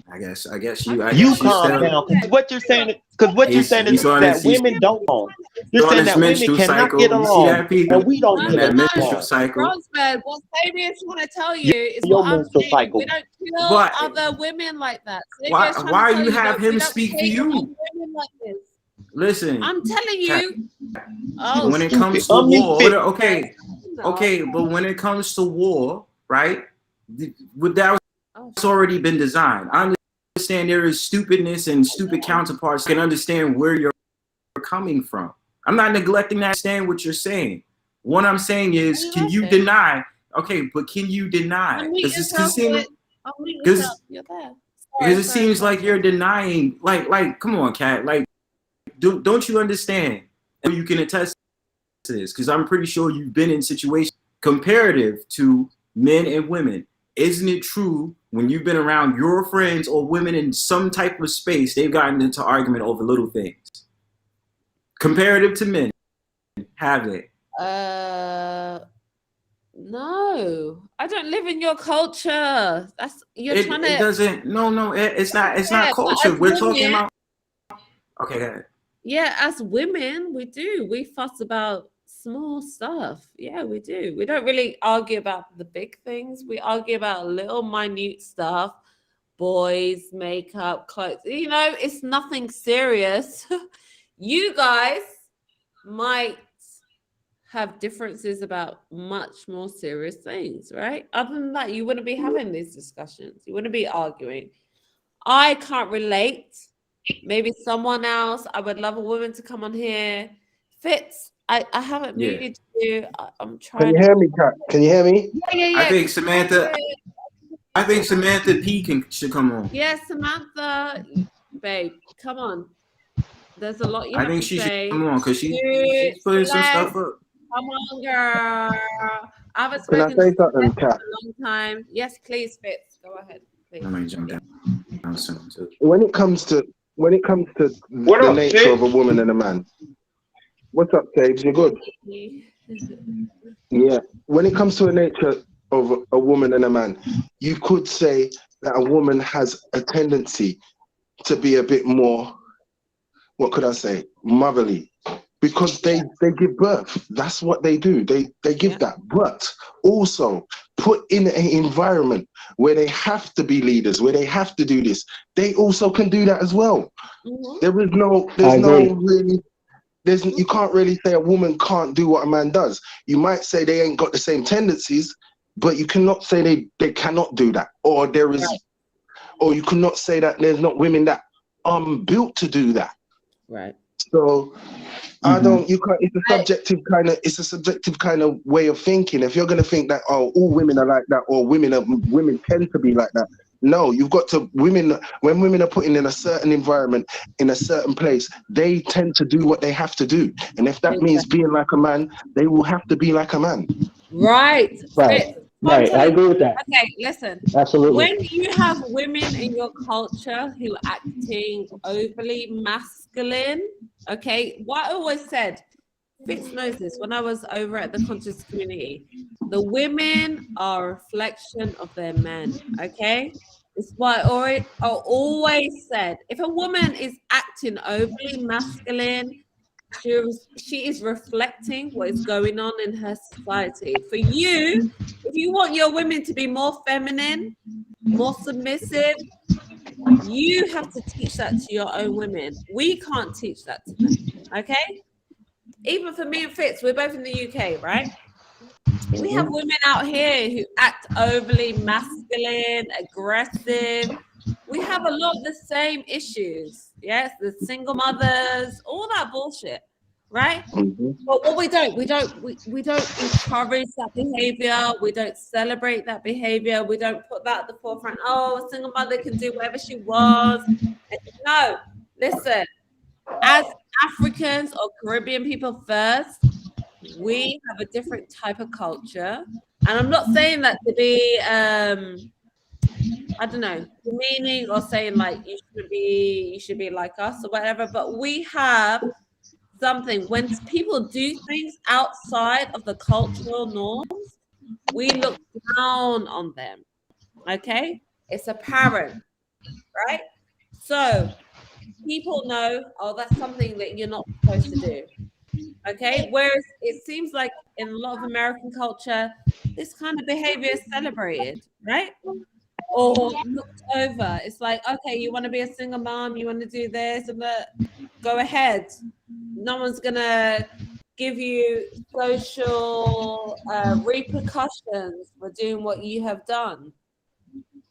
[SPEAKER 15] I guess
[SPEAKER 8] you calm down. What you're saying? Because what you're saying is that women don't know. You're saying that women cannot get along, and we don't get along.
[SPEAKER 11] Rosebud, what Sabian's trying to tell you is what I'm saying. We don't kill other women like that.
[SPEAKER 15] Why you have him speak for you? Listen,
[SPEAKER 11] I'm telling you.
[SPEAKER 15] When it comes to war, okay, but when it comes to war, right? That's already been designed. I understand there is stupidness and stupid counterparts. I can understand where you're coming from. I'm not neglecting that. I understand what you're saying. What I'm saying is, can you deny? Okay, but can you deny? Because it seems like you're denying. Like, come on, Kat. Like, don't you understand? And you can attest to this because I'm pretty sure you've been in situations comparative to men and women. Isn't it true when you've been around your friends or women in some type of space, they've gotten into argument over little things? Comparative to men, have they?
[SPEAKER 11] No, I don't live in your culture. It's
[SPEAKER 15] not culture. We're talking about. Okay, go ahead.
[SPEAKER 11] Yeah, as women, we do. We fuss about small stuff. Yeah, we do. We don't really argue about the big things. We argue about little minute stuff. Boys, makeup, clothes. You know, it's nothing serious. You guys might have differences about much more serious things, right? Other than that, you wouldn't be having these discussions. You wouldn't be arguing. I can't relate. Maybe someone else. I would love a woman to come on here. Fitz, I haven't muted you. I'm trying.
[SPEAKER 6] Can you hear me, Kat? Can you hear me?
[SPEAKER 11] Yeah.
[SPEAKER 15] I think Samantha P should come on.
[SPEAKER 11] Yeah, Samantha, babe, come on. There's a lot you have to say. I think she should come on because she's putting some stuff up. Come on, girl. I haven't spoken to you in a long time. Yes, please, Fitz. Go ahead. Please.
[SPEAKER 15] I'm gonna jump down.
[SPEAKER 6] When it comes to the nature of a woman and a man. What's up, Sabes? You good? Yeah. When it comes to the nature of a woman and a man, you could say that a woman has a tendency to be a bit more, what could I say, motherly, because they give birth. That's what they do. They give that. But also put in an environment where they have to be leaders, where they have to do this. They also can do that as well. You can't really say a woman can't do what a man does. You might say they ain't got the same tendencies, but you cannot say they cannot do that. Or or you cannot say that there's not women that are built to do that.
[SPEAKER 11] Right.
[SPEAKER 6] So it's a subjective kind of way of thinking. If you're gonna think that all women are like that, or women tend to be like that. No, you've got to when women are put in a certain environment, in a certain place, they tend to do what they have to do. And if that means being like a man, they will have to be like a man.
[SPEAKER 11] Right.
[SPEAKER 12] Right. I agree with that.
[SPEAKER 11] Okay, listen.
[SPEAKER 12] Absolutely.
[SPEAKER 11] When you have women in your culture who are acting overly masculine, okay, what I always said, Fitz knows this, when I was over at the conscious community, the women are a reflection of their men, okay? It's what I always said. If a woman is acting overly masculine, she is reflecting what is going on in her society. For you, if you want your women to be more feminine, more submissive, you have to teach that to your own women. We can't teach that to them, okay? Even for me and Fitz, we're both in the UK, right? We have women out here who act overly masculine, aggressive. We have a lot of the same issues. Yes, the single mothers, all that bullshit, right? But what we don't encourage that behavior. We don't celebrate that behavior. We don't put that at the forefront. Oh, a single mother can do whatever she wants. No, listen, as Africans or Caribbean people first, we have a different type of culture. And I'm not saying that to be I don't know, demeaning or saying like you should be like us or whatever, but we have something when people do things outside of the cultural norms, we look down on them. Okay? It's apparent, right? So people know, oh, that's something that you're not supposed to do. Okay, whereas it seems like in a lot of American culture, this kind of behavior is celebrated, right? Or looked over. It's like, okay, you want to be a single mom, you want to do this, and go ahead. No one's gonna give you social repercussions for doing what you have done.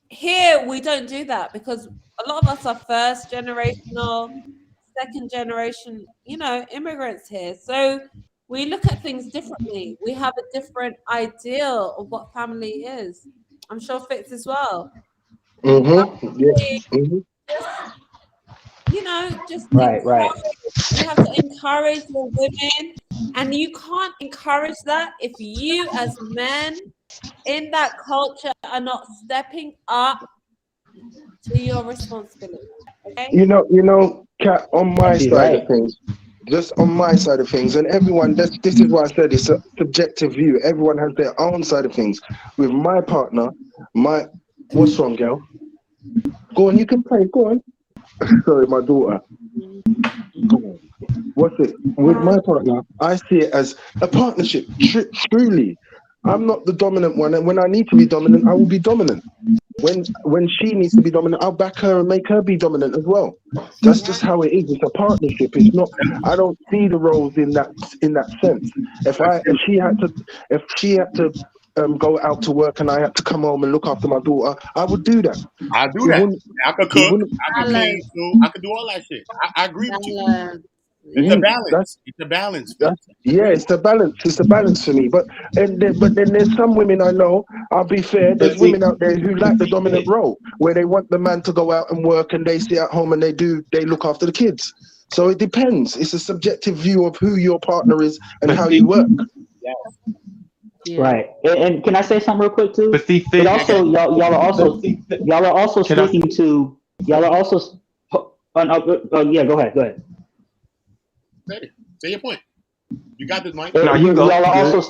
[SPEAKER 11] Here, we don't do that because a lot of us are first generational, second generation, immigrants here. So we look at things differently. We have a different ideal of what family is. I'm sure Fitz as well.
[SPEAKER 6] Yes.
[SPEAKER 11] Just
[SPEAKER 12] Right.
[SPEAKER 11] you have to encourage your women, and you can't encourage that if you as men in that culture are not stepping up to your responsibility. Okay.
[SPEAKER 17] Kat, on my side of things, just on my side of things, and everyone, this is why I said it's a subjective view. Everyone has their own side of things. With my partner, what's wrong, girl? Go on, you can play. Go on. Sorry, my daughter. Go on. What's it? With my partner, I see it as a partnership. Truly, I'm not the dominant one, and when I need to be dominant, I will be dominant. When she needs to be dominant, I'll back her and make her be dominant as well. That's just how it is. It's a partnership. It's not. I don't see the roles in that sense. If she had to go out to work and I had to come home and look after my daughter, I would do that.
[SPEAKER 19] I do that. I could cook. I could clean food. I could do all that shit. I agree with you. It's a balance. It's a balance.
[SPEAKER 17] It's the balance. It's the balance for me. But then there's some women I know. I'll be fair. There's women out there who like the dominant role, where they want the man to go out and work, and they sit at home and they look after the kids. So it depends. It's a subjective view of who your partner is and how you work.
[SPEAKER 12] Yeah. Right. And can I say something real quick too? But also, y'all are also speaking to y'all are also. Yeah, go ahead.
[SPEAKER 19] Say your point. You got this, Mike.
[SPEAKER 12] No, you go. Y'all are also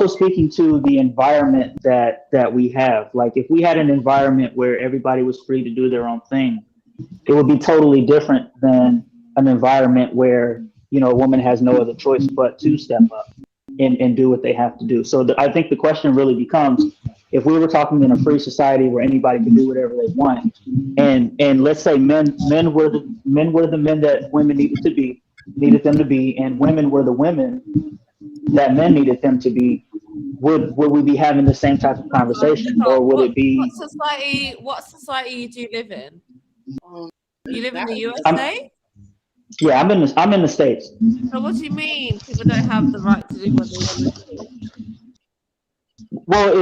[SPEAKER 12] speaking to the environment that we have. Like, if we had an environment where everybody was free to do their own thing, it would be totally different than an environment where a woman has no other choice but to step up and do what they have to do. So I think the question really becomes, if we were talking in a free society where anybody can do whatever they want, and let's say men were the men that women needed them to be, and women were the women that men needed them to be, would we be having the same type of conversation, or would it be?
[SPEAKER 11] What society do you live in? You live in the USA?
[SPEAKER 12] Yeah, I'm in the States.
[SPEAKER 11] So what do you mean people don't have the right to do what they want to do?
[SPEAKER 12] Well,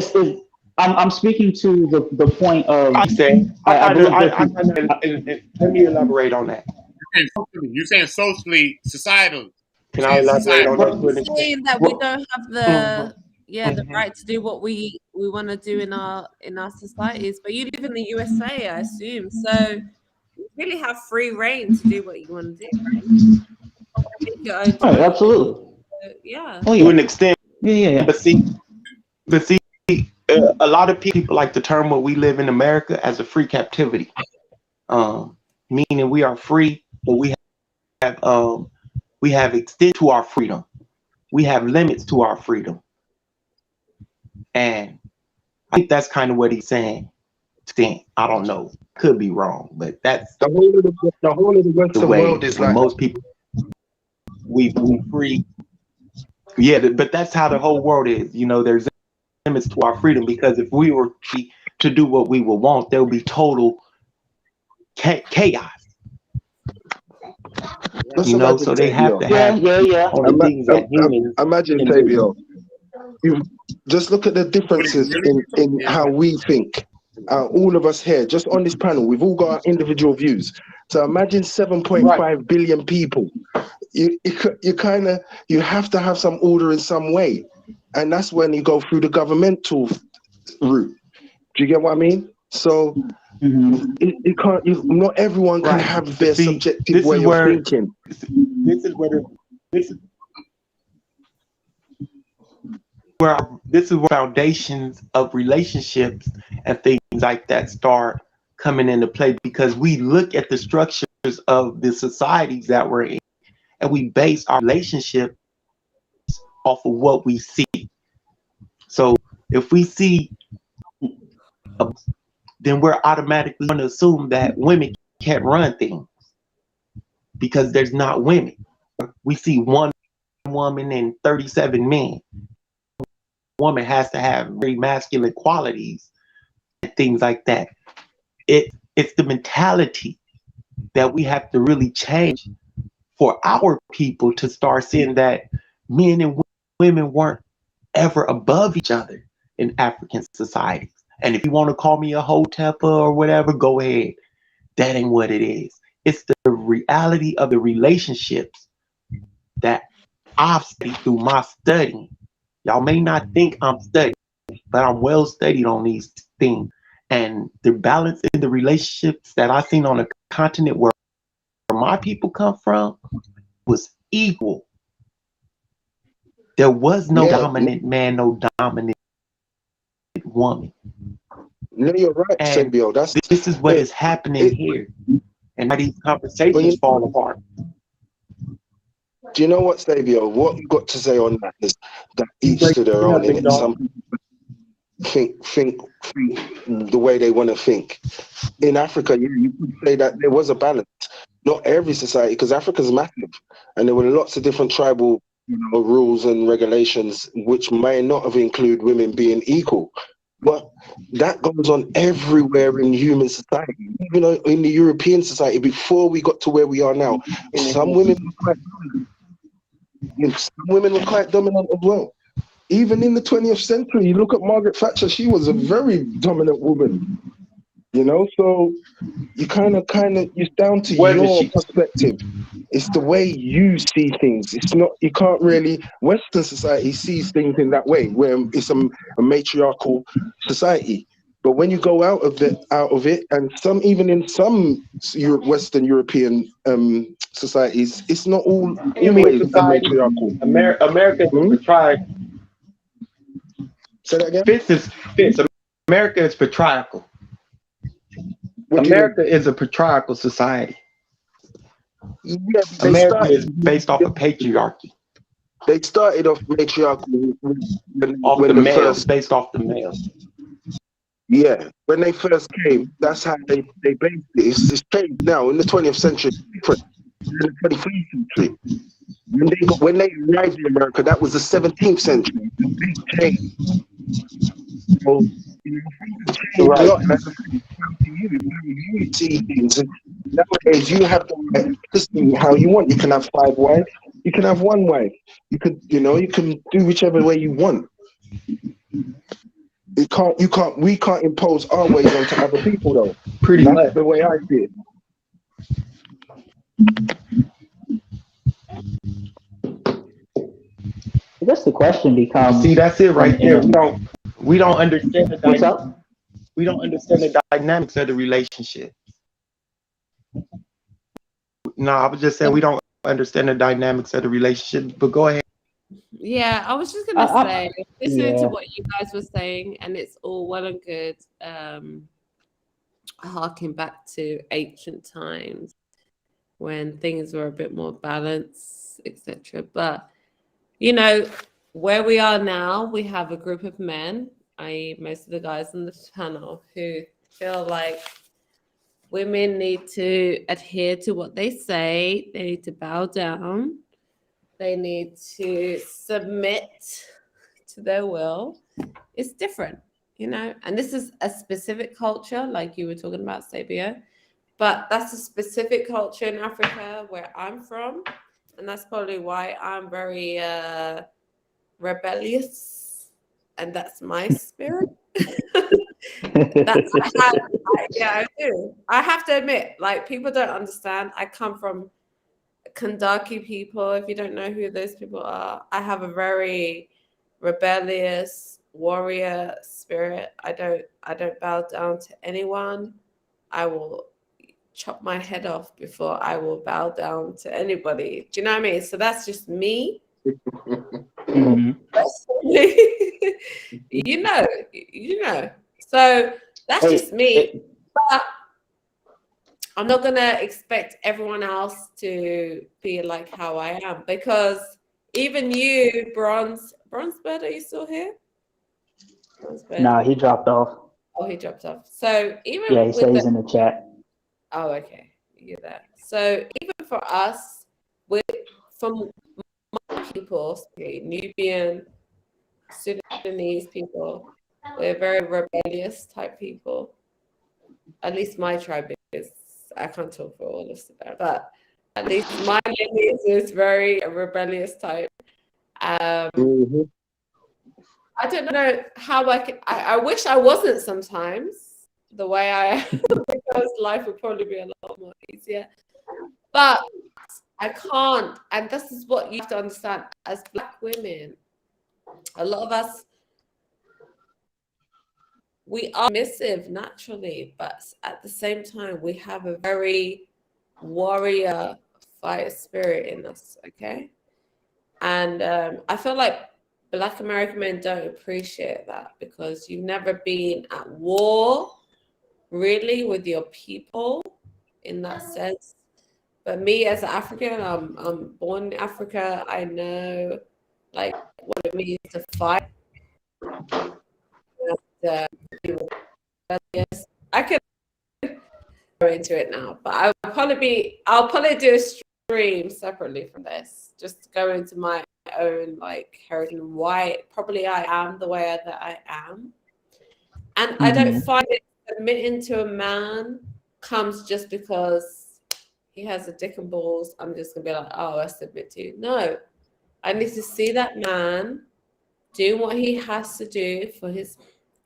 [SPEAKER 12] I'm speaking to the point of.
[SPEAKER 8] Let me elaborate on that.
[SPEAKER 19] You're saying socially, societal.
[SPEAKER 8] Can I elaborate on that?
[SPEAKER 11] I'm saying that we don't have the right to do what we want to do in our societies. But you live in the USA, I assume, so you really have free reign to do what you want to do, right? Make your own
[SPEAKER 12] choices. Absolutely.
[SPEAKER 11] Yeah.
[SPEAKER 8] To an extent.
[SPEAKER 12] Yeah.
[SPEAKER 8] But see, a lot of people like to term what we live in America as a free captivity, meaning we are free, but we have extent to our freedom. We have limits to our freedom, and I think that's kind of what he's saying. I don't know, could be wrong, but that's
[SPEAKER 17] the whole of the Western world is like
[SPEAKER 8] most people. We free. Yeah, but that's how the whole world is. You know, there's limits to our freedom because if we were free to do what we would want, there would be total chaos.
[SPEAKER 6] Just
[SPEAKER 8] You know,
[SPEAKER 6] imagine
[SPEAKER 8] so they have
[SPEAKER 6] Tavio.
[SPEAKER 8] to have only things that humans
[SPEAKER 6] Imagine
[SPEAKER 8] can do.
[SPEAKER 6] Tavio. You just look at the differences in how we think. All of us here, just on this panel, we've all got our individual views. So imagine 7.5 billion people. You kind of you have to have some order in some way, and that's when you go through the governmental route. Do you get what I mean? So you can't. Not everyone can have their subjective way of thinking.
[SPEAKER 8] This is where foundations of relationships and things like that start coming into play because we look at the structures of the societies that we're in and we base our relationship off of what we see. So if we see, then we're automatically going to assume that women can't run things because there's not women. We see one woman and 37 men. Woman has to have very masculine qualities and things like that. It's the mentality that we have to really change for our people to start seeing that men and women weren't ever above each other in African societies. And if you want to call me a hotepa or whatever, go ahead. That ain't what it is. It's the reality of the relationships that I've studied through my studying. Y'all may not think I'm studying, but I'm well studied on these things. And the balance in the relationships that I've seen on the continent where my people come from was equal. There was no dominant man, no dominant woman.
[SPEAKER 6] No, you're right,
[SPEAKER 8] And
[SPEAKER 6] Sabio.
[SPEAKER 8] this is what is happening here. And how these conversations fall apart.
[SPEAKER 6] Do you know what, Sabio? What you got to say on that is that each to their own. In some think the way they want to think. In Africa, you could say that there was a balance. Not every society, because Africa's massive, and there were lots of different tribal rules and regulations, which may not have included women being equal. But that goes on everywhere in human society, even in the European society. Before we got to where we are now, some women were quite dominant as well. Even in the 20th century, you look at Margaret Thatcher; she was a very dominant woman. So you kind of, it's down to your perspective. It's the way you see things. It's not, you can't really, Western society sees things in that way, where it's a matriarchal society. But when you go out of it, and even in some Western European societies, it's not always a matriarchal.
[SPEAKER 8] America is patriarchal.
[SPEAKER 6] Say that again?
[SPEAKER 8] Fitz. America is patriarchal. America is a patriarchal society.
[SPEAKER 6] Yeah,
[SPEAKER 8] America is based off of patriarchy.
[SPEAKER 6] They started off matriarchal
[SPEAKER 8] based off the male.
[SPEAKER 6] Yeah, when they first came, that's how they based it. It's changed now in the 20th century, different. In the 21st century, when they arrived in America, that was the 17th century. The big change. So things changed a lot. And that's you see things. And nowadays, you have the right to see how you want. You can have 5 wives. You can have 1 wife. You can do whichever way you want. We can't impose our ways onto other people, though. That's the way I see it.
[SPEAKER 12] I guess the question becomes.
[SPEAKER 8] See, that's it right there. We don't understand the dynamics. We don't understand the dynamics of the relationship. No, I was just saying we don't understand the dynamics of the relationship. But go ahead.
[SPEAKER 11] Yeah, I was just gonna say, listening to what you guys were saying, and it's all well and good, harking back to ancient times when things were a bit more balanced, etc. But where we are now, we have a group of men, i.e., most of the guys on this panel, who feel like women need to adhere to what they say, they need to bow down. they need to submit to their will. It's different, you know, and this is a specific culture, like you were talking about, Sabia, but that's a specific culture in Africa where I'm from, and that's probably why I'm very rebellious, and that's my spirit. I do. I have to admit, like, people don't understand. I come from Kandaki people. If you don't know who those people are, I have a very rebellious warrior spirit. I don't bow down to anyone. I will chop my head off before I will bow down to anybody. Do you know what I mean? So that's just me. you know. So that's just me. But I'm not gonna expect everyone else to be like how I am, because even you, Bronzebird, are you still here?
[SPEAKER 12] Nah, he dropped off.
[SPEAKER 11] Oh, he dropped off. So even
[SPEAKER 12] Yeah, he said he's in the chat.
[SPEAKER 11] Oh, okay, you're there. So even for us, from my people, Nubian, Sudanese people, we're very rebellious type people. At least my tribe is. I can't talk for all of Sudan, but at least my lineage is very rebellious type. I don't know how I wish I wasn't sometimes the way I am, because life would probably be a lot more easier. But I can't, and this is what you have to understand as Black women. A lot of us, we are submissive naturally, but at the same time, we have a very warrior fire spirit in us, okay? And I feel like Black American men don't appreciate that, because you've never been at war really with your people in that sense. But me as an African, I'm born in Africa. I know like what it means to fight. And, I could go into it now, but I'll probably do a stream separately from this, just to go into my own like heritage and why probably I am the way that I am. And I don't find it submitting to a man comes just because he has a dick and balls. I'm just gonna be like, oh, I submit to you. No, I need to see that man do what he has to do for his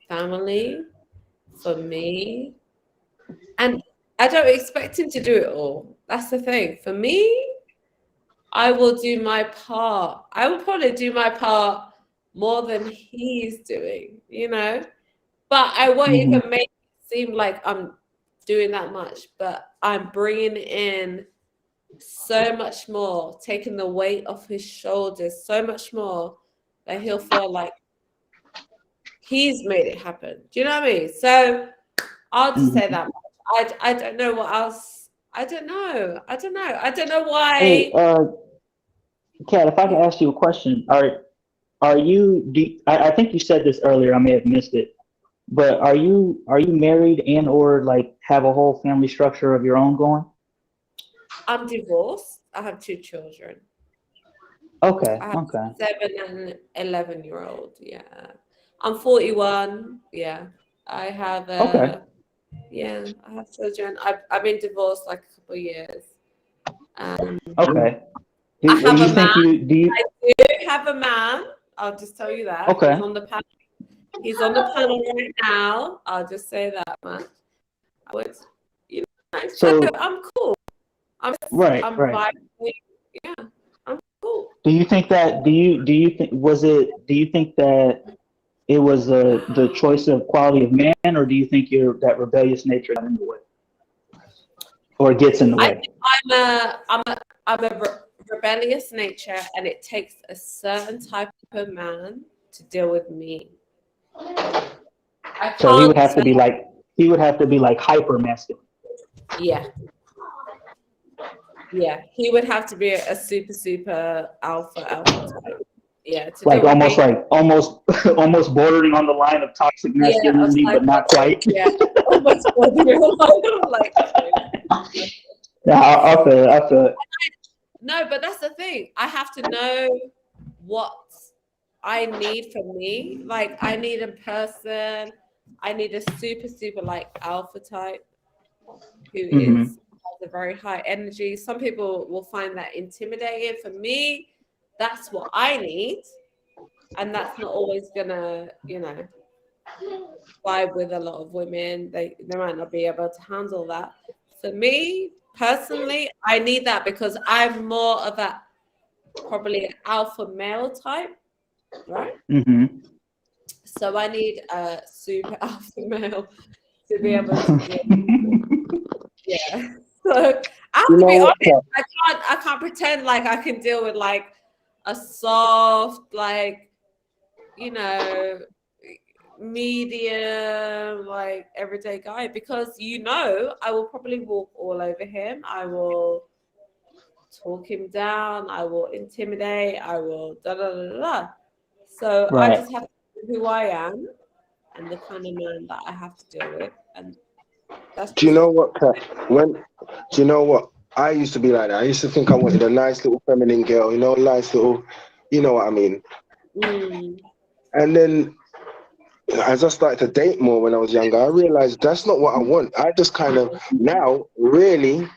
[SPEAKER 11] family, for me. And I don't expect him to do it all. That's the thing. For me, I will do my part. I will probably do my part more than he's doing, you know? But I won't even make it seem like I'm doing that much. But I'm bringing in so much more, taking the weight off his shoulders so much more that he'll feel like he's made it happen. Do you know what I mean? So I'll just say that much. I don't know what else. I don't know why.
[SPEAKER 12] Hey, Kat, if I can ask you a question, are you? I think you said this earlier. I may have missed it, but are you married and or like have a whole family structure of your own going?
[SPEAKER 11] I'm divorced. I have 2 children.
[SPEAKER 12] Okay.
[SPEAKER 11] I have 7 and 11-year-old. Yeah, I'm 41. Yeah, I have. Yeah, I have children. I've been divorced like a couple of years.
[SPEAKER 12] Okay.
[SPEAKER 11] I have a man. I do have a man. I'll just tell you that.
[SPEAKER 12] Okay.
[SPEAKER 11] He's on the panel. He's on the panel right now. I'll just say that much. So I'm cool. I'm vibing. Yeah, I'm cool.
[SPEAKER 12] Do you think that? Do you think Do you think that it was the choice of quality of man, or do you think that rebellious nature got in the way, or gets in the way?
[SPEAKER 11] I'm a rebellious nature, and it takes a certain type of man to deal with me.
[SPEAKER 12] So he would have to be like hyper masculine.
[SPEAKER 11] Yeah. Yeah, he would have to be a super alpha type. Yeah,
[SPEAKER 12] like almost bordering on the line of toxic masculinity, but not quite.
[SPEAKER 11] Yeah, almost bordering on like.
[SPEAKER 12] Yeah, I feel it.
[SPEAKER 11] No, but that's the thing. I have to know what I need for me. Like, I need a person, I need a super like alpha type who has a very high energy. Some people will find that intimidating. For me, that's what I need. And that's not always gonna, vibe with a lot of women. They might not be able to handle that. For me personally, I need that because I'm more of a probably alpha male type, right? So I need a super alpha male to be able to deal. Yeah. So I have to be honest. I can't pretend like I can deal with like a soft, like, medium, like everyday guy, because I will probably walk all over him. I will talk him down. I will intimidate. I will da da da da. So I just have to know who I am and the kind of man that I have to deal with, and that's.
[SPEAKER 20] Do you know what, Kat? Do you know what? I used to be like that. I used to think I wanted a nice little feminine girl, nice little, you know what I mean? And then as I started to date more when I was younger, I realized that's not what I want. I just kind of now really,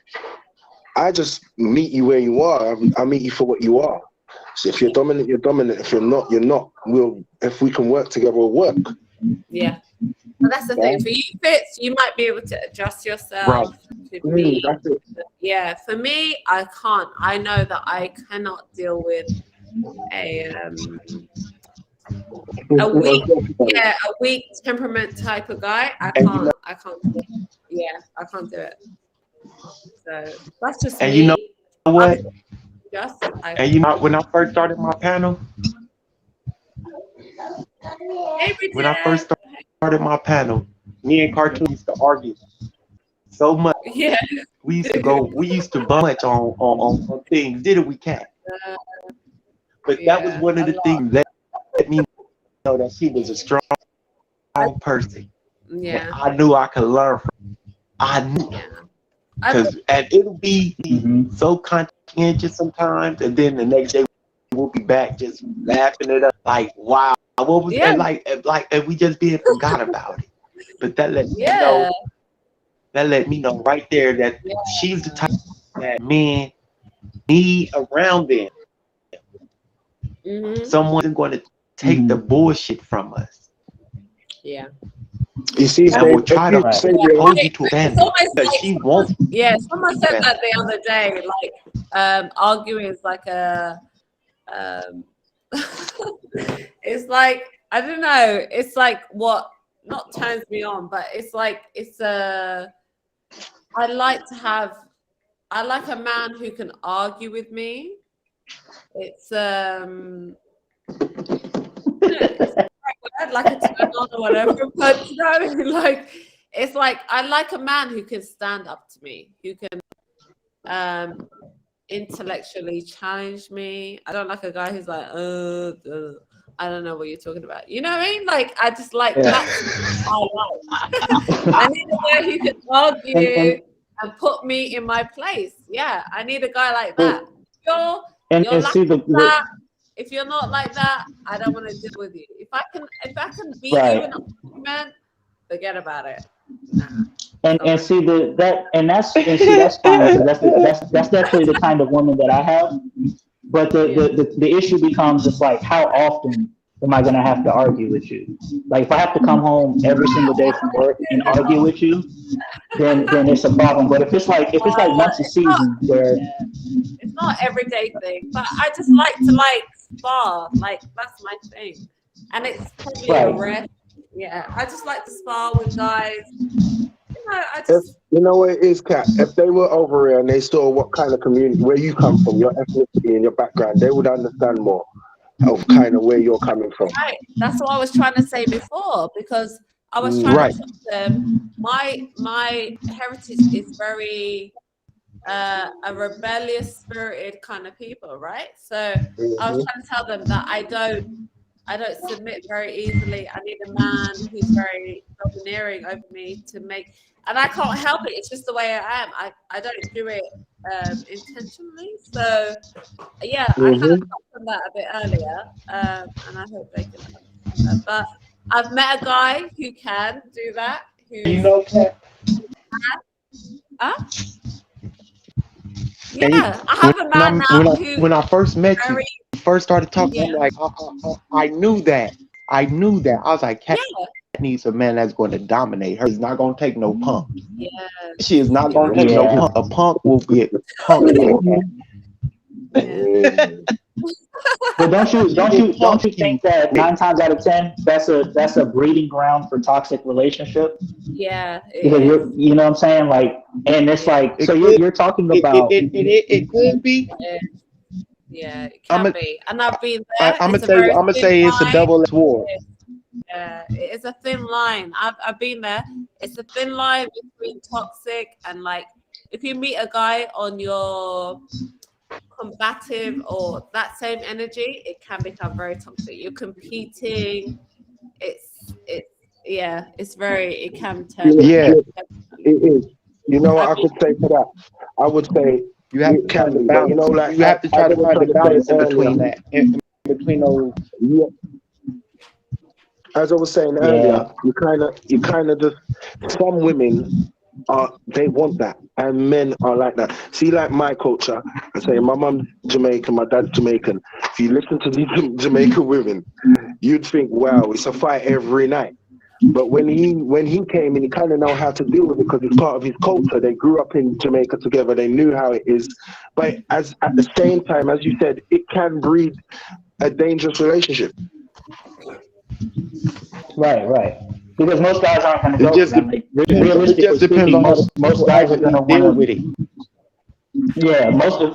[SPEAKER 20] I just meet you where you are. I meet you for what you are. So if you're dominant, you're dominant. If you're not, you're not. If we can work together, we'll work.
[SPEAKER 11] Yeah. But that's the thing. For you, Fitz, you might be able to adjust yourself to me. Yeah. For me, I can't. I know that I cannot deal with a weak temperament type of guy. I can't do it. Yeah, I can't do it. So that's just me.
[SPEAKER 8] And you know what?
[SPEAKER 11] When
[SPEAKER 8] I first started my panel, me and Cartoon used to argue so much.
[SPEAKER 11] Yeah.
[SPEAKER 8] We used to bunch on things, didn't we, Kat? But that was one of the things that let me know that she was a strong person.
[SPEAKER 11] Yeah.
[SPEAKER 8] And I knew I could learn from. I knew. And it'll be so conscientious sometimes, and then the next day we'll be back just laughing it up, like, wow, what was that? And we just being forgot about it. But that let me know. That let me know right there that she's the type that men need around them. Someone's going to take the bullshit from us.
[SPEAKER 11] Yeah.
[SPEAKER 20] You see,
[SPEAKER 8] and we'll try to hold you to a standard that she won't.
[SPEAKER 11] Yeah, someone said that the other day. Like, arguing is like a. It's like, I don't know. It's like what not turns me on, but it's like I like a man who can argue with me. It's like a turn on or whatever, but like it's like I like a man who can stand up to me, who can intellectually challenge me. I don't like a guy who's like, I don't know what you're talking about. You know what I mean? Like, I just like that's what I like. I need a guy who can argue and put me in my place. Yeah, I need a guy like that. If you're not like that, I don't want to deal with you. If I can beat you in an argument, forget about it.
[SPEAKER 12] That's fine, because that's definitely the kind of woman that I have. But the issue becomes just like, how often am I going to have to argue with you? Like, if I have to come home every single day from work and argue with you, then it's a problem. But if it's like once a season, where
[SPEAKER 11] it's not an everyday thing, but I just like to spar. Like, that's my thing, and it's probably a rare. Yeah, I just like to spar with guys.
[SPEAKER 20] You know what it is, Kat? If they were over here and they saw what kind of community, where you come from, your ethnicity and your background, they would understand more of kind of where you're coming from.
[SPEAKER 11] Right. That's what I was trying to say before, because I was trying to tell them my heritage is very a rebellious spirited kind of people, right? So I was trying to tell them that I don't I don't submit very easily. I need a man who's very domineering over me to make, and I can't help it. It's just the way I am. I don't do it intentionally. So yeah, I kind of touched on that a bit earlier, and I hope they can understand that. But I've met a guy who can do that.
[SPEAKER 8] You know, Kat?
[SPEAKER 11] Huh? Yeah, I have a man now who
[SPEAKER 8] when I first met you,
[SPEAKER 11] very,
[SPEAKER 8] first started talking,
[SPEAKER 11] yeah.
[SPEAKER 8] I'm like, I knew that. I knew that. I was like, Kat needs a man that's going to dominate her. He's not going to take no punk.
[SPEAKER 11] Yeah.
[SPEAKER 8] She is not going to take no punk. A punk will get punked like that.
[SPEAKER 12] But don't you think that 9 times out of 10 that's a breeding ground for toxic relationship?
[SPEAKER 11] Yeah,
[SPEAKER 12] because you know what I'm saying, like, and it's like, so you're talking about
[SPEAKER 8] it could be.
[SPEAKER 11] Yeah, it can be, and I've been there.
[SPEAKER 8] I'm gonna say it's a double-edged sword.
[SPEAKER 11] Yeah, it is a thin line. I've been there. It's a thin line between toxic and, like, if you meet a guy on your combative or that same energy, it can become very toxic. You're competing. It's very, it can turn.
[SPEAKER 20] Yeah, it is. You know what I could say to that? I would say
[SPEAKER 8] you have
[SPEAKER 20] it can be, but you know, like
[SPEAKER 8] you have to try to find the balance in between
[SPEAKER 20] earlier,
[SPEAKER 8] that, in between those.
[SPEAKER 20] Yeah. As I was saying earlier, you kind of just, some women they want that, and men are like that. See, like my culture, I say my mum's Jamaican, my dad's Jamaican. If you listen to these Jamaican women, you'd think, wow, it's a fight every night. But when he came in, he kind of know how to deal with it because it's part of his culture. They grew up in Jamaica together. They knew how it is. But at the same time, as you said, it can breed a dangerous relationship.
[SPEAKER 12] Right. Because most guys aren't going to go.
[SPEAKER 8] It just depends on
[SPEAKER 12] most guys are going to
[SPEAKER 8] deal
[SPEAKER 12] want
[SPEAKER 8] with it.
[SPEAKER 12] Yeah,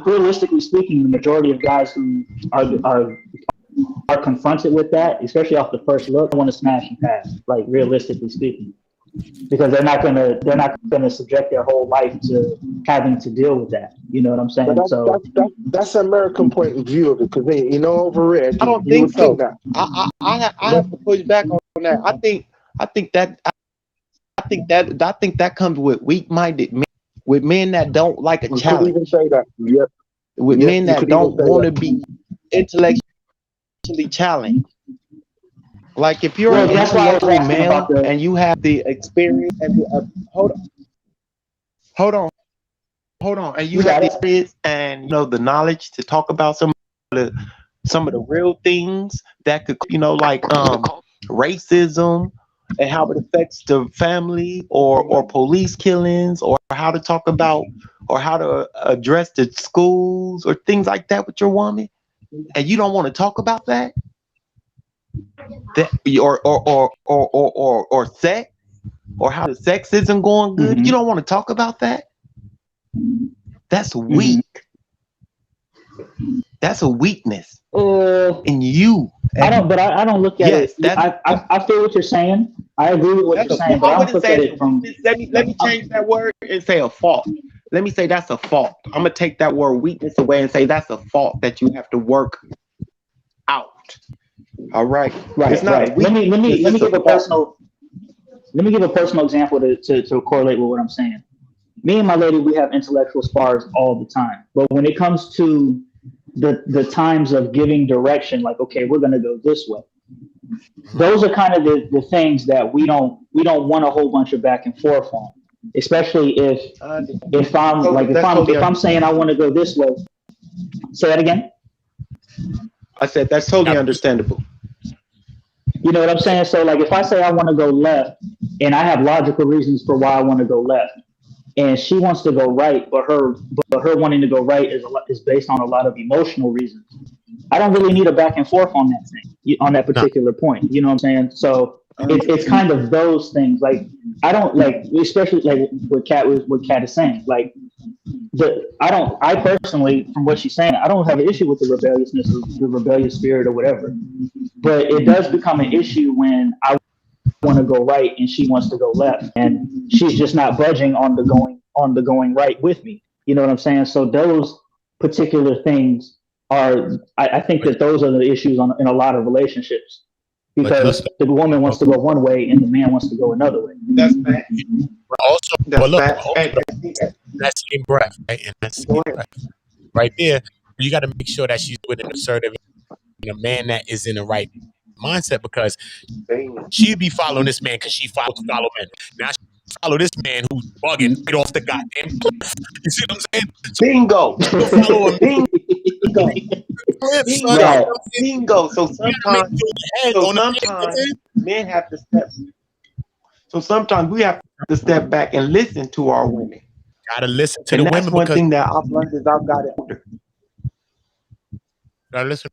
[SPEAKER 12] realistically speaking, the majority of guys who are confronted with that, especially off the first look, want to smash and pass. Like, realistically speaking, because they're not gonna subject their whole life to having to deal with that. You know what I'm saying?
[SPEAKER 20] That's an American point of view of it, because over here,
[SPEAKER 8] I don't think so. I have to push back on that. I think that comes with weak-minded men, with men that don't like a challenge.
[SPEAKER 20] You could even say that. Yep.
[SPEAKER 8] With men that don't want to be intellectually challenged. Like, if you're an intellectual male and you have the experience and hold on, and you have the experience and, you know, the knowledge to talk about some of the real things that could, you know, like racism and how it affects the family, or police killings, or how to talk about, or how to address the schools or things like that with your woman, and you don't want to talk about that, or sex, or how the sex isn't going good, you don't want to talk about that. That's weak. That's a weakness in you.
[SPEAKER 12] I don't look at it. I feel what you're saying. I agree with what you're saying, but I don't look at it from.
[SPEAKER 8] Let me change that word and say a fault. Let me say that's a fault. I'm gonna take that word weakness away and say that's a fault that you have to work out. All right. It's not
[SPEAKER 12] right. Let me give a personal. Let me give a personal example to correlate with what I'm saying. Me and my lady, we have intellectual spars all the time, but when it comes to the times of giving direction, like, okay, we're gonna go this way. Those are kind of the things that we don't want a whole bunch of back and forth on, especially if I'm saying I want to go this way. Say that again.
[SPEAKER 8] I said that's totally understandable.
[SPEAKER 12] You know what I'm saying? So, like, if I say I want to go left, and I have logical reasons for why I want to go left, and she wants to go right, but her wanting to go right is based on a lot of emotional reasons. I don't really need a back and forth on that thing, on that particular point. You know what I'm saying? So it's kind of those things. Like, I don't like, especially like what Kat is saying. Like, I personally, from what she's saying, I don't have an issue with the rebelliousness or the rebellious spirit or whatever. But it does become an issue when I want to go right and she wants to go left, and she's just not budging on the going right with me. You know what I'm saying? So those particular things I think that those are the issues in a lot of relationships,
[SPEAKER 1] But
[SPEAKER 12] because the woman wants to go one way and the man wants to go another way.
[SPEAKER 6] That's facts.
[SPEAKER 1] also,
[SPEAKER 6] That's
[SPEAKER 1] look,
[SPEAKER 6] facts.
[SPEAKER 1] also in that same breath, right? In that same breath, right there, you got to make sure that she's with an assertive and a man that is in the right mindset, because she'd be following this man because she follows men. Now she follow this man who's bugging right off the goddamn cliff. You see what I'm saying? So
[SPEAKER 20] Bingo.
[SPEAKER 1] she'll follow him
[SPEAKER 20] Bingo.
[SPEAKER 1] cliff, son.
[SPEAKER 20] Bingo. Bingo. So
[SPEAKER 1] You gotta make
[SPEAKER 20] sometimes,
[SPEAKER 1] sure your head
[SPEAKER 20] so
[SPEAKER 1] on the
[SPEAKER 20] sometimes men have to step. So sometimes we have to step back and listen to our women.
[SPEAKER 1] Gotta listen to
[SPEAKER 20] And
[SPEAKER 1] the
[SPEAKER 20] that's
[SPEAKER 1] women,
[SPEAKER 20] one
[SPEAKER 1] because
[SPEAKER 20] thing that I've learned as I've got it older.
[SPEAKER 1] gotta listen,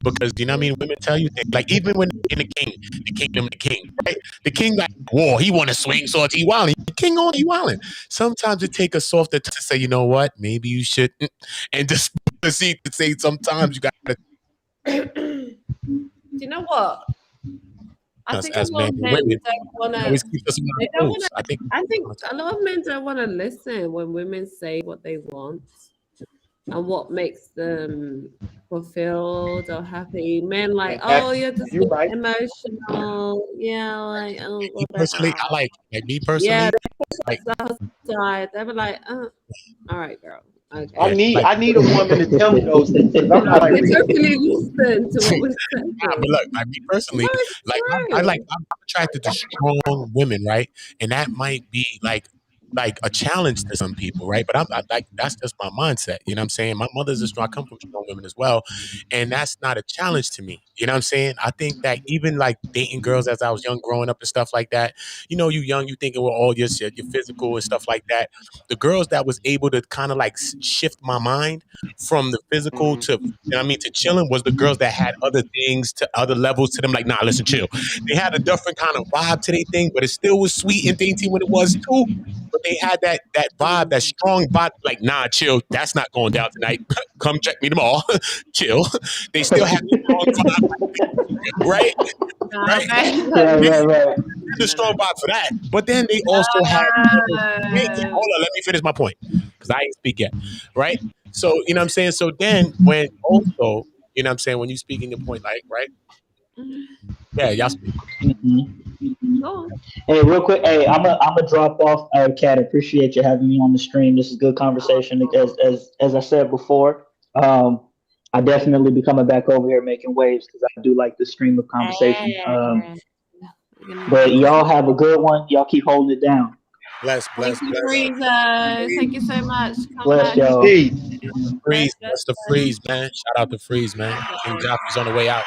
[SPEAKER 1] because you know what I mean. Women tell you things like, even when in the kingdom, the king, right? The king like war. He want to swing swords. He wilding. The king on. He wilding. Sometimes it take a softer to say, you know what? Maybe you should, and just proceed to say. Sometimes you gotta.
[SPEAKER 11] Do you know what? I
[SPEAKER 1] Us
[SPEAKER 11] think a
[SPEAKER 1] as
[SPEAKER 11] lot
[SPEAKER 1] men
[SPEAKER 11] of
[SPEAKER 1] and
[SPEAKER 11] men
[SPEAKER 1] women
[SPEAKER 11] don't want to.
[SPEAKER 1] always keeps us on
[SPEAKER 11] They
[SPEAKER 1] our
[SPEAKER 11] don't want
[SPEAKER 1] toes.
[SPEAKER 11] to. I think a lot of men don't want to listen when women say what they want and what makes them fulfilled or happy. Men like, oh, you're just
[SPEAKER 20] You're right.
[SPEAKER 11] emotional. Yeah, like, oh,
[SPEAKER 1] Me
[SPEAKER 11] whatever.
[SPEAKER 1] personally, I like me
[SPEAKER 11] Yeah,
[SPEAKER 1] personally,
[SPEAKER 11] they push
[SPEAKER 1] like
[SPEAKER 11] us aside. They were like, all right, girl. Okay.
[SPEAKER 20] I
[SPEAKER 1] like.
[SPEAKER 20] need a woman to tell me those things, because I'm not like
[SPEAKER 11] They don't really listen to what we're saying.
[SPEAKER 1] Nah, but look, like me personally,
[SPEAKER 11] No, it's
[SPEAKER 1] like
[SPEAKER 11] true.
[SPEAKER 1] I'm attracted to strong women, right? And that might be like a challenge to some people, right? But I like, that's just my mindset. You know what I'm saying? My mother's a strong. I come from strong women as well, and that's not a challenge to me. You know what I'm saying? I think that even like dating girls as I was young, growing up and stuff like that. You know, you young, you thinking with all your shit, your physical and stuff like that. The girls that was able to kind of like shift my mind from the physical to, you know what I mean, to chilling, was the girls that had other things, to other levels to them. Like, nah, listen, chill. They had a different kind of vibe to their thing, but it still was sweet and dainty when it was too. But they had that vibe, that strong vibe. Like, nah, chill. That's not going down tonight. Come check me tomorrow. Chill. They still had the strong vibe, right? Right?
[SPEAKER 12] Right.
[SPEAKER 1] The strong vibe for that. But then they also had. Wait, hold on. Let me finish my point, because I ain't speak yet. Right? So you know what I'm saying. So then when also, you know what I'm saying, when you speaking your point, like, right? Yeah, y'all speak.
[SPEAKER 12] Hey, real quick, hey, I'm a drop off. Kat, appreciate you having me on the stream. This is good conversation. As I said before, I definitely be coming back over here making waves, because I do like the stream of conversation. But y'all have a good one. Y'all keep holding it down.
[SPEAKER 1] Bless.
[SPEAKER 11] Thank you, Frieza. Thank you so much. Come
[SPEAKER 12] Bless
[SPEAKER 11] back.
[SPEAKER 12] y'all.
[SPEAKER 1] Freeze. That's the freeze, man. Shout out to Freeze, man. King Joffrey's on the way out.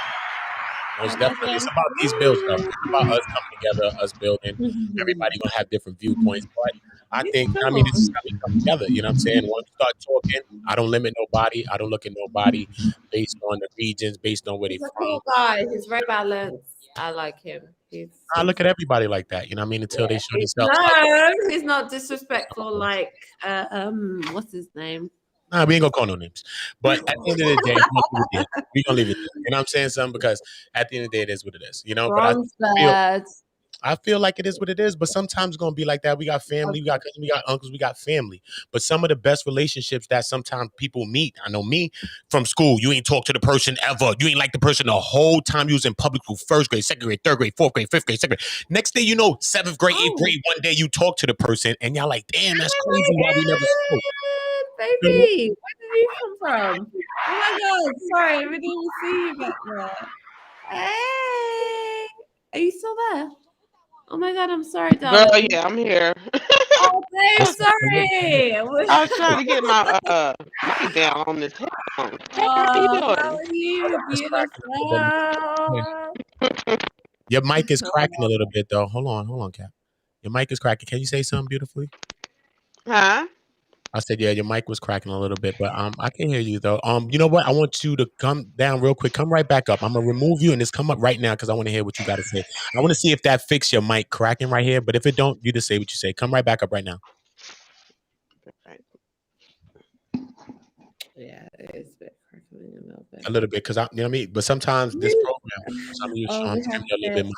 [SPEAKER 1] Most definitely. It's about these builds, though. It's about us coming together, us building. Everybody gonna have different viewpoints, but I think, I mean, this is how we come together. You know what I'm saying? When we start talking, I don't limit nobody. I don't look at nobody based on the regions, based on where they
[SPEAKER 11] He's a
[SPEAKER 1] from.
[SPEAKER 11] cool guy. He's very balanced. I like him.
[SPEAKER 1] I look at everybody like that. You know what I mean? Until they show themselves.
[SPEAKER 11] He's not disrespectful like what's his name?
[SPEAKER 1] Nah, we ain't gonna call no names. But at the end of the day, we gonna leave it there. You know what I'm saying? Something, because at the end of the day, it is what it is. You know, but I feel like it is what it is, but sometimes it's gonna be like that. We got family, we got cousins, we got uncles, we got family. But some of the best relationships that sometimes people meet, I know me from school, you ain't talk to the person ever. You ain't like the person the whole time you was in public school, first grade, second grade, third grade, fourth grade, fifth grade, second grade. Next day, you know, seventh grade, eighth grade, one day you talk to the person and y'all like, damn, that's crazy why we never spoke.
[SPEAKER 11] Baby, where did you come from? Oh my god, sorry, I didn't even see you back there. Hey, are you still there? Oh my god, I'm sorry,
[SPEAKER 21] Girl,
[SPEAKER 11] darling.
[SPEAKER 21] yeah, I'm here.
[SPEAKER 11] Oh, babe, sorry.
[SPEAKER 21] I was trying to get my mic down on this headphone. Hey, how you
[SPEAKER 11] Oh,
[SPEAKER 21] doing?
[SPEAKER 11] how are you, beautiful?
[SPEAKER 1] Your mic is cracking a little bit though. Hold on, Cap. Your mic is cracking. Can you say something beautifully?
[SPEAKER 21] Huh?
[SPEAKER 1] I said, yeah, your mic was cracking a little bit, but I can hear you though. You know what? I want you to come down real quick. Come right back up. I'm gonna remove you and just come up right now because I want to hear what you got to say. I want to see if that fixed your mic cracking right here. But if it don't, you just say what you say. Come right back up right now.
[SPEAKER 11] Yeah, it's a bit crackling a little bit.
[SPEAKER 1] A little bit, because I, you know what I mean. But sometimes this program, some of you
[SPEAKER 11] Oh,
[SPEAKER 1] Sean,
[SPEAKER 11] we
[SPEAKER 1] give
[SPEAKER 11] have
[SPEAKER 1] me a little bit more.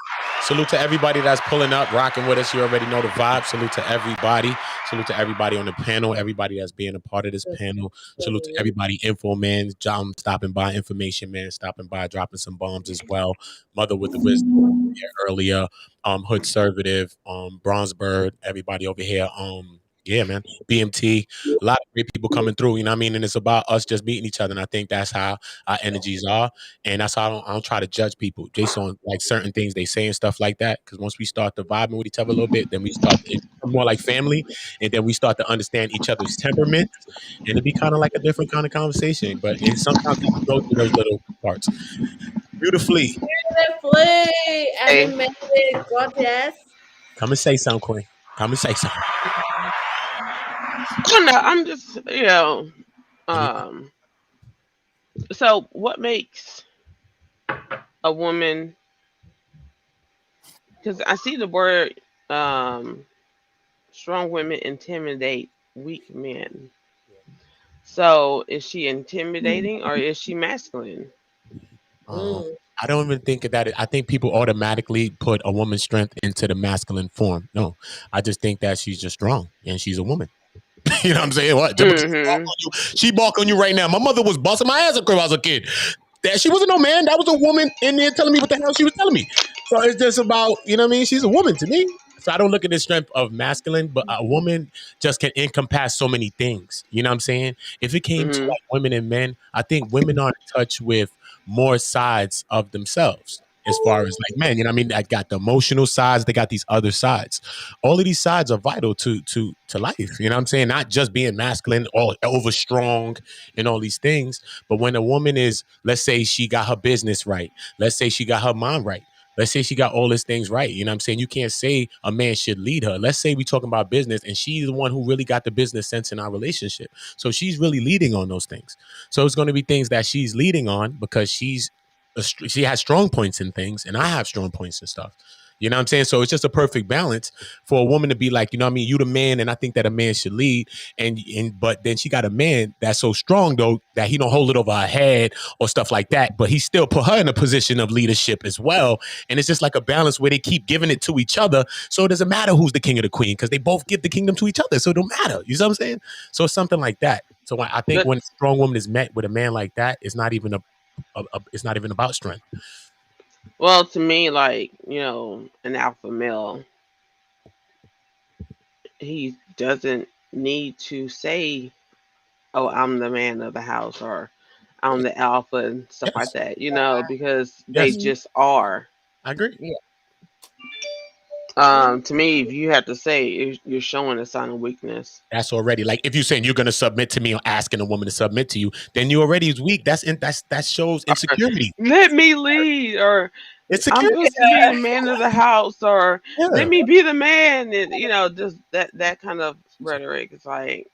[SPEAKER 1] Salute to everybody that's pulling up, rocking with us. You already know the vibe. Salute to everybody. Salute to everybody on the panel, everybody that's being a part of this panel. Salute to everybody, info man, John stopping by, information man stopping by, dropping some bombs as well. Mother with the wisdom here earlier, Hood Conservative, Bronze Bird, everybody over here. Yeah, man. BMT, a lot of great people coming through, you know what I mean? And it's about us just meeting each other. And I think that's how our energies are. And that's how I don't try to judge people based on like certain things they say and stuff like that. Because once we start to vibing with each other a little bit, then we start to become more like family. And then we start to understand each other's temperament. And it'd be kind of like a different kind of conversation. But and sometimes we go through those little parts. Beautifully.
[SPEAKER 11] Beautifully animated, gorgeous.
[SPEAKER 1] Come and say something, Queen. Come and say something.
[SPEAKER 21] I don't know. I'm just, um. So, what makes a woman? Because I see the word, strong women intimidate weak men. So, is she intimidating or is she masculine?
[SPEAKER 1] I don't even think that. I think people automatically put a woman's strength into the masculine form. No, I just think that she's just strong and she's a woman. You know what I'm saying? What? Just because she balk on you right now. My mother was busting my ass when I was a kid. That she wasn't no man. That was a woman in there telling me what the hell she was telling me. So it's just about, you know what I mean? She's a woman to me. So I don't look at the strength of masculine, but a woman just can encompass so many things. You know what I'm saying? If it came to like women and men, I think women are in touch with more sides of themselves as far as like men. You know what I mean? I got the emotional sides, they got these other sides. All of these sides are vital to life. You know what I'm saying? Not just being masculine or over strong and all these things, but when a woman is, let's say she got her business right, let's say she got her mind right, let's say she got all these things right. You know what I'm saying? You can't say a man should lead her. Let's say we talking about business and she's the one who really got the business sense in our relationship. So she's really leading on those things. So it's going to be things that she's leading on because she has strong points in things and I have strong points and stuff. You know what I'm saying? So it's just a perfect balance for a woman to be like, you know what I mean? You the man, and I think that a man should lead. And but then she got a man that's so strong though that he don't hold it over her head or stuff like that. But he still put her in a position of leadership as well. And it's just like a balance where they keep giving it to each other. So it doesn't matter who's the king or the queen, because they both give the kingdom to each other. So it don't matter. You know what I'm saying? So it's something like that. So I think when a strong woman is met with a man like that, it's not even it's not even about strength.
[SPEAKER 21] Well, to me, like, an alpha male, he doesn't need to say, "Oh, I'm the man of the house," or "I'm the alpha," and stuff like that. Because they just are.
[SPEAKER 1] I agree.
[SPEAKER 5] Yeah.
[SPEAKER 21] To me, if you have to say, you're showing a sign of weakness.
[SPEAKER 1] That's already like if you're saying you're going to submit to me or asking a woman to submit to you, then you already is weak. That shows insecurity.
[SPEAKER 21] Let me lead, or
[SPEAKER 1] it's
[SPEAKER 21] I'm supposed to be the man of the house, or let me be the man, and just that kind of rhetoric. It's like,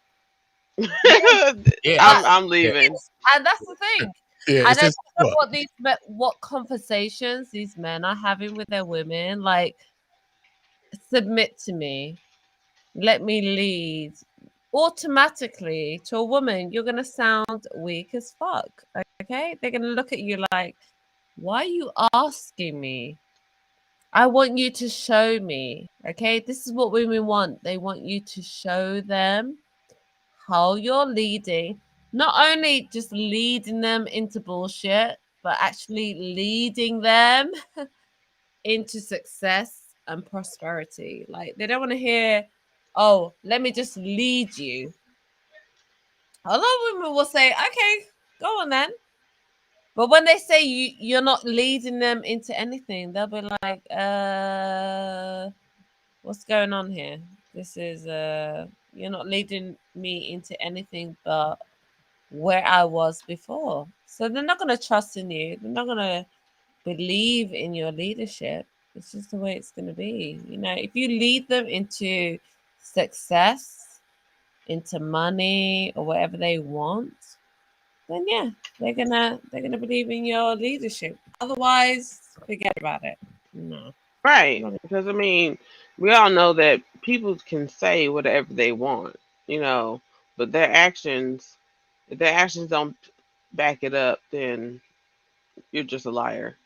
[SPEAKER 21] I'm leaving.
[SPEAKER 5] And that's the thing.
[SPEAKER 1] Yeah,
[SPEAKER 5] I don't know what conversations these men are having with their women. Like, submit to me, let me lead. Automatically, to a woman, you're gonna sound weak as fuck. Okay, they're gonna look at you like, why are you asking me? I want you to show me. Okay, this is what women want. They want you to show them how you're leading, not only just leading them into bullshit, but actually leading them into success and prosperity. Like, they don't want to hear, oh, let me just lead you. A lot of women will say, okay, go on then. But when they say you're not leading them into anything, they'll be like, what's going on here? This is you're not leading me into anything but where I was before. So they're not going to trust in you. They're not going to believe in your leadership. It's just the way it's going to be. If you lead them into success, into money, or whatever they want, then yeah, they're gonna believe in your leadership. Otherwise, forget about it. No.
[SPEAKER 21] Right. Because we all know that people can say whatever they want, but if their actions don't back it up, then you're just a liar.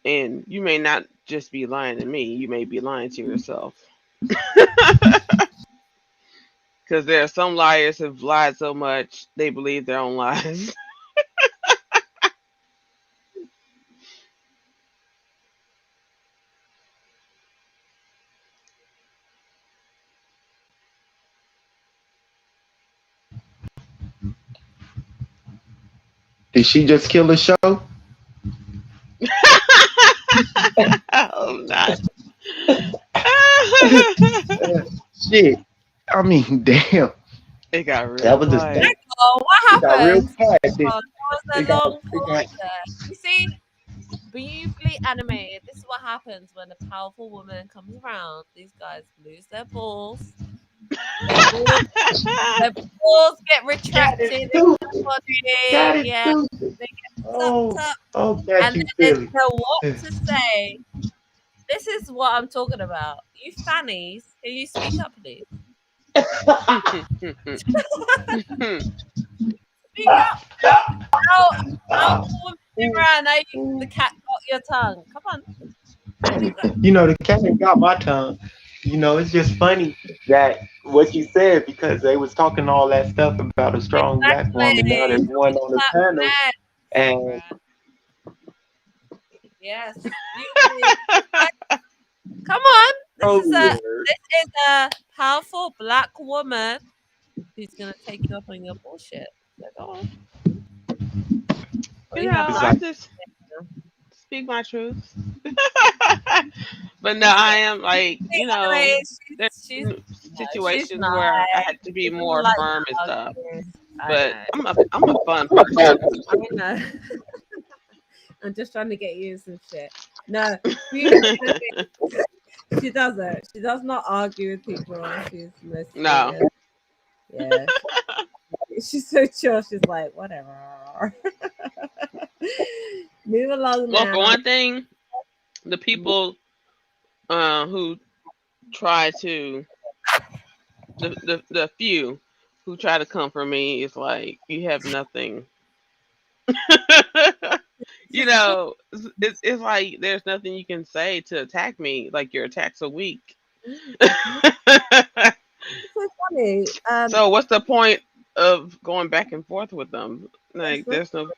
[SPEAKER 21] And you may not just be lying to me, you may be lying to yourself. Because there are some liars who've lied so much they believe their own lies.
[SPEAKER 8] Did she just kill the show?
[SPEAKER 21] I hope not.
[SPEAKER 8] Shit. I mean, damn.
[SPEAKER 21] It got real
[SPEAKER 8] That was a
[SPEAKER 21] quiet.
[SPEAKER 8] state.
[SPEAKER 11] Oh, what
[SPEAKER 8] It got real
[SPEAKER 11] happened?
[SPEAKER 8] quiet.
[SPEAKER 11] Oh, there was a long
[SPEAKER 8] It got
[SPEAKER 11] pause there. You see, beautifully animated. This is what happens when a powerful woman comes around. These guys lose their balls. Their balls get retracted in the body. Yeah, they get sucked up, and then they don't know what to say. This is what I'm talking about. You fannies, can you speak up, please? Speak up. How the woman came around, now the cat got your tongue. Come on.
[SPEAKER 8] You know, the cat ain't got my tongue. You know, it's just funny that what you said because they was talking all that stuff about a strong black woman. Now there's one on the panel, and
[SPEAKER 11] Yes. Come on. This is a powerful black woman who's gonna take you up on your bullshit. So go on.
[SPEAKER 21] You know, I just speak my truth. But no, I am like, you know, there's situations where I had to be more firm and stuff. But I'm a fun person.
[SPEAKER 11] I know. I'm just trying to get you some shit. No, she doesn't. She does not argue with people. She's most
[SPEAKER 21] No.
[SPEAKER 11] Yeah. She's so chill. She's like, whatever. Move along now.
[SPEAKER 21] Well, for one thing, the people who try to the few who try to come for me is like, you have nothing. You know, it's like there's nothing you can say to attack me. Like your attacks are weak.
[SPEAKER 11] So funny.
[SPEAKER 21] So what's the point of going back and forth with them? Like there's no.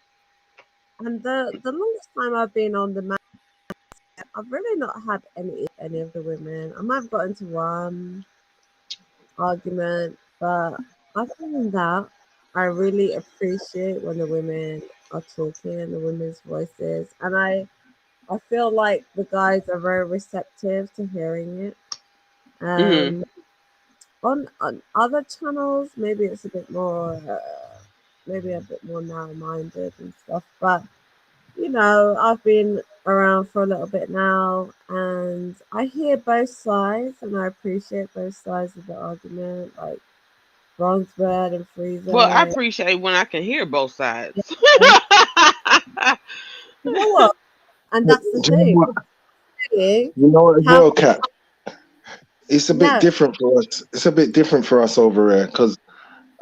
[SPEAKER 11] And the longest time I've been on the mat, I've really not had any of the women. I might have got into one argument, but other than that, I really appreciate when the women are talking and the women's voices, and I feel like the guys are very receptive to hearing it. On other channels, maybe it's a bit more, maybe a bit more narrow-minded and stuff. But you know, I've been around for a little bit now, and I hear both sides, and I appreciate both sides of the argument, like bronze bread and freezer.
[SPEAKER 21] Well, I appreciate when I can hear both sides.
[SPEAKER 11] You know what? And that's the thing.
[SPEAKER 20] You know as well, Kat. It's a bit different for us. It's a bit different for us over there because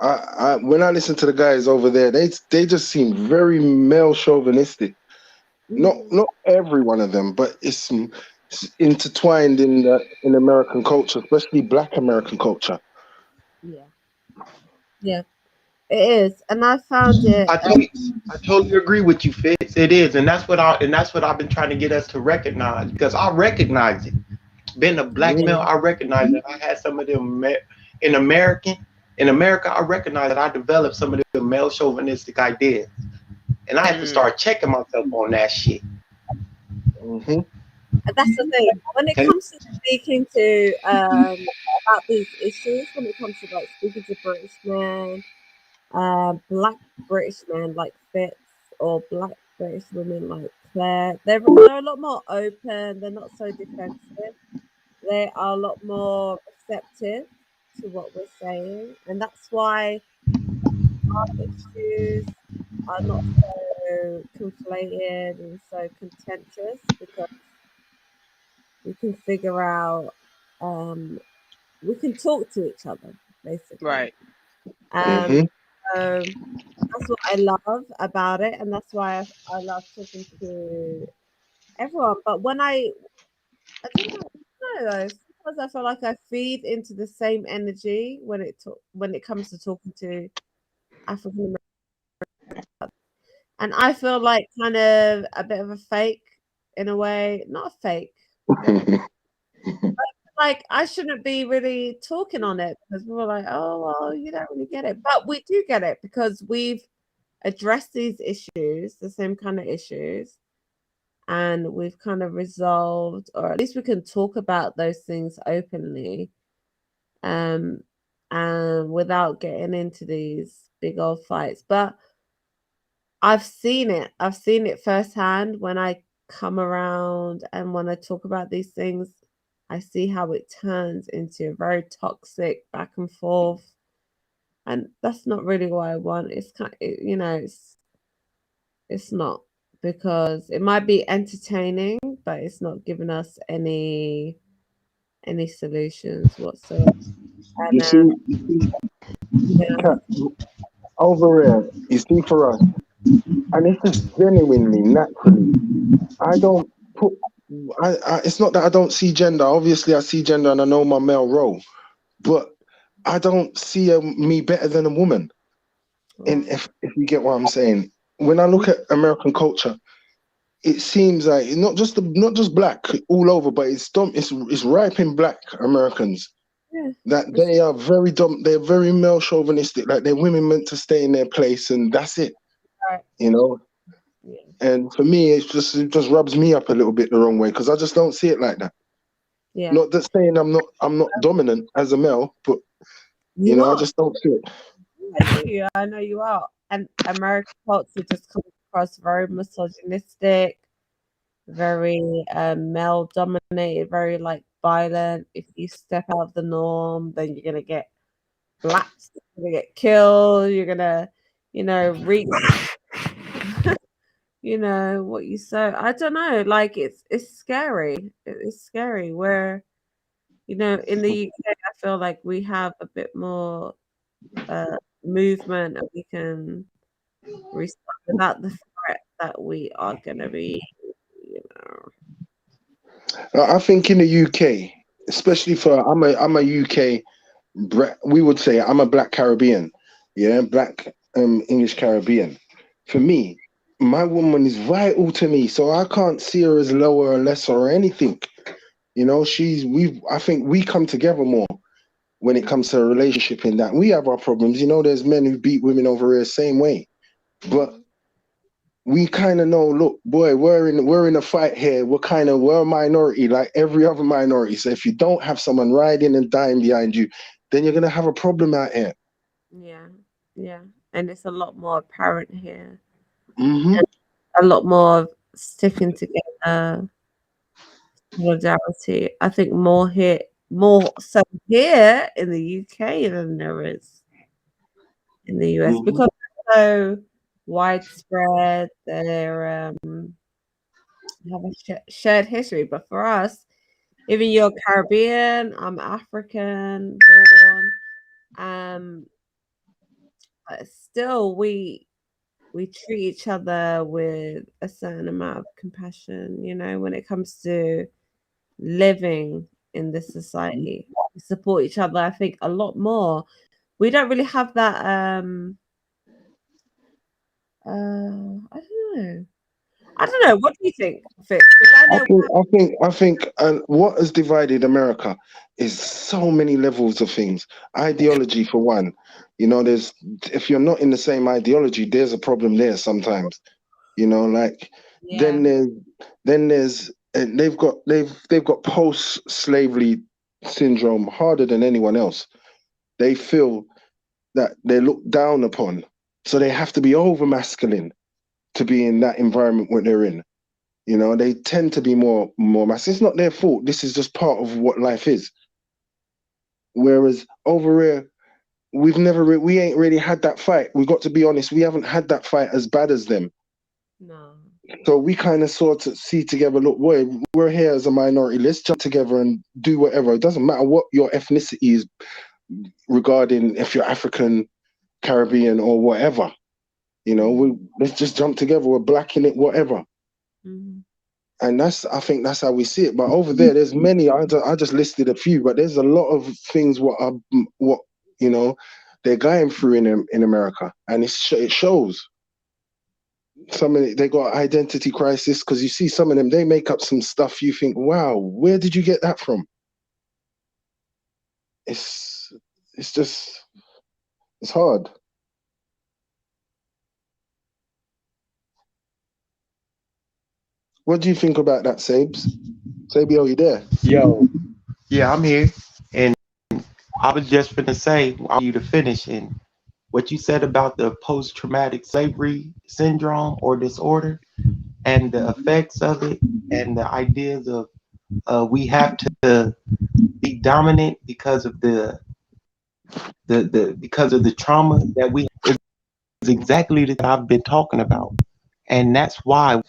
[SPEAKER 20] I when I listen to the guys over there, they just seem very male chauvinistic. Not every one of them, but it's intertwined in American culture, especially Black American culture.
[SPEAKER 11] Yeah, it is, and I found it.
[SPEAKER 8] I totally agree with you, Fitz. It is, and that's what I've been trying to get us to recognize because I recognize it. Being a black male, I recognize that I had some of them in America. I recognize that I developed some of the male chauvinistic ideas, and I had to start checking myself on that shit.
[SPEAKER 11] That's the thing. When it comes to speaking to about these issues, when it comes to like speaking to British men, Black British men like Fitz, or Black British women like Claire, they're a lot more open. They're not so defensive. They are a lot more receptive to what we're saying, and that's why our issues are not so conflated and so contentious, because we can figure out, we can talk to each other, basically.
[SPEAKER 21] Right.
[SPEAKER 11] So that's what I love about it, and that's why I love talking to everyone. But when I don't know though. Sometimes I feel like I feed into the same energy when it comes to talking to African Americans, and I feel like kind of a bit of a fake in a way, not a fake. Like I shouldn't be really talking on it because we were like, oh well, you don't really get it, but we do get it because we've addressed these issues, the same kind of issues, and we've kind of resolved, or at least we can talk about those things openly, and without getting into these big old fights. But I've seen it. I've seen it firsthand when I come around and when I talk about these things. I see how it turns into a very toxic back and forth, and that's not really what I want. It's kind, it's not, because it might be entertaining, but it's not giving us any solutions whatsoever.
[SPEAKER 20] You
[SPEAKER 11] And
[SPEAKER 20] see,
[SPEAKER 11] yeah,
[SPEAKER 20] over here, you see, for us, and it's just genuinely, naturally. I don't put. It's not that I don't see gender. Obviously, I see gender, and I know my male role, but I don't see me better than a woman. And if you get what I'm saying, when I look at American culture, it seems like not just black all over, but it's ripe in black Americans
[SPEAKER 11] yeah,
[SPEAKER 20] that they are very dumb. They're very male chauvinistic. Like they're women meant to stay in their place, and that's it.
[SPEAKER 11] right.
[SPEAKER 20] You know.
[SPEAKER 11] Yeah.
[SPEAKER 20] And for me, it just rubs me up a little bit the wrong way because I just don't see it like that.
[SPEAKER 11] Yeah.
[SPEAKER 20] Not that saying I'm not dominant as a male, but
[SPEAKER 11] You
[SPEAKER 20] I
[SPEAKER 11] are.
[SPEAKER 20] just don't see it.
[SPEAKER 11] I know you are. And American culture just comes across very misogynistic, very male dominated, very like violent. If you step out of the norm, then you're gonna get blapped, you're gonna get killed, you're gonna, reach what you say. I don't know, like it's scary. It's scary where, in the UK I feel like we have a bit more movement, and we can respond without the threat that we are gonna be, you know.
[SPEAKER 20] I think in the UK, especially for I'm a UK, we would say I'm a Black Caribbean, yeah, Black English Caribbean. For me, my woman is vital to me, so I can't see her as lower or lesser or anything. I think we come together more when it comes to a relationship. In that we have our problems. There's men who beat women over here the same way, but we kind of know, look, boy, we're in a fight here. We're a minority like every other minority. So if you don't have someone riding and dying behind you, then you're gonna have a problem out here.
[SPEAKER 11] Yeah, yeah, and it's a lot more apparent here.
[SPEAKER 20] Mm-hmm.
[SPEAKER 11] And a lot more of sticking together, solidarity. I think more so here in the UK than there is in the US
[SPEAKER 20] Mm-hmm.
[SPEAKER 11] because they're so widespread. They're have a shared history, but for us, even you're Caribbean, I'm African born, but still we treat each other with a certain amount of compassion, when it comes to living in this society. We support each other, I think, a lot more. We don't really have that I don't know. I don't know. What do you think, Fitz? Because I know
[SPEAKER 20] I think what has divided America is so many levels of things. Ideology, for one. There's if you're not in the same ideology, there's a problem there sometimes. Like
[SPEAKER 11] yeah.
[SPEAKER 20] then there's and they've got post slavery syndrome harder than anyone else. They feel that they're looked down upon, so they have to be over masculine to be in that environment where they're in. They tend to be more mass. It's not their fault. This is just part of what life is. Whereas over here, we ain't really had that fight. We got to be honest. We haven't had that fight as bad as them.
[SPEAKER 11] No.
[SPEAKER 20] So we kind of sort of see together. Look, boy, we're here as a minority. Let's jump together and do whatever. It doesn't matter what your ethnicity is, regarding if you're African, Caribbean, or whatever. Let's just jump together. We're black in it, whatever.
[SPEAKER 11] Mm-hmm.
[SPEAKER 20] And I think that's how we see it. But over there, there's many. I just listed a few, but there's a lot of things what they're going through in America, and it shows. Some of it, they got identity crisis, because you see some of them, they make up some stuff. You think, wow, where did you get that from? It's hard. What do you think about that, Sabes? Sabio, are you there?
[SPEAKER 8] Yo, yeah, I'm here. And I was just gonna say, I want you to finish. And what you said about the post-traumatic slavery syndrome or disorder and the effects of it, and the ideas of we have to be dominant because of the trauma that we is exactly that I've been talking about. And that's why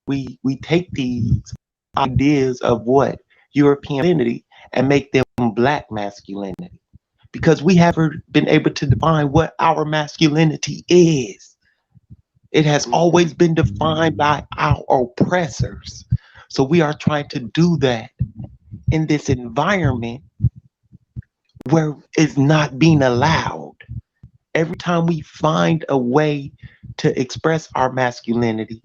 [SPEAKER 8] we take these ideas of what European masculinity and make them black masculinity, because we haven't been able to define what our masculinity is. It has always been defined by our oppressors. So we are trying to do that in this environment where it's not being allowed. Every time we find a way to express our masculinity,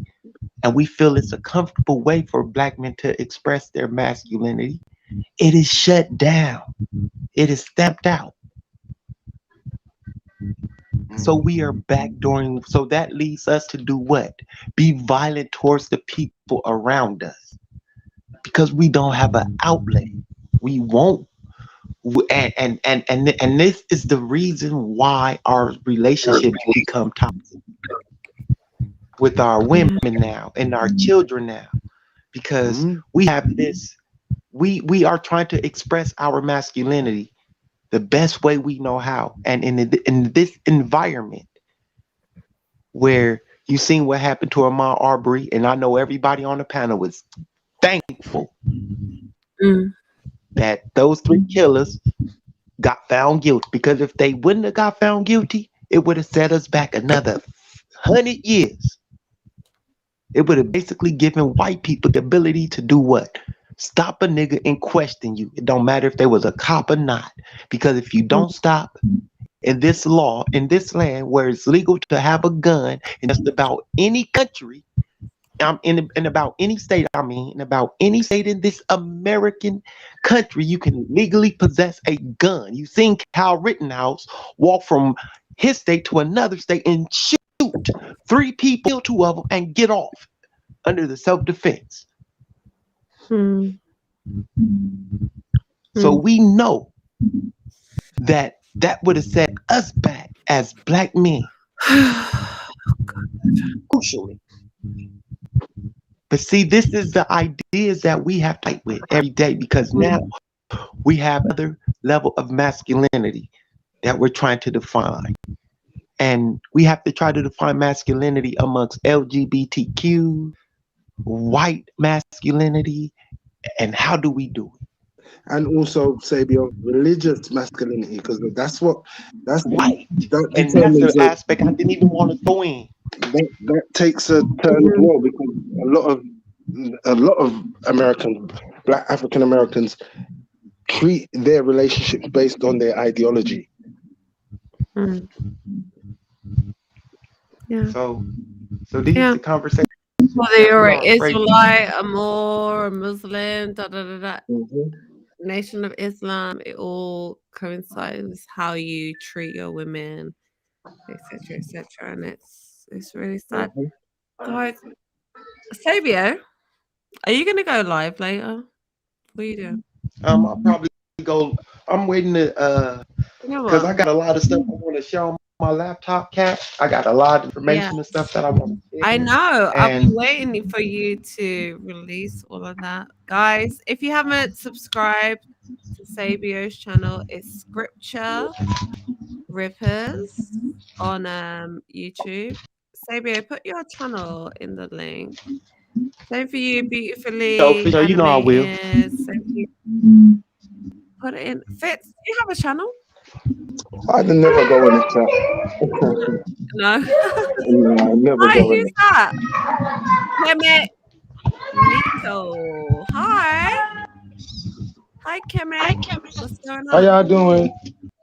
[SPEAKER 8] and we feel it's a comfortable way for black men to express their masculinity, it is shut down. It is stamped out. So we are backdooring. So that leads us to do what? Be violent towards the people around us, because we don't have an outlet. We won't. And this is the reason why our relationships become toxic with our women now and our children now, because we have this. We are trying to express our masculinity the best way we know how, and in this environment where you seen what happened to Ahmaud Arbery, and I know everybody on the panel was thankful that those 3 killers got found guilty, because if they wouldn't have got found guilty, it would have set us back another 100 years. It would have basically given white people the ability to do what? Stop a nigga and question you. It don't matter if they was a cop or not, because if you don't stop in this law, in this land where it's legal to have a gun in just about any country, in about any state, in about any state in this American country, you can legally possess a gun. You seen Kyle Rittenhouse walk from his state to another state and shoot 3 people, kill 2 of them, and get off under the self-defense. So we know that would have set us back as black men. Crucially. But see, this is the ideas that we have to fight with every day, because now we have another level of masculinity that we're trying to define. And we have to try to define masculinity amongst LGBTQ, white masculinity, and how do we do it?
[SPEAKER 20] And also, Sabio, religious masculinity, because that's
[SPEAKER 8] right. And that's an aspect I didn't even want to go in.
[SPEAKER 20] That takes a turn as well, because a lot of Americans, Black African Americans, treat their relationships based on their ideology.
[SPEAKER 5] Yeah.
[SPEAKER 8] So these are the conversations.
[SPEAKER 5] Whether you're an Israelite, a Moor, a Muslim, Nation of Islam, it all coincides how you treat your women, etc., etc., and it's really sad. Guys, Sabio, are you gonna go live later? What are you doing?
[SPEAKER 8] I'll probably go. I'm waiting to because I got a lot of stuff I want to show on my laptop, Kat. I got a lot of information and stuff that I want to share.
[SPEAKER 5] I know. I'll be waiting for you to release all of that. Guys, if you haven't subscribed to Sabio's channel, it's Scripture Rippers on YouTube. Sabio, put your channel in the link. Same for you, beautifully.
[SPEAKER 8] So you know I will.
[SPEAKER 5] Put it in. Fitz, do you have a channel?
[SPEAKER 20] I'd never go in the chat.
[SPEAKER 5] No.
[SPEAKER 20] No, I never go in
[SPEAKER 5] Who's that? Clement
[SPEAKER 3] So, hi. Hi, Kimmy. What's going
[SPEAKER 22] How
[SPEAKER 3] on?
[SPEAKER 22] y'all doing?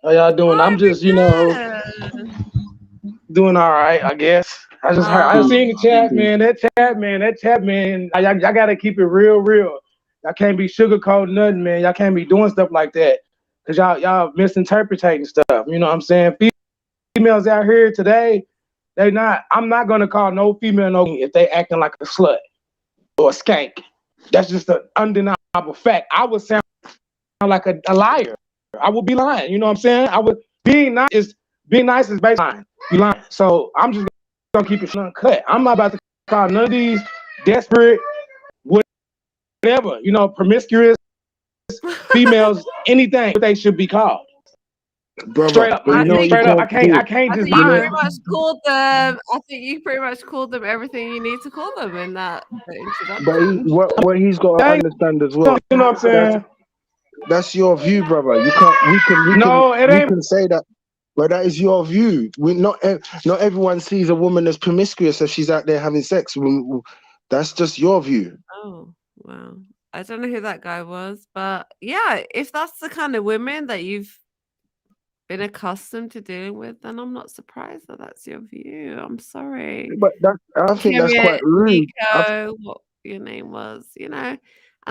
[SPEAKER 22] How y'all doing?
[SPEAKER 3] Hi,
[SPEAKER 22] I'm just, doing all right, I guess. I seen the chat, man. That chat, man. Y'all gotta keep it real. Y'all can't be sugarcoating nothing, man. Y'all can't be doing stuff like that. Cause y'all misinterpreting stuff. You know what I'm saying? Females out here today, I'm not gonna call no female no if they acting like a slut or a skank. That's just an undeniable fact. I would sound like a liar. I would be lying. You know what I'm saying? Being nice is baseline. You lying. So I'm just gonna keep it uncut. I'm not about to call none of these desperate, whatever, promiscuous females anything they should be called.
[SPEAKER 20] Brother,
[SPEAKER 22] Straight up,
[SPEAKER 20] but you know what you
[SPEAKER 22] straight up.
[SPEAKER 20] can't do?
[SPEAKER 22] I can't
[SPEAKER 3] I
[SPEAKER 22] just
[SPEAKER 3] think you
[SPEAKER 22] lie.
[SPEAKER 3] pretty much called them. I think you pretty much called them everything you need to call them in that
[SPEAKER 20] But
[SPEAKER 3] introduction.
[SPEAKER 20] what he's got to understand as well.
[SPEAKER 22] You know what I'm saying?
[SPEAKER 20] That's your view, brother. You can't.
[SPEAKER 22] No, it
[SPEAKER 20] We
[SPEAKER 22] ain't.
[SPEAKER 20] can say that, but that is your view. Not everyone sees a woman as promiscuous if she's out there having sex. That's just your view.
[SPEAKER 3] Oh, wow. I don't know who that guy was, but yeah, if that's the kind of women that you've been accustomed to dealing with, then I'm not surprised that that's your view. I'm sorry.
[SPEAKER 20] But I think that's
[SPEAKER 3] Kimmy,
[SPEAKER 20] quite rude.
[SPEAKER 3] Nico, what your name was, and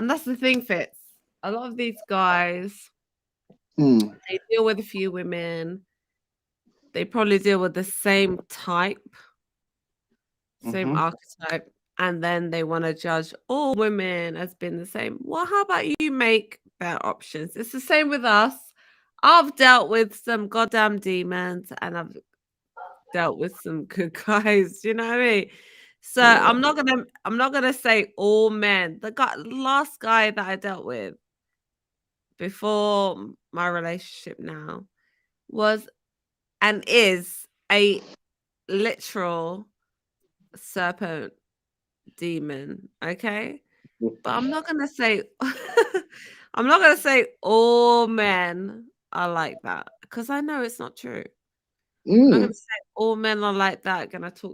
[SPEAKER 3] that's the thing, Fitz. A lot of these guys, they deal with a few women. They probably deal with the same type, same archetype, and then they want to judge all women as being the same. Well, how about you make better options? It's the same with us. I've dealt with some goddamn demons, and I've dealt with some good guys. You know what I mean? So I'm not gonna say all men. The last guy that I dealt with before my relationship now was and is a literal serpent demon. Okay, but I'm not gonna say all men are like that because I know it's not true. I'm not gonna say all men are like that. Gonna talk